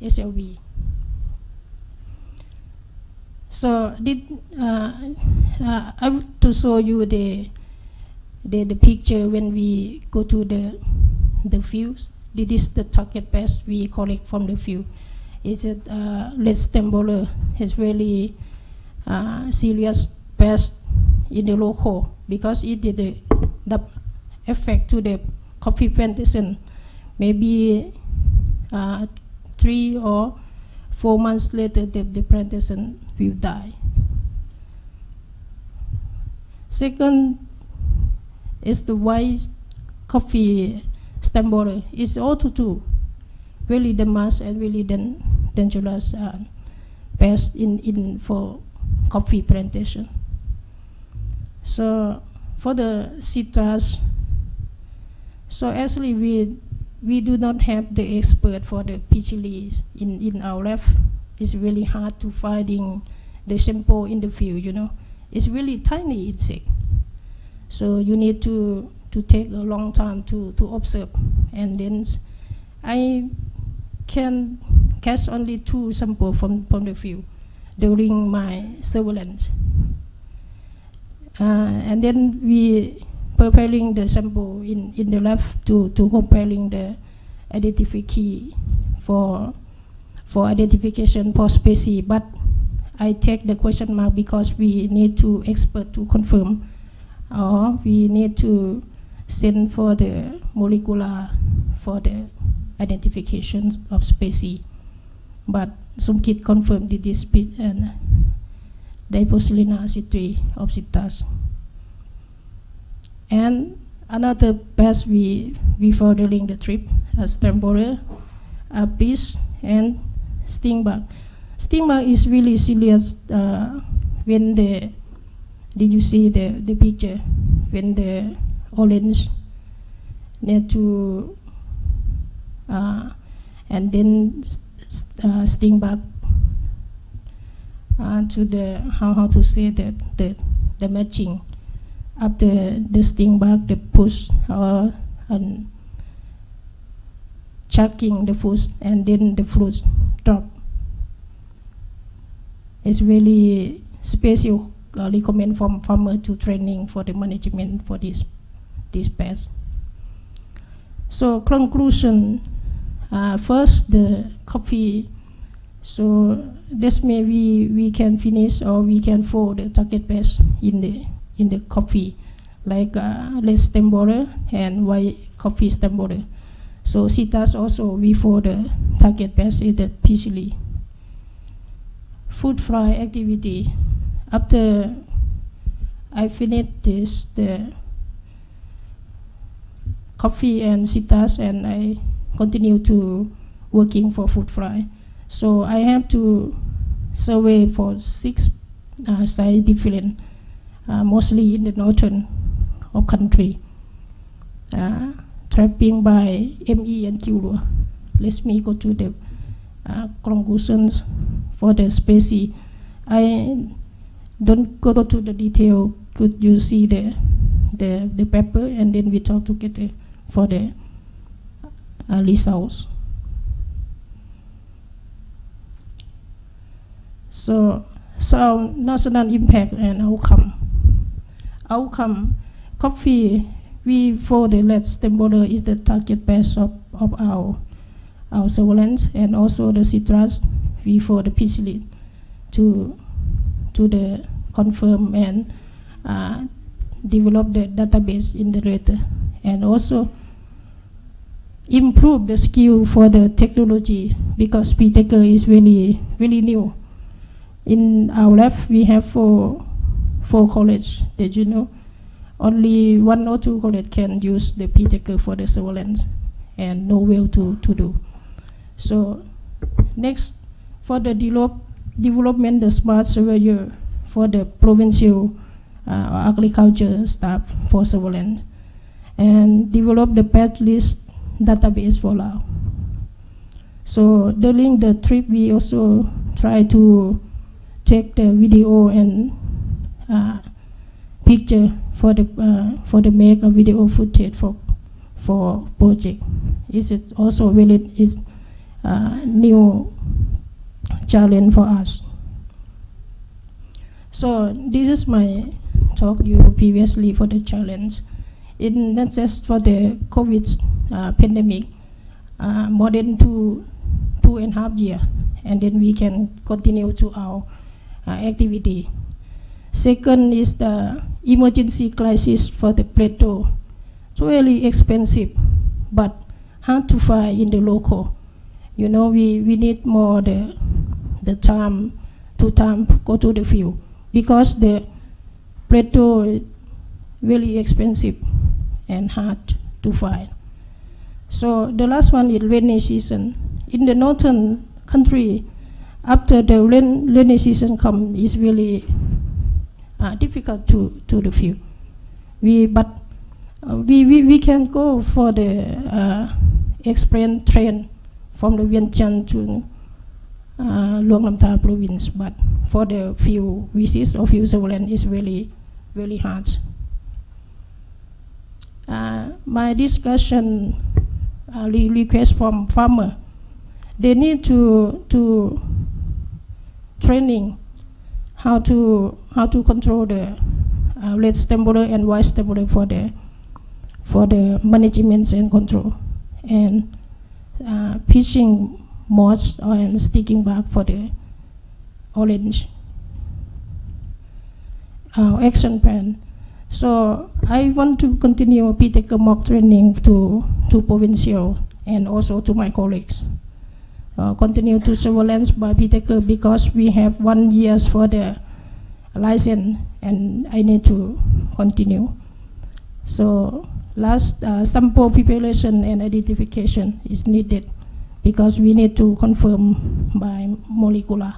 SLV. So I want to show you the picture when we go to the fields. This is the target pest we collect from the field. Is it red stem borer? It's really serious pest in the local, because it did the effect to the coffee plantation. Maybe 3 or 4 months later, the plantation will die. Second is the white coffee stem borer. It's all-to-two, really dangerous and really dangerous pest in for coffee plantation. So for the citrus, so actually we do not have the expert for the PCLs in our lab. It's really hard to finding the sample in the field, you know. It's really tiny insect. So you need to take a long time to observe. And then I can catch only 2 samples from the field during my surveillance. And then we preparing the sample in the lab to comparing the identification key for identification for species. But I take the question mark because we need to expert to confirm, or we need to send for the molecular for the identification of species. But some kit confirmed this Diposilina citrate of citrus. And another pest we found during the trip, stem borer, bees, and stingbug. Stingbug is really serious when did you see the picture, when the orange near to and then stingbug to the how to say that the matching after the stingbug, the push and chucking the food, and then the fruits drop. It's really special recommend from farmer to training for the management for this pest. So conclusion, first the coffee. So this maybe we can finish or we can follow the target pest in the coffee, like red stem borer and white coffee stem borer. So citrus also we follow the target pest in the PCL. Food fly activity. After I finished the coffee and citrus, and I continue to working for food fly. So I have to survey for 6 sites different, mostly in the northern of country. Trapping by ME and Q. Let me go to the conclusions for the species. I don't go to the detail. Could you see the paper, and then we talk together for the results. So national impact and outcome. Coffee, we for the red stem borer is the target pest of our surveillance, and also the citrus, we for the PCL to the confirm and develop the database in the data, and also improve the skill for the technology, because P-Taker is really new. In our lab, we have four colleges that you know. Only 1 or 2 colleges can use the P-Taker for the surveillance, and know well to do. So next, for the develop development the smart surveyor for the provincial agriculture staff for surveillance, and develop the pest list database for Laos. So during the trip, we also try to take the video and picture for the make a video footage for project. Is it also really is new challenge for us. So this is my talk you previously for the challenge. In not just for the COVID pandemic, more than two and a half years, and then we can continue to our activity. Second is the emergency crisis for the Plato. It's really expensive, but hard to find in the local. You know, we need more the time to go to the field, because the Plato is really expensive and hard to find. So the last one is rainy season. In the northern country, after the rainy season comes, it's really difficult to the field. We can go for the express train from the Vientiane to Luang Lam Ta province, but for the field visits or field surveillance is really hard. My discussion request from farmer, they need to training how to control the red stemborer and white stemborer for the management and control, and pitching moths and sticking back for the orange action plan. So I want to continue PTK mock training to provincial and also to my colleagues. Continue to surveillance by PTK, because we have 1 year for the license and I need to continue. So last sample preparation and identification is needed, because we need to confirm by molecular.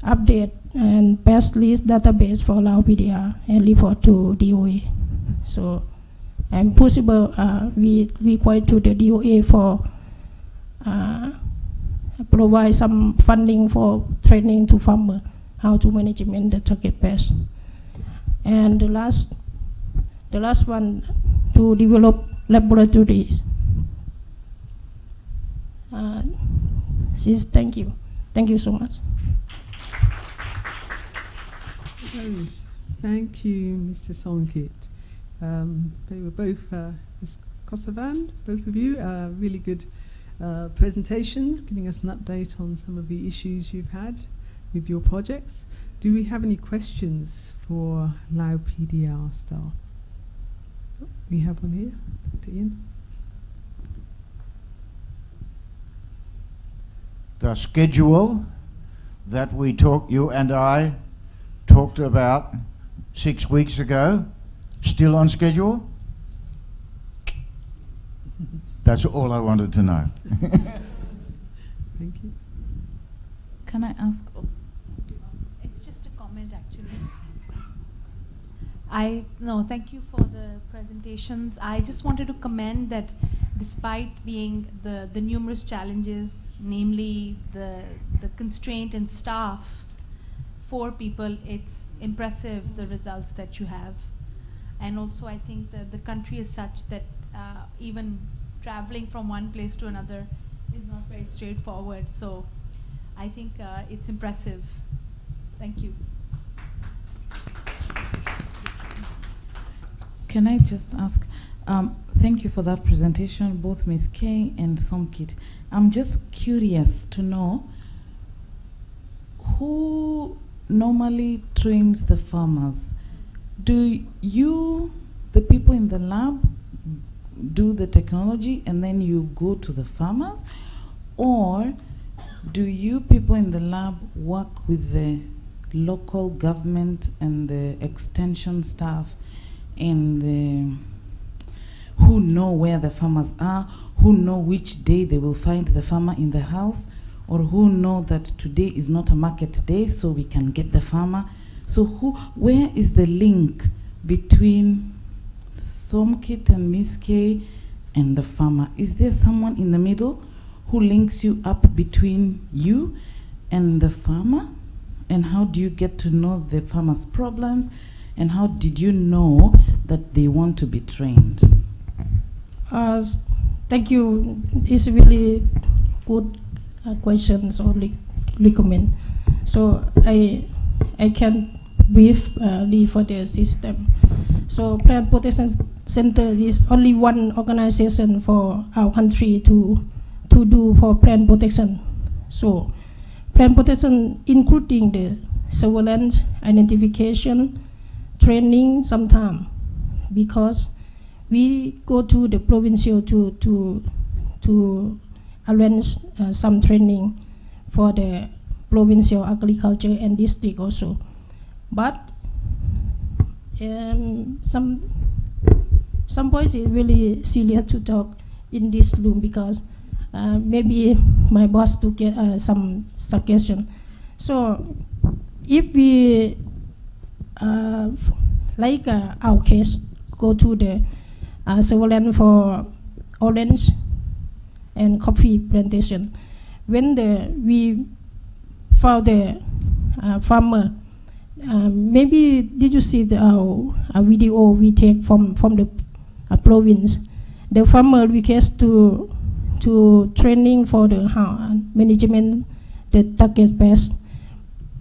Update and pest list database for Lao PDR and report to DOA. So and possible we require to the DOA for provide some funding for training to farmer how to management the target pest. And the last one, to develop laboratories. Thank you so much. Thank you, Mr. Songkit. They were both, Ms. Kosovan, both of you, really good presentations, giving us an update on some of the issues you've had with your projects. Do we have any questions for Lao PDR staff? Oh, we have one here, Dr. Ian. The schedule that you and I talked about 6 weeks ago, still on schedule? That's all I wanted to know. Thank you. Can I ask? It's just a comment, actually. Thank you for the presentations. I just wanted to commend that despite being the numerous challenges, namely the constraint in staffs, 4 people, it's impressive the results that you have. And also I think that the country is such that even traveling from one place to another is not very straightforward. So I think it's impressive. Thank you. Can I just ask, thank you for that presentation, both Ms. Kay and Somkit. I'm just curious to know who normally trains the farmers. Do you, the people in the lab, do the technology and then you go to the farmers? Or do you people in the lab work with the local government and the extension staff and who know where the farmers are, who know which day they will find the farmer in the house? or who know that today is not a market day, so we can get the farmer. So where is the link between Somkit and Miss K and the farmer? Is there someone in the middle who links you up between you and the farmer? And how do you get to know the farmer's problems? And how did you know that they want to be trained? Thank you. It's really good questions or recommend. So I can briefly for the system. So Plant Protection Center is only one organization for our country to do for plant protection. So plant protection including the surveillance, identification, training sometime, because we go to the provincial to arrange some training for the provincial agriculture and district also. But some points is really serious to talk in this room, because maybe my boss to get some suggestion. So if we like our case, go to the surveillance for orange and coffee plantation. When we found the farmer, maybe did you see our video we take from the province? The farmer request to training for the management the target pest.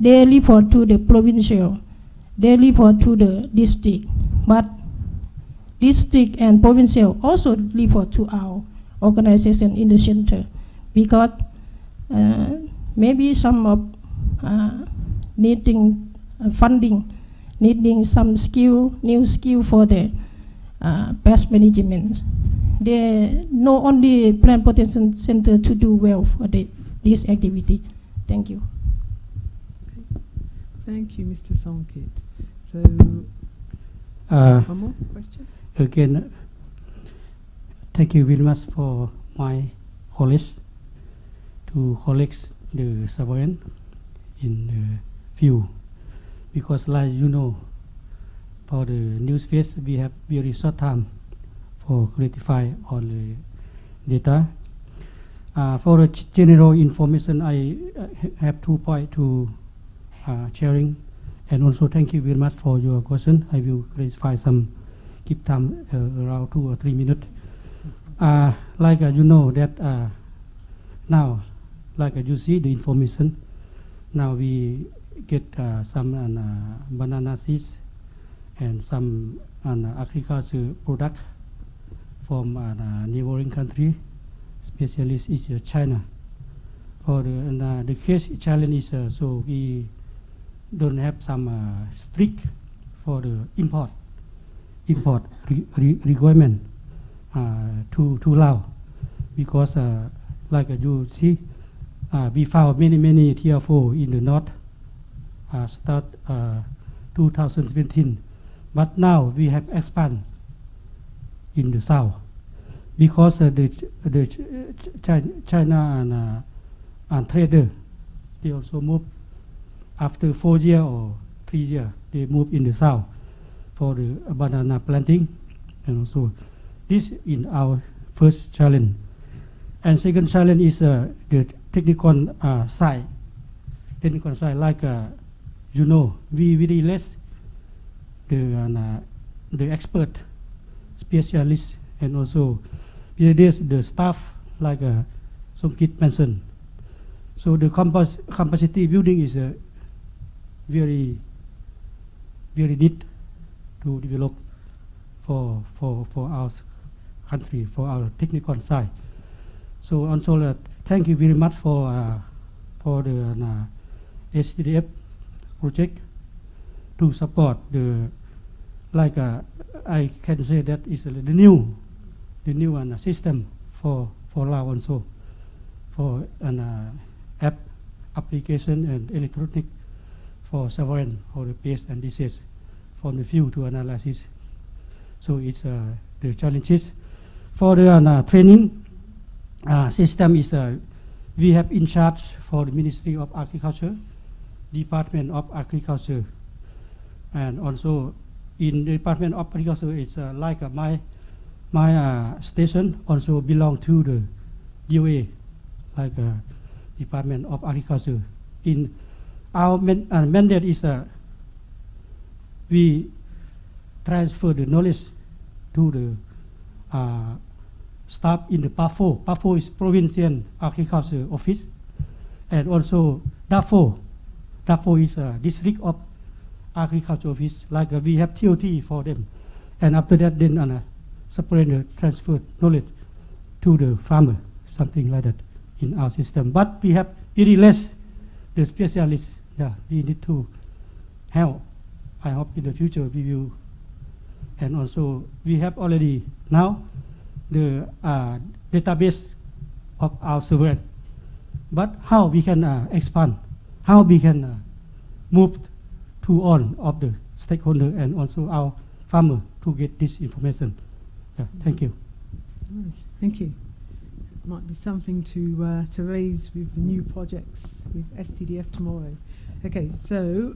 They report to the provincial, they report to the district, but district and provincial also report to our organization in the center, because maybe some of needing funding, needing some new skill for the pest management. They know only Plant Protection Center to do well for this activity. Thank you. Thank you, Mr. Songkit. So, one more question? Again, thank you very much for my colleagues to collect the surveillance in the field, because like you know, for the news phase we have very short time for clarify all the data. For the general information, I have 2 points to sharing, and also thank you very much for your question. I will clarify some, keep time around 2 or 3 minutes. Like you know that now, like you see the information, now we get some banana seeds and some agriculture product from neighboring country, especially is China. For the case challenge is so we don't have some strict for the import requirement to allow, because like you see, we found many tier 4 in the north start 2017, but now we have expand in the south, because the China and trader, they also move after 4 years or 3 years, they move in the south for the banana planting, and also this in our first challenge. And second challenge is the technical side. Technical side, like you know, we really less the expert, specialists, and also the staff, like Somkit mentioned. So the capacity building is very need to develop for our country, for our technical side. So also thank you very much for the SDF project to support the, like I can say that is the new system for Lao also, for an application and electronic for surveillance for the pest and disease from the field to analysis. So it's the challenges for the training system is we have in charge for the Ministry of Agriculture, Department of Agriculture, and also in the Department of Agriculture, it's like my station also belong to the DOA, like Department of Agriculture. In our mandate is we transfer the knowledge to the staff in the PAFO. PAFO is Provincial Agriculture Office, and also DAFO. DAFO is a District of Agriculture Office. Like we have TOT for them, and after that, then separate the transfer knowledge to the farmer, something like that in our system. But we have very less the specialists. Yeah, we need to help. I hope in the future we will. And also we have already now the database of our surveillance. But how we can expand, how we can move to all of the stakeholders and also our farmer to get this information. Yeah, thank you. Nice. Thank you. Might be something to raise with the new projects with STDF tomorrow. Okay, so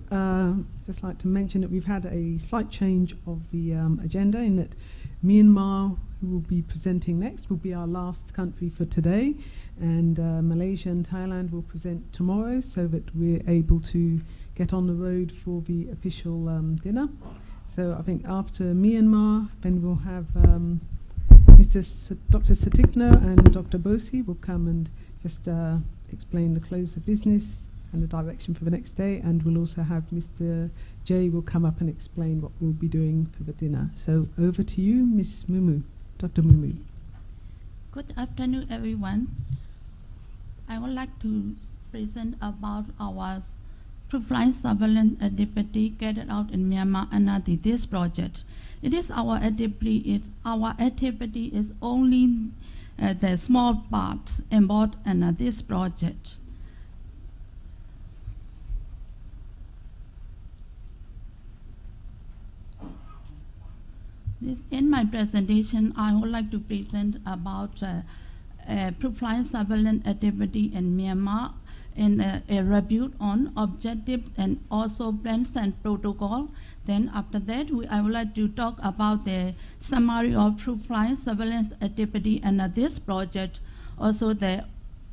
just like to mention that we've had a slight change of the agenda in that Myanmar, who will be presenting next, will be our last country for today, and Malaysia and Thailand will present tomorrow, so that we're able to get on the road for the official dinner. So I think after Myanmar, then we'll have Dr. Satikno and Dr. Bosi will come and just explain the close of business and the direction for the next day, and we'll also have Mr. Jay will come up and explain what we'll be doing for the dinner. So over to you, Ms. Mumu, Dr. Mumu. Good afternoon, everyone. I would like to present about our frontline surveillance activity carried out in Myanmar under this project. It is our activity. Our activity is only the small parts involved in this project. In my presentation, I would like to present about frontline surveillance activity in Myanmar in a review on objectives and also plans and protocol. Then after that, I would like to talk about the summary of frontline surveillance activity under this project. Also the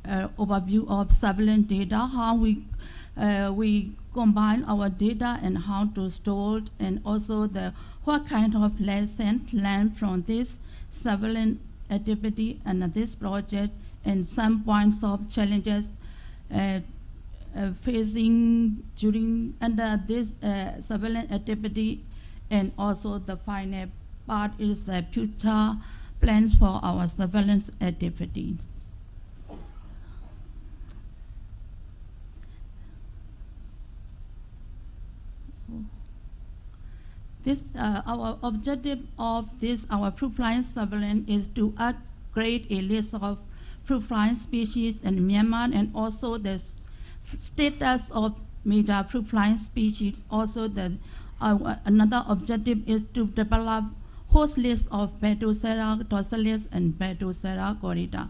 overview of surveillance data, how we combine our data and how to store it, and also what kind of lessons learned from this surveillance activity under this project, and some points of challenges facing during under this surveillance activity, and also the final part is the future plans for our surveillance activities. This our objective of this our frontline surveillance is to create a list of frontline species in Myanmar, and also the status of major frontline species. Also, another objective is to develop host list of Pedocera dorsalis and Pedocera corrida.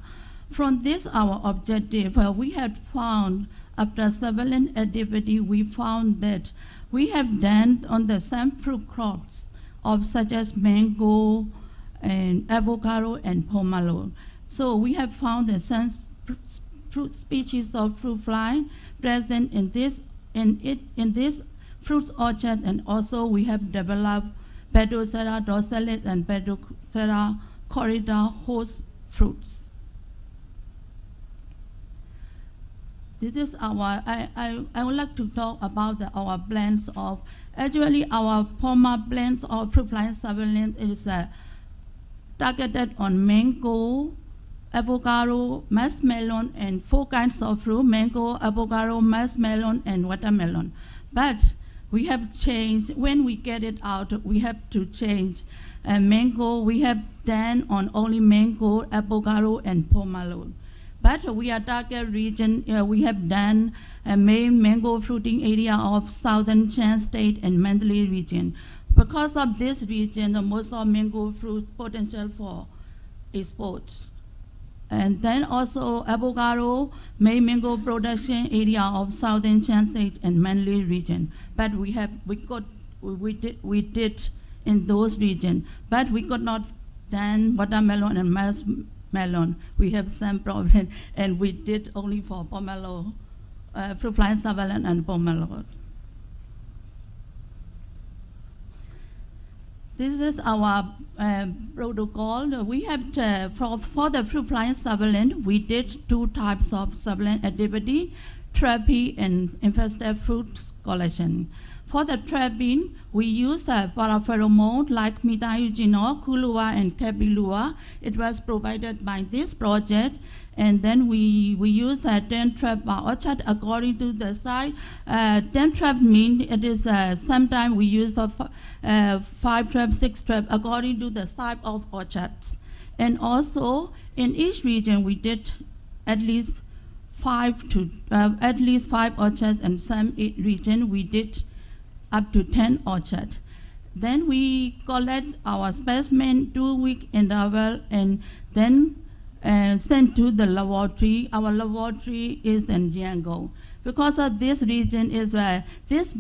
From this, our objective, we have found after surveillance activity, we found that we have done on the same fruit crops of such as mango and avocado and pomelo. So we have found the same fruit species of fruit fly present in this fruit orchard, and also we have developed Pedocera dorsalis and Pedocera corrida host fruits. This is our, I would like to talk about our blends of, actually our former blends of frontline surveillance is targeted on mango, avocado, muskmelon, and 4 kinds of fruit: mango, avocado, muskmelon, and watermelon. But we have changed, when we get it out, we have to change. Mango, we have done on only mango, avocado, and pomelo. But we are target region, we have done a main mango fruiting area of southern Chan State and Mandalay region. Because of this region, most of mango fruit potential for export. And then also avocado, main mango production area of southern Chiang State and Manly region. But we did in those regions, but we could not done watermelon and melon. We have some problem, and we did only for pomelo, fruit fly surveillance and pomelo. This is our protocol. We have for the fruit fly surveillance, we did 2 types of surveillance activity, trapping and infested fruit collection. For the trapping, we use parapheromone like methyl-eugenol, Kulua, and Capilua. It was provided by this project. And then we use 10 trap per orchard according to the size. 10 trap means it is sometimes we use 5 trap, 6 trap according to the size of orchards. And also in each region we did at least 5 orchards, and some region we did up to 10 orchards. Then we collect our specimen 2 week interval and then sent to the laboratory. Our laboratory is in Yangon. Because of this region is where because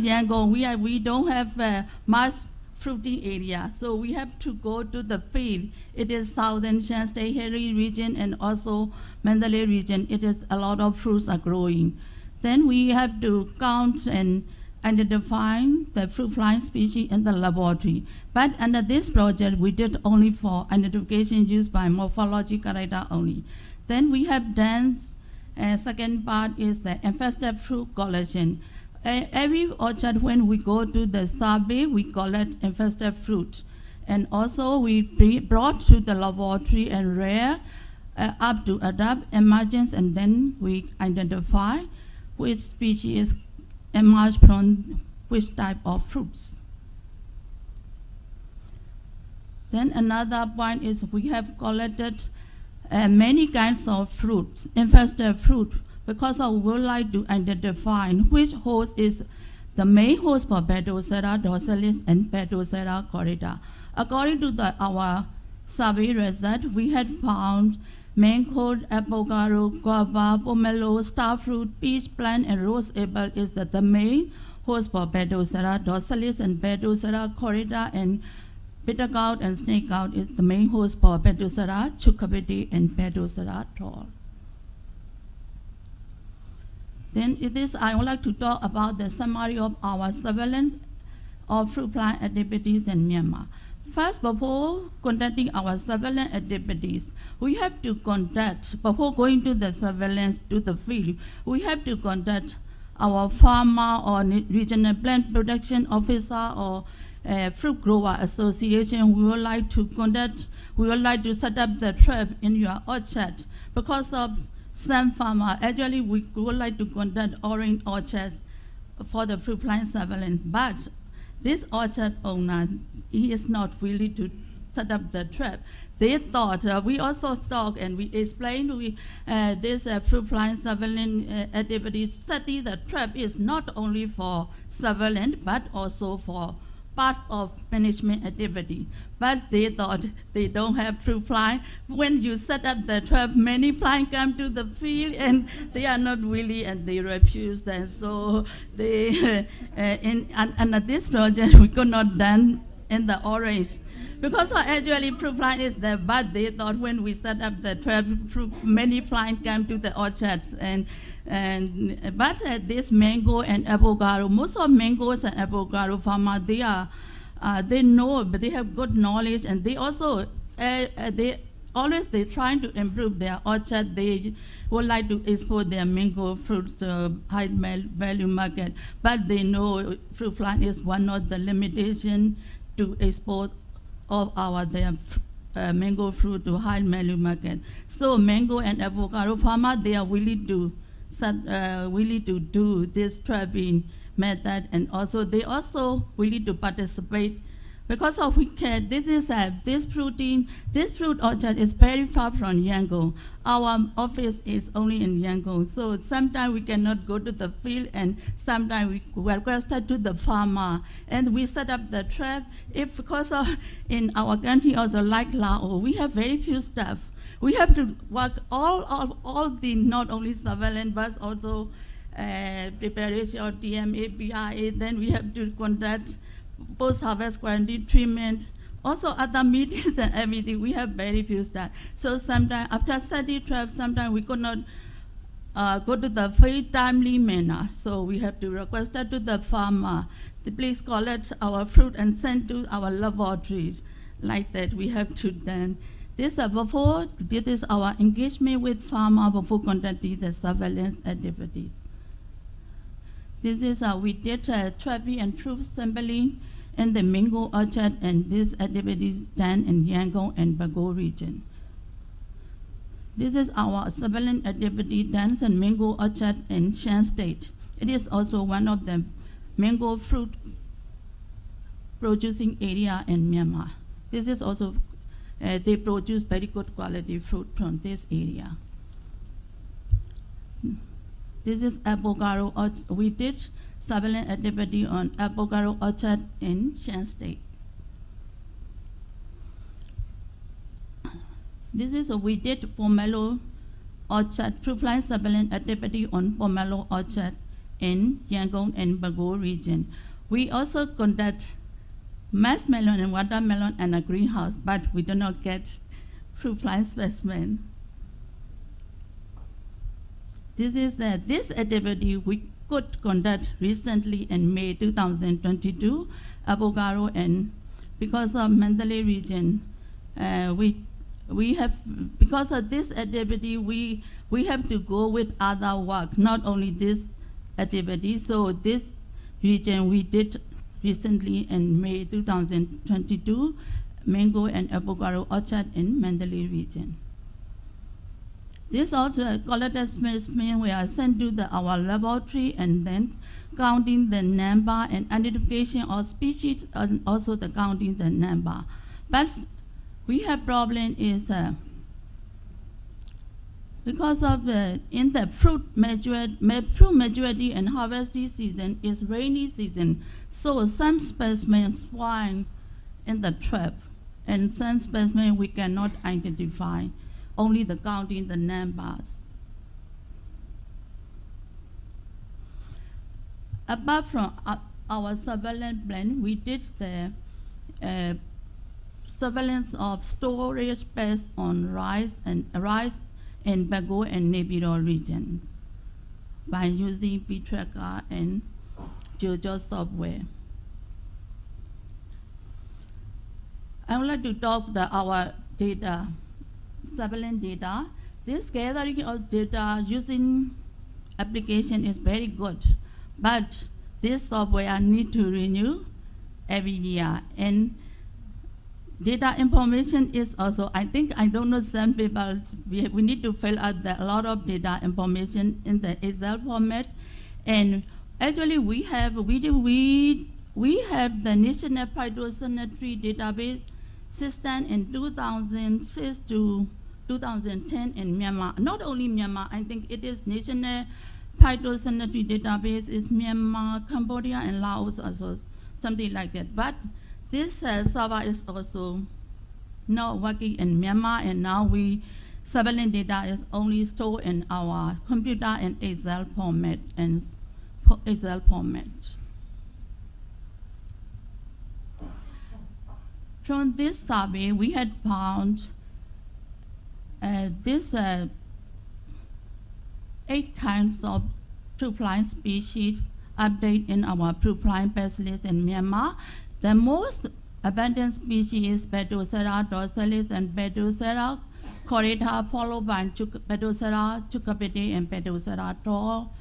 Yangon we don't have much fruiting area, so we have to go to the field. It is southern Chiang State Hairy region and also Mandalay region. It is a lot of fruits are growing. Then we have to count and identify the fruit fly species in the laboratory. But under this project, we did only for identification used by morphology character only. Then we have done, second part is the infested fruit collection. Every orchard, when we go to the survey, we collect infested fruit. And also we brought to the laboratory and rare up to adapt emergence, and then we identify which species emerge from which type of fruits. Then another point is we have collected many kinds of fruits, infested fruit, because we would like to identify which host is the main host for Pedosera dorsalis and Pedosera corrida. According to our survey result, we had found mango, avocado, guava, pomelo, starfruit, peach plant, and rose apple is the main host for Pedosera dorsalis and Pedosera corrida, and bittergourd and snakegourd is the main host for Pedosera cucurbitae and Pedosera tall. Then I would like to talk about the summary of our surveillance of fruit fly activities in Myanmar. First, before conducting our surveillance activities, we have to conduct, before going to the surveillance to the field, we have to conduct our farmer or regional plant production officer or fruit grower association. We would like to set up the trap in your orchard. Because of some farmer, actually we would like to conduct orange orchards for the fruit fly surveillance, but this orchard owner, he is not willing to set up the trap. They thought, we also thought and we explained this fruit fly surveillance activity, setting the trap is not only for surveillance but also for part of management activity. But they thought they don't have fruit fly. When you set up the trap, many flies come to the field and they are not willing and they refuse that. So they, under this project, we could not done in the orange. Because actually fruit fly is there, but they thought when we set up the trap, many flies come to the orchards. But this mango and avocado, most of mangoes and avocado farmers, they know, but they have good knowledge, and they also they're trying to improve their orchard. They would like to export their mango fruits to high value market, but they know fruit fly is one of the limitations to export of their mango fruit to high value market. So mango and avocado farmers, they are willing to do this trapping method, and also they also willing to participate Because of this fruit orchard is very far from Yangon. Our office is only in Yangon, so sometimes we cannot go to the field, and sometimes we requested to the farmer, and we set up the trap. If because of in our country also like Laos, we have very few staff. We have to work all the not only surveillance but also preparation of TMA, BIA. Then we have to conduct post-harvest quarantine treatment, also other meetings and everything. We have very few staff. So sometimes after 30 traps, sometimes we could not go to the field timely manner. So we have to request that to the farmer to please collect our fruit and send to our laboratories. Like that, we have to then. This is our engagement with farmer before conducting the surveillance activities. This is we did traffic and fruit sampling in the mango orchard, and this activities done in Yangon and Bago region. This is our surveillance activity done in mango orchard in Shan State. It is also one of the mango fruit producing area in Myanmar. This is also they produce very good quality fruit from this area. This is avocado. We did surveillance activity on avocado orchard in Shan State. This is we did pomelo orchard, fruit fly surveillance activity on pomelo orchard in Yangon and Bago region. We also conduct marshmallow and watermelon and a greenhouse, but we do not get fruit fly specimen. This is this activity we could conduct recently in May 2022, avocado, and because of Mandalay region, we have, because of this activity, we have to go with other work, not only this activity. So this region we did recently in May 2022, mango and avocado orchard in Mandalay region. This also collected specimen we are sent to our laboratory, and then counting the number and identification of species, and also the counting the number. But we have problem is because of in the fruit maturity and harvesting season is rainy season, so some specimens swine in the trap, and some specimens we cannot identify. Only the counting the numbers. Apart from our surveillance plan, we did the surveillance of storage space on rice in Bago and Nebiro region by using P-Tracker and JoJo software. I would like to talk about our data. Surveillance data. This gathering of data using application is very good, but this software need to renew every year, and data information is also, I don't know, some people, we need to fill out a lot of data information in the Excel format, and actually we have the National Phytosanitary Database system in 2006 to 2010 in Myanmar. Not only Myanmar, I think it is National Phytosanitary Database is Myanmar, Cambodia, and Laos also, something like that. But this server is also now working in Myanmar, and now surveillance data is only stored in our computer in Excel format From this survey, we had found this 8 kinds of fruit fly species update in our fruit fly pest list in Myanmar. The most abundant species is Pedocera dorsalis and Pedocera correta, followed by Pedocera chucapete and Pedocera tall,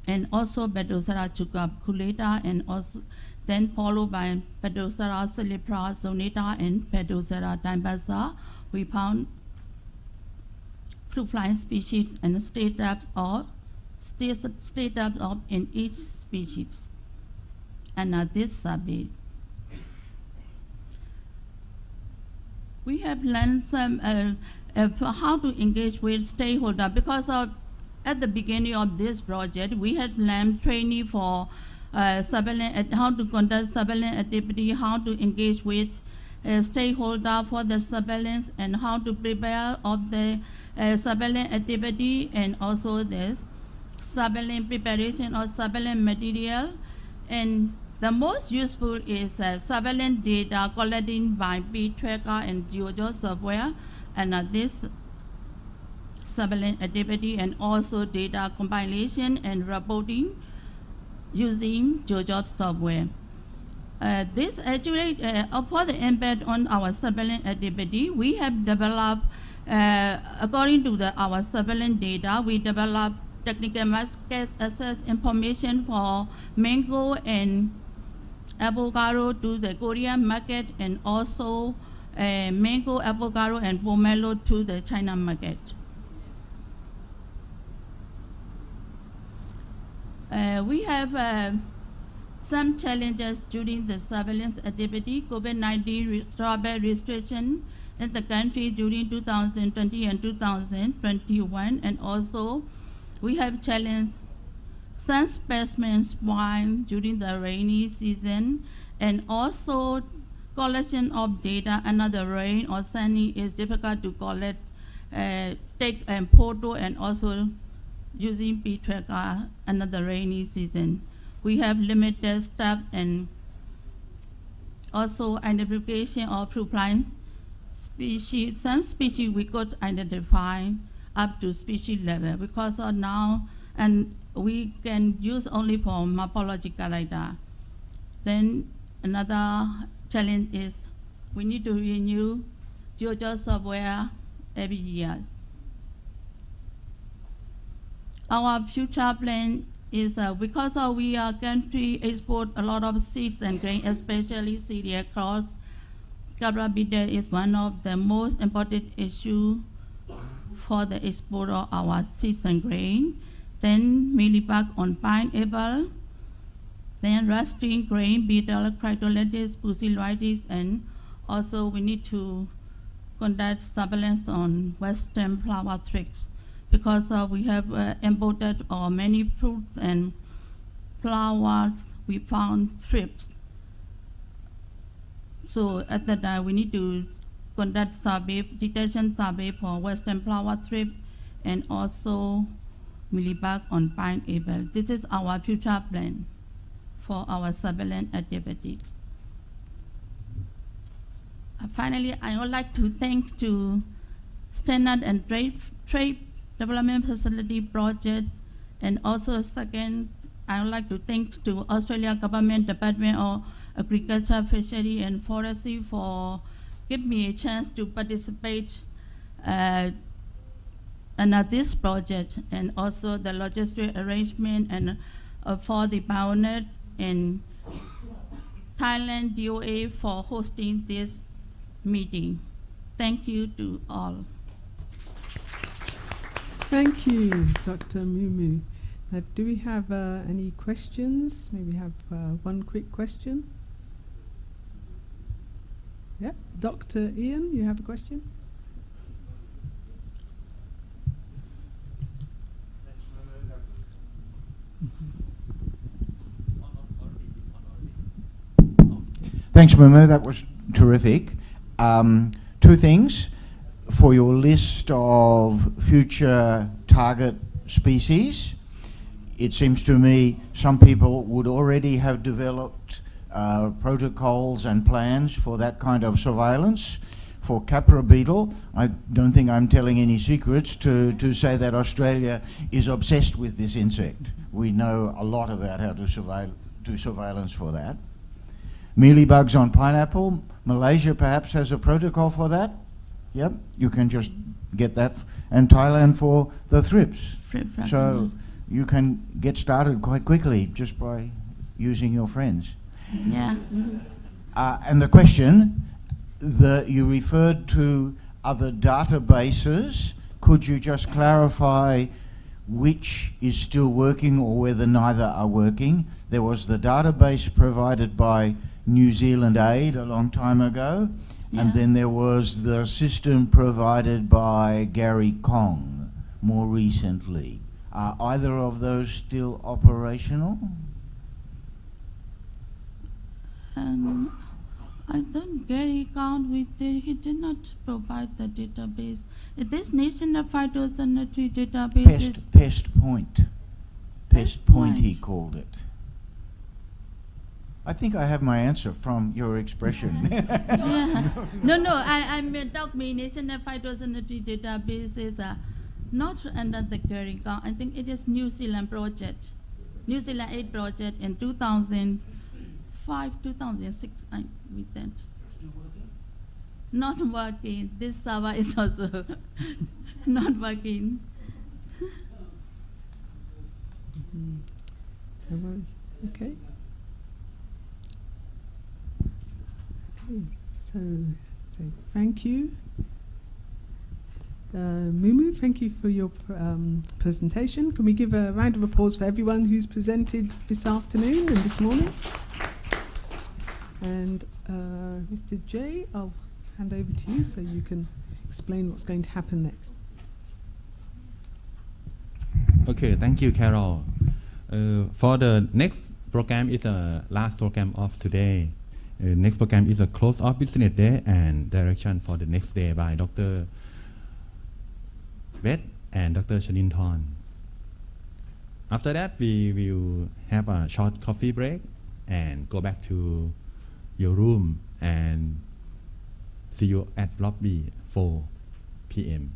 and also Pedocera chucaculata, and also then followed by Pedocera celebra zonata and Pedocera dimbasa. We found fruit fly species and state types of in each species. And this survey. we have learned some how to engage with stakeholders because at the beginning of this project, we had learned training for surveillance, how to conduct surveillance activity, how to engage with stakeholders for the surveillance, and how to prepare of the surveillance activity, and also the surveillance preparation of surveillance material. And the most useful is surveillance data collected by Pest tracker and GeoJot software, and this surveillance activity, and also data compilation and reporting using GeoJot software. This actually, for the impact on our surveillance activity, we have developed, according to our surveillance data, we developed technical market access information for mango and avocado to the Korean market, and also mango, avocado, and pomelo to the China market. We have some challenges during the surveillance activity. COVID-19 travel restriction in the country during 2020 and 2021, and also we have challenged some specimens swine during the rainy season, and also collection of data under the rain or sunny is difficult to collect, take a photo, and also using Pest tracker under the rainy season. We have limited staff, and also identification of fruit-fly species. Some species we could identify up to species level because now, and we can use only for morphological data. Then another challenge is we need to renew GeoJot software every year. Our future plan is because we are country export a lot of seeds and grain, especially cereal crops. Carabidate is one of the most important issues for the export of our seeds and grain. Then mealybug on pineapple. Then rusting grain beetle, cryptolithics, pusillanimos, and also we need to conduct surveillance on western flower thrips because we have imported many fruits and flowers. We found thrips. So at that time, we need to conduct survey, detection survey for western flower thrip and also mealybug on pineapple. This is our future plan for our surveillance activities. Finally, I would like to thank to Standard and Trade Development Facility Project, and also second, I would like to thank to Australia Government Department of Agriculture, Fishery and Forestry for giving me a chance to participate in this project, and also the logistic arrangement and for the Bionet and Thailand DOA for hosting this meeting. Thank you to all. Thank you, Dr. Mumu. Do we have any questions? Maybe have one quick question. Yep, Dr. Ian, you have a question? Thanks, Mumu. That was terrific. Two things. For your list of future target species, it seems to me some people would already have developed protocols and plans for that kind of surveillance. For Capra beetle, I don't think I'm telling any secrets to say that Australia is obsessed with this insect. We know a lot about how to do surveillance for that. Mealybugs on pineapple, Malaysia perhaps has a protocol for that. Yep, you can just get that. And Thailand for the thrips. So you can get started quite quickly just by using your friends. Yeah. And the question, you referred to other databases. Could you just clarify which is still working or whether neither are working? There was the database provided by New Zealand Aid a long time ago, And then there was the system provided by Gary Kong more recently. Are either of those still operational? I don't Gary count with he did not provide the database. This national phytosanitary database Pest point he called it. I think I have my answer from your expression. Yeah. No, I talk me national phytosanitary database is not under the Gary count. I think it is New Zealand project. New Zealand 8 project in 2005, 2006, with that. Not working. This server is also not working. Okay. So thank you. Mumu, thank you for your presentation. Can we give a round of applause for everyone who's presented this afternoon and this morning? And Mr. J, I'll hand over to you so you can explain what's going to happen next. Okay, thank you, Carol. For the next program is the last program of today. Next program is a close of business day and direction for the next day by Dr. Beth and Dr. Shaninthorn. After that, we will have a short coffee break and go back to your room and see you at lobby 4 p.m.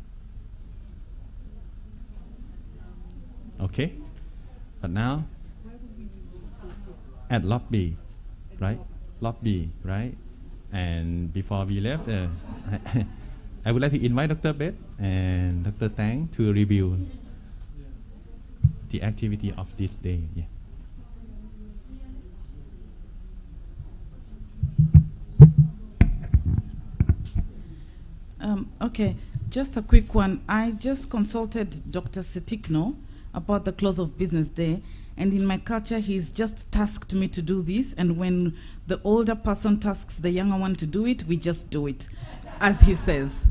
Okay? But now, at lobby, right? Lobby, right? And before we left, I would like to invite Dr. Beth and Dr. Tang to review the activity of this day. Yeah. Okay, just a quick one. I just consulted Dr. Setikno about the close of business day, and in my culture, he's just tasked me to do this, and when the older person tasks the younger one to do it, we just do it, as he says.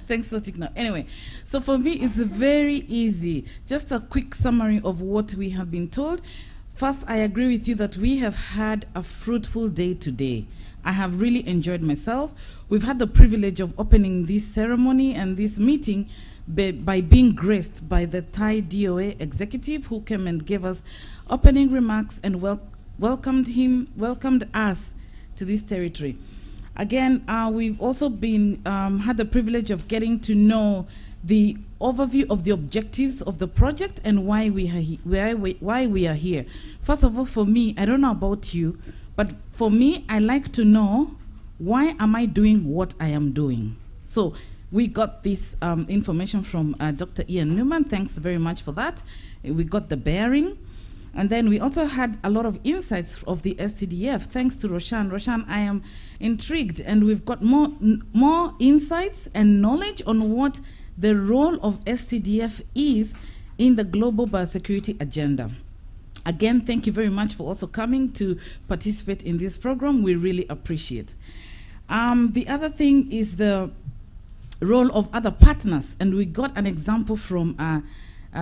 Thanks, Setikno. Anyway, so for me, it's very easy. Just a quick summary of what we have been told. First, I agree with you that we have had a fruitful day today. I have really enjoyed myself. We've had the privilege of opening this ceremony and this meeting by being graced by the Thai DOA executive who came and gave us opening remarks and welcomed us to this territory. Again, we've also been had the privilege of getting to know the overview of the objectives of the project and why we are here. First of all, for me, I don't know about you, but for me, I like to know why am I doing what I am doing. So we got this information from Dr. Ian Newman. Thanks very much for that. We got the bearing. And then we also had a lot of insights of the STDF. Thanks to Roshan. Roshan, I am intrigued, and we've got more insights and knowledge on what the role of STDF is in the global biosecurity agenda. Again, thank you very much for also coming to participate in this program. We really appreciate. The other thing is the role of other partners, and we got an example from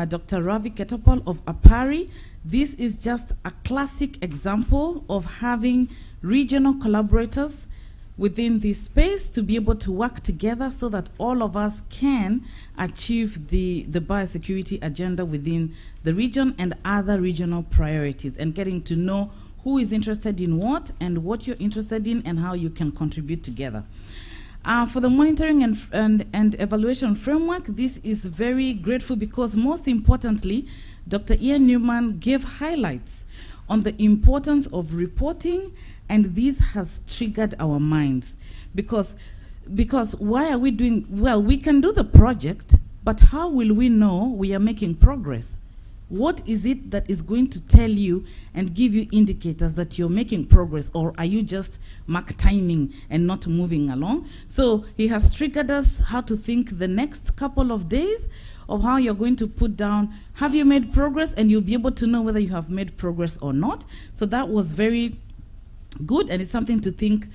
Dr. Ravi Ketapal of APARI. This is just a classic example of having regional collaborators within this space to be able to work together so that all of us can achieve the biosecurity agenda within the region and other regional priorities, and getting to know who is interested in what and what you're interested in and how you can contribute together. For the monitoring and evaluation framework, this is very grateful because most importantly, Dr. Ian Newman gave highlights on the importance of reporting, and this has triggered our minds. Because why are we doing, well, we can do the project, but how will we know we are making progress? What is it that is going to tell you and give you indicators that you're making progress, or are you just mark timing and not moving along? So he has triggered us how to think the next couple of days of how you're going to put down, have you made progress, and you'll be able to know whether you have made progress or not. So that was very good, and it's something to think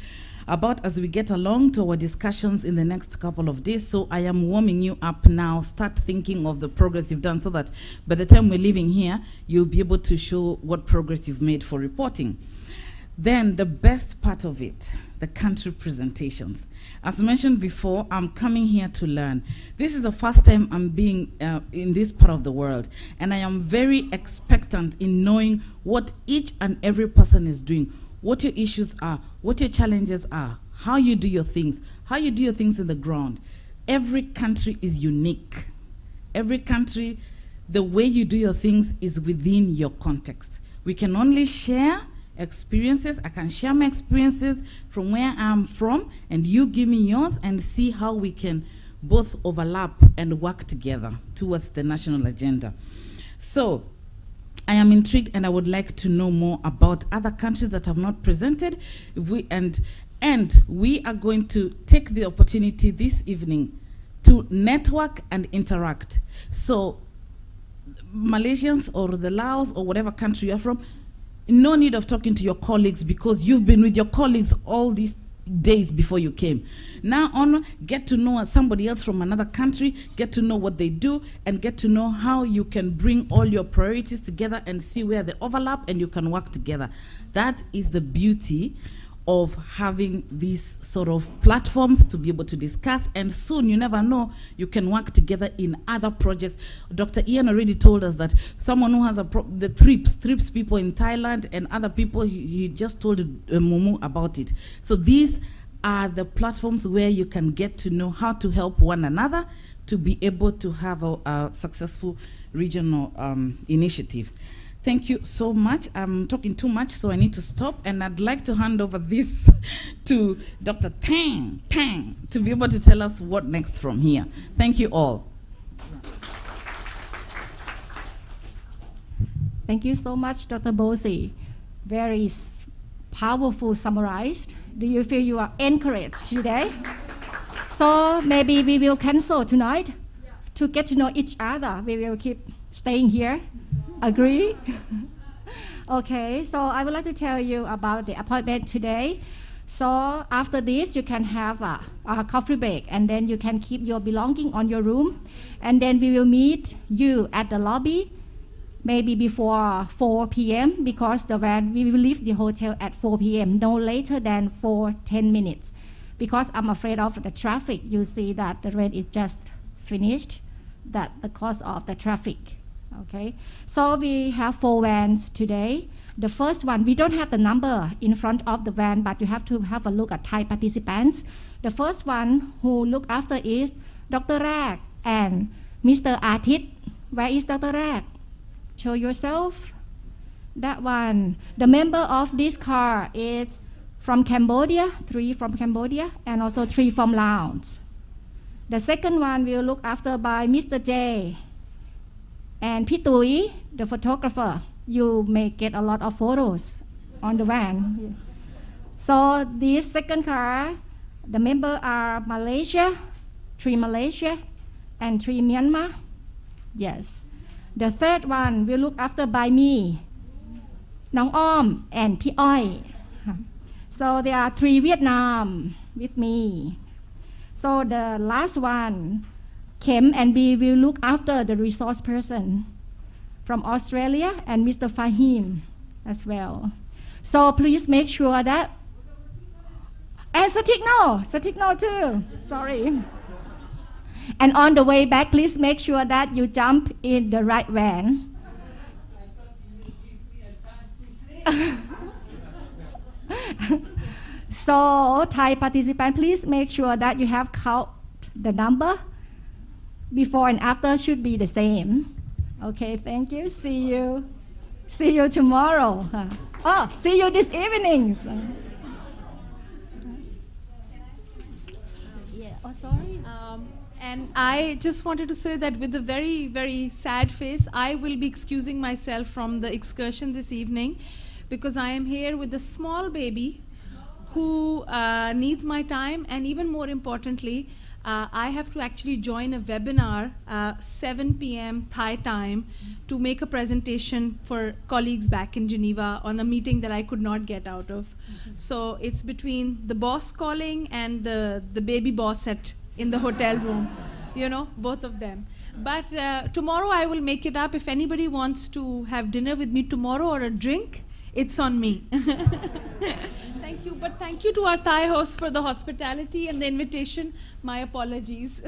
about as we get along to our discussions in the next couple of days. So I am warming you up now. Start thinking of the progress you've done so that by the time we're leaving here, you'll be able to show what progress you've made for reporting. Then the best part of it, the country presentations. As mentioned before, I'm coming here to learn. This is the first time I'm being in this part of the world, and I am very expectant in knowing what each and every person is doing, what your issues are, what your challenges are, how you do your things in the ground. Every country is unique. Every country, the way you do your things is within your context. We can only share experiences. I can share my experiences from where I'm from, and you give me yours, and see how we can both overlap and work together towards the national agenda. So I am intrigued, and I would like to know more about other countries that have not presented. And we are going to take the opportunity this evening to network and interact. So Malaysians or the Laos or whatever country you're from, no need of talking to your colleagues because you've been with your colleagues all these days before you came. Now on, get to know somebody else from another country, get to know what they do, and get to know how you can bring all your priorities together and see where they overlap, and you can work together. That is the beauty of having these sort of platforms to be able to discuss, and soon, you never know, you can work together in other projects. Dr. Ian already told us that someone who has the TRIPS people in Thailand and other people, he just told Momo about it. So these are the platforms where you can get to know how to help one another to be able to have a successful regional initiative. Thank you so much. I'm talking too much, so I need to stop, and I'd like to hand over this to Dr. Tang to be able to tell us what next from here. Thank you all. Thank you so much, Dr. Bosi. Very powerful summarized. Do you feel you are encouraged today? So maybe we will cancel tonight to get to know each other. We will keep staying here. Agree? Okay, so I would like to tell you about the appointment today. So after this, you can have a coffee break, and then you can keep your belonging on your room, and then we will meet you at the lobby maybe before 4 p.m. because we will leave the hotel at 4 p.m. no later than 10 minutes because I'm afraid of the traffic. You see that the rain is just finished, that the cause of the traffic. Okay, so we have 4 vans today. The first one, we don't have the number in front of the van, but you have to have a look at Thai participants. The first one who look after is Dr. Rak and Mr. Atit. Where is Dr. Rak? Show yourself. That one. The member of this car is from Cambodia, 3 from Cambodia, and also 3 from Laos. The second one will look after by Mr. J. And Pitui, the photographer, you may get a lot of photos on the van. So this second car, the members are Malaysia, 3 Malaysia, and 3 Myanmar. Yes. The third one will look after by me, Nong Om, and Pi Oi. So there are 3 Vietnam with me. So the last one, Kem and B will look after the resource person from Australia and Mr. Fahim as well. So please make sure that, and Satikno too, sorry. And on the way back, please make sure that you jump in the right van. So Thai participant, please make sure that you have count the number. Before and after should be the same. Okay, thank you. See you tomorrow. Oh, see you this evening. Yeah. Oh, sorry. And I just wanted to say that with a very, very sad face, I will be excusing myself from the excursion this evening because I am here with a small baby who needs my time, and even more importantly, I have to actually join a webinar 7 p.m. Thai time to make a presentation for colleagues back in Geneva on a meeting that I could not get out of. So it's between the boss calling and the baby boss in the hotel room, you know, both of them. But tomorrow I will make it up. If anybody wants to have dinner with me tomorrow or a drink, it's on me. Thank you. But thank you to our Thai host for the hospitality and the invitation. My apologies.